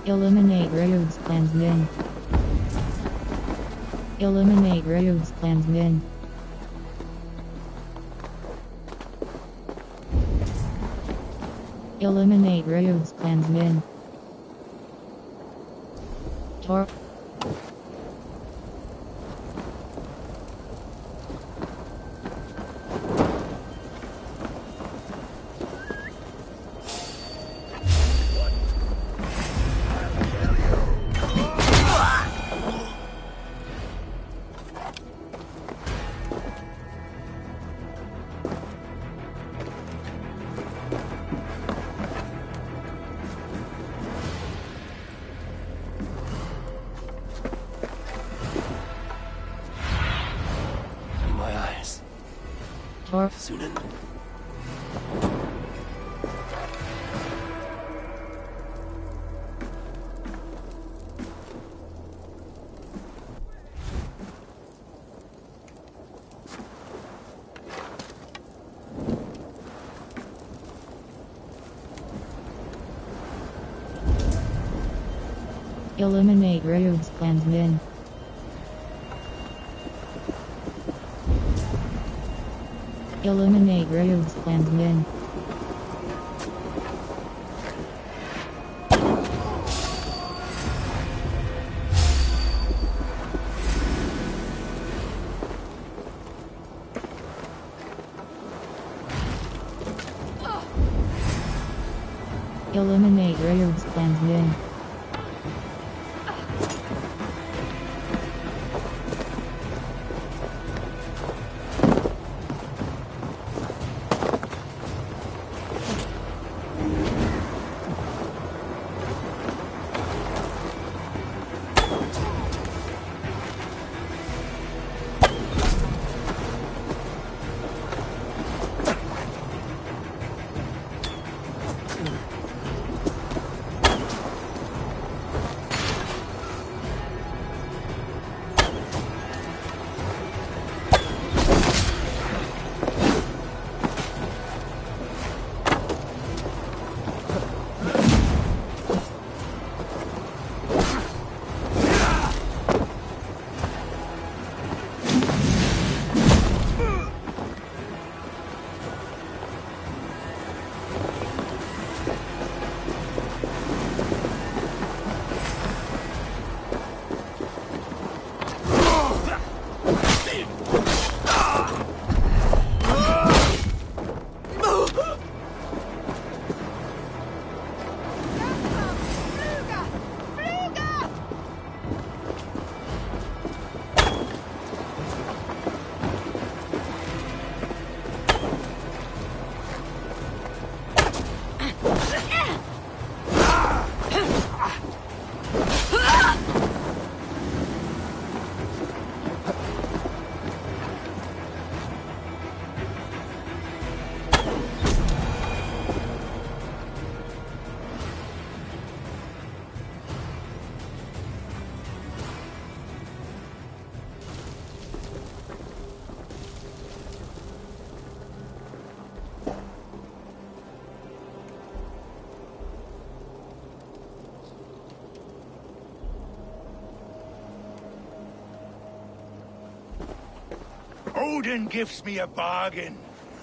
Eliminate Rhodes clansmen. Eliminate Rhodes clansmen. Eliminate Rhodes clansmen. Tor. Sunan. Eliminate Rhodes clansmen. Eliminate Rhodes clansmen. Eliminate Rude's clansmen. Odin gives me a bargain.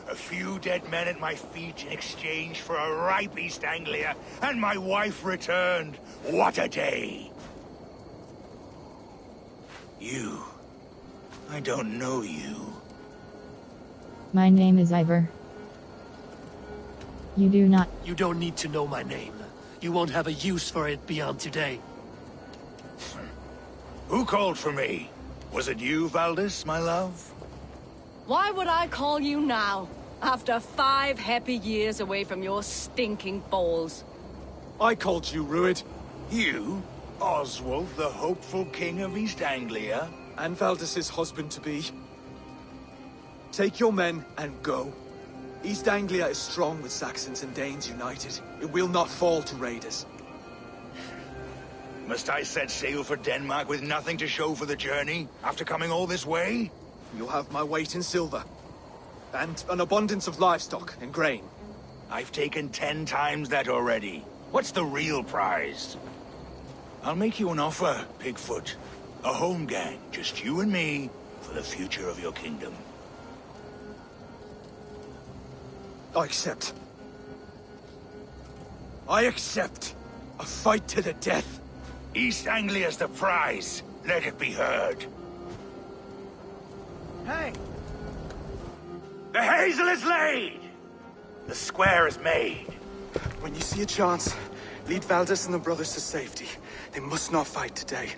A few dead men at my feet in exchange for a ripe East Anglia, and my wife returned. What a day! You. I don't know you. My name is Ivor. You do not. You don't need to know my name. You won't have a use for it beyond today. Who called for me? Was it you, Valdis, my love? Why would I call you now, after 5 happy years away from your stinking balls? I called you, Ruid. You? Oswald, the hopeful king of East Anglia? And Valdis's husband-to-be. Take your men and go. East Anglia is strong with Saxons and Danes united. It will not fall to raiders. Must I set sail for Denmark with nothing to show for the journey, after coming all this way? You'll have my weight in silver. And an abundance of livestock and grain. I've taken 10 times that already. What's the real prize? I'll make you an offer, Pigfoot. A home gang, just you and me, for the future of your kingdom. I accept. I accept. A fight to the death. East Anglia's the prize. Let it be heard. Hey! The hazel is laid! The square is made. When you see a chance, lead Valdis and the brothers to safety. They must not fight today.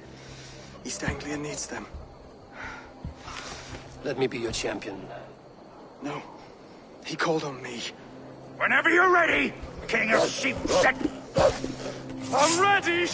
East Anglia needs them. Let me be your champion. No. He called on me. Whenever you're ready, King of Sheep Set. I'm ready!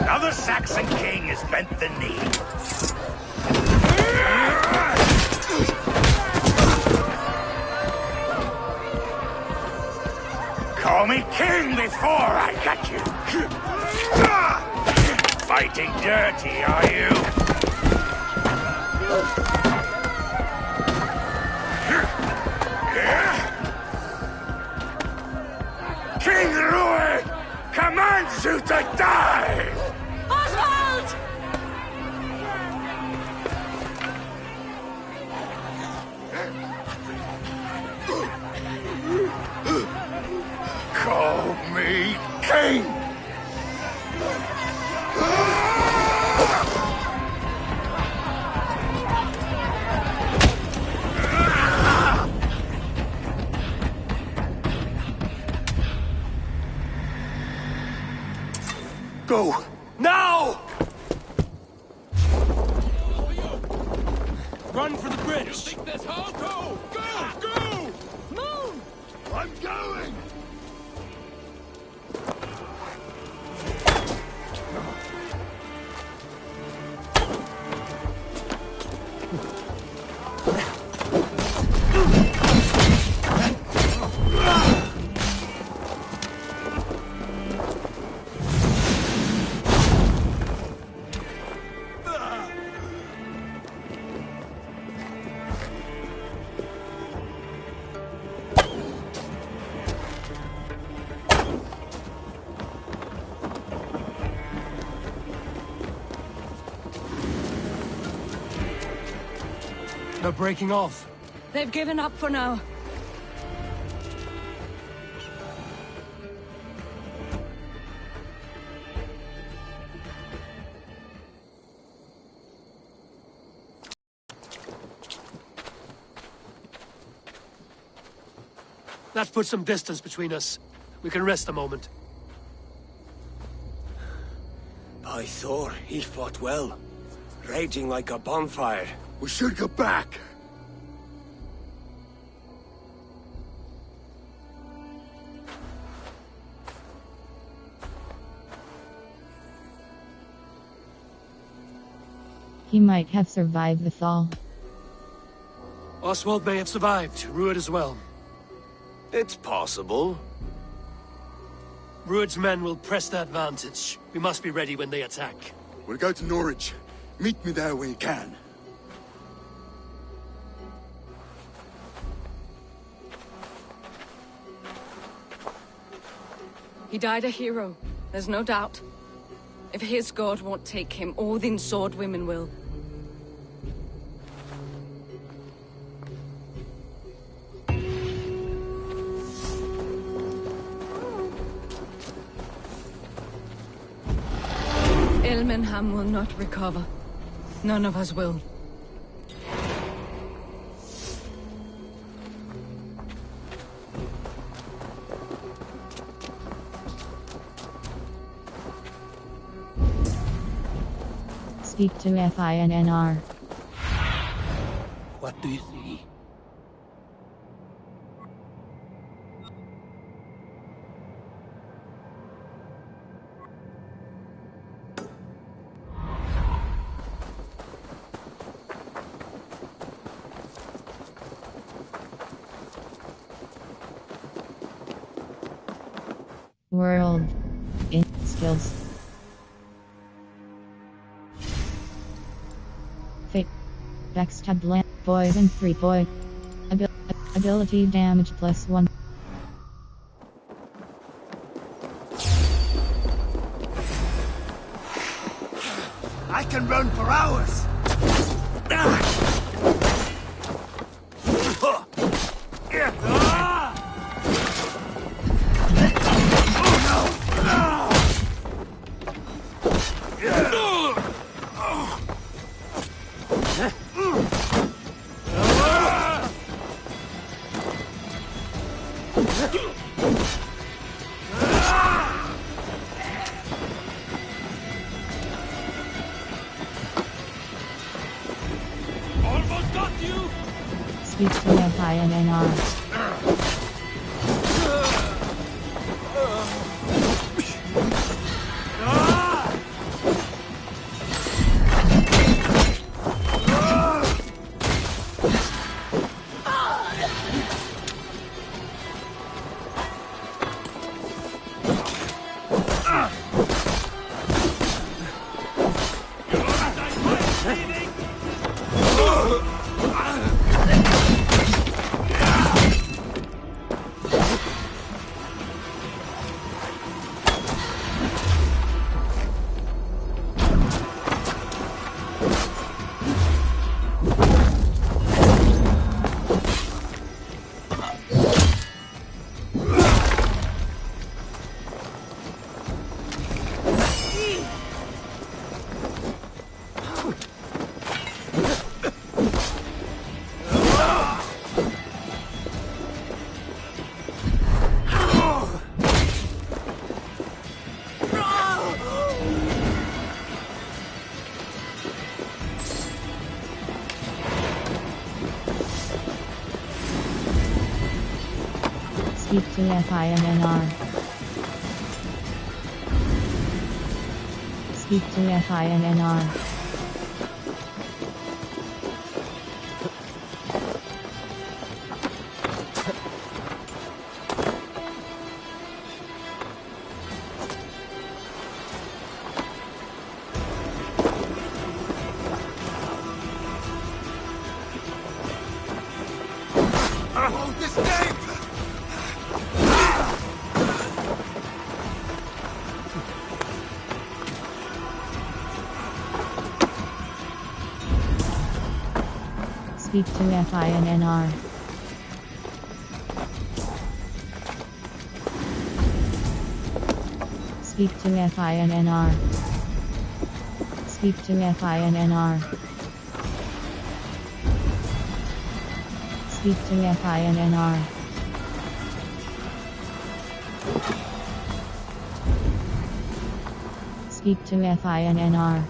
Another Saxon king has bent the knee. Call me king before I got you. Fighting dirty, are you? King Ruid commands you to die! Oswald! Go! Now! Run for the bridge! You think this hard? Go! Go! Go! Move! I'm going! No breaking off. They've given up for now. That puts some distance between us. We can rest a moment. By Thor, he fought well. Raging like a bonfire. We should go back. He might have survived the thaw. Oswald may have survived. Rued as well. It's possible. Rued's men will press the advantage. We must be ready when they attack. We'll go to Norwich. Meet me there when you can. He died a hero, there's no doubt. If his god won't take him, Odin's sword women will. Ilmenham will not recover. None of us will. Speak to FINNR. What do you see? World. In skills. Fate. Backstab land. Poison 3 point. Ability damage +1. I can run for hours! Almost got you! Speak to FINNR. Speak to FINNR. Speak to FINNR. Speak to FINNR. Speak to FINNR. Speak to FINNR. Speak to FINNR. Speak to FINNR.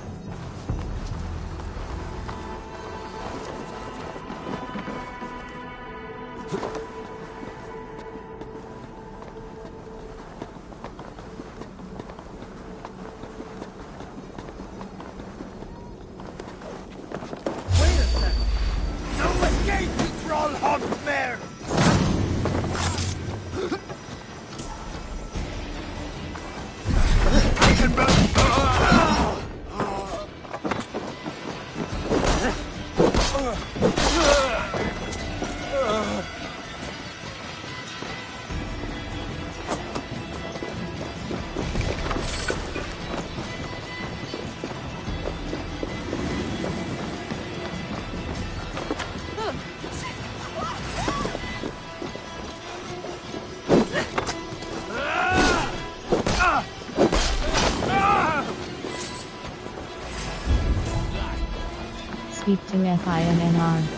Speak to FINNR.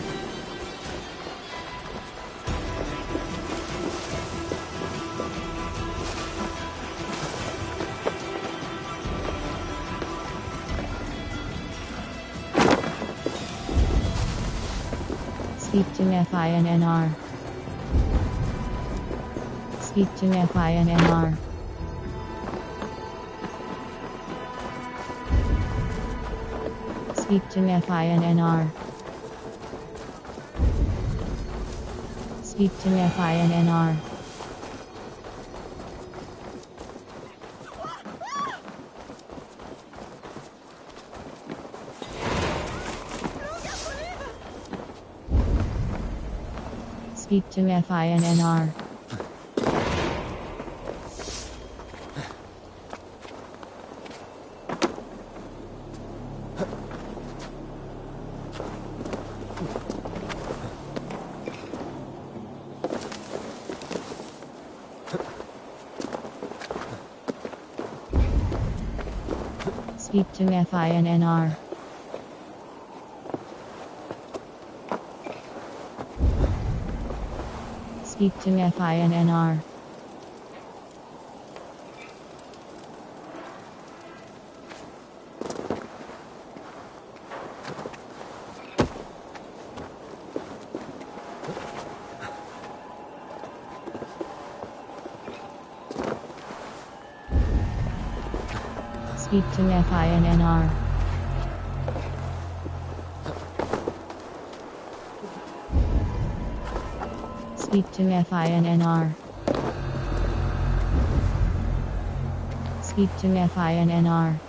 Speak to FINNR. Speak to FINNR. Speak to FINNR. Speak to FINNR. Speak to FINNR. Speak to FINNR. Speak to FINNR. Speak to FINNR. Speak to FINNR. Speak to FINNR.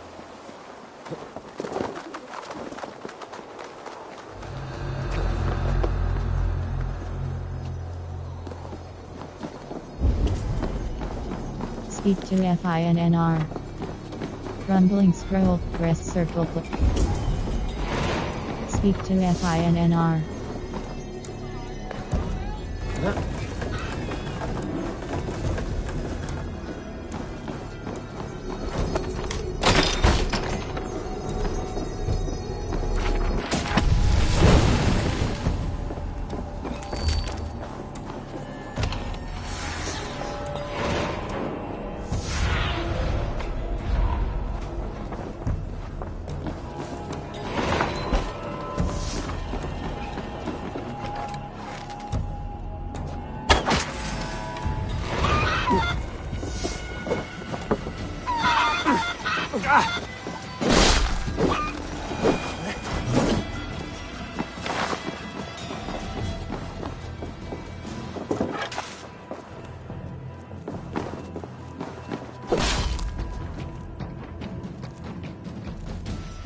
Speak to FINNR. Rumbling scroll, press circle click. Speak to FINNR.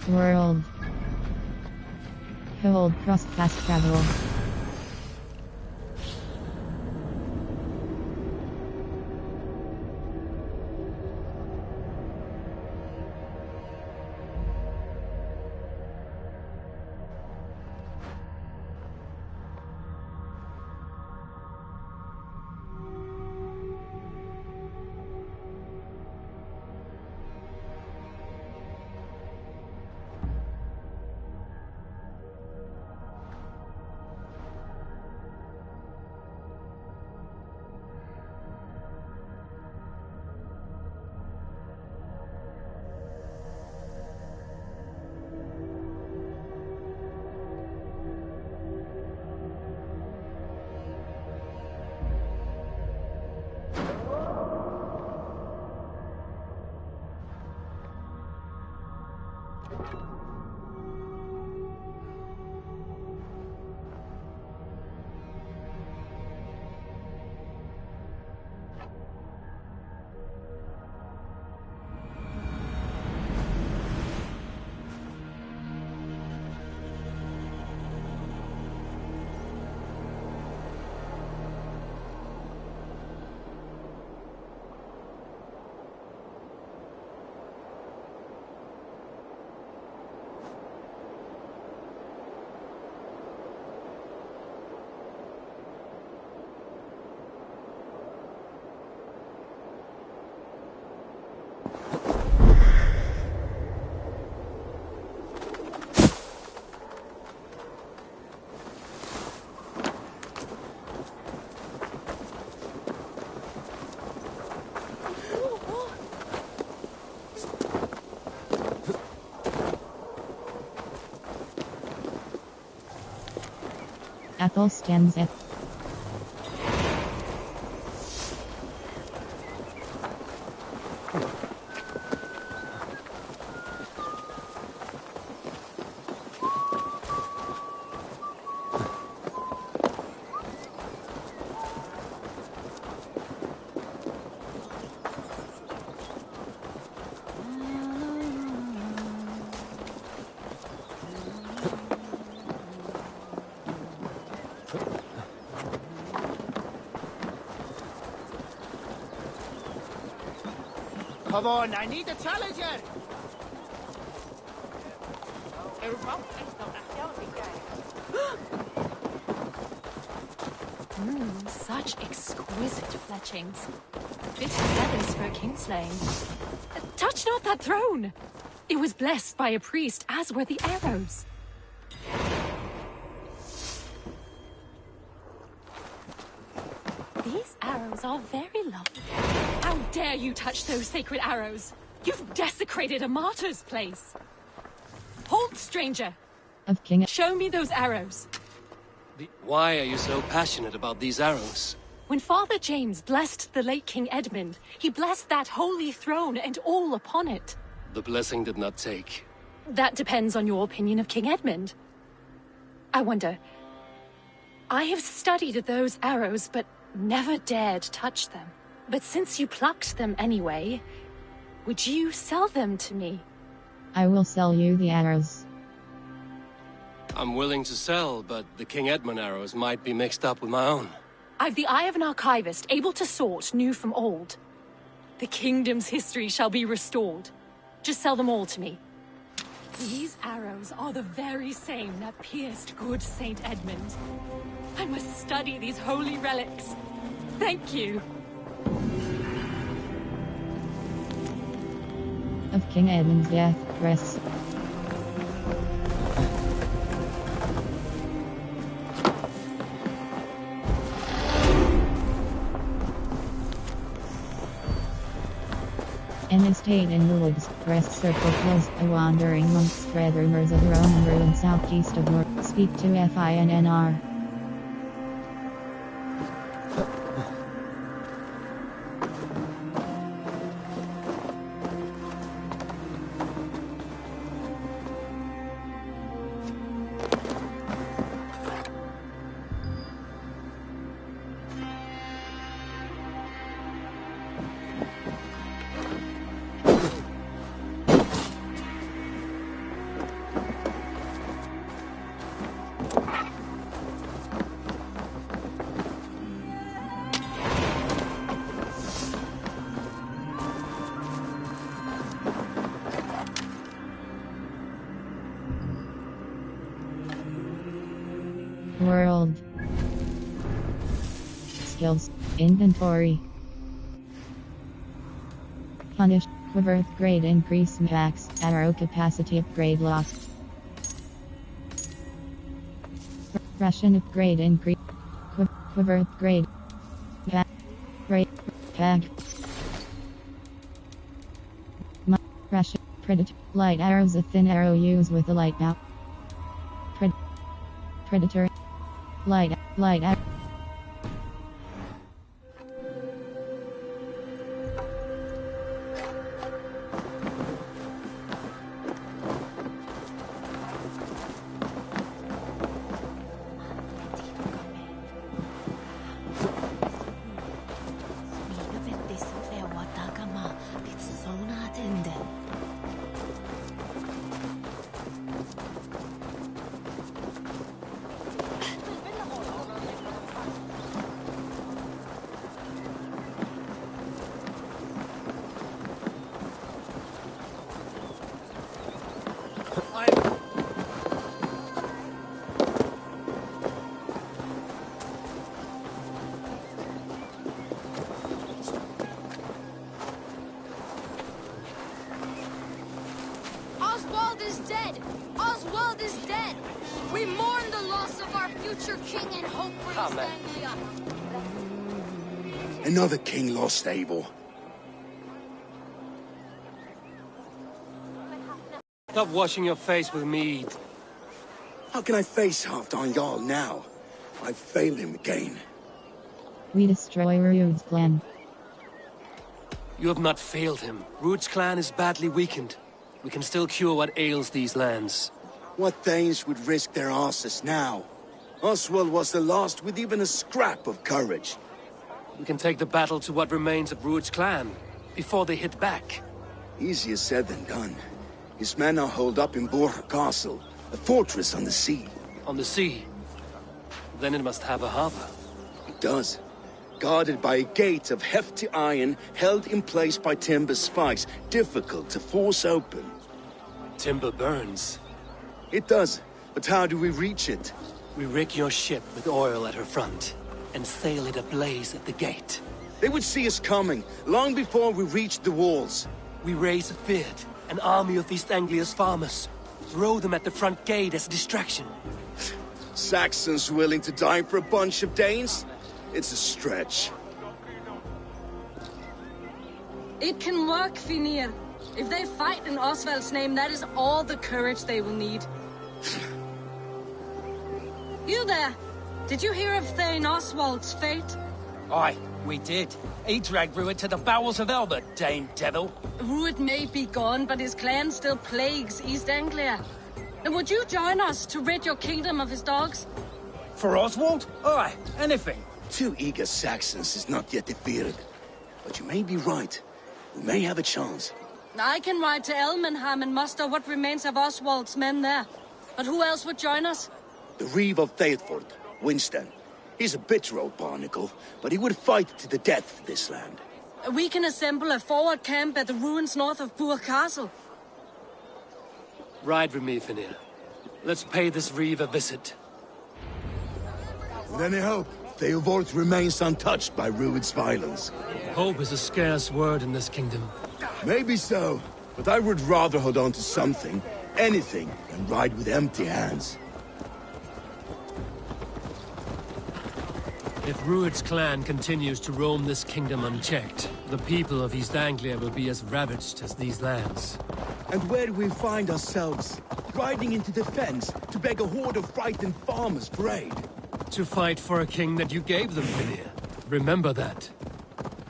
World. Hold cross fast travel. Apple stands at Come on, I need a challenger! Such exquisite fletchings. Fit feathers for a kingslaying. Touch not that throne! It was blessed by a priest, as were the arrows. These arrows are very lovely. How dare you touch those sacred arrows? You've desecrated a martyr's place. Hold, stranger. Of King. Show me those arrows. Why are you so passionate about these arrows? When Father James blessed the late King Edmund, he blessed that holy throne and all upon it. The blessing did not take. That depends on your opinion of King Edmund. I wonder... I have studied those arrows, but never dared touch them. But since you plucked them anyway, would you sell them to me? I will sell you the arrows. I'm willing to sell, but the King Edmund arrows might be mixed up with my own. I've the eye of an archivist, able to sort new from old. The kingdom's history shall be restored. Just sell them all to me. These arrows are the very same that pierced good Saint Edmund. I must study these holy relics. Thank you. Of King Edmund's death, rests. An estate in the woods, rest circle close. A wandering monk spread rumors of Roman ruin southeast of York. Speak to FINNR. World. Skills. Inventory. Punish. Quiver upgrade increase max. Arrow capacity upgrade lost. Ration upgrade increase. Quiver upgrade. Bag. Ration. Predator. Light arrows. A thin arrow used with a light bow. Predator. Light arrow. Oswald is dead! Oswald is dead! We mourn the loss of our future king and hope for East Anglia. Another king lost, Eivor. Stop washing your face with mead. How can I face Halfdan Jarl now? I've failed him again. We destroy Ruud's clan. You have not failed him. Ruud's clan is badly weakened. We can still cure what ails these lands. What Danes would risk their asses now? Oswald was the last with even a scrap of courage. We can take the battle to what remains of Ruud's clan, before they hit back. Easier said than done. His men are holed up in Borg Castle, a fortress on the sea. On the sea? Then it must have a harbor. It does. Guarded by a gate of hefty iron, held in place by timber spikes, difficult to force open. Timber burns. It does, but how do we reach it? We rig your ship with oil at her front, and sail it ablaze at the gate. They would see us coming, long before we reached the walls. We raise a Fyrd, an army of East Anglia's farmers. Throw them at the front gate as a distraction. Saxons willing to die for a bunch of Danes? It's a stretch. It can work, Finir. If they fight in Oswald's name, that is all the courage they will need. You there! Did you hear of Thane Oswald's fate? Aye, we did. He dragged Ruud to the bowels of hell, the Dane devil. Ruud may be gone, but his clan still plagues East Anglia. And would you join us to rid your kingdom of his dogs? For Oswald? Aye, anything. 2 eager Saxons is not yet defeated. But you may be right. We may have a chance. I can ride to Elmenham and muster what remains of Oswald's men there. But who else would join us? The Reeve of Thetford, Winston. He's a bitter old barnacle, but he would fight to the death for this land. We can assemble a forward camp at the ruins north of Borg Castle. Ride with me, Finir. Let's pay this Reeve a visit. With any hope, Theodort remains untouched by Ruud's violence. Hope is a scarce word in this kingdom. Maybe so, but I would rather hold on to something, anything, than ride with empty hands. If Ruud's clan continues to roam this kingdom unchecked, the people of East Anglia will be as ravaged as these lands. And where do we find ourselves? Riding into defense to beg a horde of frightened farmers for aid. To fight for a king that you gave them, Finir. Remember that.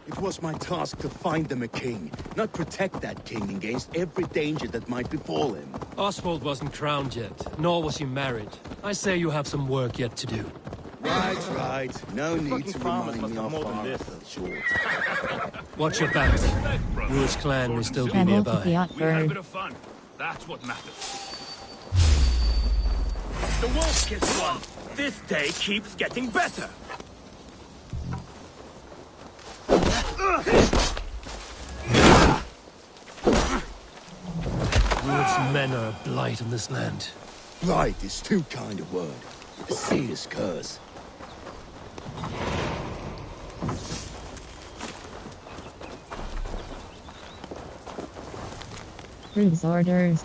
It was my task to find them a king, not protect that king against every danger that might befall him. Oswald wasn't crowned yet, nor was he married. I say you have some work yet to do. Right. No need to remind me how far I fell short. Watch your back. Ruud's clan will still be nearby. We had a bit of fun. That's what matters. The wolf kiss one. This day keeps getting better. Ruud's men are a blight on this land. Blight is too kind a word. See his cuz. Rude's orders.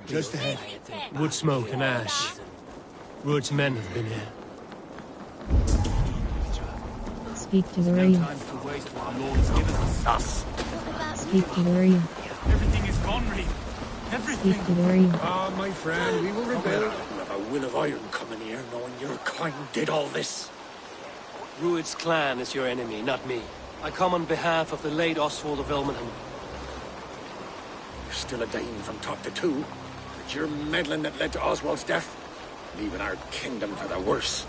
Just ahead. Wood smoke and ash. Ruud's men have been here. Speak to the reed. Speak to the reed. Everything is gone, Reed. Everything. Speak to the reed. Ah, my friend, we will rebel. You have a will of iron coming here, knowing your kind did all this. Ruud's clan is your enemy, not me. I come on behalf of the late Oswald of Elmenham. You're still a Dane from top to two. It's your meddling that led to Oswald's death, leaving our kingdom for the worse.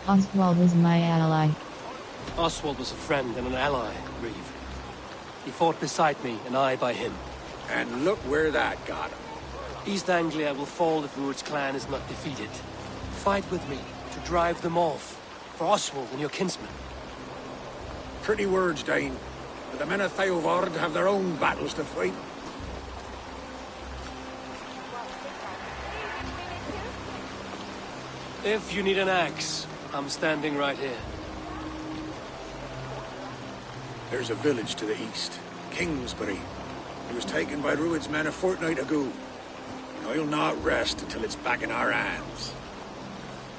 Oswald was my ally. Oswald was a friend and an ally, Reeve. He fought beside me, and I by him. And look where that got him. East Anglia will fall if Ruud's clan is not defeated. Fight with me to drive them off, for Oswald and your kinsmen. Pretty words, Dane. But the men of Theovard have their own battles to fight. If you need an axe, I'm standing right here. There's a village to the east, Kingsbury. It was taken by Ruud's men a fortnight ago. And I'll not rest until it's back in our hands.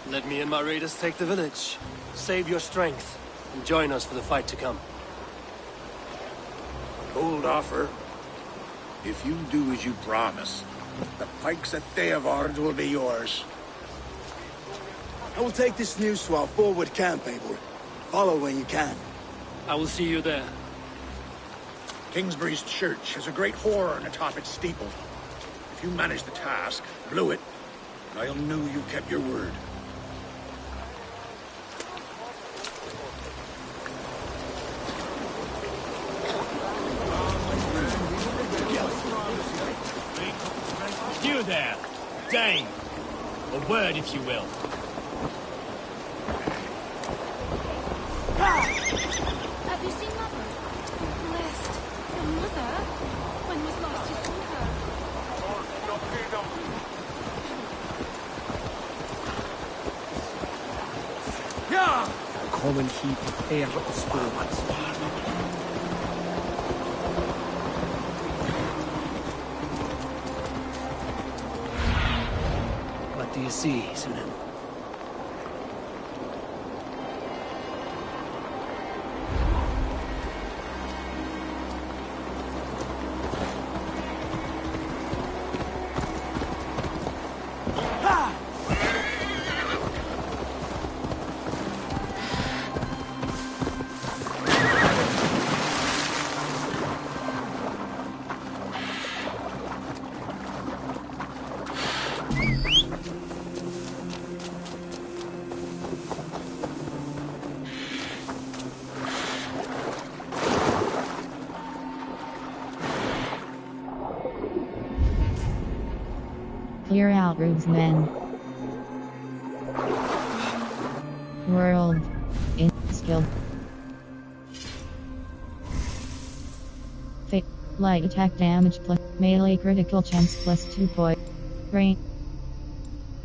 Let me and my raiders take the village. Save your strength, and join us for the fight to come. A bold offer. If you do as you promise, the pikes at Theovard will be yours. I will take this news to our forward camp, Eivor. Follow when you can. I will see you there. Kingsbury's church has a great horn atop its steeple. If you manage the task, blow it, and I'll know you kept your word. You there, Dane. A word, if you will. Have you seen Mother? Blessed. Your mother? When was last you saw her? Ja! Kommen hit och er spårats. What do you see, Sunan? Clear out Ruud's men. World. In skill. Fate. Light attack damage plus melee critical chance plus 2 point. Range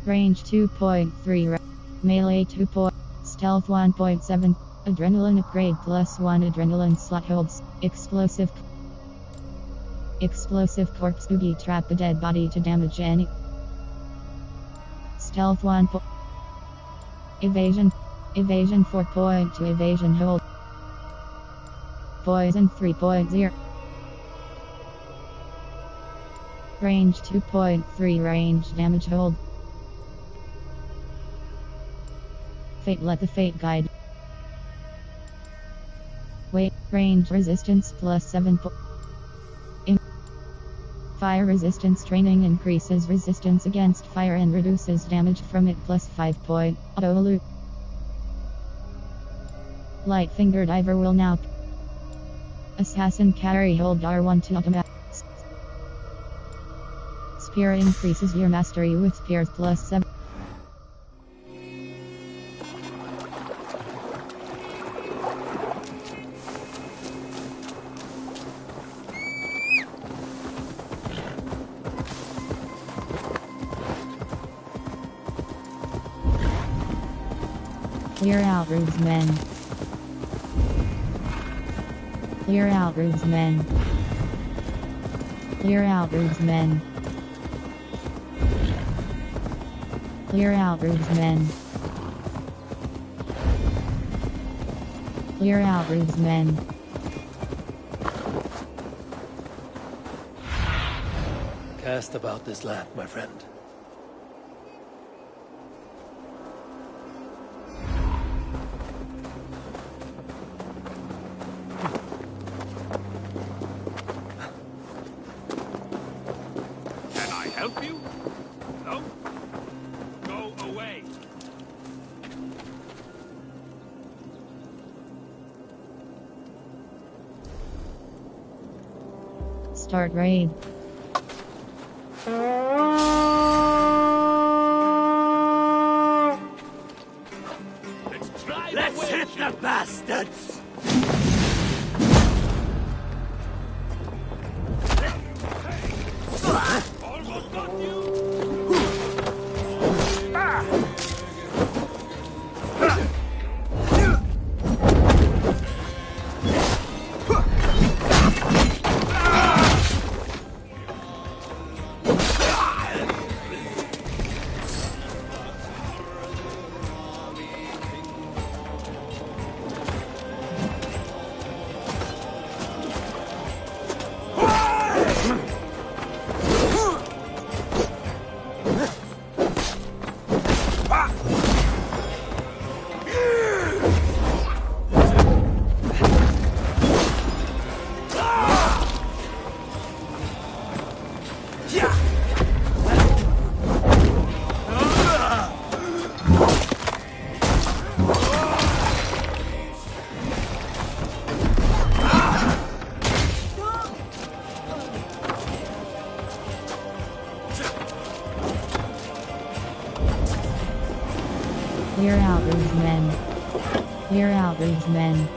2.3. Melee 2 point. Stealth 1.7. Adrenaline upgrade plus 1 adrenaline slot holds. Explosive corpse boogie trap a dead body to damage any. Stealth 1 point. Evasion 4.2 evasion hold. Poison 3.0. Range 2.3 range damage hold. Fate let the fate guide. Weight range resistance plus 7. Fire resistance training increases resistance against fire and reduces damage from it plus 5 point. Auto loop. Light finger diver will now Assassin carry hold R1 to automatic. Spear increases your mastery with spears plus 7. Clear out roofs, men. Clear out roofs, men. Clear out roofs, men. Clear out roofs, men. Clear out roofs, men. Cast about this land, my friend. Can I help you? No? Go away. Start raid. Let's hit the bastards! Almost got you! Clear out roofs, men. Clear out roofs, men.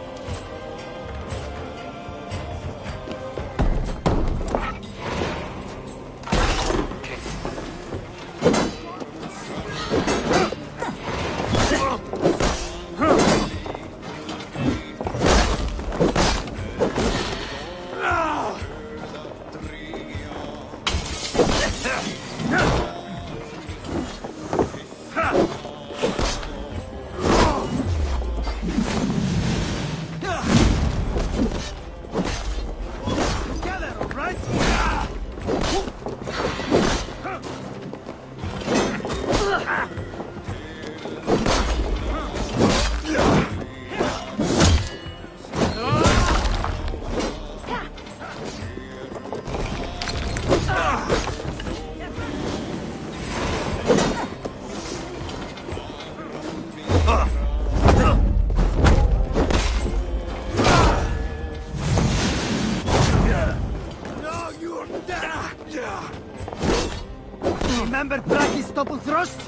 Remember Braki's double thrust?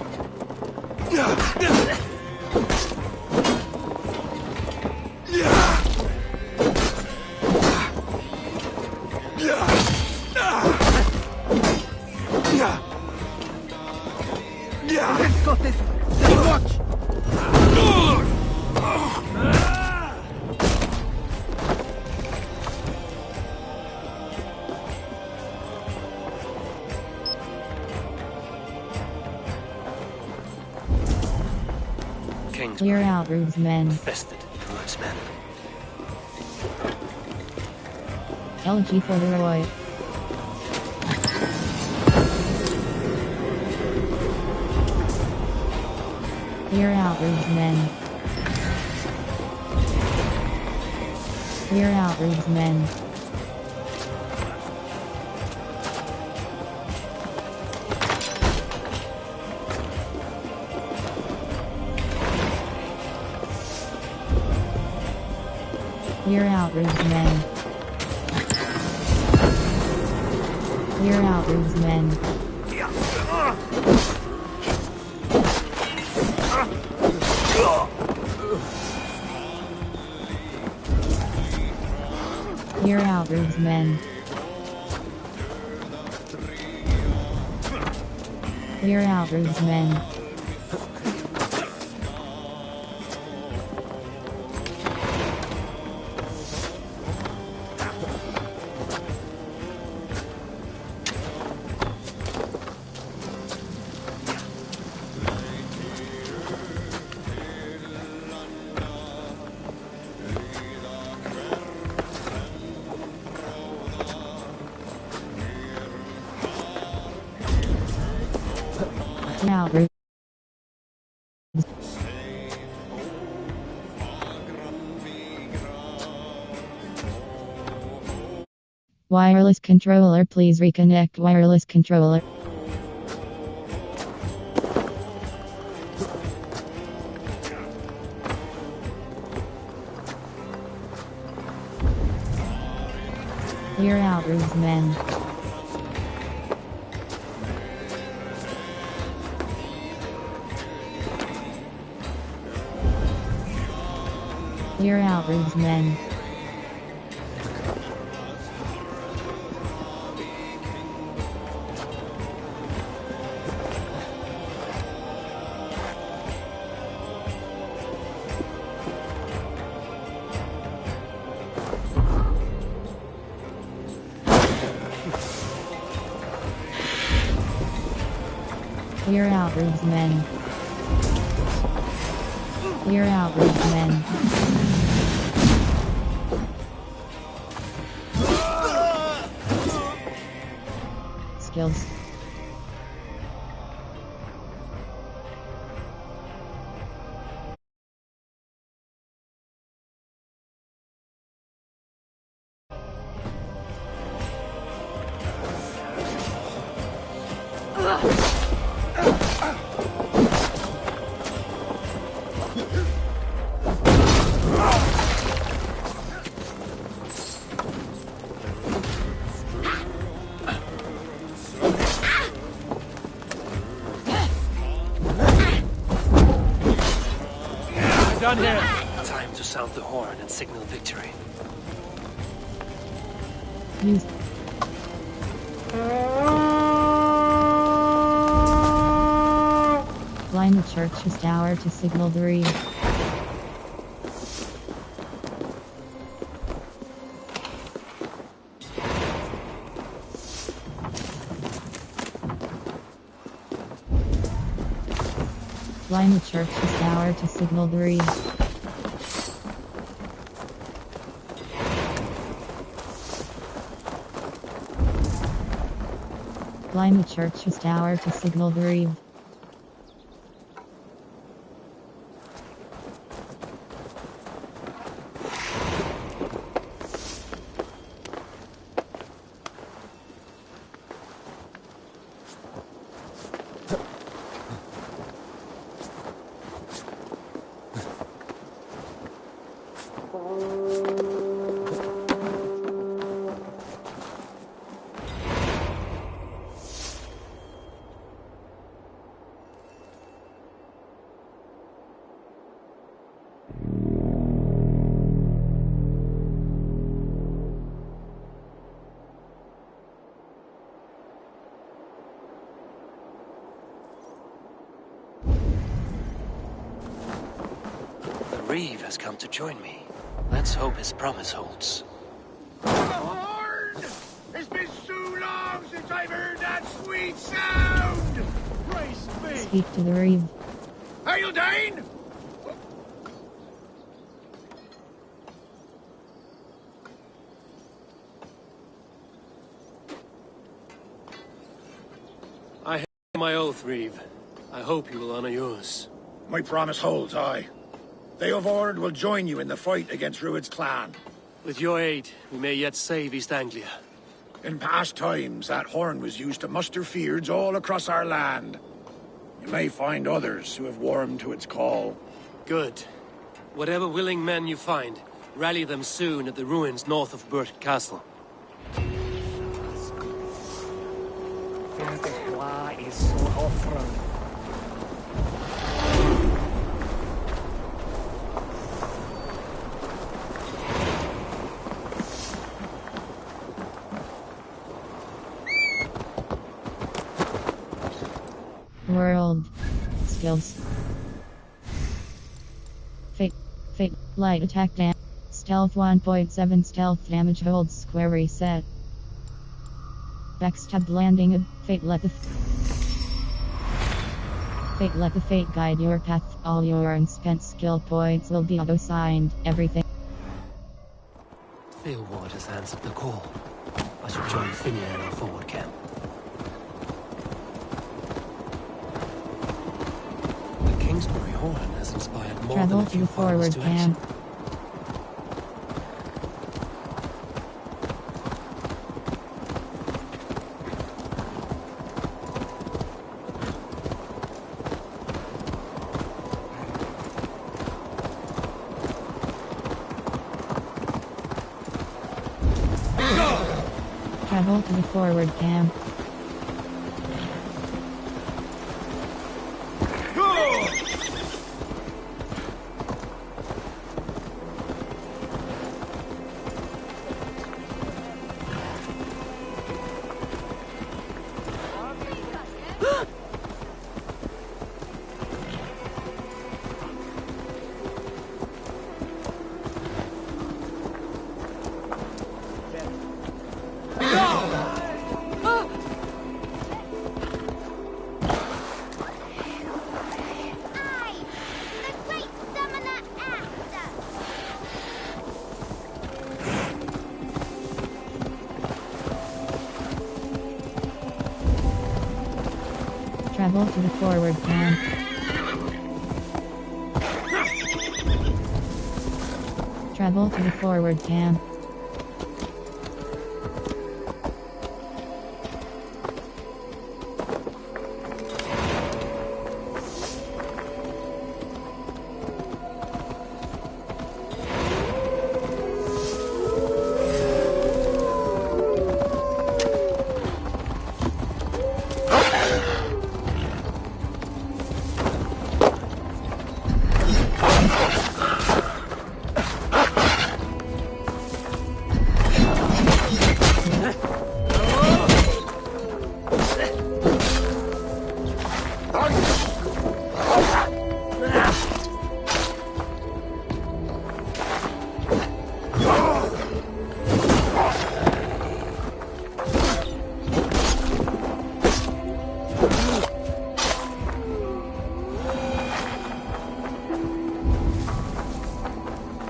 Let's got this. Let's watch. Clear out roofs, men. Infested Druid's men. LG for the Roy. Clear out roofs, men. Clear out roofs, men. Clear out roofs, men. Clear out, Rude's men. Clear out, Rude's men. Clear out, Rude's men. Now, Rude. Wireless controller, please reconnect wireless controller. Clear out, Rude's men. Clear out, Rude's men. Clear out, Rude's men. Clear out, Rude's men. Skills. Done here. Time to sound the horn and signal victory. Use. Climb the church's tower to signal the reed. Climb the church's tower to signal the reed. Climb the church's tower to signal the reed. Reeve has come to join me. Let's hope his promise holds. It's been so long since I've heard that sweet sound! Praise me! Speak to the reeve. Hail Dane! I have my oath, Reeve. I hope you will honor yours. My promise holds, aye. They of Ord will join you in the fight against Rued's clan. With your aid, we may yet save East Anglia. In past times, that horn was used to muster fyrds all across our land. You may find others who have warmed to its call. Good. Whatever willing men you find, rally them soon at the ruins north of Burt Castle. World. Skills. Fate. Light attack damage. Stealth 1.7 stealth damage holds square reset. Backstab landing. Fate let the fate guide your path. All your unspent skill points will be auto-signed. Everything. Theoward has answered the call. I should join Finnear in our forward camp. The Kingsbury Horn has inspired more Travel than a to few the farmers forward to action. camp. Travel to the forward camp. Travel to the forward camp. Travel to the forward camp.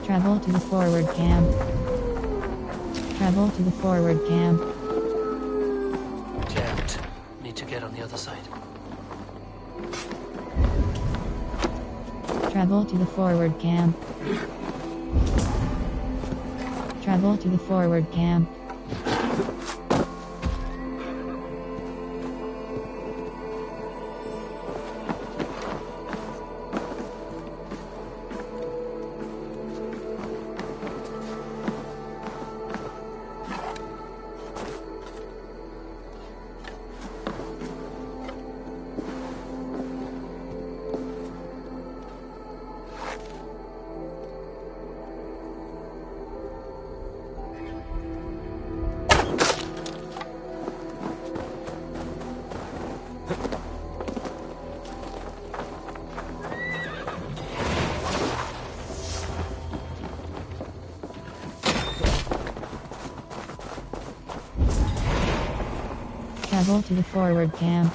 Travel to the forward camp. Travel to the forward camp. Jammed. Need to get on the other side. Travel to the forward camp. Travel to the forward camp. Travel to the forward camp.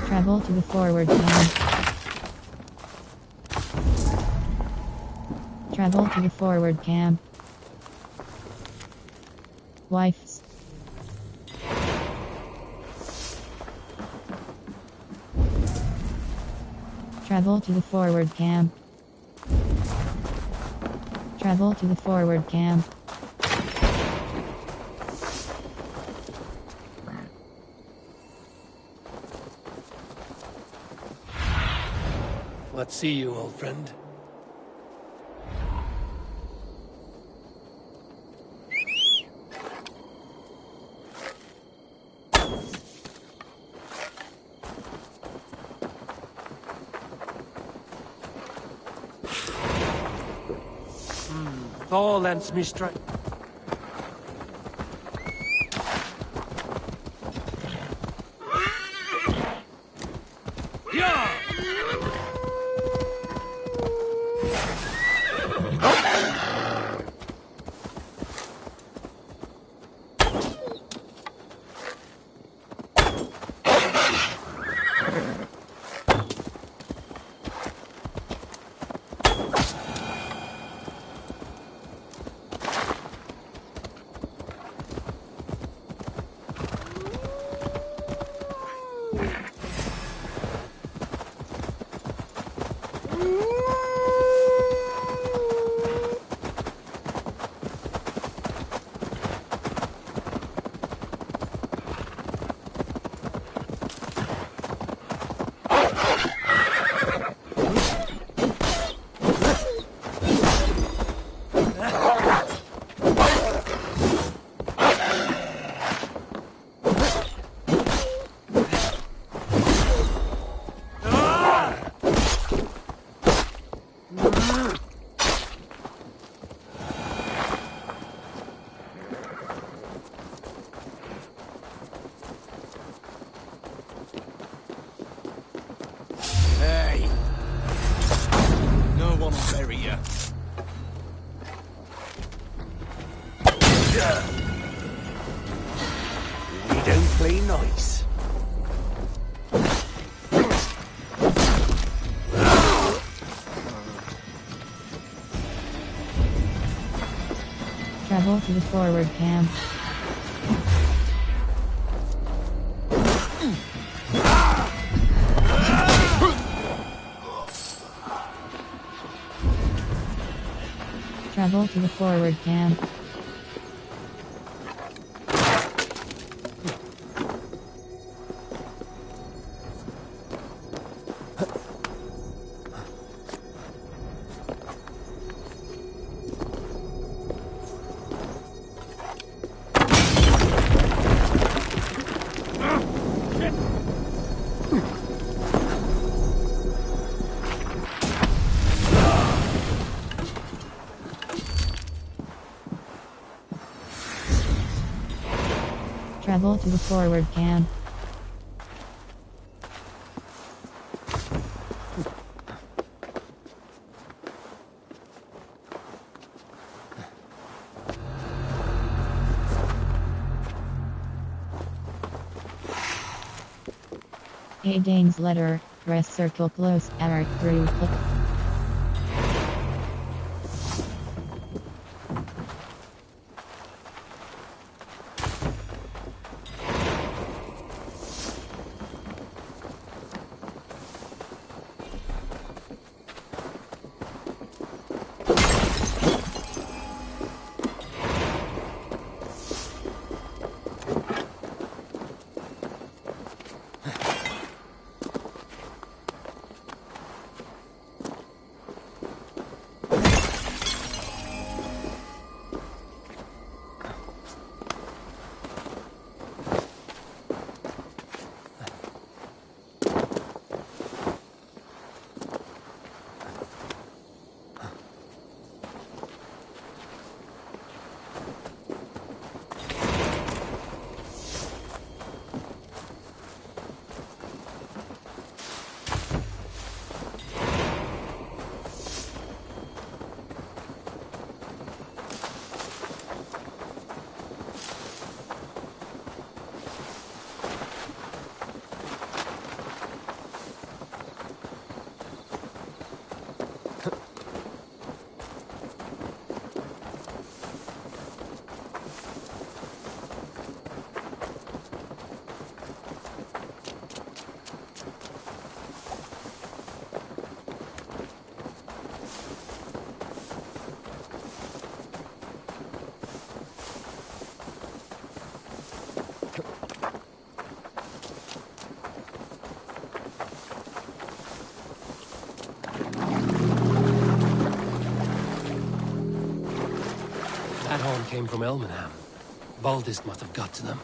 Travel to the forward camp. Travel to the forward camp. Wives. Travel to the forward camp. Travel to the forward camp. What see you, old friend? Thorlands Mistra. Travel to the forward camp. Travel to the forward camp. Travel to the forward camp. A Dane's letter. Press circle close arrow through. That horn came from Elmenham. Baldist must have got to them.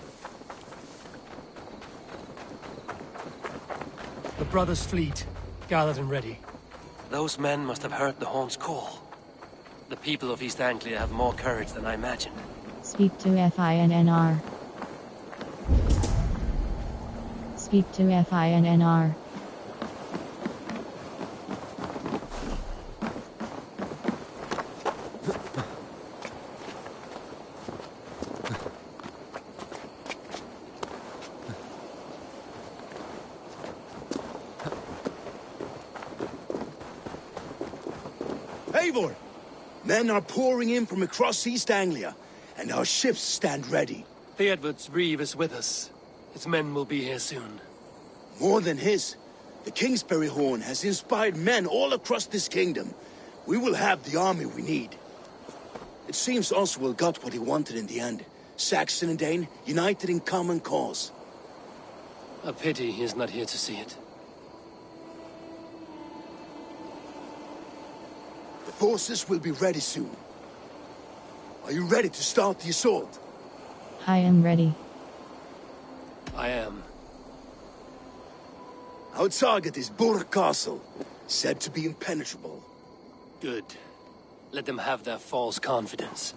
The brothers' fleet, gathered and ready. Those men must have heard the horn's call. The people of East Anglia have more courage than I imagined. Speak to FINNR. Speak to FINNR. Eivor! Men are pouring in from across East Anglia, and our ships stand ready. The Edward's Reeve is with us. His men will be here soon. More than his. The Kingsbury Horn has inspired men all across this kingdom. We will have the army we need. It seems Oswald got what he wanted in the end. Saxon and Dane, united in common cause. A pity he is not here to see it. The forces will be ready soon. Are you ready to start the assault? I am ready. I am. Our target is Burg Castle, said to be impenetrable. Good. Let them have their false confidence.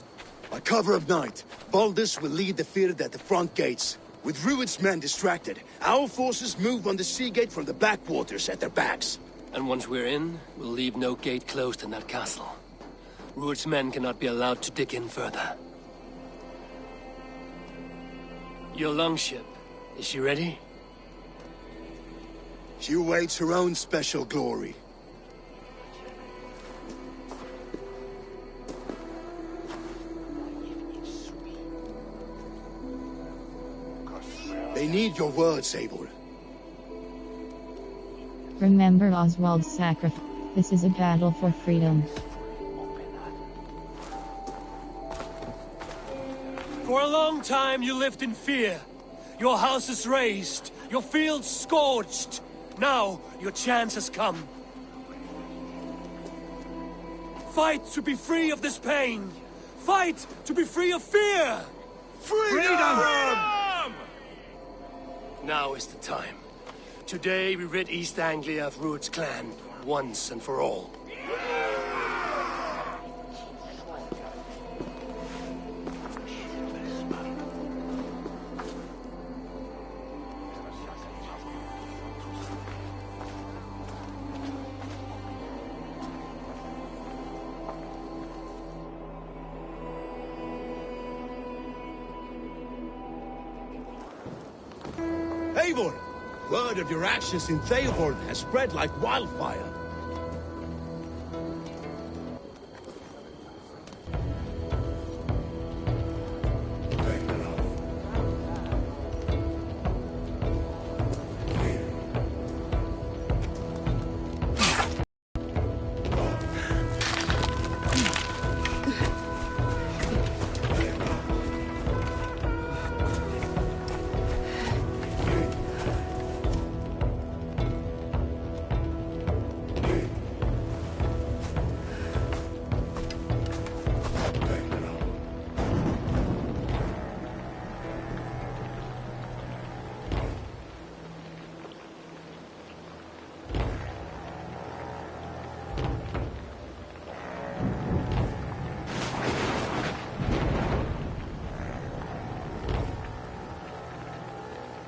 By cover of night, Baldus will lead the field at the front gates. With Rued's men distracted, our forces move on the sea gate from the backwaters at their backs. And once we're in, we'll leave no gate closed in that castle. Rued's men cannot be allowed to dig in further. Your longship, is she ready? She awaits her own special glory. They need your words, Eivor. Remember Oswald's sacrifice. This is a battle for freedom. For a long time you lived in fear. Your houses razed, your fields scorched. Now your chance has come. Fight to be free of this pain. Fight to be free of fear. Freedom! Now is the time. Today we rid East Anglia of Rued's clan, once and for all. Eivor! Word of your actions in Theoborg has spread like wildfire.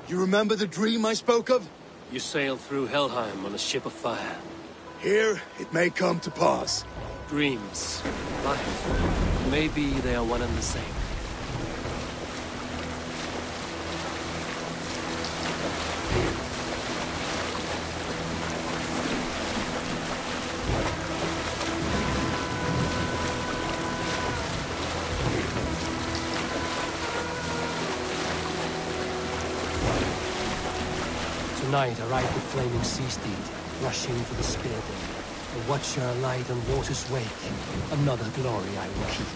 You remember the dream I spoke of? You sailed through Helheim on a ship of fire. Here, it may come to pass. Dreams, life, maybe they are one and the same. Tonight I ride the flaming sea steed, rushing for the spear den. A watcher alight on water's wake, another glory I will keep.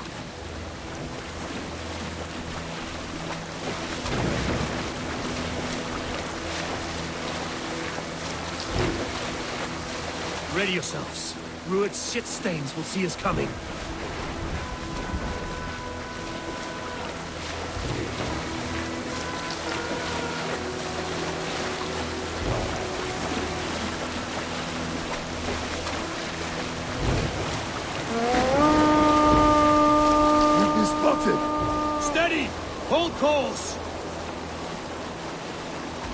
Ready yourselves. Rued's shit stains will see us coming.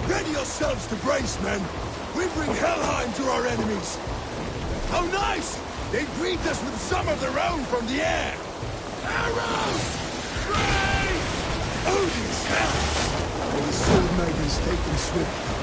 Ready yourselves to brace, men. We bring Helheim to our enemies. How nice! They greet us with some of their own from the air. Arrows! Rain! Odin's hell! May the sword maidens take them swiftly.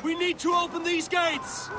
We need to open these gates!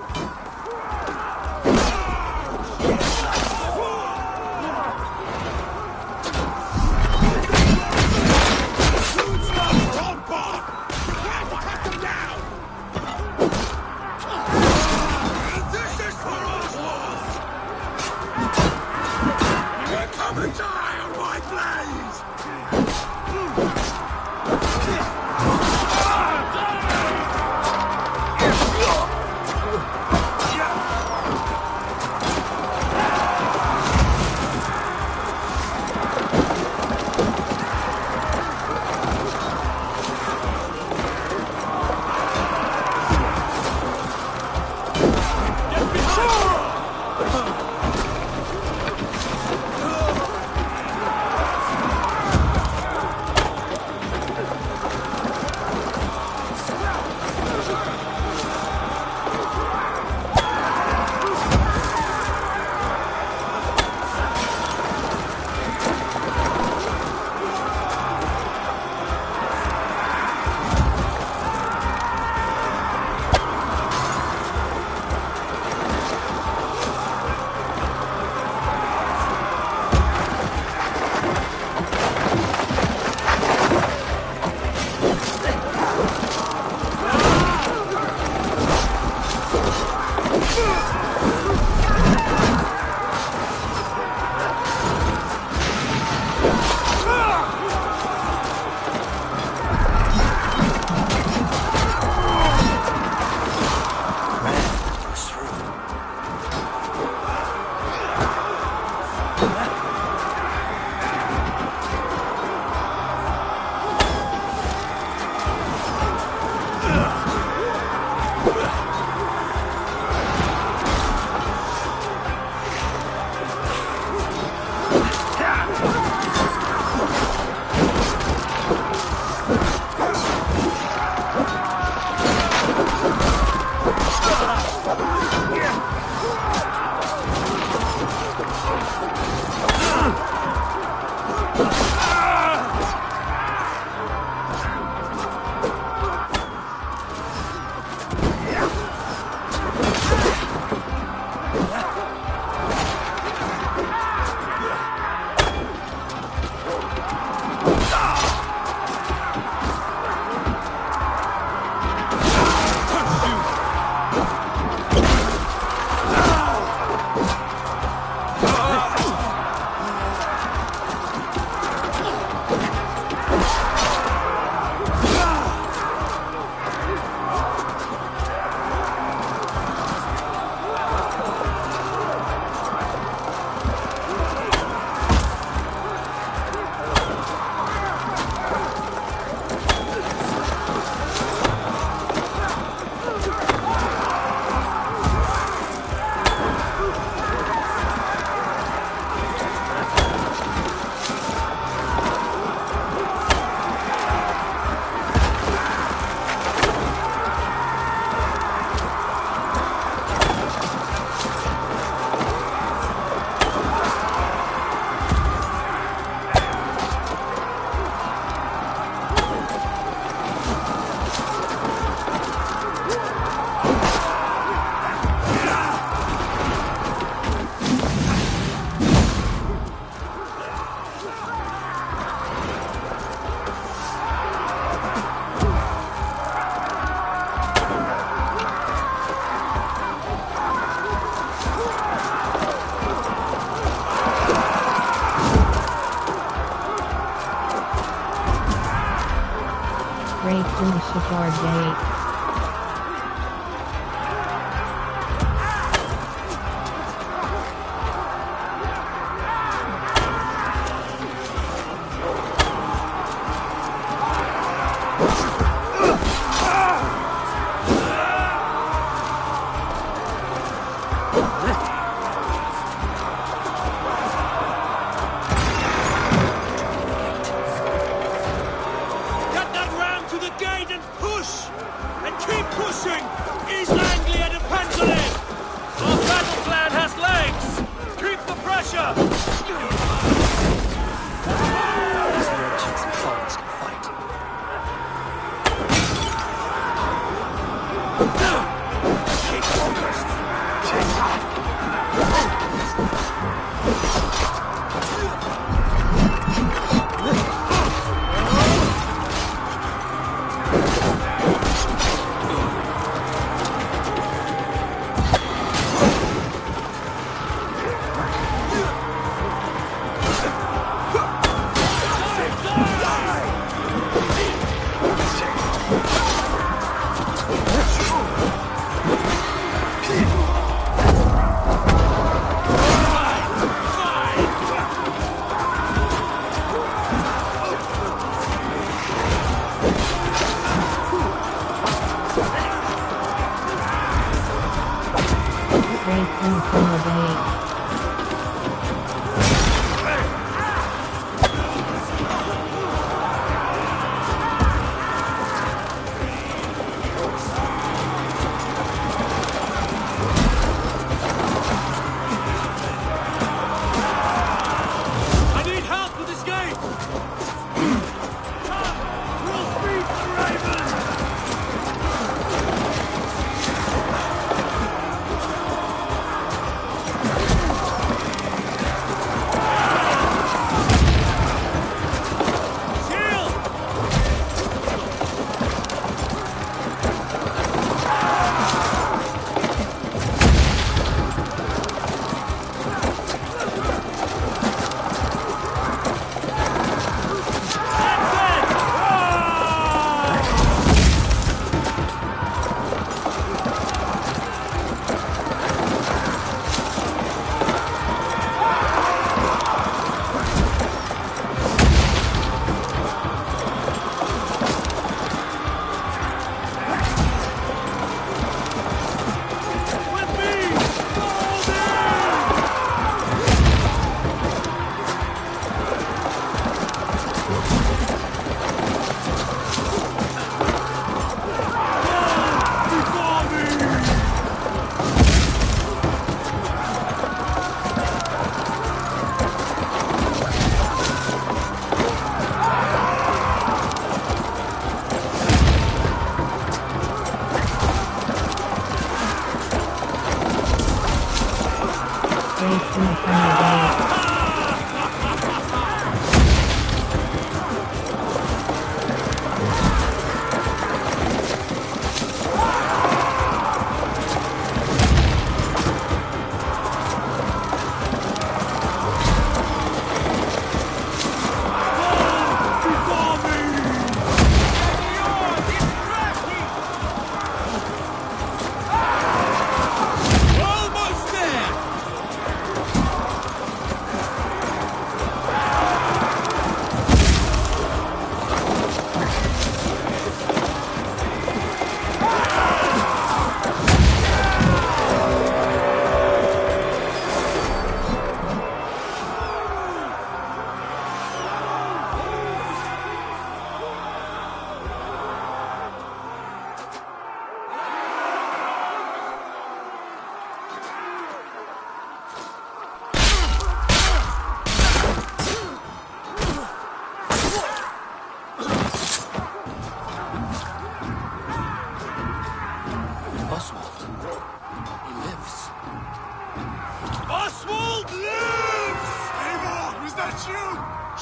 the Ford Gate.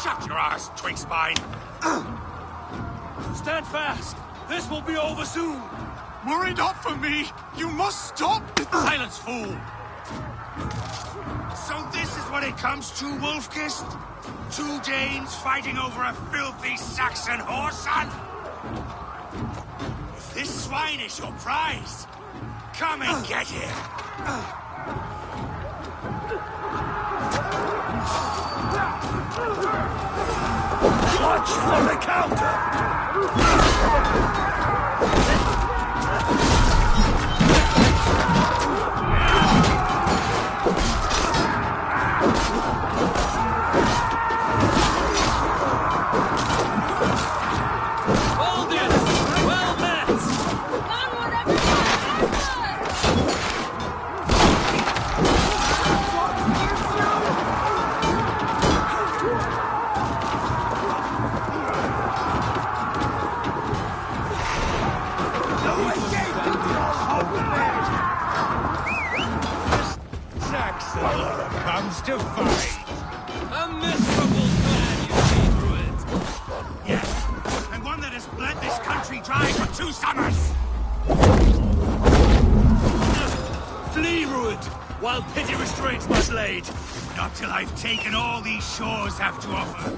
Shut your ass, twig spine! Stand fast! This will be over soon! Worry not for me! You must stop! Silence, fool! So this is what it comes to, Wolfkist? Two Danes fighting over a filthy Saxon whoreson? If this swine is your prize, come and get him! Watch for the counter! Comes to fight. A miserable man you've been ruined. Yes, and one that has bled this country dry for 2 summers. Flee, ruined, while pity restrains my blade. Not till I've taken all these shores have to offer.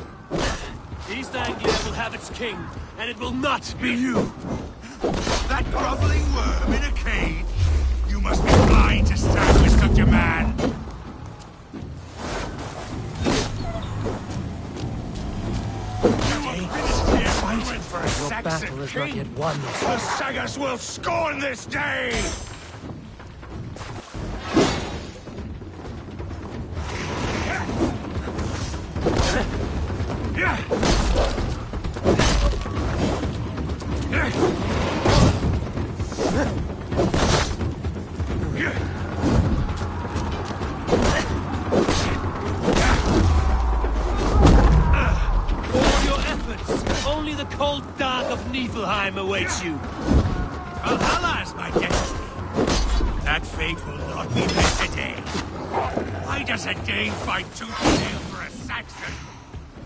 East Anglia will have its king, and it will not be you. That groveling worm in a cage? You must be blind to stand with such a man. For a Your Saxon battle is not king. yet won. The Sagas will scorn this day! Only the cold dark of Niflheim awaits you. Valhalla is my destiny. That fate will not be met today. Why does a Dane fight tooth and nail for a Saxon?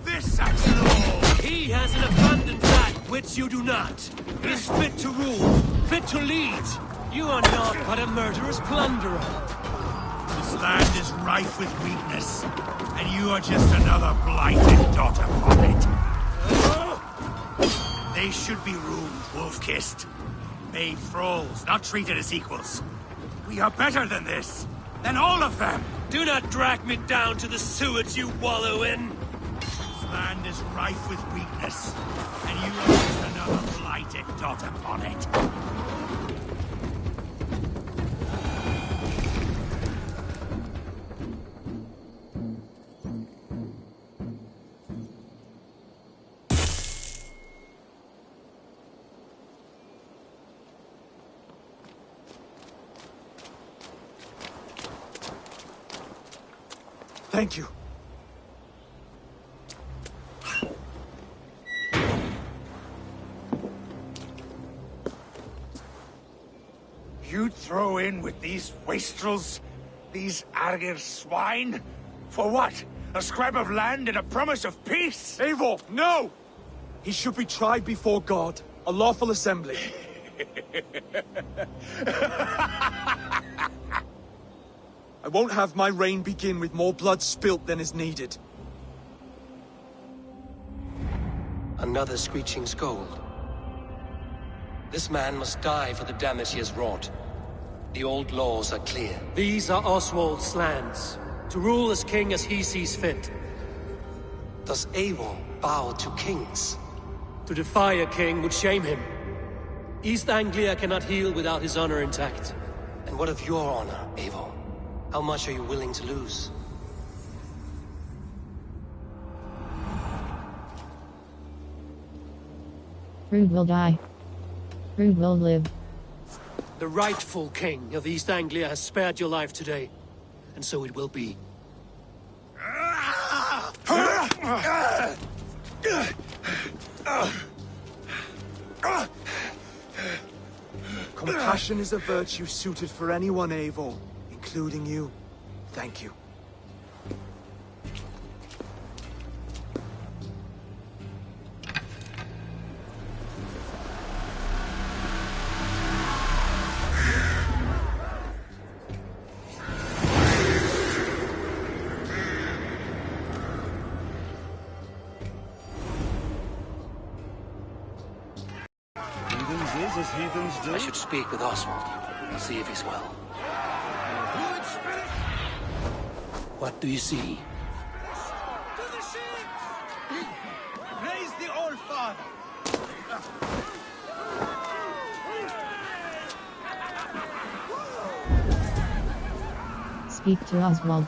This Saxon all! He has an abundant that which you do not. He is fit to rule, fit to lead. You are not but a murderous plunderer. This land is rife with weakness, and you are just another blighted dot upon it. They should be ruled, wolf-kissed. Made thralls, not treated as equals. We are better than this. Than all of them. Do not drag me down to the sewage you wallow in. This land is rife with weakness, and you are just another blighted dot upon it. Thank you. You'd throw in with these wastrels? These Argir swine? For what? A scrap of land and a promise of peace? Eivor, no! He should be tried before God, a lawful assembly. I won't have my reign begin with more blood spilt than is needed. Another screeching scold. This man must die for the damage he has wrought. The old laws are clear. These are Oswald's lands, to rule as king as he sees fit. Does Eivor bow to kings? To defy a king would shame him. East Anglia cannot heal without his honor intact. And what of your honor, Eivor? How much are you willing to lose? Rude will die. Rude will live. The rightful king of East Anglia has spared your life today, and so it will be. Compassion is a virtue suited for anyone, Eivor, including you. Thank you. things do. I should speak with Oswald. See if he's well. What do you see? To the ship! Raise the old father! Speak to Oswald.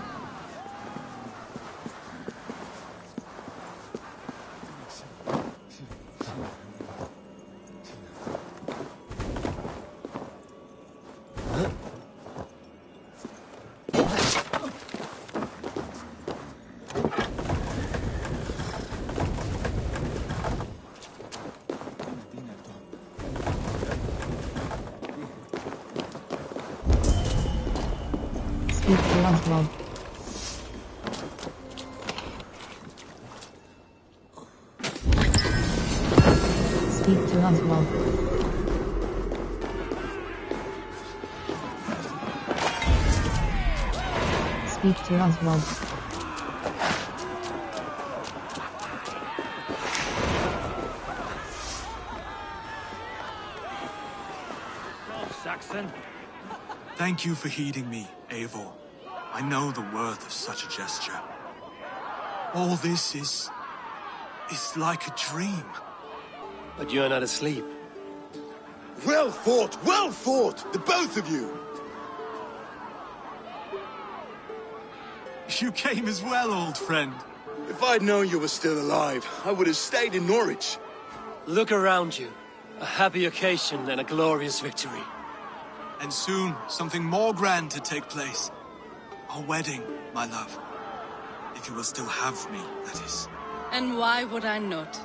Speak to Oswald. Speak to Oswald. Speak to Oswald. Saxon. Thank you for heeding me, Eivor. I know the worth of such a gesture. All this is like a dream. But you're not asleep. Well fought, the both of you! You came as well, old friend. If I'd known you were still alive, I would have stayed in Norwich. Look around you. A happy occasion and a glorious victory. And soon, something more grand to take place. Our wedding, my love. If you will still have me, that is. And why would I not?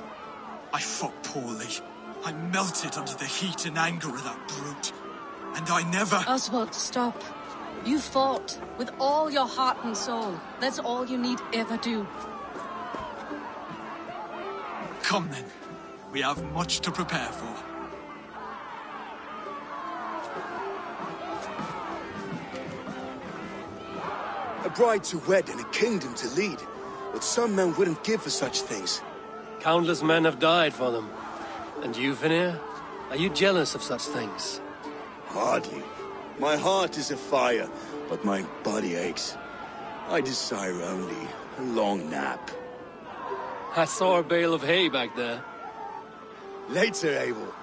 I fought poorly. I melted under the heat and anger of that brute. And I never... Oswald, stop. You fought with all your heart and soul. That's all you need ever do. Come then. We have much to prepare for. A bride to wed and a kingdom to lead. What some men wouldn't give for such things. Countless men have died for them. And you, Vanir? Are you jealous of such things? Hardly. My heart is afire, but my body aches. I desire only a long nap. I saw a bale of hay back there. Later, Abel.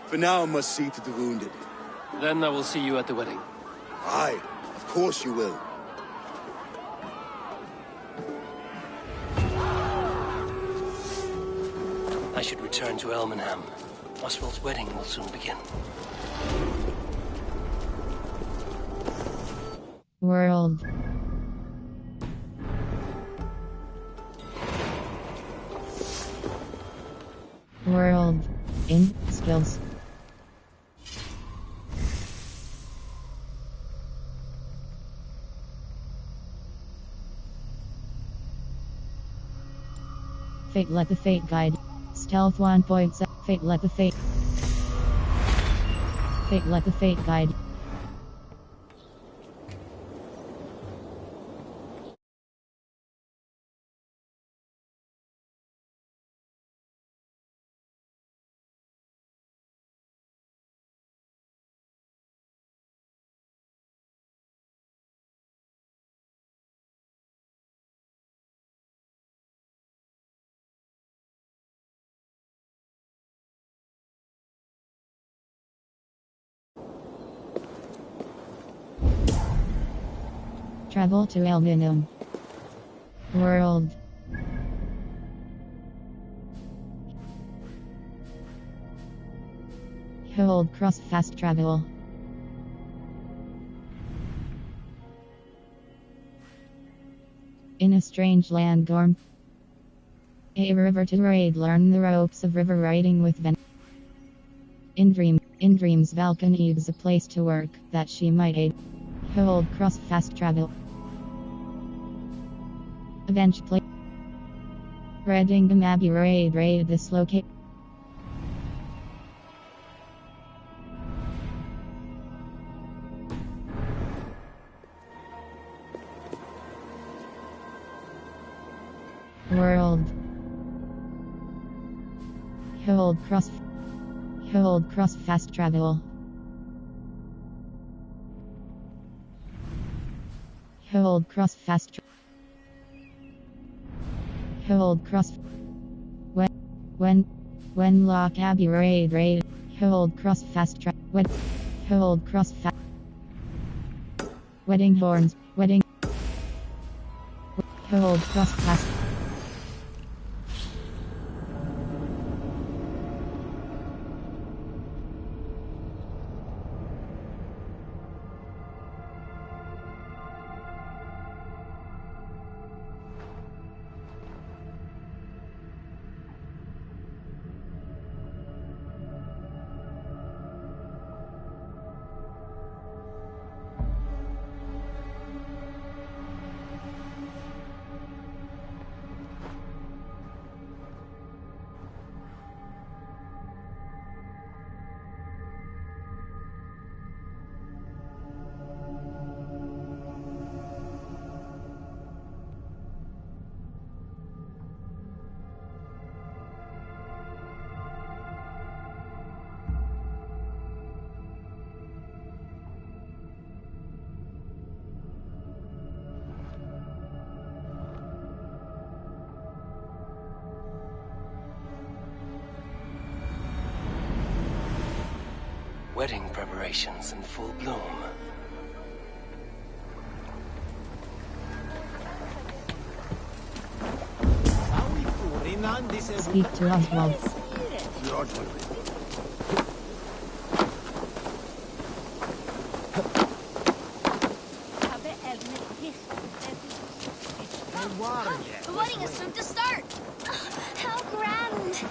For now, I must see to the wounded. Then I will see you at the wedding. Aye, of course you will. I should return to Elmenham. Oswald's wedding will soon begin. World. World. In skills. Fate let the fate guide. Stealth 1.7. Fate let the fate. Fate let the fate guide. Travel to Elmenham. World. Hold cross fast travel. In a strange land, Gorm. A river to raid, learn the ropes of river riding with Ven. In dreams, Valkyrie is a place to work that she might aid. Hold cross fast travel. Eventually, Reddingham Abbey raid this locate. World. Hold cross fast travel. Hold cross fast. Hold cross. When lock abbey raid. Hold cross fast track. Hold cross fast. Wedding horns. Hold cross fast. Wedding preparations in full bloom. Speak to Oswald. The wedding is soon to start. How grand.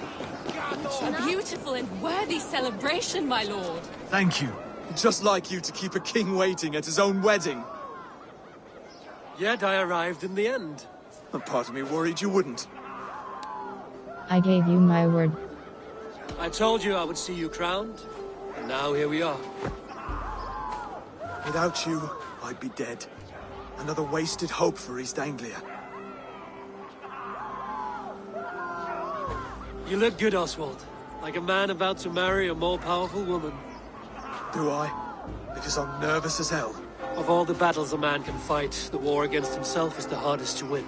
A beautiful and worthy celebration, my lord. Thank you. Just like you to keep a king waiting at his own wedding. Yet I arrived in the end. A part of me worried you wouldn't. I gave you my word. I told you I would see you crowned, and now here we are. Without you, I'd be dead. Another wasted hope for East Anglia. You look good, Oswald. Like a man about to marry a more powerful woman. Do I? Because I'm nervous as hell. Of all the battles a man can fight, the war against himself is the hardest to win.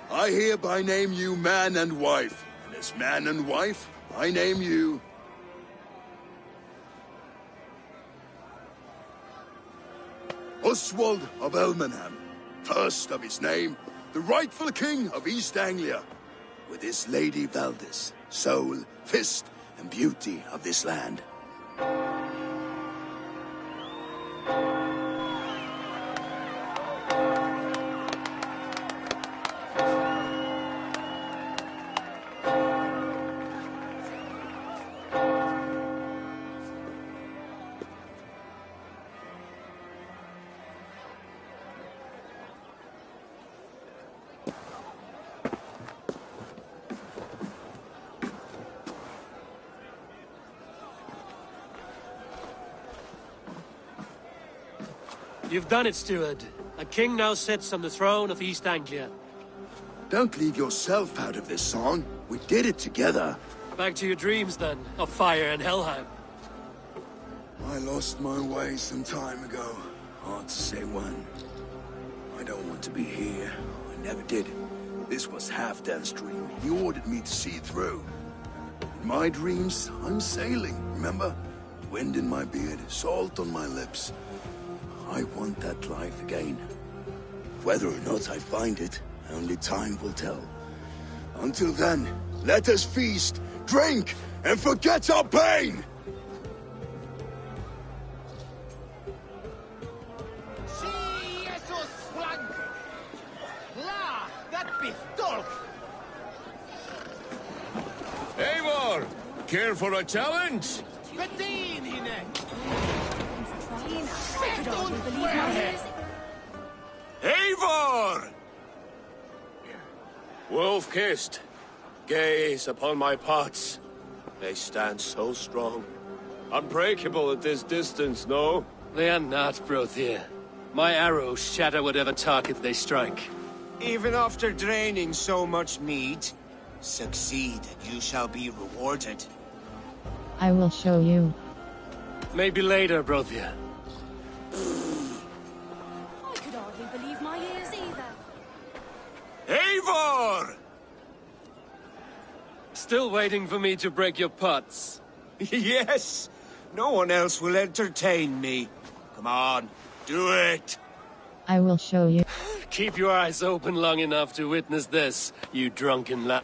I hereby name you man and wife, and as man and wife, I name you... Oswald of Elmenham, first of his name, the rightful king of East Anglia, with his lady Valdis, soul, fist, and beauty of this land. You've done it, steward. A king now sits on the throne of East Anglia. Don't leave yourself out of this song. We did it together. Back to your dreams, then, of fire and Helheim. I lost my way some time ago. Hard to say when. I don't want to be here. I never did. This was Halfdan's dream. He ordered me to see it through. In my dreams, I'm sailing, remember? Wind in my beard, salt on my lips. I want that life again. Whether or not I find it, only time will tell. Until then, let us feast, drink, and forget our pain! See esos flanken. La, that pistol. Eivor, care for a challenge? Bedin hine. Eivor! Wolf-kissed, gaze upon my pots. They stand so strong. Unbreakable at this distance, no? They are not, Brothier. My arrows shatter whatever target they strike. Even after draining so much meat, succeed and you shall be rewarded. I will show you. Maybe later, Brothier. I could hardly believe my ears either. Eivor! Still waiting for me to break your pots. Yes! No one else will entertain me. Come on, do it! I will show you. Keep your eyes open long enough to witness this, you drunken lad.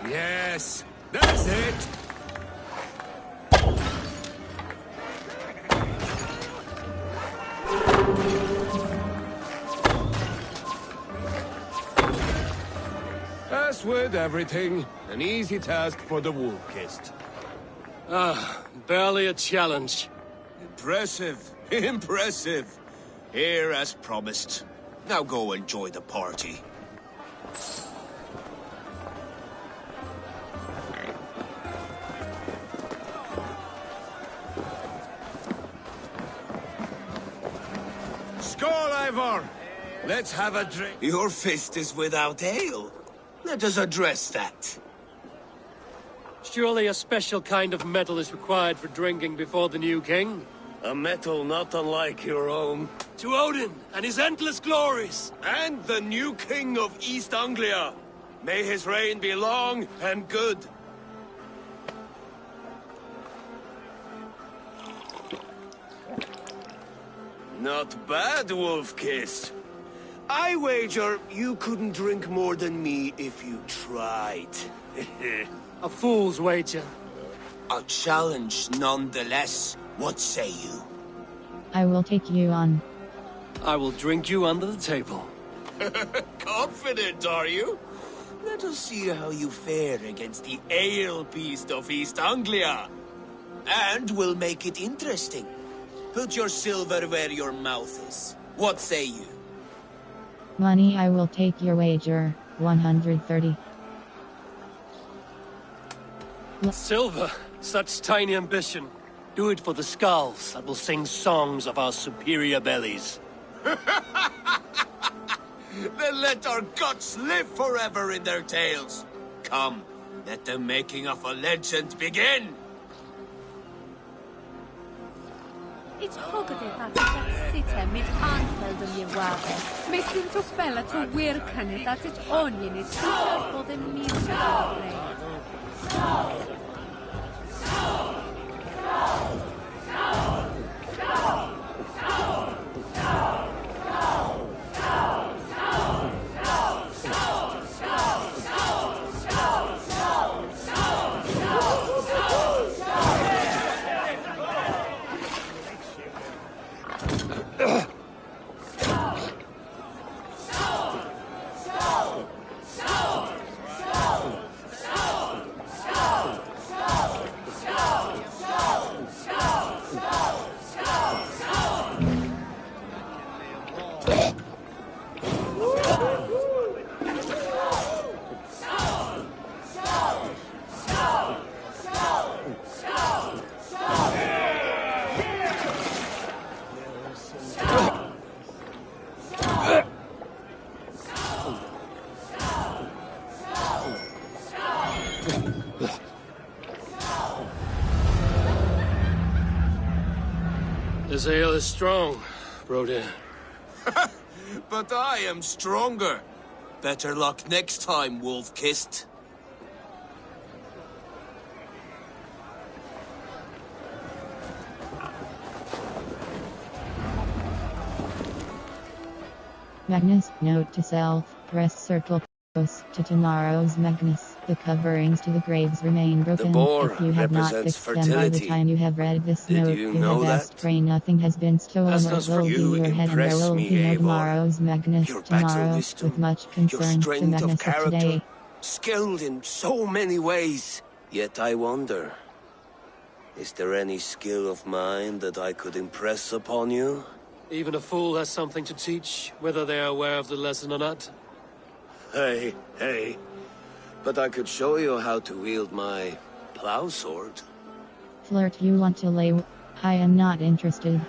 Yes, that's it! As with everything, an easy task for the Wolf-kissed. Ah, barely a challenge. Impressive, impressive. Here as promised. Now go enjoy the party. Skål, Eivor! Let's have a drink. Your fist is without ale. Let us address that. Surely a special kind of metal is required for drinking before the new king? A metal not unlike your own. To Odin and his endless glories! And the new king of East Anglia. May his reign be long and good. Not bad, Wolf-kissed. I wager you couldn't drink more than me if you tried. A fool's wager. A challenge nonetheless. What say you? I will take you on. I will drink you under the table. Confident, are you? Let us see how you fare against the ale beast of East Anglia. And we'll make it interesting. Put your silver where your mouth is. What say you? Money, I will take your wager. 130. Silver, such tiny ambition. Do it for the skulls that will sing songs of our superior bellies. Then let our guts live forever in their tails. Come, let the making of a legend begin. Ich hoffe, that sitter mit anfällde mir ware. Messin så spela to virkane that it onion is for the miserable. This ale is strong, Brodin. But I am stronger. Better luck next time, Wolf-Kissed. Magnus, note to self, press circle close to tomorrow's Magnus. The coverings to the graves remain broken. The boar If you have not represents fixed them by the fertility. time you have read this Did note, you you know had best that? pray nothing has been stolen As or does will for be you your head, and there impress will me, be no Eivor. tomorrow's Magnus Your battle tomorrow, wisdom, with much your concern to strength Magnus of character, today. skilled in so many ways. Yet I wonder, is there any skill of mine that I could impress upon you? Even a fool has something to teach, whether they are aware of the lesson or not. Hey, but I could show you how to wield my plow sword. Flirt, you want to lay? I am not interested.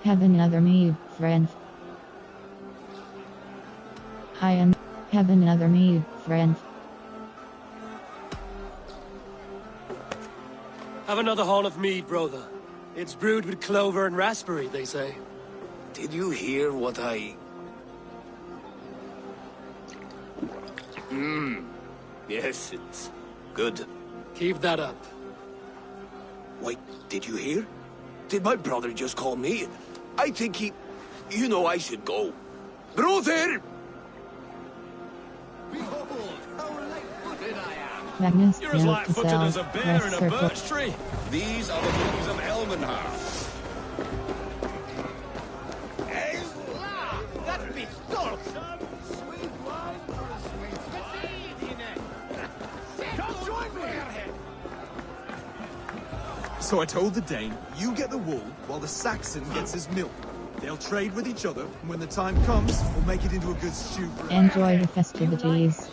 Have another mead, friend. Have another mead, friend. Have another horn of mead, brother. It's brewed with clover and raspberry, they say. Did you hear what I... Yes, it's good. Keep that up. Wait, did you hear? Did my brother just call me? I think he... You know I should go. Brother! Behold, how light-footed I am. Magnus, You're as note to light-footed as a self, bear press in a circle. birch tree. These are the moves of Elmenhar. That pistol! Sweet wine for a sweet Come join me! So I told the Dane, you get the wool, while the Saxon gets his milk. They'll trade with each other, and when the time comes, we'll make it into a good stew for Enjoy the festivities.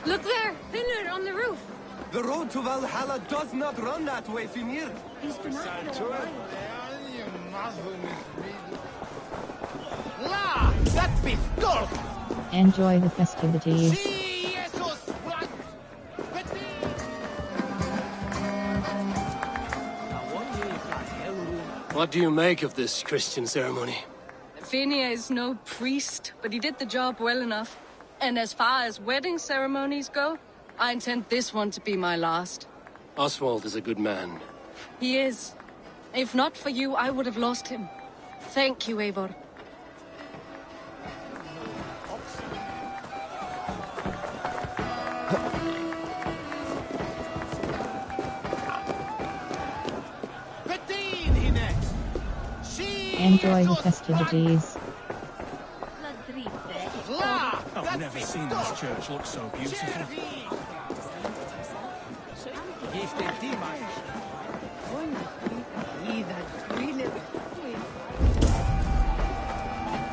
Look there! Finner on the roof! The road to Valhalla does not run that way, Finir. He's been out for a while. La! That pistol! Enjoy the festivities. What do you make of this Christian ceremony? Finia is no priest, but he did the job well enough. And as far as wedding ceremonies go, I intend this one to be my last. Oswald is a good man. He is. If not for you, I would have lost him. Thank you, Eivor. Enjoy the festivities. I've never seen this church look so beautiful.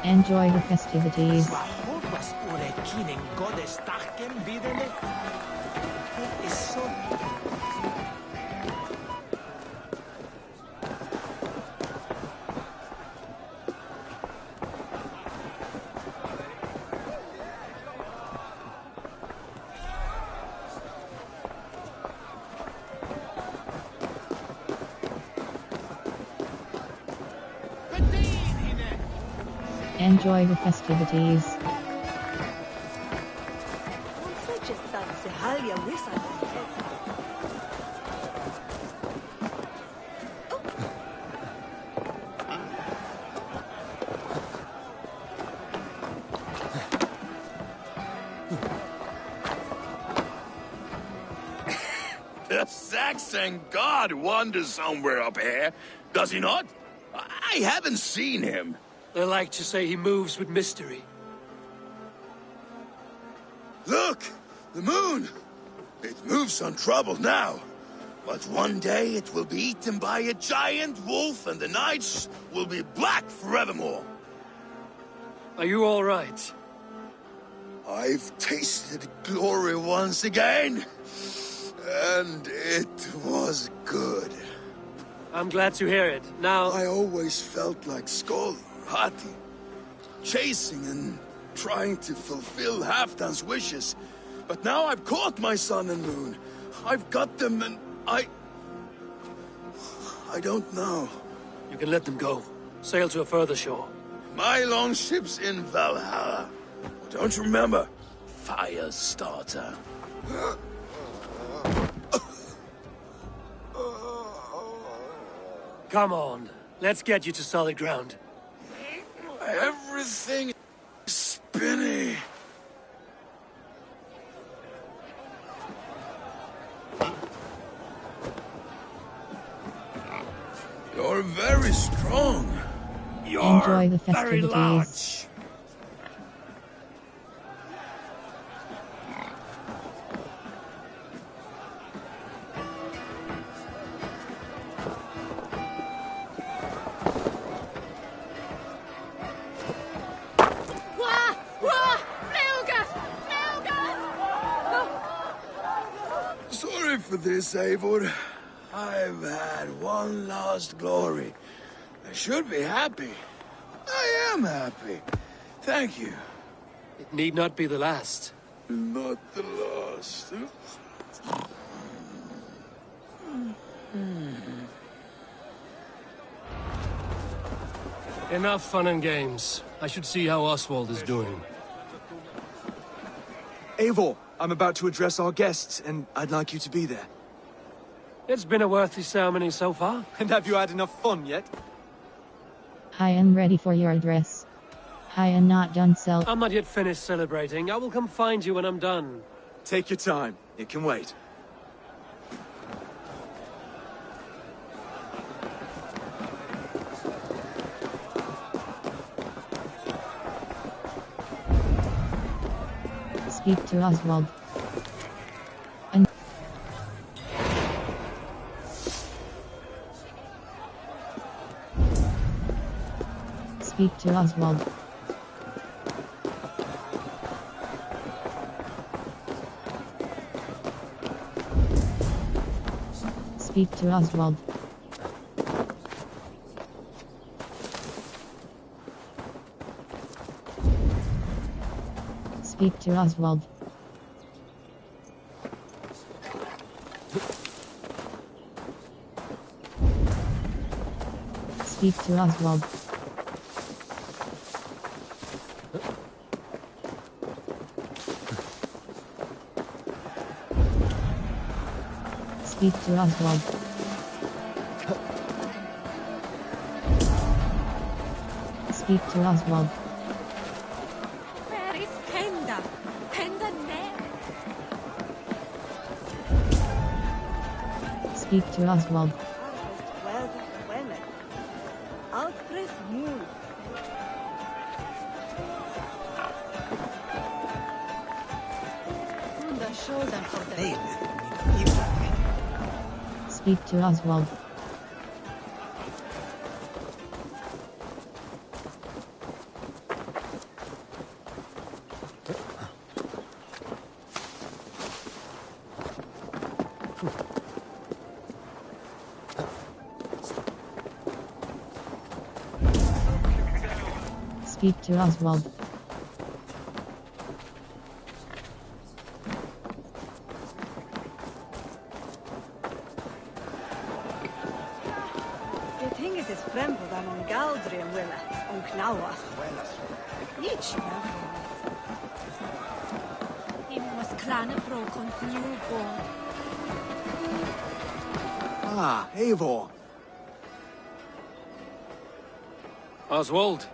Enjoy the festivities. Enjoy the festivities. The Saxon god wanders somewhere up here, does he not? I haven't seen him. They like to say he moves with mystery. Look! The moon! It moves untroubled now. But one day it will be eaten by a giant wolf and the nights will be black forevermore. Are you all right? I've tasted glory once again, and it was good. I'm glad to hear it. Now... I always felt like Skoll, Hati, chasing and trying to fulfill Halfdan's wishes. But now I've caught my sun and moon. I've got them and I don't know. You can let them go. Sail to a further shore. My longship's in Valhalla. Don't you remember? Firestarter. Come on. Let's get you to solid ground. Everything is spinny. You're very strong. You're Enjoy the very festivities. large. Sorry for this, Eivor. I've had one last glory. I should be happy. I am happy. Thank you. It need not be the last. Not the last. Enough fun and games. I should see how Oswald is doing. Eivor, I'm about to address our guests, and I'd like you to be there. It's been a worthy ceremony so far. And have you had enough fun yet? I am ready for your address. I am not done I'm not yet finished celebrating. I will come find you when I'm done. Take your time. It can wait. Speak to Oswald. Speak to Oswald. Speak to Oswald. Speak to Oswald. Speak to Oswald. Speak to Oswald. Speak to Oswald. Where is Penda? Penda there. Speak to Oswald. Speak to Oswald. Speak to Oswald. Ah, Eivor. Oswald.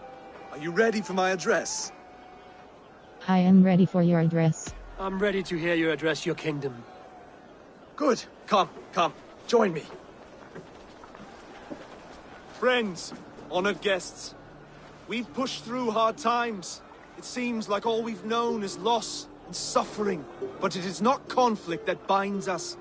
Are you ready for my address? I am ready for your address. I'm ready to hear you address your kingdom. Good. Come, join me. Friends, honored guests, we've pushed through hard times. It seems like all we've known is loss and suffering, but it is not conflict that binds us.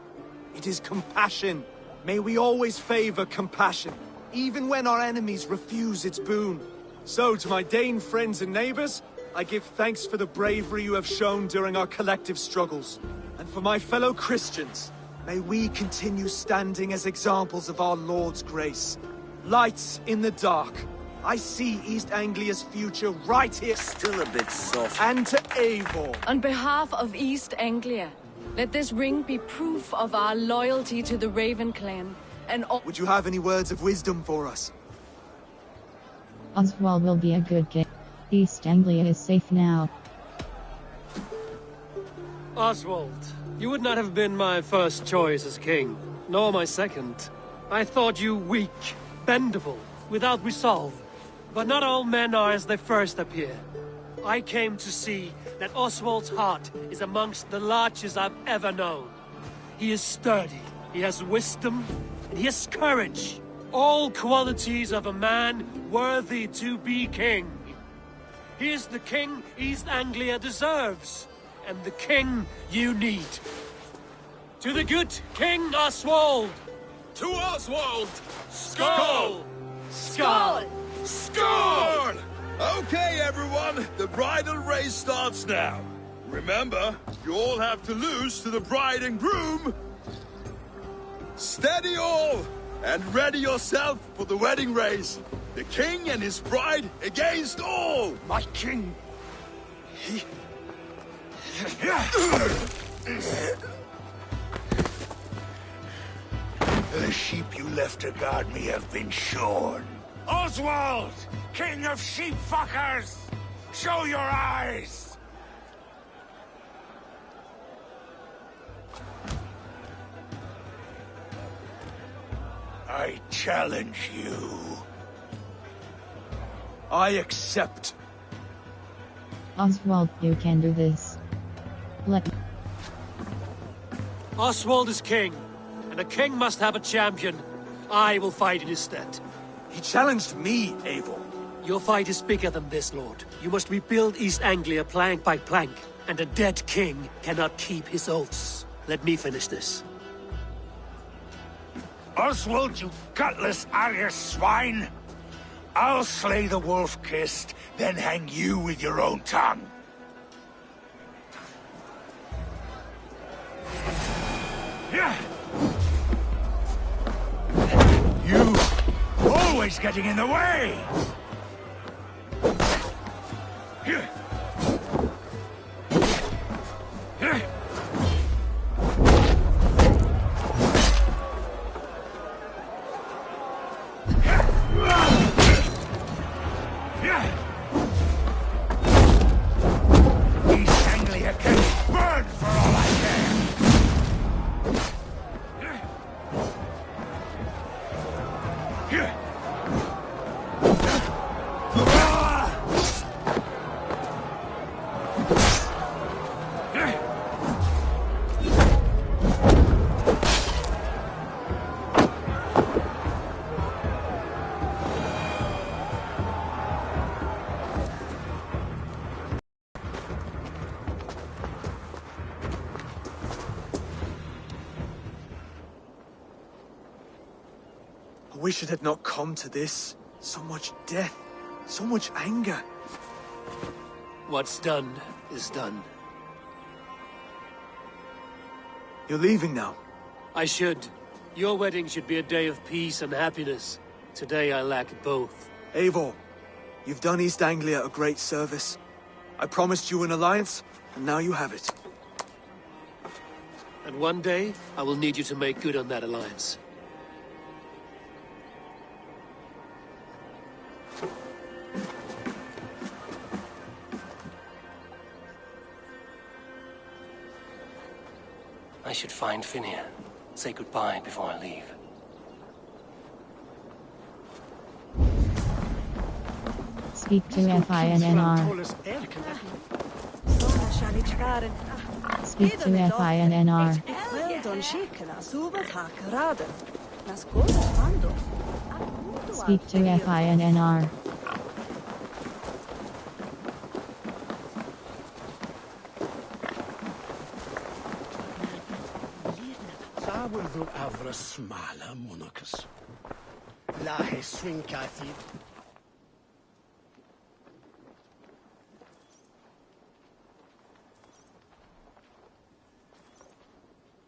It is compassion. May we always favor compassion, even when our enemies refuse its boon. So, to my Dane friends and neighbors, I give thanks for the bravery you have shown during our collective struggles. And for my fellow Christians, may we continue standing as examples of our Lord's grace. Lights in the dark. I see East Anglia's future right here. Still a bit soft. And to Eivor. On behalf of East Anglia, let this ring be proof of our loyalty to the Raven clan and all— Would you have any words of wisdom for us? Oswald will be a good king. East Anglia is safe now. Oswald, you would not have been my first choice as king, nor my second. I thought you weak, bendable, without resolve. But not all men are as they first appear. I came to see that Oswald's heart is amongst the largest I've ever known. He is sturdy, he has wisdom, and he has courage. All qualities of a man worthy to be king. He is the king East Anglia deserves, and the king you need. To the good King Oswald! To Oswald! Skull! Skull! Skull! Okay, everyone, the bridal race starts now. Remember, you all have to lose to the bride and groom. Steady all, and ready yourself for the wedding race. The king and his bride against all. My king. The sheep you left to guard me have been shorn. Oswald! King of sheep fuckers! Show your eyes! I challenge you. I accept. Oswald, you can do this. Let me. Oswald is king, and a king must have a champion. I will fight in his stead. He challenged me, Eivor. Your fight is bigger than this, Lord. You must rebuild East Anglia plank by plank, and a dead king cannot keep his oaths. Let me finish this. Oswald, you gutless Arya swine! I'll slay the wolf-kissed, then hang you with your own tongue. You always getting in the way! East Anglia can burn for all I care! I wish it had not come to this. So much death, so much anger. What's done is done. You're leaving now. I should. Your wedding should be a day of peace and happiness. Today I lack both. Eivor, you've done East Anglia a great service. I promised you an alliance, and now you have it. And one day, I will need you to make good on that alliance. I should find Finnea. Say goodbye before I leave. Speak to FINNR. Speak to FINNR. Speak to FINNR. Saburdu avra smala monocus. Lahe swinkathi.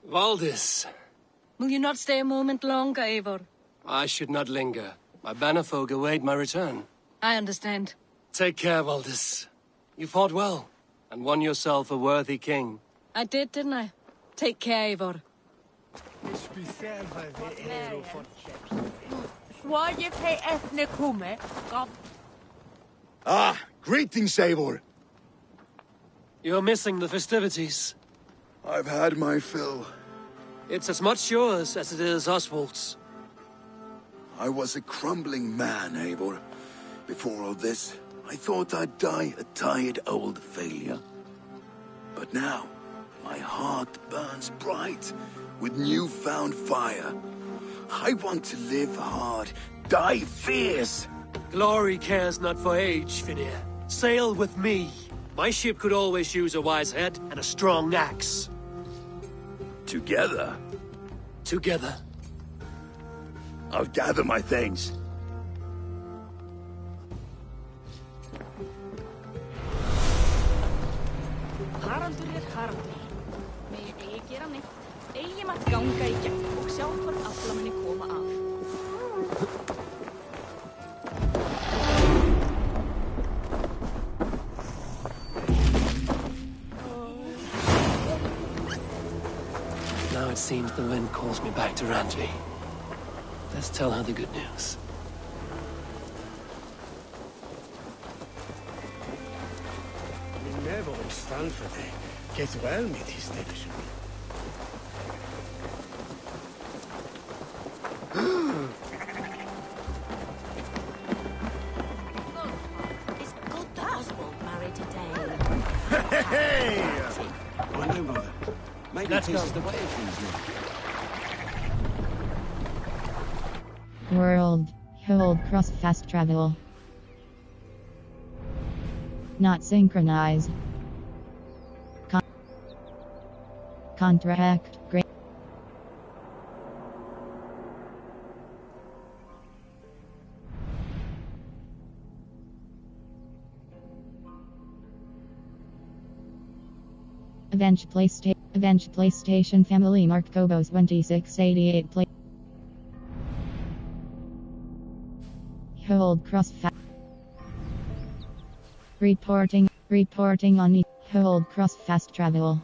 Valdis. Will you not stay a moment longer, Eivor? I should not linger. My bannerfolk await my return. I understand. Take care, Valdis. You fought well, and won yourself a worthy king. I did, didn't I? Take care, Eivor. Ah, greetings, Eivor. You're missing the festivities. I've had my fill. It's as much yours as it is Oswald's. I was a crumbling man, Eivor. Before all this, I thought I'd die a tired old failure. But now, my heart burns bright with newfound fire. I want to live hard, die fierce. Glory cares not for age, Finir. Sail with me. My ship could always use a wise head and a strong axe. Together? Together. I'll gather my things. Haraldur Haraldur. Megið eigi gera neitt. Eigi maður ganga í gegn og sjá hvort afla muni koma af. Now it seems the wind calls me back to Randvi. Let's tell her the good news. Vi never will stand for det. Get well med his division. Is good Oswald married today? Hey! Oh no, mother. Maybe Let's this go. is the way of things now. World. Hold cross fast travel. Not synchronize. Contract. Great. Avenge PlayStation Family Mark Kobo 2688 Play. Hold cross fast. Reporting on hold cross fast travel.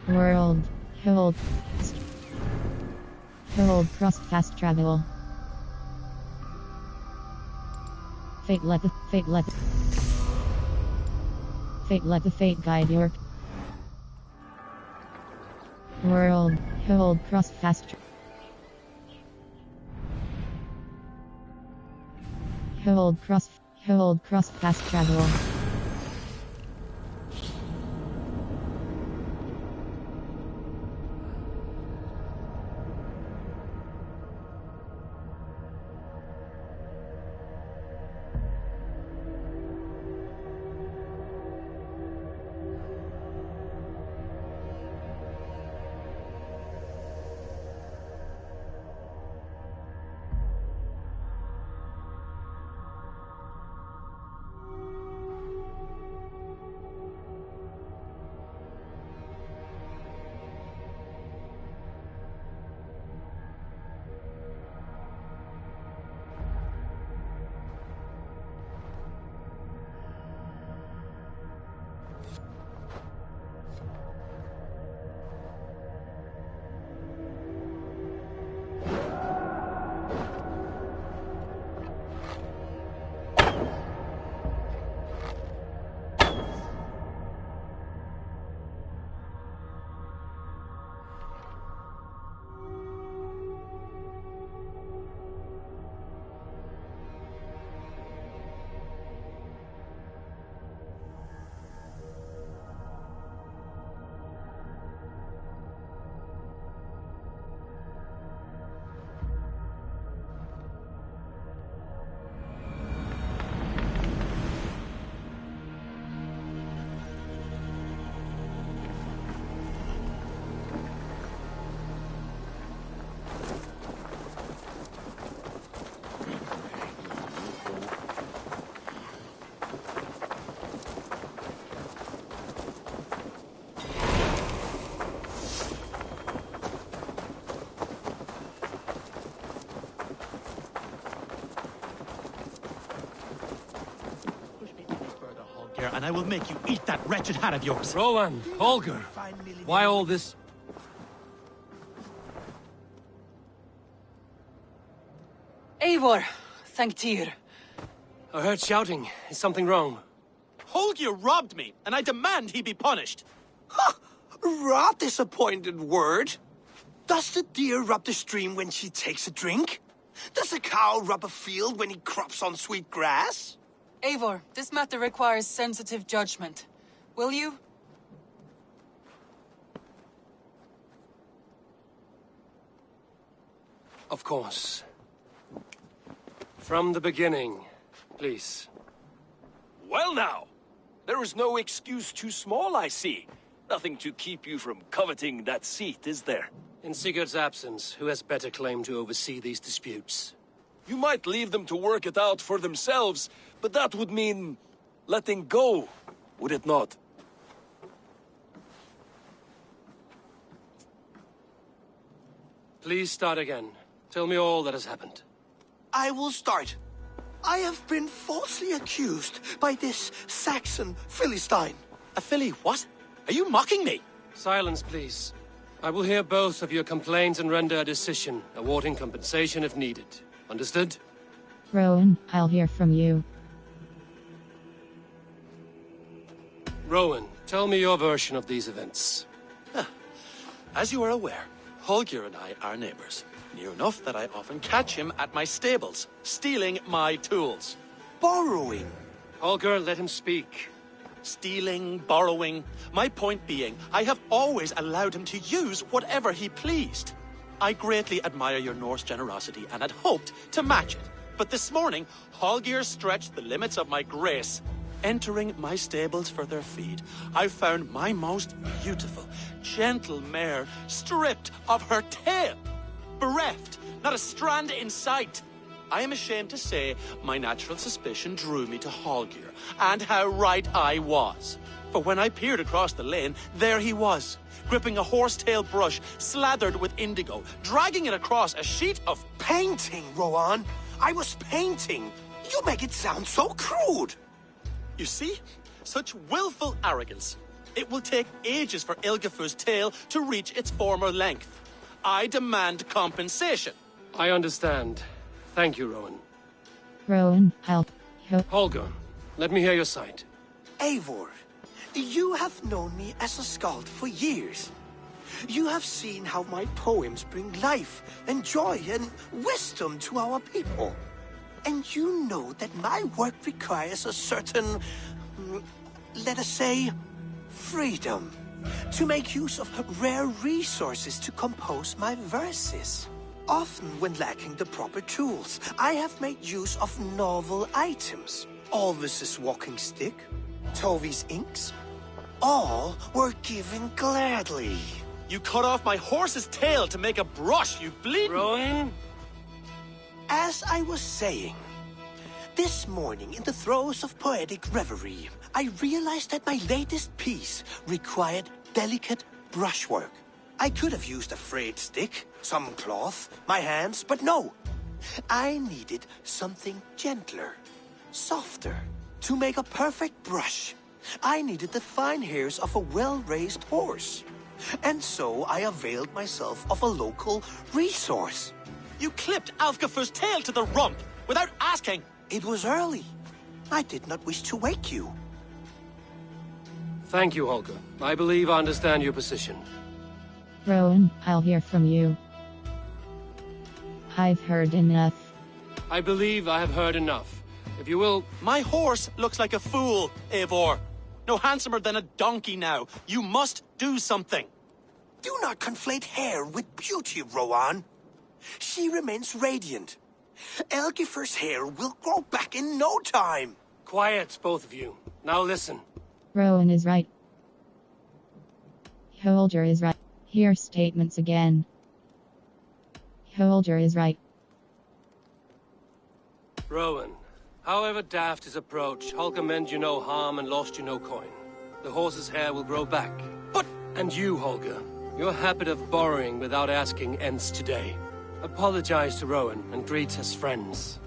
World. Hold cross fast travel. Fate let the fate guide your world. Hold cross fast hold cross fast travel. and I will make you eat that wretched hat of yours. Rowan, Holger, why all this? Eivor, thank Tyr. I heard shouting. Is something wrong? Holger robbed me, and I demand he be punished. Rot is a pointed word. Does the deer rub the stream when she takes a drink? Does a cow rub a field when he crops on sweet grass? Eivor, this matter requires sensitive judgment. Will you? Of course. From the beginning, please. Well now, there is no excuse too small, I see. Nothing to keep you from coveting that seat, is there? In Sigurd's absence, who has better claim to oversee these disputes? You might leave them to work it out for themselves, but that would mean letting go, would it not? Please start again. Tell me all that has happened. I will start. I have been falsely accused by this Saxon Philistine. A Philly what? Are you mocking me? Silence, please. I will hear both of your complaints and render a decision, awarding compensation if needed. Understood? Rowan, I'll hear from you. Rowan, tell me your version of these events. As you are aware, Holger and I are neighbors. Near enough that I often catch him at my stables, stealing my tools. Borrowing. Holger, let him speak. Stealing, borrowing. My point being, I have always allowed him to use whatever he pleased. I greatly admire your Norse generosity and had hoped to match it. But this morning, Holger stretched the limits of my grace. Entering my stables for their feed, I found my most beautiful, gentle mare stripped of her tail. Bereft, not a strand in sight. I am ashamed to say my natural suspicion drew me to Holger, and how right I was. For when I peered across the lane, there he was, gripping a horsetail brush slathered with indigo, dragging it across a sheet of painting, Rowan. I was painting. You make it sound so crude. You see? Such willful arrogance. It will take ages for Ilgafur's tail to reach its former length. I demand compensation. I understand. Thank you, Rowan. Rowan, I'll... Holger, let me hear your side. Eivor, you have known me as a skald for years. You have seen how my poems bring life and joy and wisdom to our people. And you know that my work requires a certain, let us say, freedom. To make use of rare resources to compose my verses. Often when lacking the proper tools, I have made use of novel items. Alvis's walking stick, Tovi's inks, all were given gladly. You cut off my horse's tail to make a brush, you bleeding... Rowan? As I was saying, this morning in the throes of poetic reverie, I realized that my latest piece required delicate brushwork. I could have used a frayed stick, some cloth, my hands, but no. I needed something gentler, softer. To make a perfect brush, I needed the fine hairs of a well-raised horse. And so I availed myself of a local resource. You clipped Alfgafur's tail to the rump without asking. It was early. I did not wish to wake you. Thank you, Holger. I believe I understand your position. Rowan, I'll hear from you. I've heard enough. I believe I have heard enough. If you will... My horse looks like a fool, Eivor. No handsomer than a donkey now. You must do something. Do not conflate hair with beauty, Rowan. She remains radiant. Elgifer's hair will grow back in no time. Quiet, both of you. Now listen. Rowan is right. Holger is right. Hear statements again. Holger is right. Rowan, however daft his approach, Holger meant you no harm and lost you no coin. The horse's hair will grow back. But... And you, Holger, your habit of borrowing without asking ends today. Apologize to Rowan and greet as friends.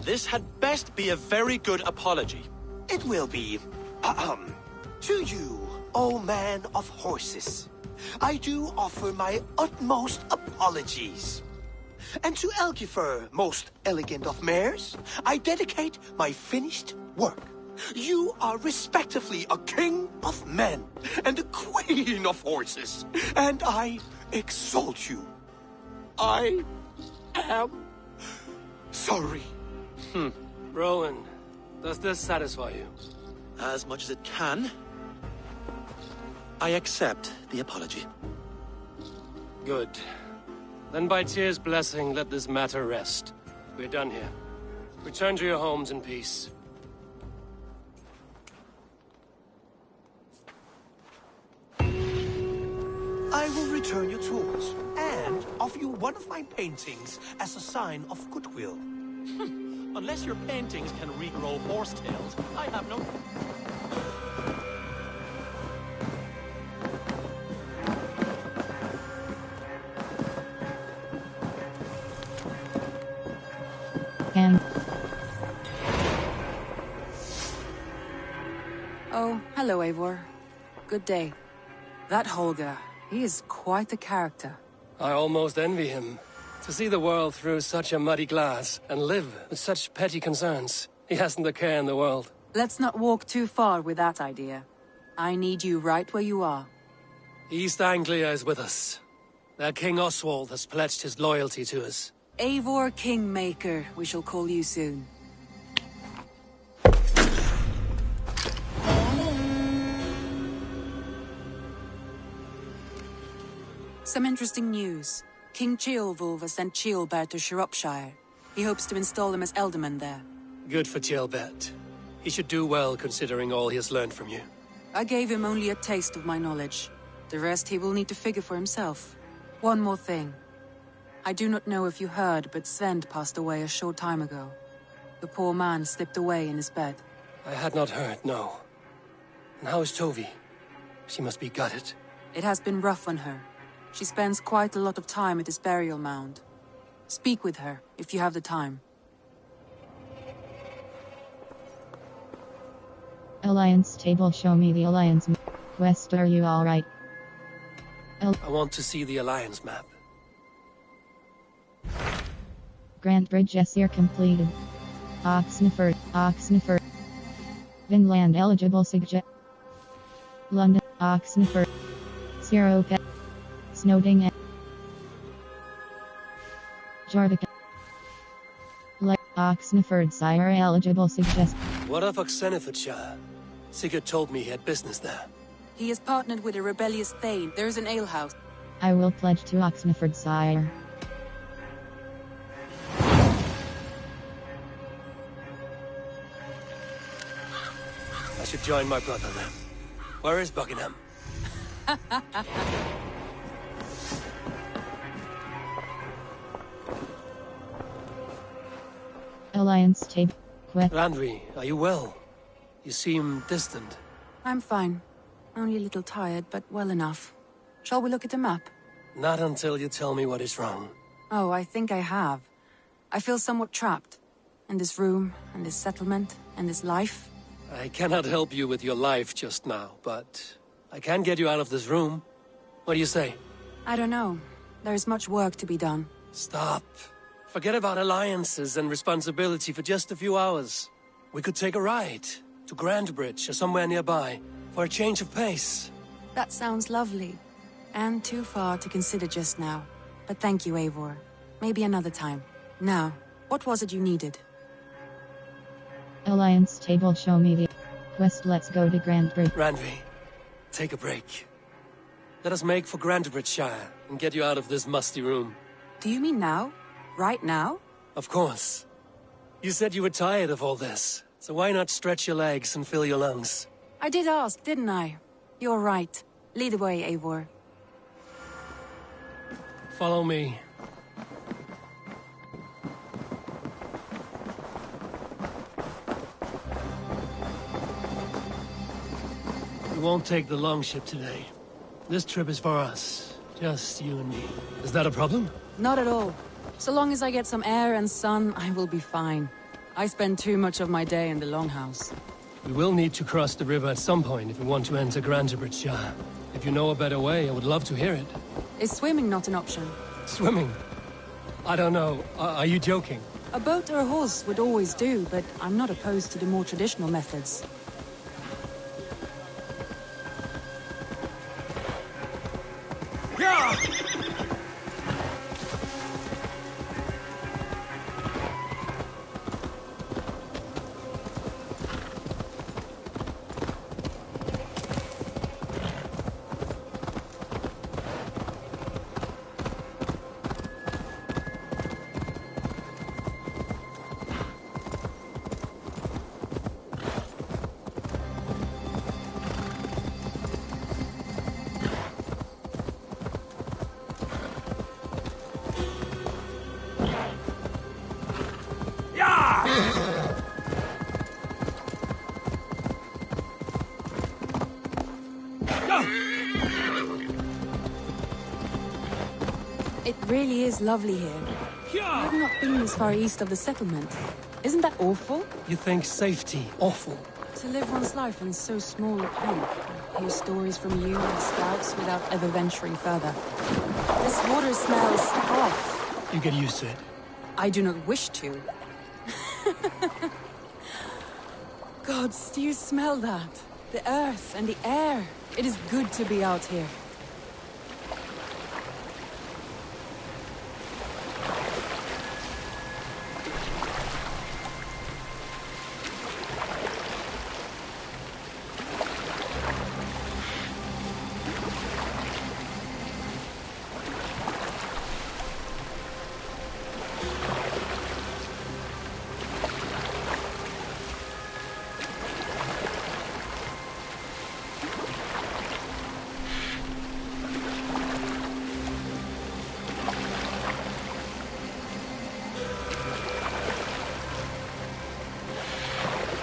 This had best be a very good apology. It will be. To you, O man of horses, I do offer my utmost apologies. And to Elgifer, most elegant of mares, I dedicate my finished work. You are respectively a king of men and a queen of horses, and I exalt you. I am sorry. Rowan, does this satisfy you? As much as it can. I accept the apology. Good. Then by Tyr's blessing, let this matter rest. We're done here. Return to your homes in peace. I will return your tools, and offer you one of my paintings as a sign of goodwill. Unless your paintings can regrow horsetails, I have no... And oh, hello, Eivor. Good day. That Holger, he is quite the character. I almost envy him. To see the world through such a muddy glass, and live with such petty concerns. He hasn't a care in the world. Let's not walk too far with that idea. I need you right where you are. East Anglia is with us. Their King Oswald has pledged his loyalty to us. Eivor Kingmaker, we shall call you soon. Some interesting news. King Ceolwulf has sent Ceolbert to Shropshire. He hopes to install him as Elderman there. Good for Ceolbert. He should do well considering all he has learned from you. I gave him only a taste of my knowledge. The rest he will need to figure for himself. One more thing. I do not know if you heard, but Svend passed away a short time ago. The poor man slipped away in his bed. I had not heard, no. And how is Tovi? She must be gutted. It has been rough on her. She spends quite a lot of time at his burial mound. Speak with her, if you have the time. Alliance table, show me the Alliance map. West, are you alright? I want to see the Alliance map. Grand Bridge Essir completed. Oxneford. Vinland eligible suggest. London, Oxneford. Sirope. Snowding. Jorvik. Oxneford Sire eligible suggest. What of Oxenfordshire? Sigurd told me he had business there. He is partnered with a rebellious Thane. There is an alehouse. I will pledge to Oxneford Sire. I should join my brother then. Where is Buckingham? Alliance table. Randvi, are you well? You seem distant. I'm fine. Only a little tired, but well enough. Shall we look at the map? Not until you tell me what is wrong. Oh, I think I have. I feel somewhat trapped. In this room, and this settlement, and this life. I cannot help you with your life just now, but I can get you out of this room. What do you say? I don't know. There is much work to be done. Stop. Forget about alliances and responsibility for just a few hours. We could take a ride to Grandbridge or somewhere nearby for a change of pace. That sounds lovely. And too far to consider just now. But thank you, Eivor. Maybe another time. Now, what was it you needed? Alliance table, show me the quest. Let's go to Grandbridge. Randvi, take a break. Let us make for Grandbridgeshire and get you out of this musty room. Do you mean now? Right now? Of course. You said you were tired of all this, so why not stretch your legs and fill your lungs? I did ask, didn't I? You're right. Lead the way, Eivor. Follow me. We won't take the longship today. This trip is for us. Just you and me. Is that a problem? Not at all. So long as I get some air and sun, I will be fine. I spend too much of my day in the longhouse. We will need to cross the river at some point if we want to enter Grantebridge. If you know a better way, I would love to hear it. Is swimming not an option? Swimming? I don't know. Are you joking? A boat or a horse would always do, but I'm not opposed to the more traditional methods. Yeah! It really is lovely here. I've not been this far east of the settlement. Isn't that awful? You think safety awful? To live one's life in so small a camp, hear stories from you and scouts without ever venturing further. This water smells off. You get used to it. I do not wish to. Gods, do you smell that? The earth and the air. It is good to be out here.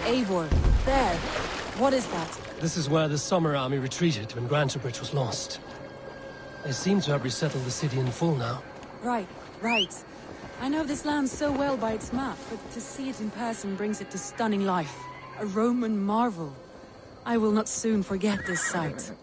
Eivor, there. What is that? This is where the Summer Army retreated when Grantebridge was lost. They seem to have resettled the city in full now. Right. I know this land so well by its map, but to see it in person brings it to stunning life. A Roman marvel. I will not soon forget this sight.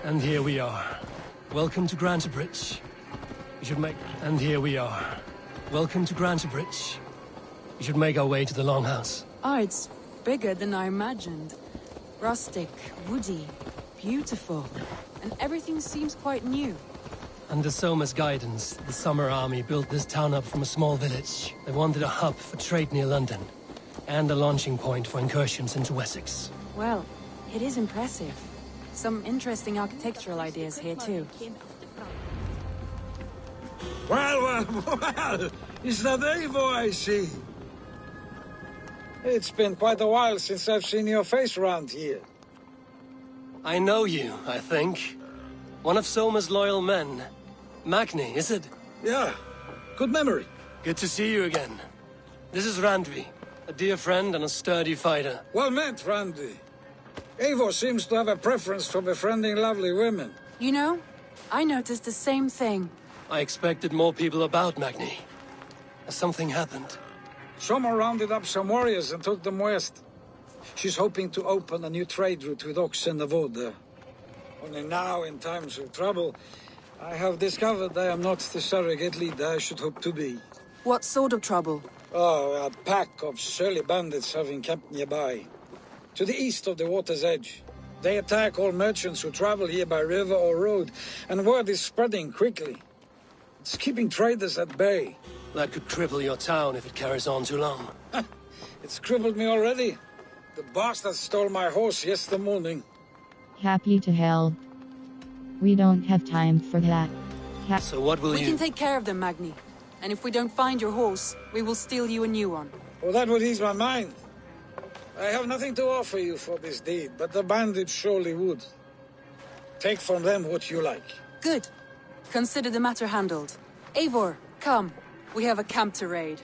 And here we are. Welcome to Grantebridge. We should make... And here we are. Welcome to Grantebridge. We should make our way to the Longhouse. Oh, it's bigger than I imagined. Rustic, woody, beautiful. And everything seems quite new. Under Soma's guidance, the Summer Army built this town up from a small village. They wanted a hub for trade near London, and a launching point for incursions into Wessex. Well, it is impressive. Some interesting architectural ideas here, too. Well! Is that Eivor I see? It's been quite a while since I've seen your face around here. I know you, I think. One of Soma's loyal men. Magni, is it? Yeah, good memory. Good to see you again. This is Randvi, a dear friend and a sturdy fighter. Well met, Randvi. Eivor seems to have a preference for befriending lovely women. You know, I noticed the same thing. I expected more people about Magni. Has something happened? Someone rounded up some warriors and took them west. She's hoping to open a new trade route with Ox and the Wood there. Only now, in times of trouble, I have discovered I am not the surrogate leader I should hope to be. What sort of trouble? Oh, a pack of surly bandits have encamped nearby. To the east of the water's edge. They attack all merchants who travel here by river or road, and word is spreading quickly. It's keeping traders at bay. That could cripple your town if it carries on too long. It's crippled me already. The bastard stole my horse yesterday morning. Happy to help. We don't have time for that. So what will We can take care of them, Magni. And if we don't find your horse, we will steal you a new one. Well, that would ease my mind. I have nothing to offer you for this deed, but the bandits surely would. Take from them what you like. Good. Consider the matter handled. Eivor, come. We have a camp to raid.